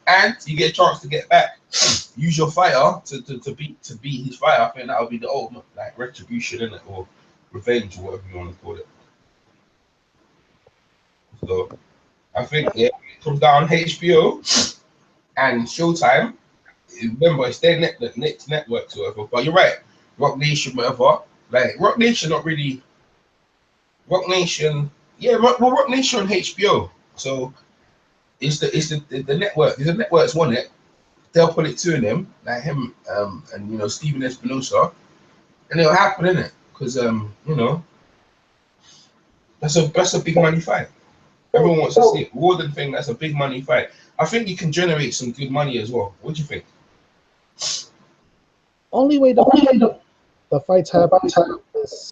Speaker 2: you get a chance to get back. Use your fighter to beat his fighter. I think that would be the ultimate like retribution, innit, or revenge, or whatever you want to call it. So I think it comes down HBO and Showtime. Remember, it's their networks or whatever. But you're right, Rock Nation, whatever. Like Rock Nation, not really. Rock Nation, Rock Nation on HBO. So it's the network. If the networks want it, they'll put it to them, like him, and you know Steven Espinosa, and it'll happen, innit? Because you know, that's a big money fight. Everyone wants to see it. Warden thing, that's a big money fight. I think you can generate some good money as well. What do you think?
Speaker 9: Only way the fights happen is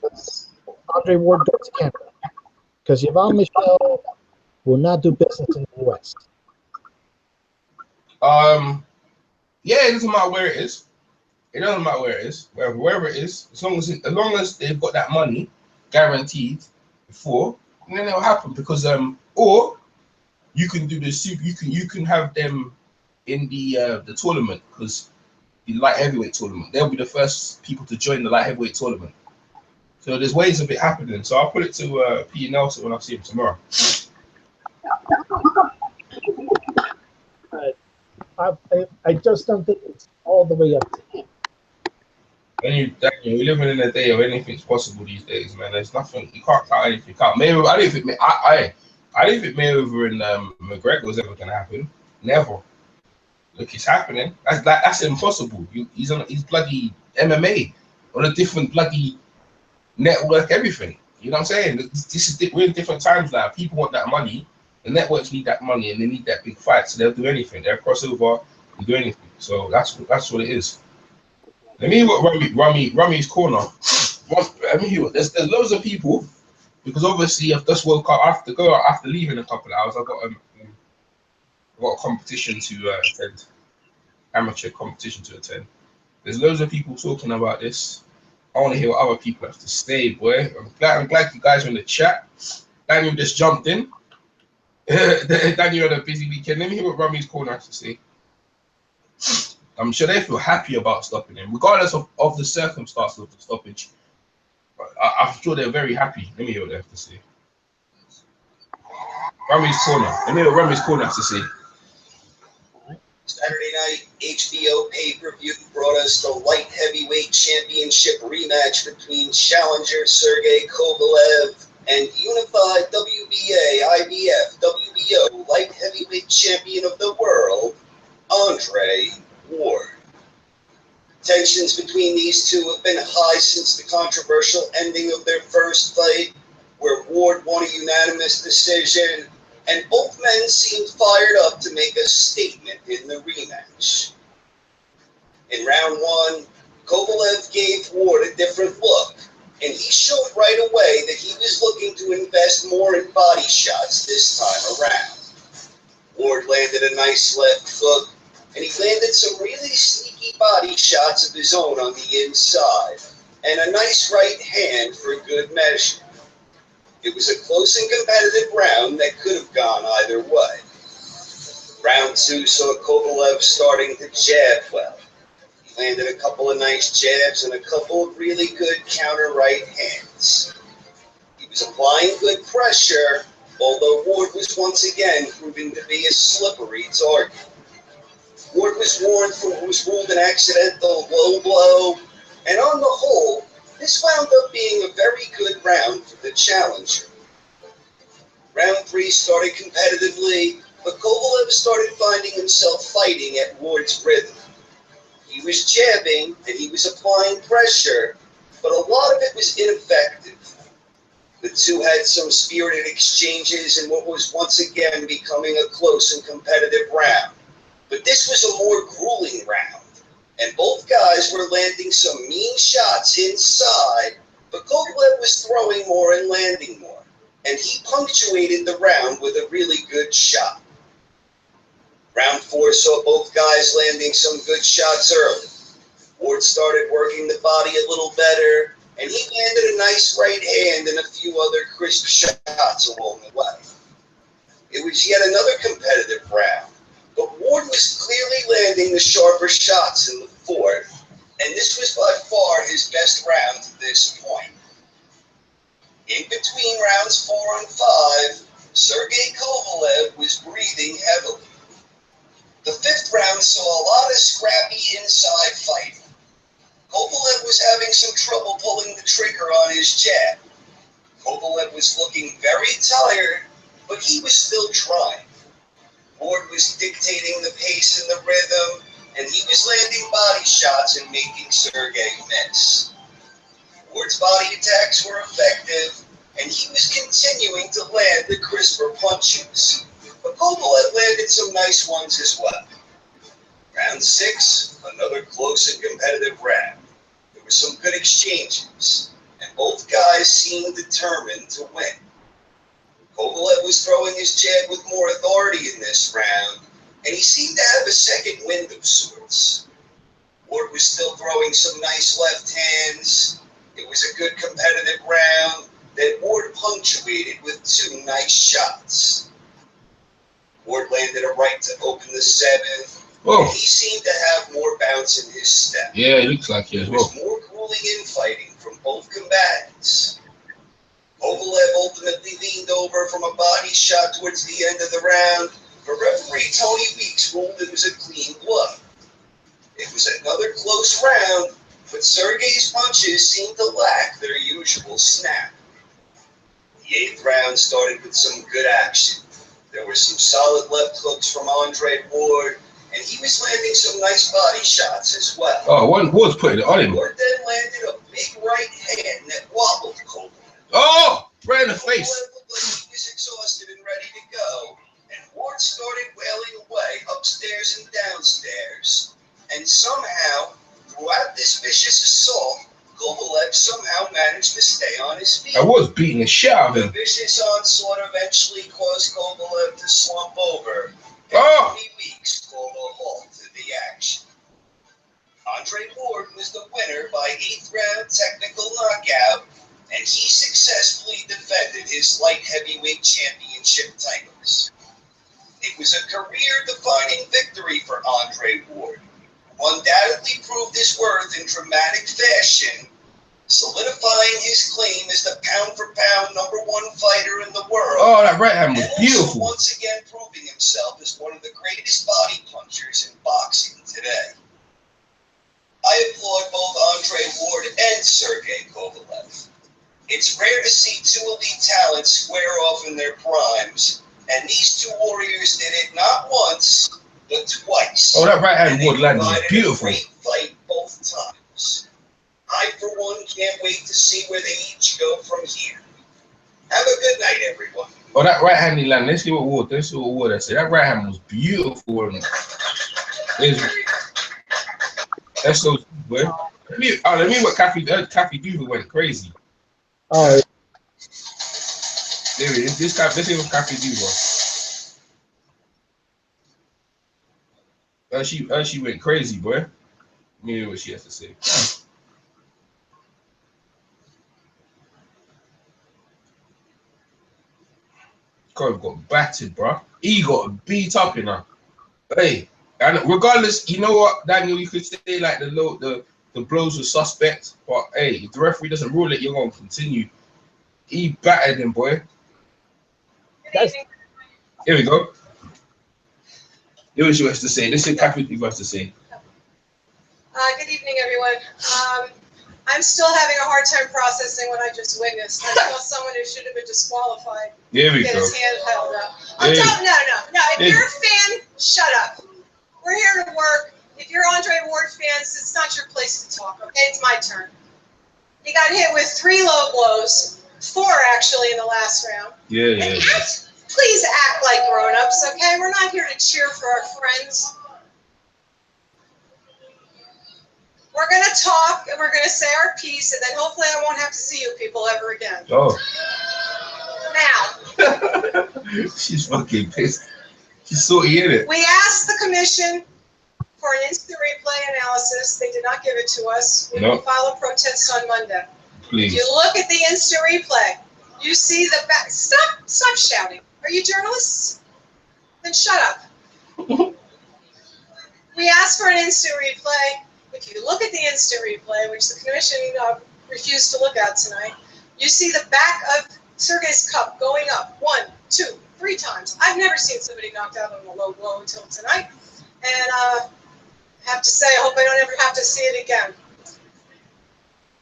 Speaker 9: Andre Ward goes to Canada. Because Yvonne Michelle will not do business in the US.
Speaker 2: It doesn't matter where it is. It doesn't matter where it is. Wherever it is, as long as they've got that money guaranteed before, and then it'll happen. Because or you can do this. You can have them in the tournament, because the light heavyweight tournament, they'll be the first people to join the light heavyweight tournament. So there's ways of it happening. So I'll put it to Peter Nelson when I see him tomorrow.
Speaker 9: I just don't think it's all the way up to him.
Speaker 2: When you're living in a day of anything's possible these days, man. There's nothing, you can't count anything. I don't think Mayweather and McGregor was ever gonna happen. Never. Look, it's happening. That's impossible. He's bloody MMA on a different bloody network, everything. You know what I'm saying? We're in different times now. People want that money. The networks need that money, and they need that big fight, so they'll do anything. They'll cross over and do anything. So that's what it is. Let me hear what Rummy's corner. Let me hear what there's loads of people, because obviously I've just woke up after leaving a couple of hours. I've got a competition to attend, amateur competition to attend. There's loads of people talking about this. I want to hear what other people have to say, boy. I'm glad you guys are in the chat. Daniel just jumped in. Daniel had a busy weekend. Let me hear what Rummy's corner has to say. I'm sure they feel happy about stopping him, regardless of the circumstances of the stoppage. I'm sure they're very happy. Let me hear what they have to say. Rummy's corner. Let me hear what Rummy's corner has to say.
Speaker 10: Saturday night HBO pay-per-view brought us the light heavyweight championship rematch between challenger Sergey Kovalev and unified WBA, IBF, WBO light heavyweight champion of the world, Andre Ward. Tensions between these two have been high since the controversial ending of their first fight, where Ward won a unanimous decision, and both men seemed fired up to make a statement in the rematch. In round one, Kovalev gave Ward a different look, and he showed right away that he was looking to invest more in body shots this time around. Ward landed a nice left hook, and he landed some really sneaky body shots of his own on the inside, and a nice right hand for good measure. It was a close and competitive round that could have gone either way. Round two saw Kovalev starting to jab well. He landed a couple of nice jabs and a couple of really good counter right hands. He was applying good pressure, although Ward was once again proving to be a slippery target. Ward was warned for what was ruled an accidental low blow, and on the whole, this wound up being a very good round for the challenger. Round three started competitively, but Kovalev started finding himself fighting at Ward's rhythm. He was jabbing and he was applying pressure, but a lot of it was ineffective. The two had some spirited exchanges in what was once again becoming a close and competitive round. But this was a more grueling round, and both guys were landing some mean shots inside, but Kovalev was throwing more and landing more, and he punctuated the round with a really good shot. Round four saw both guys landing some good shots early. Ward started working the body a little better, and he landed a nice right hand and a few other crisp shots along the way. It was yet another competitive round, but Ward was clearly landing the sharper shots in the fourth, and this was by far his best round to this point. In between rounds 4 and 5, Sergey Kovalev was breathing heavily. The fifth round saw a lot of scrappy inside fighting. Kovalev was having some trouble pulling the trigger on his jab. Kovalev was looking very tired, but he was still trying. Ward was dictating the pace and the rhythm, and he was landing body shots and making Sergey miss. Ward's body attacks were effective, and he was continuing to land the crisper punches. But Kovalev landed some nice ones as well. Round 6, another close and competitive round. There were some good exchanges, and both guys seemed determined to win. Kovalev was throwing his jab with more authority in this round, and he seemed to have a second wind of sorts. Ward was still throwing some nice left hands. It was a good competitive round that Ward punctuated with 2 nice shots. Ward landed a right to open the 7th.
Speaker 2: Whoa.
Speaker 10: He seemed to have more bounce in his step.
Speaker 2: Yeah, it looks like it as well.
Speaker 10: There was more grueling infighting from both combatants. Kovalev ultimately leaned over from a body shot towards the end of the round, but referee Tony Weeks ruled it was a clean blow. It was another close round, but Sergey's punches seemed to lack their usual snap. The 8th round started with some good action. There were some solid left hooks from Andre Ward, and he was landing some nice body shots as well.
Speaker 2: Oh, one was putting it on him.
Speaker 10: Ward then landed a big right hand that wobbled Kovalev.
Speaker 2: Oh, right in the face.
Speaker 10: Kovalev looked like he was exhausted and ready to go, and Ward started wailing away upstairs and downstairs. And somehow, throughout this vicious assault, Kovalev somehow managed to stay on his feet.
Speaker 2: I was beating the shit out of him.
Speaker 10: The vicious onslaught eventually caused Kovalev to slump over.
Speaker 2: Oh!
Speaker 10: 3 weeks called a halt to the action. Andre Ward was the winner by 8th round technical knockout, and he successfully defended his light heavyweight championship titles. It was a career-defining victory for Andre Ward, who undoubtedly proved his worth in dramatic fashion, solidifying his claim as the pound-for-pound #1 fighter in the world.
Speaker 2: Oh, that right hand was beautiful.
Speaker 10: Once again proving himself as one of the greatest body punchers in boxing today. I applaud both Andre Ward and Sergey Kovalev. It's rare to see two elite talents square off in their primes, and these two warriors did it not once, but twice.
Speaker 2: Oh, that right hand Ward landed was beautiful.
Speaker 10: A great fight both times. I, for one, can't wait to see where they each go from here. Have a good night, everyone.
Speaker 2: Oh, that right hand he landed. Let's see what Ward I said. That right hand was beautiful. That's so good. Let me what Kathy Bivol went crazy.
Speaker 9: Oh, yeah.
Speaker 2: There it is. This is what Kathy Bivol. She went crazy, boy. Let me hear what she has to say. Kovalev got battered, bro. He got beat up, you know. Hey, and regardless, you know what, Daniel, you could say like the blows were suspect, but hey, if the referee doesn't rule it, you're gonna continue. He battered him, boy. Here we go. Here is what has to say. This is Kathy Bivol has to say.
Speaker 13: Good evening, everyone. I'm still having a hard time processing what I just witnessed. I saw someone who should have been disqualified
Speaker 2: Here we
Speaker 13: get
Speaker 2: go.
Speaker 13: his hand held up.
Speaker 2: Hey.
Speaker 13: No. If you're a fan, shut up. We're here to work. If you're Andre Ward fans, it's not your place to talk, okay? It's my turn. He got hit with 3 low blows, 4 actually in the last round.
Speaker 2: Yeah.
Speaker 13: Please act like grown-ups, okay? We're not here to cheer for our friends. We're going to talk, and we're going to say our piece, and then hopefully I won't have to see you people ever again.
Speaker 2: Oh.
Speaker 13: Now.
Speaker 2: She's fucking pissed. She's so in it.
Speaker 13: We asked the commission for an instant replay analysis. They did not give it to us. We will file a protest on Monday.
Speaker 2: Please.
Speaker 13: If you look at the instant replay, you see the back. Stop shouting. Are you journalists? Then shut up. We asked for an instant replay. If you look at the instant replay, which the commission refused to look at tonight, you see the back of Sergey's cup going up 1, 2, 3 times. I've never seen somebody knocked out on a low blow until tonight. And I have to say, I hope I don't ever have to see it again.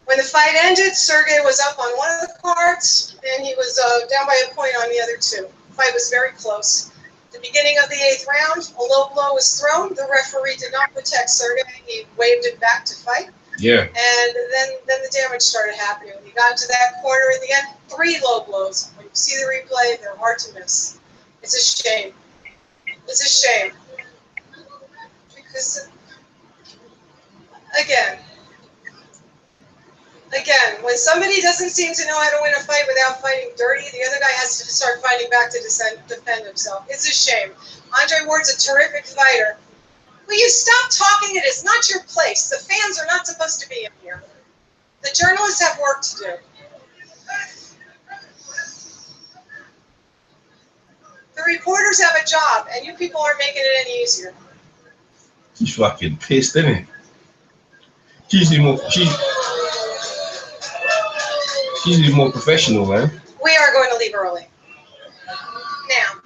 Speaker 13: When the fight ended, Sergey was up on one of the cards, and he was down by a point on the other 2. The fight was very close. At the beginning of the 8th round, a low blow was thrown. The referee did not protect Sergey. He waved it back to fight.
Speaker 2: Yeah.
Speaker 13: And then the damage started happening. When he got into that corner at the end, 3 low blows. When you see the replay, they're hard to miss. It's a shame. It's a shame. Because, again, when somebody doesn't seem to know how to win a fight without fighting dirty, the other guy has to start fighting back to defend himself. It's a shame. Andre Ward's a terrific fighter. Will you stop talking? It is not your place. The fans are not supposed to be in here. The journalists have work to do. The reporters have a job, and you people aren't making it any easier.
Speaker 2: She's fucking pissed, isn't it? She's even more professional, man.
Speaker 13: We are going to leave early. Now,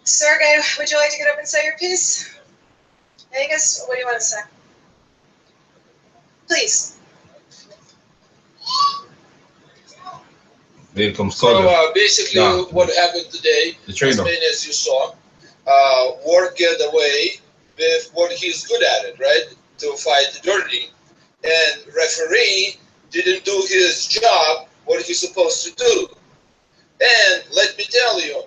Speaker 13: Sergey, would you like to get up and say your piece? Angus, what do you want to say? Please.
Speaker 2: There comes
Speaker 22: So basically, what happened today
Speaker 2: the trainer.
Speaker 22: has been, as you saw, Ward get away,
Speaker 10: with what he's good at it, right? To fight dirty. And referee didn't do his job, what he's supposed to do. And let me tell you,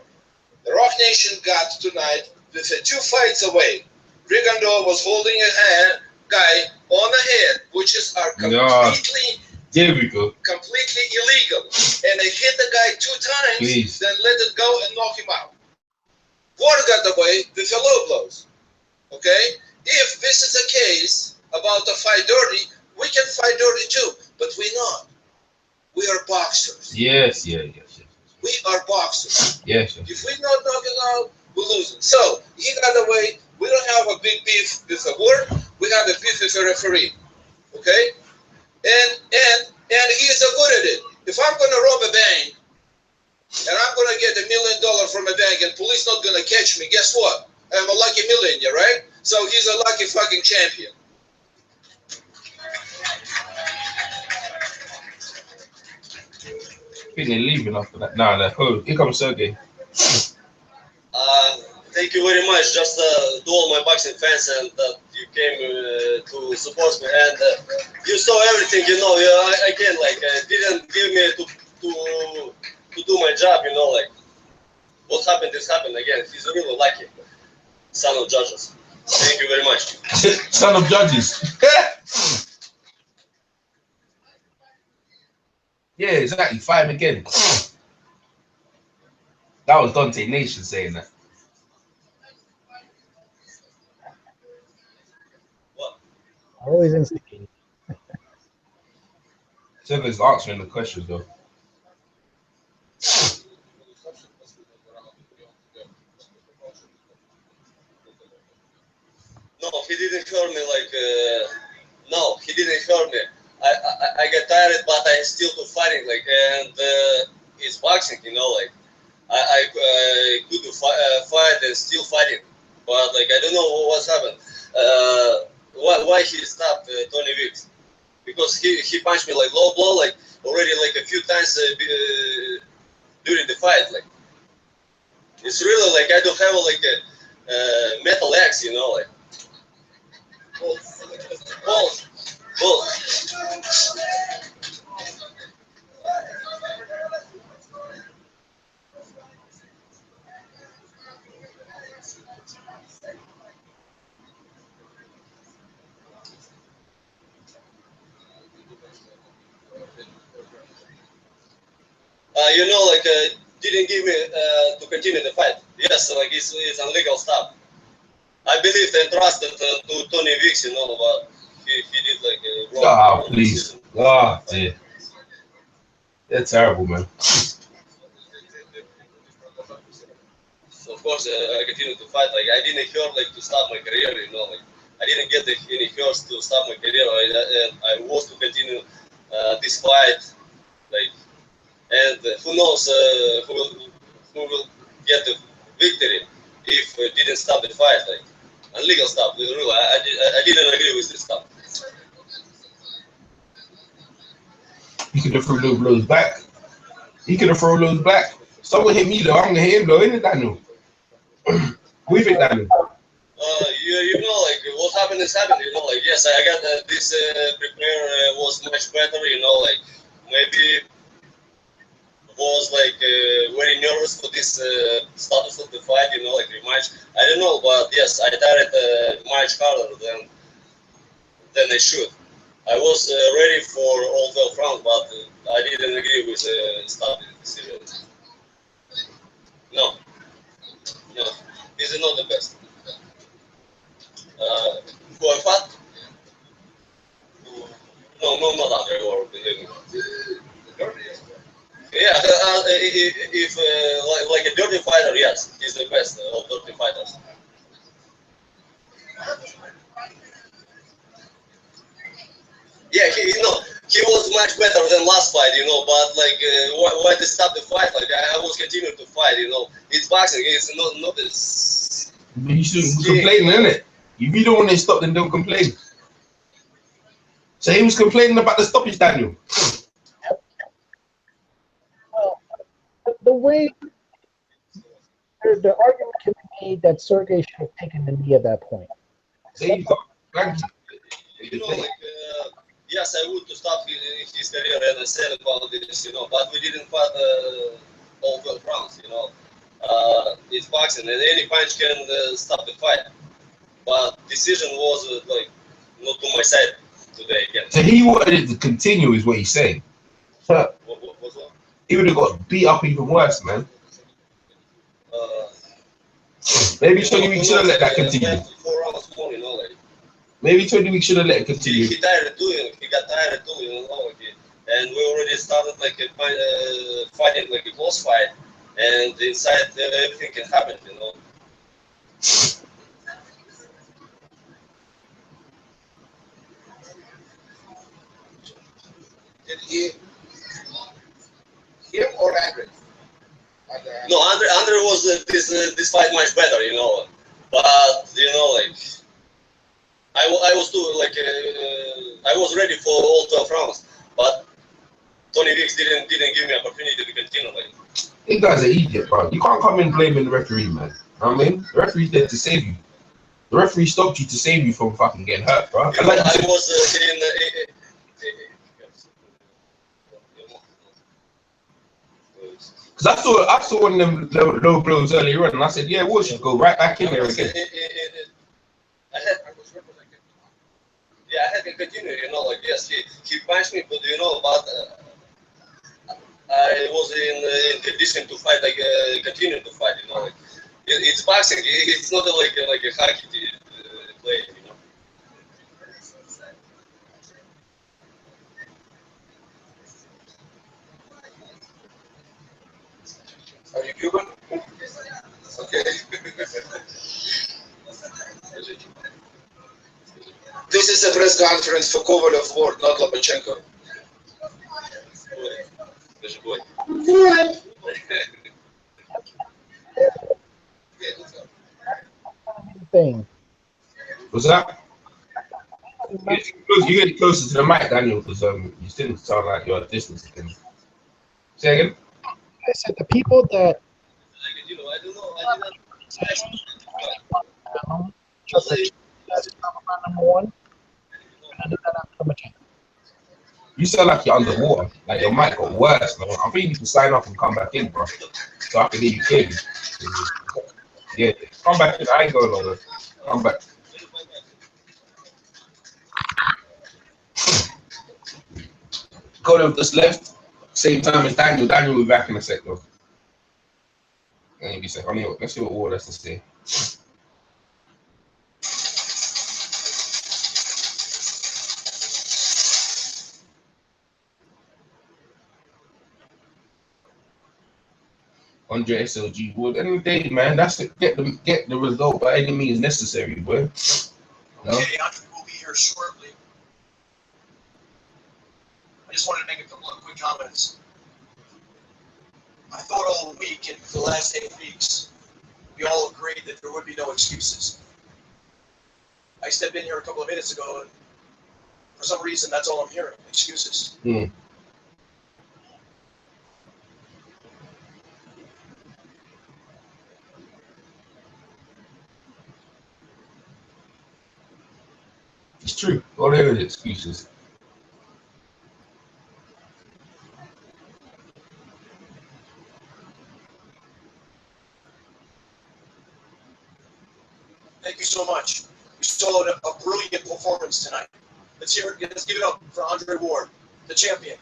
Speaker 10: the Rock Nation got tonight with 2 fights away. Rigondeaux was holding a guy on the head, which is completely,
Speaker 2: there we go,
Speaker 10: completely illegal. And they hit the guy 2 times,
Speaker 2: please,
Speaker 10: then let it go and knock him out. Ward got away with the low blows. Okay? If this is a case about a fight dirty, we can fight dirty too, but we're not. We are boxers.
Speaker 2: Yes.
Speaker 10: We are boxers.
Speaker 2: Yes.
Speaker 10: If we not knock it out, we lose it. So he got away. We don't have a big beef with the Ward. We have a beef with the referee. Okay? And he's good at it. If I'm gonna rob a bank and I'm gonna get $1 million from a bank and police not gonna catch me, guess what? I'm a lucky millionaire, right? So he's a lucky fucking champion.
Speaker 2: I think they're leaving after that. Nah, oh, here comes Sergey.
Speaker 16: Thank you very much. Just to all my boxing fans and that you came to support me and you saw everything. You know, I can didn't give me to do my job. You know, like what happened is happened again. He's really lucky, son of judges. Thank you very much.
Speaker 2: Son of judges. Yeah, exactly. Fight him again. That was Dante Nation saying that.
Speaker 9: Always instigating.
Speaker 2: Sergey's answering the questions though.
Speaker 16: No, he didn't hurt me no, he didn't hurt me. I got tired, but I still to fighting and it's boxing, you know, I could do fight and still fighting, but I don't know what's happened. Why he stopped Tony Weeks? Because he punched me low blow already a few times during the fight. It's really I don't have a metal axe, you know, balls. You know, didn't give me to continue the fight. Yes, it's illegal stuff. I believed and trusted to Tony Weeks, you know, but he did wrong.
Speaker 2: Oh, please. Oh, dear. They're terrible, man.
Speaker 16: So of course, I continued to fight. I didn't hurt to stop my career, you know. I didn't get any hurts to stop my career. I was to continue this fight, and who knows who will get the victory if didn't stop the fight, illegal stuff. Really, I didn't agree with this stuff.
Speaker 2: He could have thrown those blows back. He could have thrown those back. Someone hit me though. I'm gonna hit him though, isn't it, Daniel? What do you think, Daniel?
Speaker 16: You know, what happened is happened. You know, yes, I got this prepare was much better. You know, maybe was very nervous for this status of the fight. You know, rematch. I don't know, but yes, I tried much harder than I should. I was ready for all 12 rounds, but I didn't agree with stopping the decision. No, this is not the best. Who I fought? No, not Andrei, believe me. Yeah, if a dirty fighter, yes, he's the best of dirty fighters. Yeah, he was much better than last fight, you know. But why they stop the fight? I was continuing to fight, you know. It's boxing. It's not this.
Speaker 2: But you shouldn't complain, innit? If you don't want to stop, then don't complain. So he was complaining about the stoppage, Daniel.
Speaker 9: The way the argument can be made that Sergey should have taken the knee at that point.
Speaker 2: There you go. Thank you.
Speaker 16: You know, like, yes, I would to stop his career, and I said about this, you know, but we didn't fight all 12 rounds, you know. It's boxing, and any punch can stop the fight. But decision was like not to my side today again.
Speaker 2: So he wanted it to continue, is what he's saying.
Speaker 16: What?
Speaker 2: He would have got beat up even worse, man. Maybe 20 weeks should have let that continue.
Speaker 16: 4 rounds more, you know, like.
Speaker 2: Maybe 20 weeks should have let it continue.
Speaker 16: He tired too, he got tired too, you know, like, and we already started like fighting like a close fight, and inside everything can happen, you know.
Speaker 18: Did him or Andre?
Speaker 16: No, Andre was this fight much better, you know, but you know, like. I was too like I was ready for all 12 rounds, but Tony Weeks didn't give me opportunity to continue. Like,
Speaker 2: you guys are idiot, bro. You can't come in blaming the referee, man. You know what I mean? The referee's there to save you. The referee stopped you to save you from fucking getting hurt, bro.
Speaker 16: You know, I was
Speaker 2: because I saw one of them low blows earlier on, and I said, yeah, we should go right back in there again.
Speaker 16: I had to continue, you know, like, yes, he punched me, but, you know, but I was in condition to fight, like, continue to fight, you know, like, it's boxing, it's not like a hockey play, you know.
Speaker 18: Are you Cuban? Okay. This is a press conference for Kovalev ward, not Lomachenko.
Speaker 9: Thing.
Speaker 2: What's that? You get closer to the mic, Daniel, because you still sound like you're at distance again. Say again?
Speaker 9: I said the people that number one.
Speaker 2: You sound like you're underwater. Like your mic got worse, man. I think you can sign off and come back in, bro. So I can hear you clearly. Yeah, come back in. I ain't going nowhere. Come back. Kovalev just left. Same time as Daniel. Daniel will be back in a sec, though. Maybe a sec. Let's see what Ward has to say. Andre SLG Wood. Any day, man. That's it. Get the result by any means necessary, boy. No?
Speaker 17: Okay, Andre will be here shortly. I just wanted to make a couple of quick comments. I thought all week and for the last 8 weeks, we all agreed that there would be no excuses. I stepped in here a couple of minutes ago, and for some reason, that's all I'm hearing, excuses.
Speaker 2: It's true. All there is excuses.
Speaker 17: Thank you so much. You saw a brilliant performance tonight. Let's give it up for Andre Ward, the champion.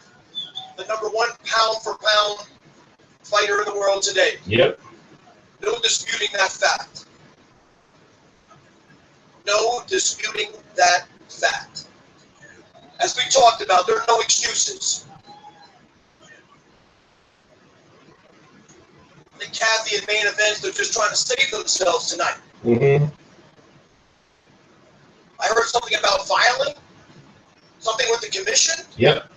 Speaker 17: The #1 pound-for-pound fighter in the world today.
Speaker 2: Yep.
Speaker 17: No disputing that fact. No disputing that fact. As we talked about, there are no excuses. The Kathy and main events, they're just trying to save themselves tonight. I heard something about filing, something with the commission.
Speaker 2: Yep.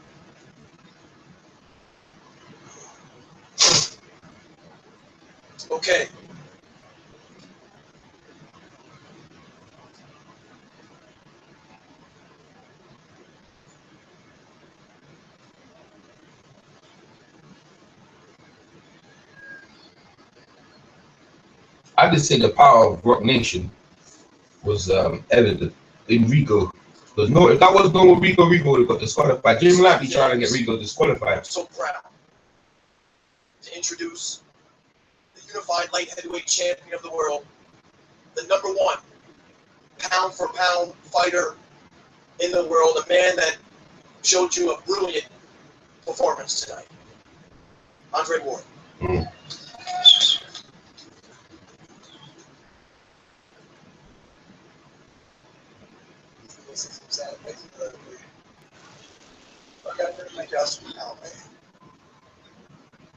Speaker 17: Okay.
Speaker 2: I just say the power of Rock Nation was evident in Rigo. Because no, if that was no Rigo would have got disqualified. Jim Lampley trying to get Rigo disqualified.
Speaker 17: I'm so proud to introduce the unified light heavyweight champion of the world, the #1 pound for pound fighter in the world, a man that showed you a brilliant performance tonight, Andre Ward.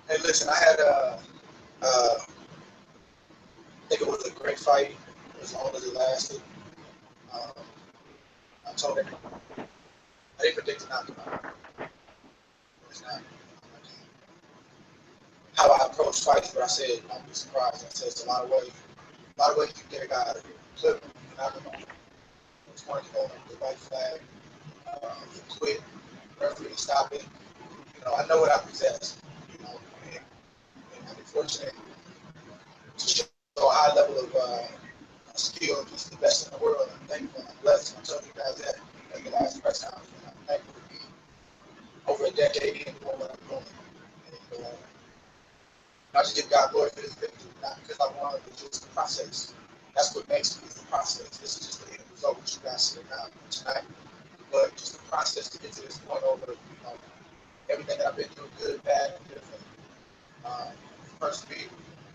Speaker 17: Hey, listen, I had I think it was a great fight as long as it lasted. I told him I didn't predict a knockout. It's not how I approach fights, but I said don't be surprised. I said it's a lot of ways you can get a guy out of here. Clip him, you can knock him out. It's one to go the white flag. You quit, referee stop it. You know, I know what I possess. You know, and I'm fortunate to show a high level of skill, just the best in the world. I'm thankful and I'm blessed. I'm telling you guys that at the last press conference. I'm thankful to be over a decade in doing what I'm doing. And, I just give God glory for this victory, not because I wanted it, just the process. That's what makes me the process. This is just the end result, what you guys see now tonight. But just the process to get to this point over, you know, everything that I've been through, good, bad, and different. Persevere,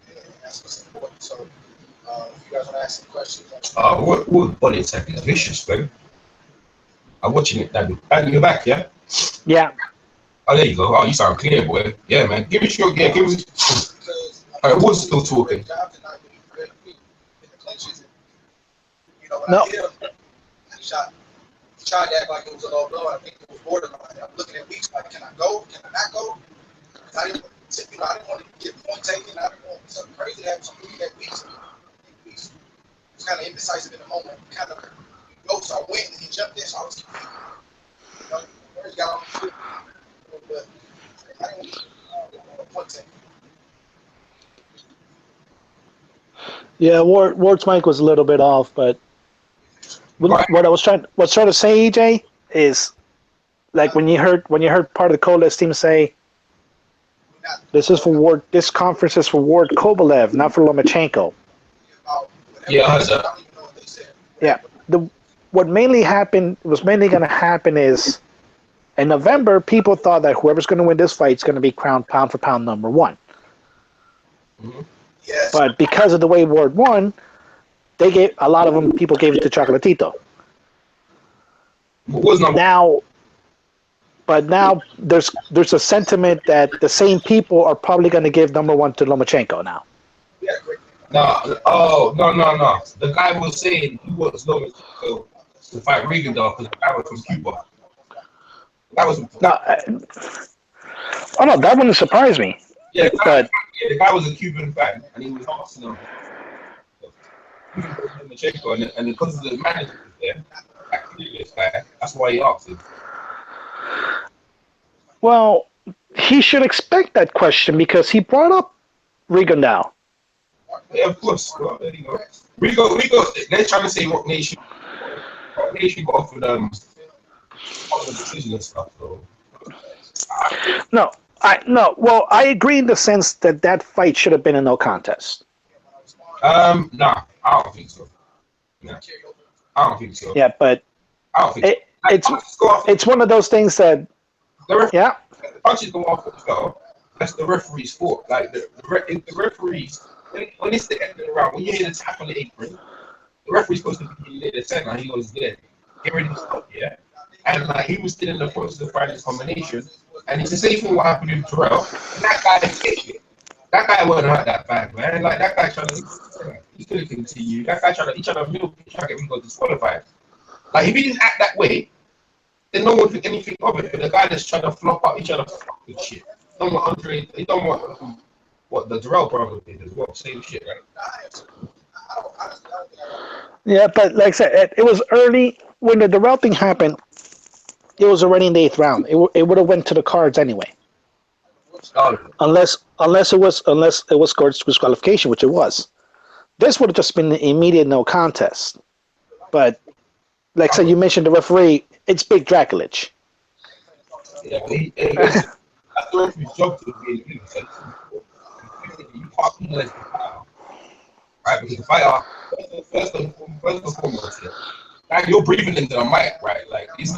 Speaker 17: and that's what's important. So, if you guys want to ask some questions.
Speaker 2: What body attack is vicious, baby. I'm watching it, Daddy. And you're back, yeah?
Speaker 9: Yeah.
Speaker 2: Oh, there you go. Oh, you sound clear, boy. Yeah, man. Give me your, yeah, give me. What's still talking?
Speaker 17: No. He tried to act like it was a low blow. I think it was borderline. I'm looking at Weeks like, can I go? Can I not go? I didn't want to get point taken. I didn't want something crazy to happen. So looking at Weeks was kind of indecisive in the moment. Kind of go, so I went and he jumped in. So I was, you know, where he got on the foot. But I didn't want to point taken.
Speaker 9: Yeah, Ward's mic was a little bit off, but what I was trying to say, EJ, is like when you heard part of the Kovalev team say, "This is for Ward. This conference is for Ward Kovalev, not for Lomachenko."
Speaker 2: Yeah,
Speaker 9: yeah. What mainly going to happen is in November, people thought that whoever's going to win this fight is going to be crowned pound for pound #1.
Speaker 2: Mm-hmm.
Speaker 17: Yes.
Speaker 9: But because of the way Ward won, people gave it to Chocolatito. Now there's a sentiment that the same people are probably going to give #1 to Lomachenko now.
Speaker 2: No. The guy was saying he wants Lomachenko to fight Rigondeaux because the guy was from Cuba. That was
Speaker 9: no, that wouldn't surprise me.
Speaker 2: Yeah, the guy was a Cuban fan, and he was asking him Lomachenko, and because of the manager was there, this guy, that's why he asked him.
Speaker 9: Well, he should expect that question because he brought up Rigondeaux.
Speaker 2: Yeah, of course. Well, there you go. Rigo, they're trying to say Rock Nation got offered all the decision and stuff. So.
Speaker 9: No. I agree in the sense that fight should have been a no contest.
Speaker 2: Nah, I don't think so. Nah, I don't think so.
Speaker 9: Yeah, but
Speaker 2: I don't think
Speaker 9: it's one of those things that
Speaker 2: the punches go off as well. That's the referee's fault. Like the referees, when it's the end of the round, when you hear the tap on the apron, the referee's supposed to be in the center. He goes there, get ready to stop. Yeah, and like he was still in the process of finding this combination. And it's the same thing what happened in Terrell. And that guy escaped it. That guy wasn't hurt that bad, man. Like that guy he couldn't continue. That guy trying to get Rigo disqualified. Like if he didn't act that way, then no one would think anything of it. But the guy that's trying to flop out each other with shit. Don't want Andre. He don't want what the Terrell brother did as well. Same shit, right?
Speaker 9: Yeah, but like I said, it was early when the Terrell thing happened. It was already in the 8th round. It would have went to the cards anyway, unless it was scored disqualification, which it was. This would have just been an immediate no contest. But like so, you mentioned the referee. It's Big Draculich.
Speaker 2: Yeah, but that's the referee's job to be in the you can't penalize the fighter, right? Because the fighter, first and foremost, like you're breathing into the mic, right? Like it's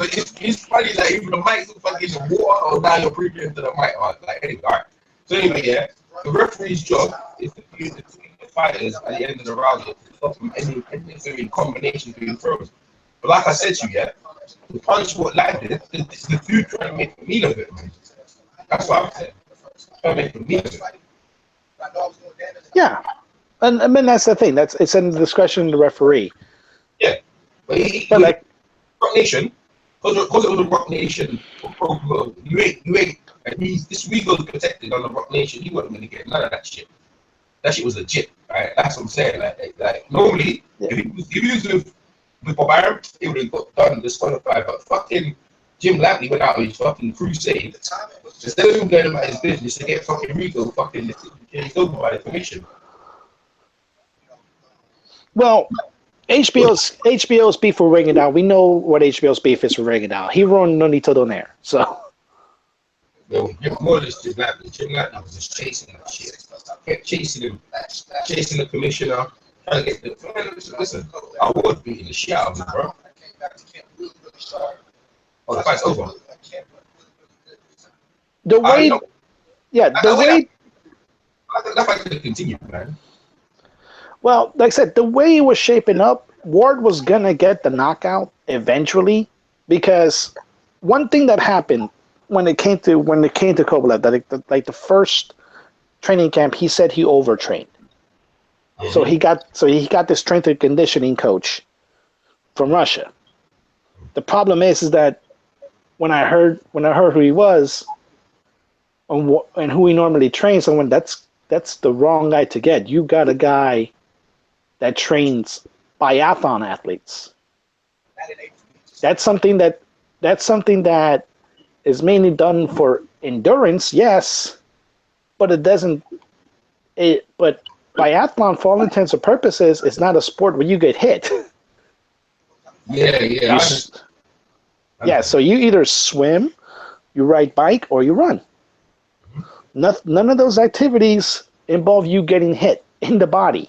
Speaker 2: funny, like even the mic's fucking in the water, or now you're breathing into the mic, like anyway, all right. So anyway, yeah, the referee's job is to use the fighters at the end of the round to stop from any combinations being thrown. But like I said to you, yeah, the punch what landed, it's the dude trying to make a meal of it, man. That's what I'm saying. Trying to make a meal of it.
Speaker 9: Yeah, and I mean that's the thing. It's in the discretion of the referee.
Speaker 2: Yeah, but like Rock Nation, because it was a Rock Nation pro, you ain't. And this Rigo's protected on the Rock Nation. He wasn't gonna get none of that shit. That shit was legit, right? That's what I'm saying. Like normally, if he was with Bob Arum, it would have got done disqualified. But fucking Jim Lampley went out on his fucking crusade. Instead of him going about his business to get fucking Rigo fucking changed over by the commission.
Speaker 9: Well, HBO's beef for Rigondeaux. We know what HBO's beef is for Rigondeaux. He ruined Nonito Donaire, so.
Speaker 2: Jim Lampley was just chasing that shit. Kept chasing him, chasing the commissioner, trying to get the. Listen, I was beating the shit out of him, bro. Oh, the fight's over.
Speaker 9: The way,
Speaker 2: that fight could continue, man.
Speaker 9: Well, like I said, the way it was shaping up, Ward was gonna get the knockout eventually, because one thing that happened when it came to Kovalev, that like the first training camp, he said he overtrained. Mm-hmm. So he got this strength and conditioning coach from Russia. The problem is that when I heard who he was and who he normally trains, I went, that's the wrong guy to get. You got a guy that trains biathlon athletes. That's something that is mainly done for endurance, yes, but it doesn't. But biathlon, for all intents and purposes, is not a sport where you get hit.
Speaker 2: Yeah.
Speaker 9: So you either swim, you ride bike, or you run. None of those activities involve you getting hit in the body.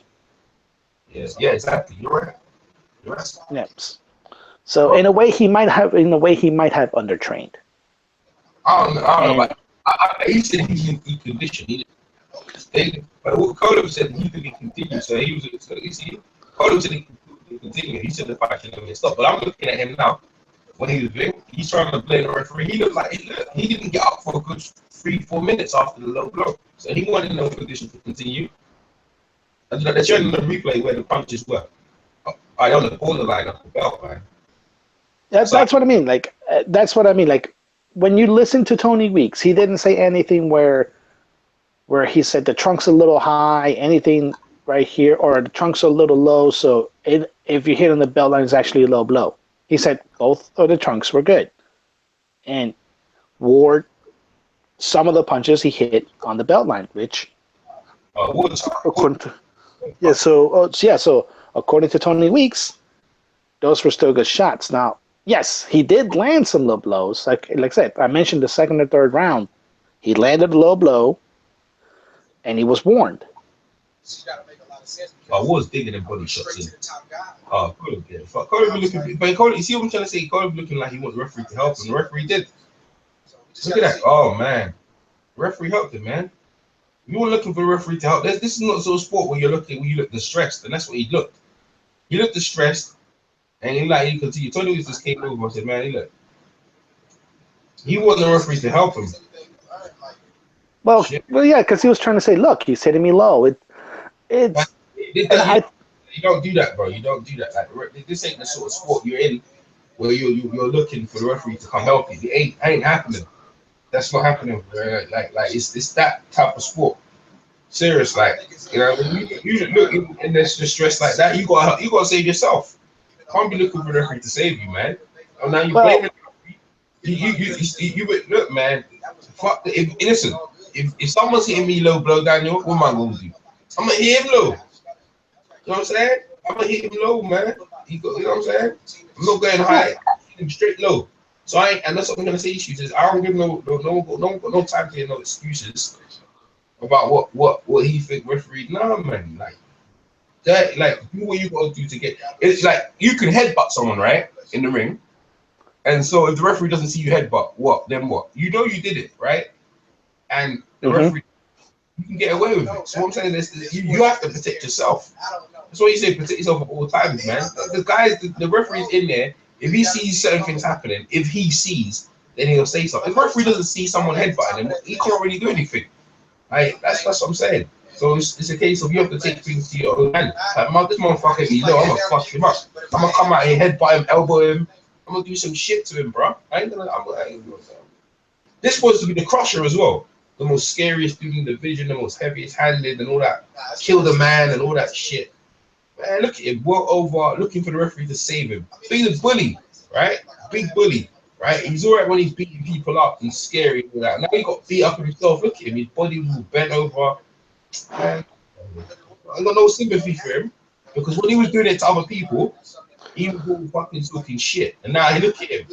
Speaker 2: Yeah, exactly. You're right.
Speaker 9: Yes. So in a way, he might have undertrained.
Speaker 2: I don't know. But he said he's in good condition. But what Kovalev said he couldn't continue. So he was. Kovalev said he couldn't continue. He said the fight shouldn't get stopped. But I'm looking at him now. When he was big, he's trying to blame the referee. He looked like he didn't get up for a good 3-4 minutes after the low blow. So he wanted no condition to continue. And they're showing the replay where the punches were. I on the borderline of the belt, man.
Speaker 9: That's what I mean. Like that's what I mean. Like when you listen to Tony Weeks, he didn't say anything where he said the trunk's a little high, anything right here, or the trunk's a little low. So if you hit on the belt line, it's actually a low blow. He said both of the trunks were good, and Ward, some of the punches he hit on the belt line, which according to Tony Weeks, those were still good shots. Now, yes, he did land some low blows. Like I said, I mentioned the second or third round, he landed a low blow, and he was warned.
Speaker 2: I was digging them body shots in. Kovalev did. Kovalev looking, but Kovalev, you see what I'm trying to say? Kovalev looking like he wants the referee to help him. The referee did. Look at that. Oh man, the referee helped him, man. You were looking for the referee to help. This is not so sport where you look distressed, and that's what he looked. He looked distressed, and he continued. Tony Weeks just came over and said, "Man, he wanted the referee to help him."
Speaker 9: Well, yeah, because he was trying to say, "Look, he's hitting me low."
Speaker 2: You don't do that, bro. You don't do that. Like, this ain't the sort of sport you're in where you're looking for the referee to come help you. It ain't happening. That's not happening. Like it's that type of sport. Serious, like when you look in this distress like that, you gotta save yourself. You can't be looking for the referee to save you, man. And now you blaming you look, man. Fuck. Listen, if someone's hitting me low blow, Daniel, what am I gonna do? I'm gonna hit him low. You know what I'm saying? I'm gonna hit him low, man. You know what I'm saying? I'm not going high. I'm straight low. So and that's what I'm gonna say. Issues is I don't give no time to hear no excuses about what he think referee. No man, do what you gotta do to get. It's like you can headbutt someone right in the ring, and so if the referee doesn't see you headbutt, then what? You know you did it right, and the referee. You can get away with it. So what I'm saying is you have to protect yourself. That's why you say protect yourself at all times, man. The referee's in there. If he sees certain things happening, if he sees, then he'll say something. If the referee doesn't see someone headbutting him, he can't really do anything. That's what I'm saying. So it's a case of you have to take things to your own hand. Like, this motherfucker, I'm gonna fuck him up. I'm gonna come out here, headbutt him, elbow him. I'm gonna do some shit to him, bro. This was to be the crusher as well. The most scariest dude in the division, the most heaviest handed and all that. Kill the man and all that shit. Man, look at him, well over, looking for the referee to save him. So he's a bully, right? Big bully, right? He's all right when he's beating people up and scary and all that. Now he got beat up himself. Look at him, his body was all bent over. Man, I got no sympathy for him because when he was doing it to other people, he was all fucking talking shit. And now look at him.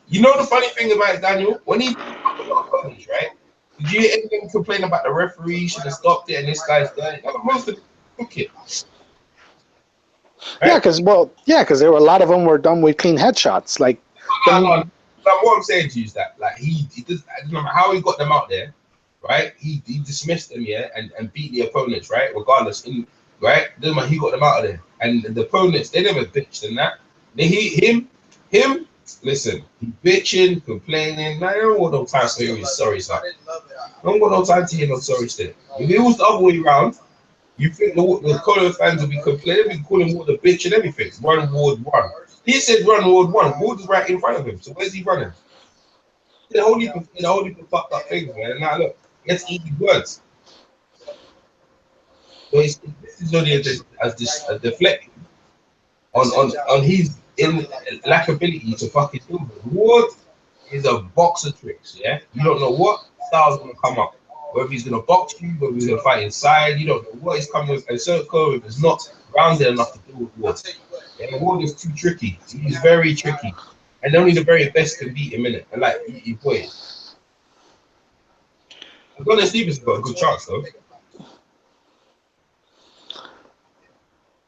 Speaker 2: You know the funny thing about Daniel? When he right? Did you hear anyone complain about the referee should have stopped it and this guy's done it? Most of them took it.
Speaker 9: Right? Yeah, because there were a lot of them were done with clean headshots. Like,
Speaker 2: what I'm saying to you is that he does, I don't know how he got them out there, right? He dismissed them, yeah, and beat the opponents, right? Regardless, right? Doesn't matter, he got them out of there, and the opponents they never bitched in that. Him. Listen, he bitching, complaining. I don't want no time to hear his sorry stuff. I don't want no time to hear no sorry stuff. If it was the other way around, you think the Colo fans would be complaining, they'd be calling Ward a bitch and everything. Run Ward 1. He said run Ward 1. Ward is right in front of him. So where's he running? The whole heap of fucked up things, man. Now look, let's eat these words. So this is only a deflection on his lack ability to fucking do it. Ward is a box of tricks, yeah? You don't know what style's gonna come up. Whether he's gonna box you, whether he's gonna fight inside, you don't know what he's coming with. And Sergey Kovalev is not rounded enough to deal with Ward. Yeah, Ward is too tricky. He's very tricky. And only the very best can beat him in it. And he boy. Adonis Stevenson's got a good chance though.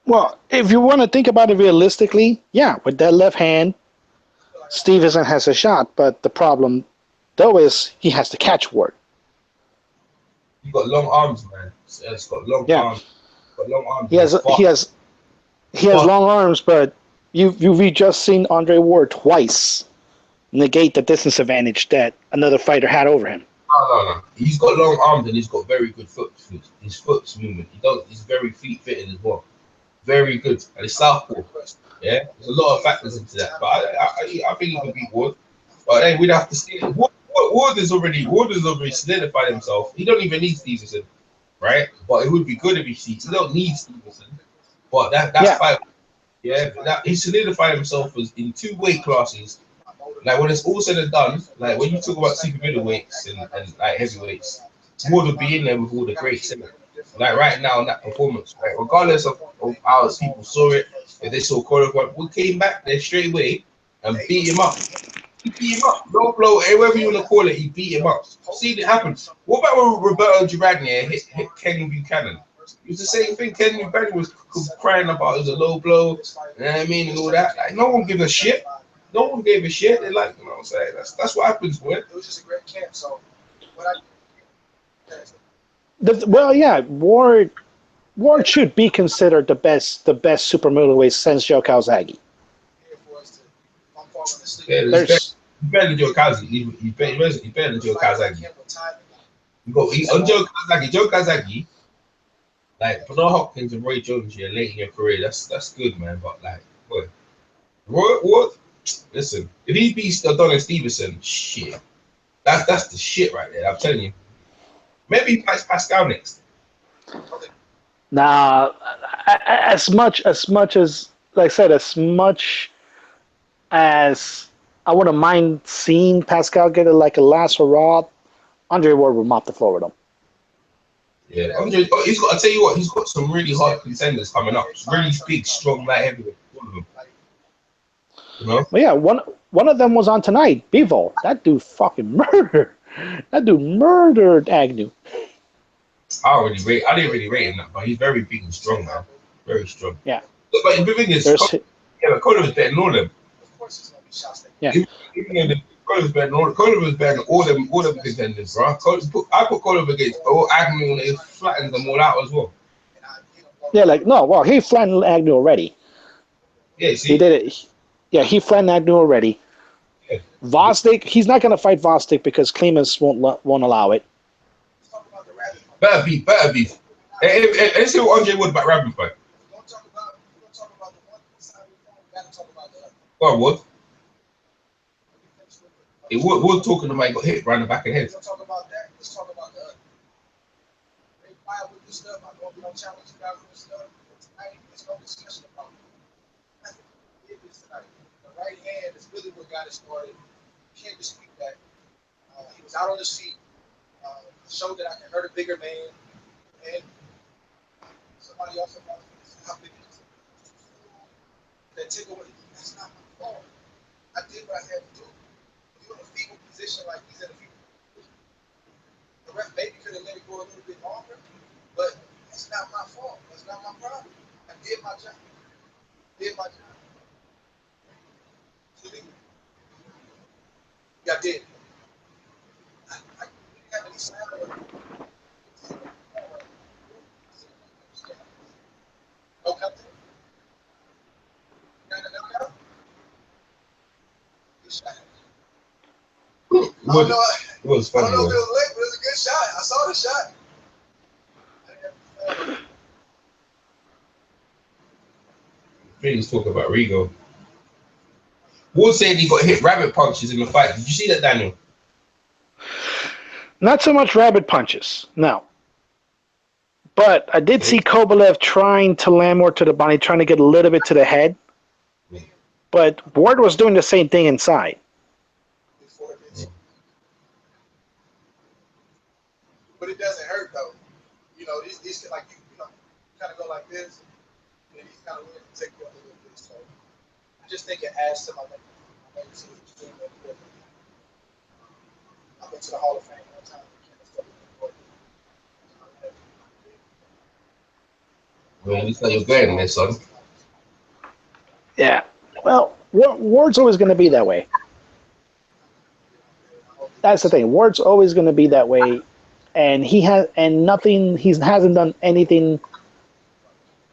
Speaker 9: Well, if you want to think about it realistically, yeah, with that left hand, Stevenson has a shot. But the problem, though, is he has to catch Ward.
Speaker 2: He's got long arms, man. He's got long arms. Got long arms.
Speaker 9: He has long arms, but you've just seen Andre Ward twice negate the distance advantage that another fighter had over him.
Speaker 2: No. He's got long arms and he's got very good his foot's movement. He's very fleet-footed as well. Very good. And it's southpaw. Yeah, there's a lot of factors into that. But I think he can beat Ward. But then we'd have to see it. Ward has already solidified himself. He don't even need Stevenson, right? But it would be good if he don't need Stevenson. But that's fight. Yeah, he solidified himself as in 2 weight classes. Like when it's all said and done, like when you talk about super middleweights and like heavyweights, Ward would be in there with all the greats in it. Like right now in that performance, right? Regardless of how people saw it, if they saw Kovalev, we came back there straight away and beat him up. He beat him up. Low blow, whatever you want to call it, he beat him up. See it happen. What about when Roberto Duran hit Ken Buchanan? It was the same thing. Ken Buchanan was crying about it was a low blow, you know what I mean, and all that. Like no one gave a shit. No one gave a shit. They like, you know what I'm saying? That's what happens, boy.
Speaker 17: It was just a great camp. So
Speaker 9: Ward should be considered the best super middleweight since Joe Calzaghe.
Speaker 2: Yeah, he's better than Joe Calzaghe. He's better than Joe Calzaghe. Joe Calzaghe, like Bernard Hopkins and Roy Jones, yeah, late in your career, that's good, man. But like, boy, Ward, listen, if he beats Adonis Stevenson, shit, that's the shit right there. I'm telling you. Maybe he fights Pascal next.
Speaker 9: Nah, as much as like I said, as much as I wouldn't mind seeing Pascal get like a last hurrah, Andre Ward will mop the floor with him.
Speaker 2: Yeah, Andre, he's got. I tell you what, he's got some really hard contenders coming up. Really big, strong, light heavyweight. All of them. You know?
Speaker 9: Well, yeah, one of them was on tonight. Bivol. That dude fucking murdered. That dude murdered Agnew.
Speaker 2: I didn't really rate him that, but he's very big and strong, man. Very strong.
Speaker 9: Yeah.
Speaker 2: But the thing is, Conor was better than all of them.
Speaker 9: Yeah.
Speaker 2: Conor was better than all them contenders, bro. I put Conor against Agnew and he flattened them all out as well.
Speaker 9: Yeah, he flattened Agnew already.
Speaker 2: Yeah, see?
Speaker 9: He did it. Yeah, he flattened Agnew already.
Speaker 2: Yeah.
Speaker 9: Vostik, he's not going to fight Vostik because Clemens won't allow it.
Speaker 2: Better beef. Let's see what Andre Wood about Rabbit fight. Go on, Wood. Wood talking about he got hit right in the back of the head.
Speaker 17: Let's talk about that. Let's talk about the other. They fight with this stuff. I'm going to challenge you guys with this stuff. Tonight, there's no discussion about it. Tonight. The right hand is really what got it started. You can't dispute that. He was out on his feet. Showed that I can hurt a bigger man. And somebody else about how big it is. That take away. That's not my fault. I did what I had to do. You're in a feeble position like he's in a feeble position. The ref maybe could have let it go a little bit longer, but that's not my fault. That's not my problem. I did my job. Yeah, I did. I didn't have any sound. No counting. No. Good shot.
Speaker 2: It was funny.
Speaker 17: I don't know if it was late, but it was a good shot. I saw the shot.
Speaker 2: Please talk about Rigo. Wood said he got hit rabbit punches in the fight. Did you see that, Daniel?
Speaker 9: Not so much rabbit punches, no. But I did see Kovalev trying to land more to the body, trying to get a little bit to the head. But Ward was doing the same thing inside.
Speaker 17: But it doesn't hurt though. You know, these like you kind of go like this, and he's kind of willing to take you up a little bit. So I just think it adds to my legacy. I went to the Hall of Fame one time.
Speaker 2: Well, at least now you're going there, son.
Speaker 9: Yeah. Well, Ward's always going to be that way. That's the thing. Ward's always going to be that way, and he hasn't done anything,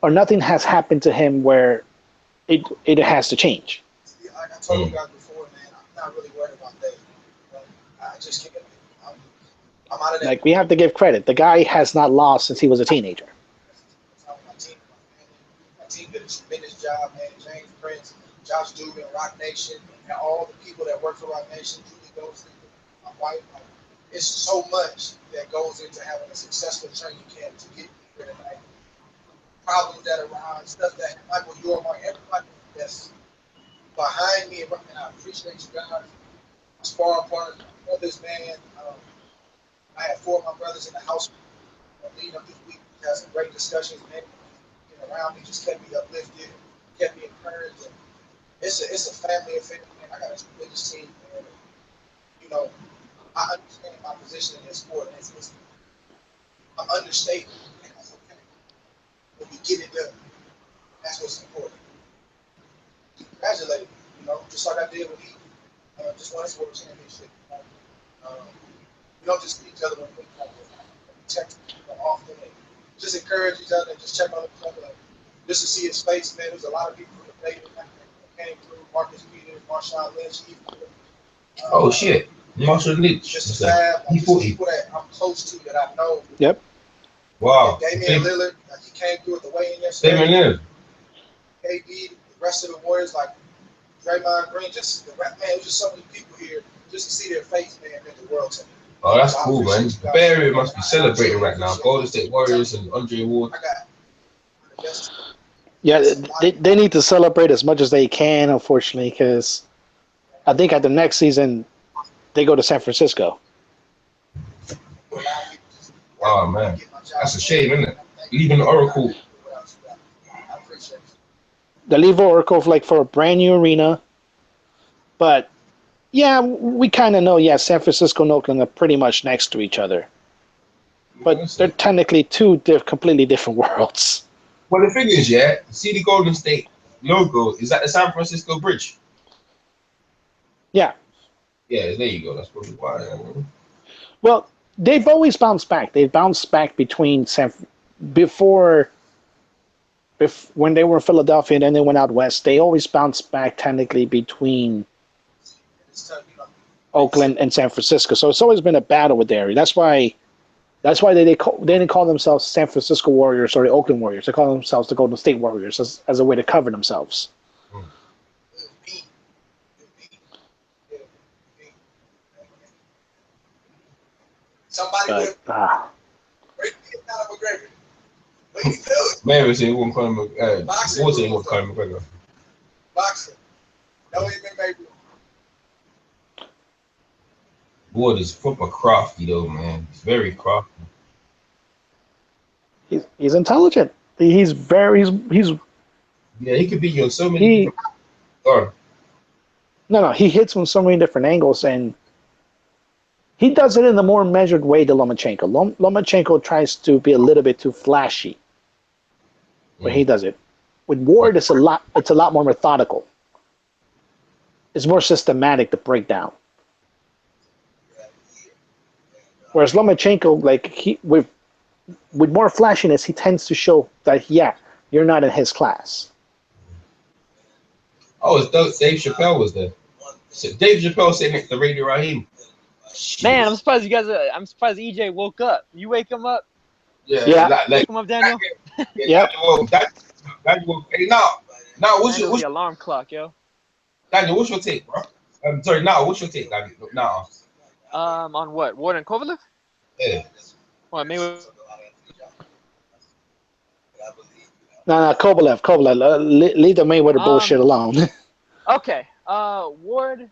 Speaker 9: or nothing has happened to him where it has to change.
Speaker 17: Like I told you guys before, man, I'm not really worried about that. I just can't. I'm out of that.
Speaker 9: Like, we have to give credit. The guy has not lost since he was a teenager.
Speaker 17: My team did a tremendous job, man. James Prince, Josh Dugan, Rock Nation, and all the people that work for Rock Nation, Julie Ghosty, my wife. It's so much that goes into having a successful training camp to get here tonight. Problems that arise, stuff that Michael, everybody that's behind me, and I appreciate you guys. My sparring partners, my brothers, man. I had 4 of my brothers in the house leading up this week. We had some great discussions, man. Around me just kept me uplifted, kept me encouraged. And it's a family affair, man. I got a tremendous team, man. You know, I understand my position in this sport. And I'm understated. And that's okay. When we get it done, that's what's important. Congratulate me, you know, just like I did with he. Just won his world championship. We don't just see each other when we check often. Just encourage each other and just check on each other. Just to see his face, man. There's a lot of people from the play that came through. Marcus Peters, Marshawn Lynch.
Speaker 2: Oh shit, Marshall Lynch.
Speaker 17: Just people that I'm close to that I know.
Speaker 9: Yep.
Speaker 2: Wow.
Speaker 17: Damian Lillard, like he came through at the weigh-in yesterday.
Speaker 2: Damian Lillard.
Speaker 17: KD, the rest of the Warriors, like Draymond Green, just the man. It was just so many people here just to see their face, man, in the world today.
Speaker 2: Oh, that's cool, man. The Bay Area must be celebrating right now. Golden State Warriors and Andre Ward.
Speaker 9: Yeah, they need to celebrate as much as they can, unfortunately, because I think at the next season, they go to San Francisco.
Speaker 2: Oh man, that's a shame, isn't it? Leaving the Oracle.
Speaker 9: The leave Oracle like for a brand new arena, but yeah, we kind of know. Yeah, San Francisco and Oakland are pretty much next to each other, but they're technically two completely different worlds.
Speaker 2: Well, the thing is, yeah, see the Golden State logo is at the San Francisco Bridge.
Speaker 9: Yeah.
Speaker 2: Yeah, there you go. That's probably why.
Speaker 9: Well, they've always bounced back. They've bounced back between before when they were in Philadelphia and then they went out west. They always bounced back technically between Oakland and San Francisco. So it's always been a battle with the area. That's why they didn't call themselves San Francisco Warriors or the Oakland Warriors. They call themselves the Golden State Warriors as a way to cover themselves.
Speaker 17: Somebody
Speaker 2: Mary said he won't call him Boxing. He won't call him McGregor.
Speaker 17: Boxing. No, even maybe.
Speaker 2: Ward is proper crafty though, man. He's very crafty.
Speaker 9: He's intelligent. He's
Speaker 2: yeah. He could beat you on so many.
Speaker 9: No. He hits from so many different angles, and he does it in a more measured way than Lomachenko. Lomachenko tries to be a little bit too flashy when he does it. With Ward, it's a lot more methodical. It's more systematic to break down. Whereas Lomachenko, like with more flashiness, he tends to show that you're not in his class.
Speaker 2: Oh, it's Dave Chappelle was there. So Dave Chappelle sitting next to Radio Raheem.
Speaker 1: Man, I'm surprised you guys. I'm surprised EJ woke up. You wake him up.
Speaker 2: Yeah.
Speaker 1: Wake him up, Daniel.
Speaker 9: Yep.
Speaker 2: Hey, now, what's your
Speaker 1: alarm clock, yo?
Speaker 2: Daniel, what's your take, bro? I'm sorry. Now, what's your take, Daniel? Now.
Speaker 1: On what? Ward and Kovalev?
Speaker 2: Yeah.
Speaker 1: What? Maybe.
Speaker 9: No, Kovalev. Leave the Mayweather bullshit alone.
Speaker 1: Okay. Ward,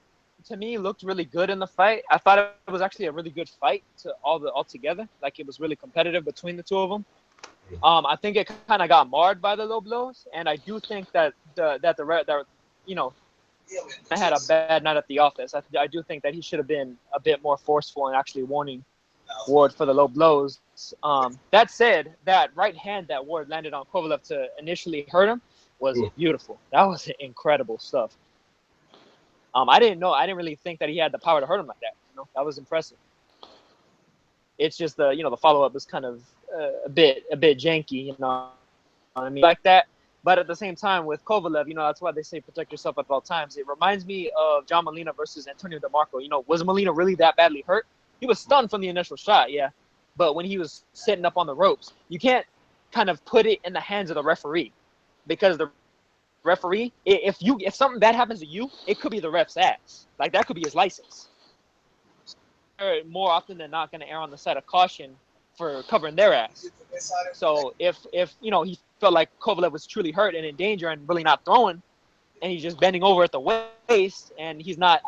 Speaker 1: to me, looked really good in the fight. I thought it was actually a really good fight altogether. Like, it was really competitive between the two of them. I think it kind of got marred by the low blows, and I do think that I had a bad night at the office. I do think that he should have been a bit more forceful and actually warning Ward for the low blows. That said, that right hand that Ward landed on Kovalev to initially hurt him was beautiful. That was incredible stuff. I didn't really think that he had the power to hurt him like that. That was impressive. It's just the follow up was kind of a bit janky. I mean, like that. But at the same time, with Kovalev, that's why they say protect yourself at all times. It reminds me of John Molina versus Antonio DeMarco. Was Molina really that badly hurt? He was stunned from the initial shot, yeah. But when he was sitting up on the ropes, you can't kind of put it in the hands of the referee, because the referee, if something bad happens to you, it could be the ref's ass. Like, that could be his license. They're more often than not going to err on the side of caution for covering their ass. So if he felt like Kovalev was truly hurt and in danger and really not throwing, and he's just bending over at the waist, and he's not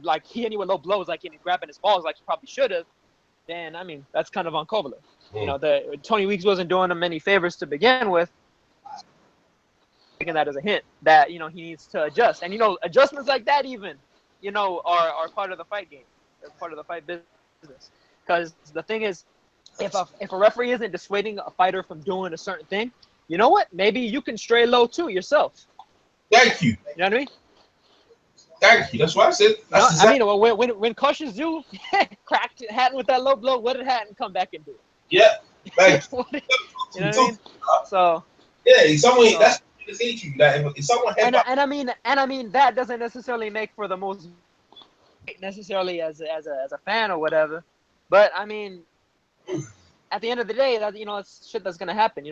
Speaker 1: like hitting you with low blows, like grabbing his balls like he probably should have, then I mean that's kind of on Kovalev. The Tony Weeks wasn't doing him any favors to begin with. Taking that as a hint that he needs to adjust, and adjustments like that even are part of the fight game. They're part of the fight business. Because the thing is, if a referee isn't dissuading a fighter from doing a certain thing, you know what? Maybe you can stray low too yourself.
Speaker 2: Thank you.
Speaker 1: You know what I mean?
Speaker 2: Thank you. That's what I said.
Speaker 1: I mean, when cautions do, cracked Hatton with that low blow, what did Hatton come back and do?
Speaker 2: Yeah. Thank you.
Speaker 1: You know what I mean? So.
Speaker 2: Yeah, someone that's the thing to you. That if someone
Speaker 1: and I mean that doesn't necessarily make for the most necessarily as a fan or whatever. But I mean, at the end of the day, that it's shit that's gonna happen.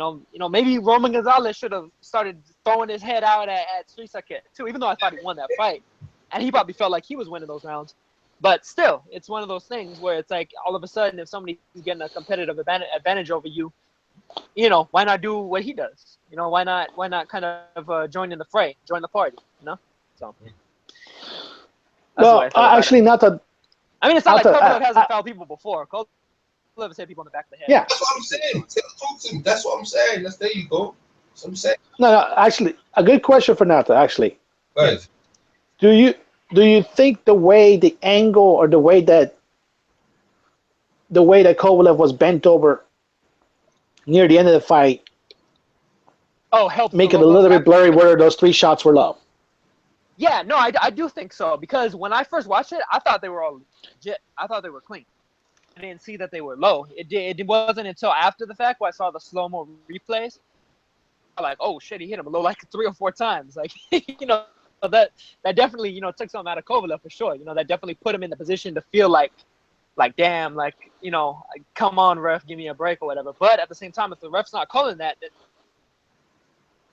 Speaker 1: Maybe Roman Gonzalez should have started throwing his head out at Street Circuit too, even though I thought he won that fight, and he probably felt like he was winning those rounds. But still, it's one of those things where it's like all of a sudden, if somebody's getting a competitive advantage over you, why not do what he does? Why not kind of join in the fray, join the party? So.
Speaker 9: Well, actually, not
Speaker 1: I mean, it's not like Kovalev hasn't fouled people before. Kovalev has hit people in the back of the head.
Speaker 9: Yeah.
Speaker 2: That's what I'm saying. Talk to me. That's what I'm saying. There you go. That's what I'm saying.
Speaker 9: No, actually, a good question for Nata, actually.
Speaker 2: Right.
Speaker 9: Do you think the way the angle or the way that Kovalev was bent over near the end of the fight
Speaker 1: helped
Speaker 9: make it a little bit blurry where those 3 shots were low?
Speaker 1: Yeah, no, I do think so, because when I first watched it, I thought they were all legit. I thought they were clean. I didn't see that they were low. It wasn't until after the fact where I saw the slow-mo replays. I'm like, oh shit, he hit him low like 3 or 4 times. Like, that definitely, took something out of Kovalev for sure. That definitely put him in the position to feel like damn, like, come on, ref, give me a break or whatever. But at the same time, if the ref's not calling that, you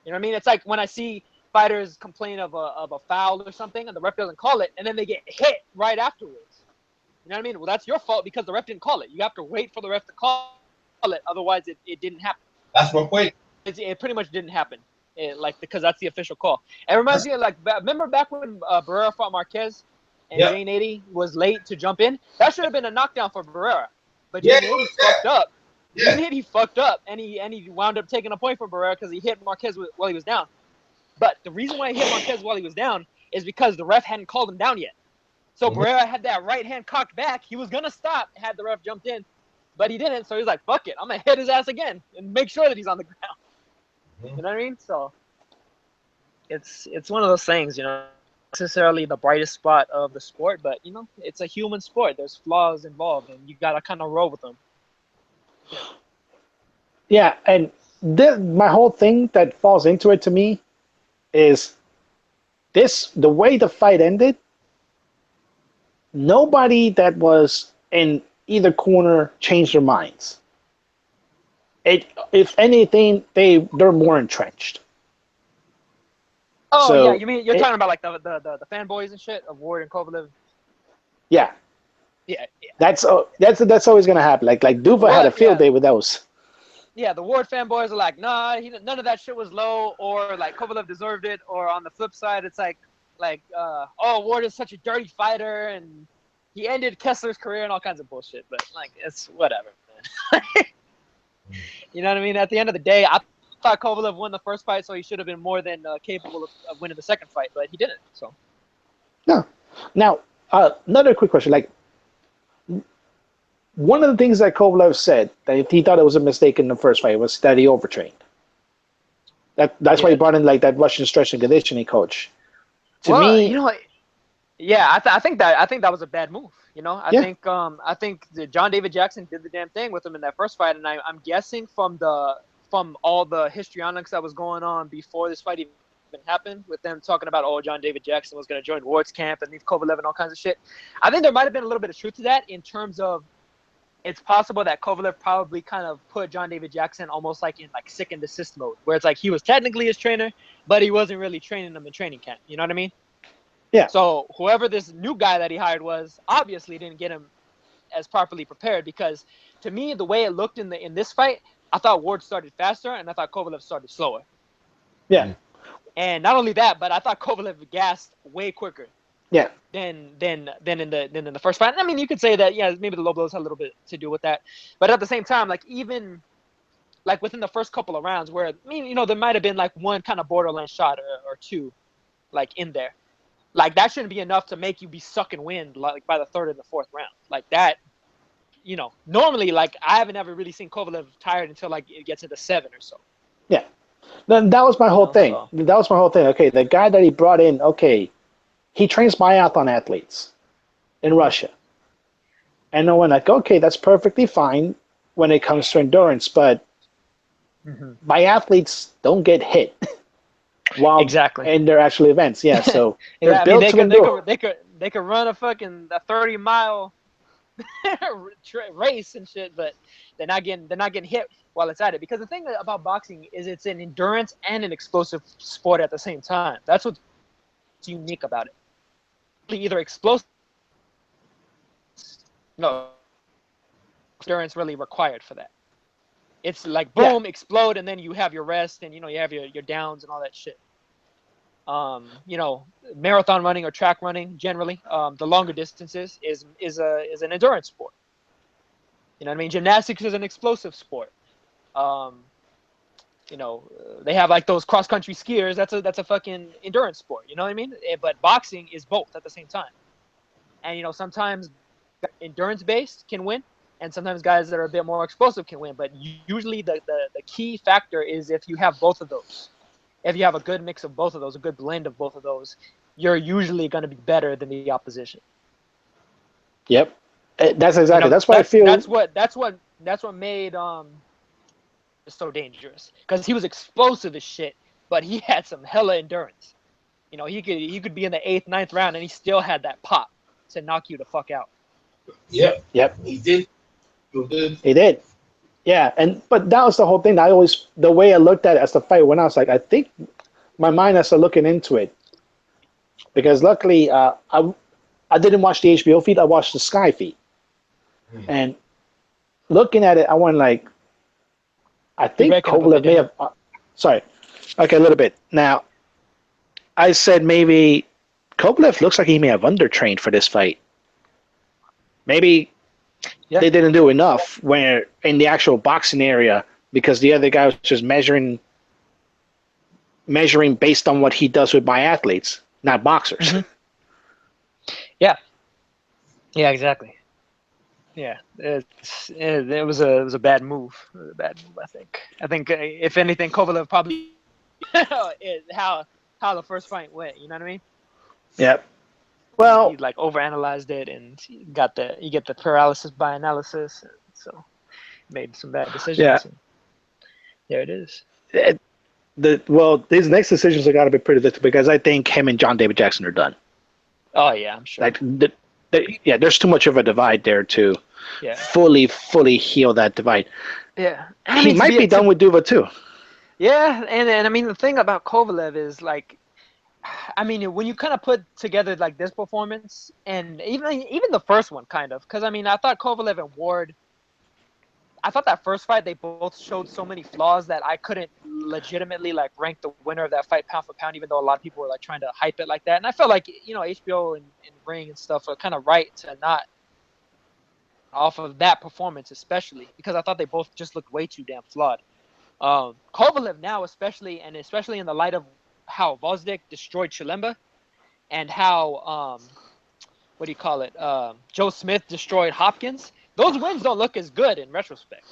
Speaker 1: know what I mean? It's like when I see fighters complain of a foul or something and the ref doesn't call it, and then they get hit right afterwards. You know what I mean? Well, that's your fault because the ref didn't call it. You have to wait for the ref to call it, otherwise it didn't happen.
Speaker 2: That's my point.
Speaker 1: It pretty much didn't happen, because that's the official call. It reminds me of remember back when Barrera fought Marquez and Jane 80 was late to jump in? That should have been a knockdown for Barrera, but Jane 80 fucked up.
Speaker 2: Yeah.
Speaker 1: Jane 80 fucked up, and he wound up taking a point from Barrera because he hit Marquez while he was down. But the reason why he hit Marquez while he was down is because the ref hadn't called him down yet. So Barrera had that right hand cocked back. He was going to stop had the ref jumped in, but he didn't. So he was like, fuck it. I'm going to hit his ass again and make sure that he's on the ground. You know what I mean? So it's one of those things, not necessarily the brightest spot of the sport, but, it's a human sport. There's flaws involved, and you got to kind of roll with them.
Speaker 9: Yeah, and my whole thing that falls into it to me is the way the fight ended, nobody that was in either corner changed their minds. If anything, they're more entrenched.
Speaker 1: Oh,
Speaker 9: so
Speaker 1: yeah, you mean you're talking about like the fanboys and shit of Ward and Kovalev?
Speaker 9: Yeah.
Speaker 1: Yeah.
Speaker 9: That's always gonna happen. Like Duva had a field day with those.
Speaker 1: Yeah, the Ward fanboys are like, nah, none of that shit was low, or like Kovalev deserved it, or on the flip side, it's like, Ward is such a dirty fighter, and he ended Kessler's career and all kinds of bullshit. But like, it's whatever, man. You know what I mean? At the end of the day, I thought Kovalev won the first fight, so he should have been more than capable of winning the second fight, but he didn't. So.
Speaker 9: No. Now, another quick question. Like, one of the things that Kovalev said that he thought it was a mistake in the first fight was that he overtrained. That's why he brought in like that Russian strength and conditioning coach. To me,
Speaker 1: yeah, I think that was a bad move. I think John David Jackson did the damn thing with him in that first fight, and I'm guessing from all the histrionics that was going on before this fight even happened, with them talking about, John David Jackson was going to join Ward's camp and leave Kovalev and all kinds of shit. I think there might have been a little bit of truth to that, in terms of it's possible that Kovalev probably kind of put John David Jackson almost like in like sick and desist mode, where it's like he was technically his trainer, but he wasn't really training him in training camp. You know what I mean?
Speaker 9: Yeah.
Speaker 1: So whoever this new guy that he hired was obviously didn't get him as properly prepared, because to me, the way it looked in this fight, I thought Ward started faster and I thought Kovalev started slower.
Speaker 9: Yeah.
Speaker 1: And not only that, but I thought Kovalev gassed way quicker.
Speaker 9: Yeah.
Speaker 1: Than in the first fight. I mean, you could say that, yeah, maybe the low blows had a little bit to do with that, but at the same time, like, even like within the first couple of rounds, where there might have been like one kind of borderline shot or two, like in there, like that shouldn't be enough to make you be sucking wind like by the third or the fourth round, like that. Normally, like, I haven't ever really seen Kovalev tired until like it gets into 7 or so.
Speaker 9: Yeah, then that was my whole thing. That was my whole thing. Okay, the guy that he brought in, he trains biathlon athletes in Russia. And no one like, okay, that's perfectly fine when it comes to endurance, but biathletes don't get hit while in their actual events. Yeah, so they're built to endure.
Speaker 1: They could run a 30-mile race and shit, but they're not getting hit while it's at it. Because the thing about boxing is it's an endurance and an explosive sport at the same time. That's what's unique about it. Either explosive, endurance really required for that. It's like boom, explode, and then you have your rest, and you have your downs and all that shit. You know, marathon running or track running generally, the longer distances is an endurance sport. You know what I mean? Gymnastics is an explosive sport. You know, they have like those cross country skiers. That's a fucking endurance sport. You know what I mean? But boxing is both at the same time. And you know, sometimes endurance based can win, and sometimes guys that are a bit more explosive can win. But usually the key factor is if you have both of those. If you have a good mix of both of those, a good blend of both of those, you're usually going to be better than the opposition.
Speaker 11: Yep, that's exactly.
Speaker 1: You know,
Speaker 11: that's why I feel.
Speaker 1: That's what made so dangerous, because he was explosive as shit, but he had some hella endurance. You know, he could be in the 8th, 9th round, and he still had that pop to knock you the fuck out.
Speaker 2: Yep.
Speaker 11: He
Speaker 2: did.
Speaker 11: He did. Yeah, but that was the whole thing. The way I looked at it as the fight went, I was like, I think my mind has to looking into it, because luckily I didn't watch the HBO feed. I watched the Sky feed, and looking at it, I went like, I think Kovalev may have. Sorry, okay, a little bit. Now, I said maybe Kovalev looks like he may have undertrained for this fight. Maybe. Yeah. They didn't do enough where in the actual boxing area, because the other guy was just measuring based on what he does with biathletes, not boxers.
Speaker 1: Mm-hmm. Yeah, exactly. Yeah, it was a bad move. I think if anything, Kovalev probably how the first fight went. You know what I mean?
Speaker 11: Yep. Well,
Speaker 1: he like overanalyzed it, and you get the paralysis by analysis, so made some bad decisions.
Speaker 11: Yeah.
Speaker 1: And there it is.
Speaker 11: These next decisions are got to be pretty difficult, because I think him and John David Jackson are done.
Speaker 1: Oh yeah, I'm sure.
Speaker 11: There's too much of a divide there to fully heal that divide.
Speaker 1: Yeah,
Speaker 11: he might be done with Duva too.
Speaker 1: Yeah, and I mean the thing about Kovalev is like, I mean, when you kind of put together like this performance, and even the first one, kind of, because I mean, I thought Kovalev and Ward, I thought that first fight they both showed so many flaws that I couldn't legitimately like rank the winner of that fight pound for pound, even though a lot of people were like trying to hype it like that. And I felt like, you know, HBO and Ring and stuff are kind of right to not off of that performance, especially because I thought they both just looked way too damn flawed. Kovalev now, especially in the light of how Vosdick destroyed Chilemba, and how Joe Smith destroyed Hopkins. Those wins don't look as good in retrospect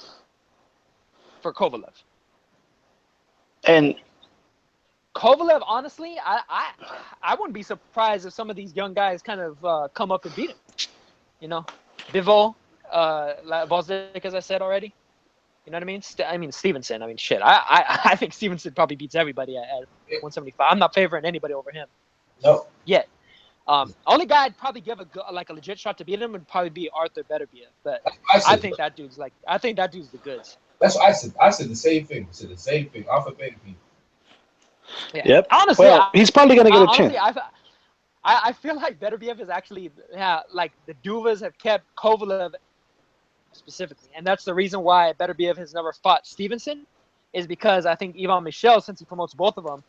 Speaker 1: for Kovalev.
Speaker 11: And
Speaker 1: Kovalev, honestly, I wouldn't be surprised if some of these young guys kind of come up and beat him. You know, Bivol, Vosdick, as I said already. You know what I mean? Stevenson. I mean, shit. I think Stevenson probably beats everybody at 175. I'm not favoring anybody over him.
Speaker 2: No.
Speaker 1: Yet. Only guy I'd probably give a legit shot to beat him would probably be Arthur Beterbiev. But I think that dude's the goods.
Speaker 2: That's what I said. I said the same thing. Arthur Beterbiev.
Speaker 1: Yeah.
Speaker 11: Yep.
Speaker 1: Honestly,
Speaker 11: he's probably gonna get a chance.
Speaker 1: I feel like Beterbiev is actually like the Duvas have kept Kovalev specifically, and that's the reason why Beterbiev has never fought Stevenson, is because I think Ivan Michel, since he promotes both of them,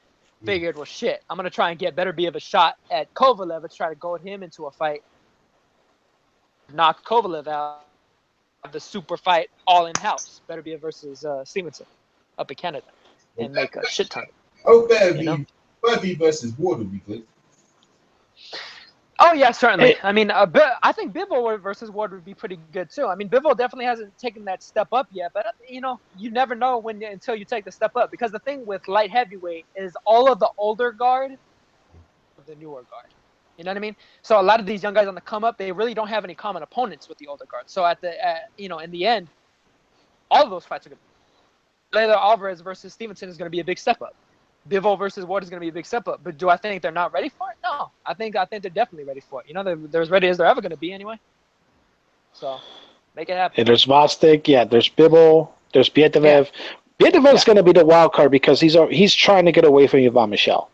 Speaker 1: figured, well, shit, I'm gonna try and get Beterbiev a shot at Kovalev and try to goad him into a fight, knock Kovalev out, have the super fight all in house, Beterbiev versus Stevenson up in Canada, and make a shit ton.
Speaker 2: Oh, Beterbiev versus Ward would be good.
Speaker 1: Oh yeah, certainly. I mean, I think Bivol versus Ward would be pretty good too. I mean, Bivol definitely hasn't taken that step up yet, but you know, you never know until you take the step up. Because the thing with light heavyweight is all of the older guard, of the newer guard. You know what I mean? So a lot of these young guys on the come up, they really don't have any common opponents with the older guard. So in the end, all of those fights are good. Layla Alvarez versus Stevenson is going to be a big step up. Bivol versus Ward is going to be a big step up, but do I think they're not ready for it? No, I think they're definitely ready for it. You know, they're as ready as they're ever going to be anyway. So, make it happen.
Speaker 11: Yeah, there's Vosdick, there's Bivol, there's Beterbiev. Yeah. Beterbiev going to be the wild card because he's trying to get away from Ivan Michel.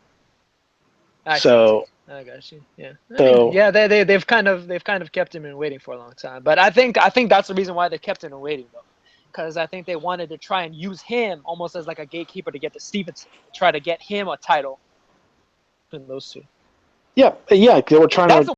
Speaker 1: I got you. Yeah.
Speaker 11: So
Speaker 1: they've kind of kept him in waiting for a long time, but I think that's the reason why they kept him in waiting though. Because I think they wanted to try and use him almost as like a gatekeeper to get to Stevenson, try to get him a title. between those two.
Speaker 11: Yeah, they were trying
Speaker 1: That's
Speaker 11: to.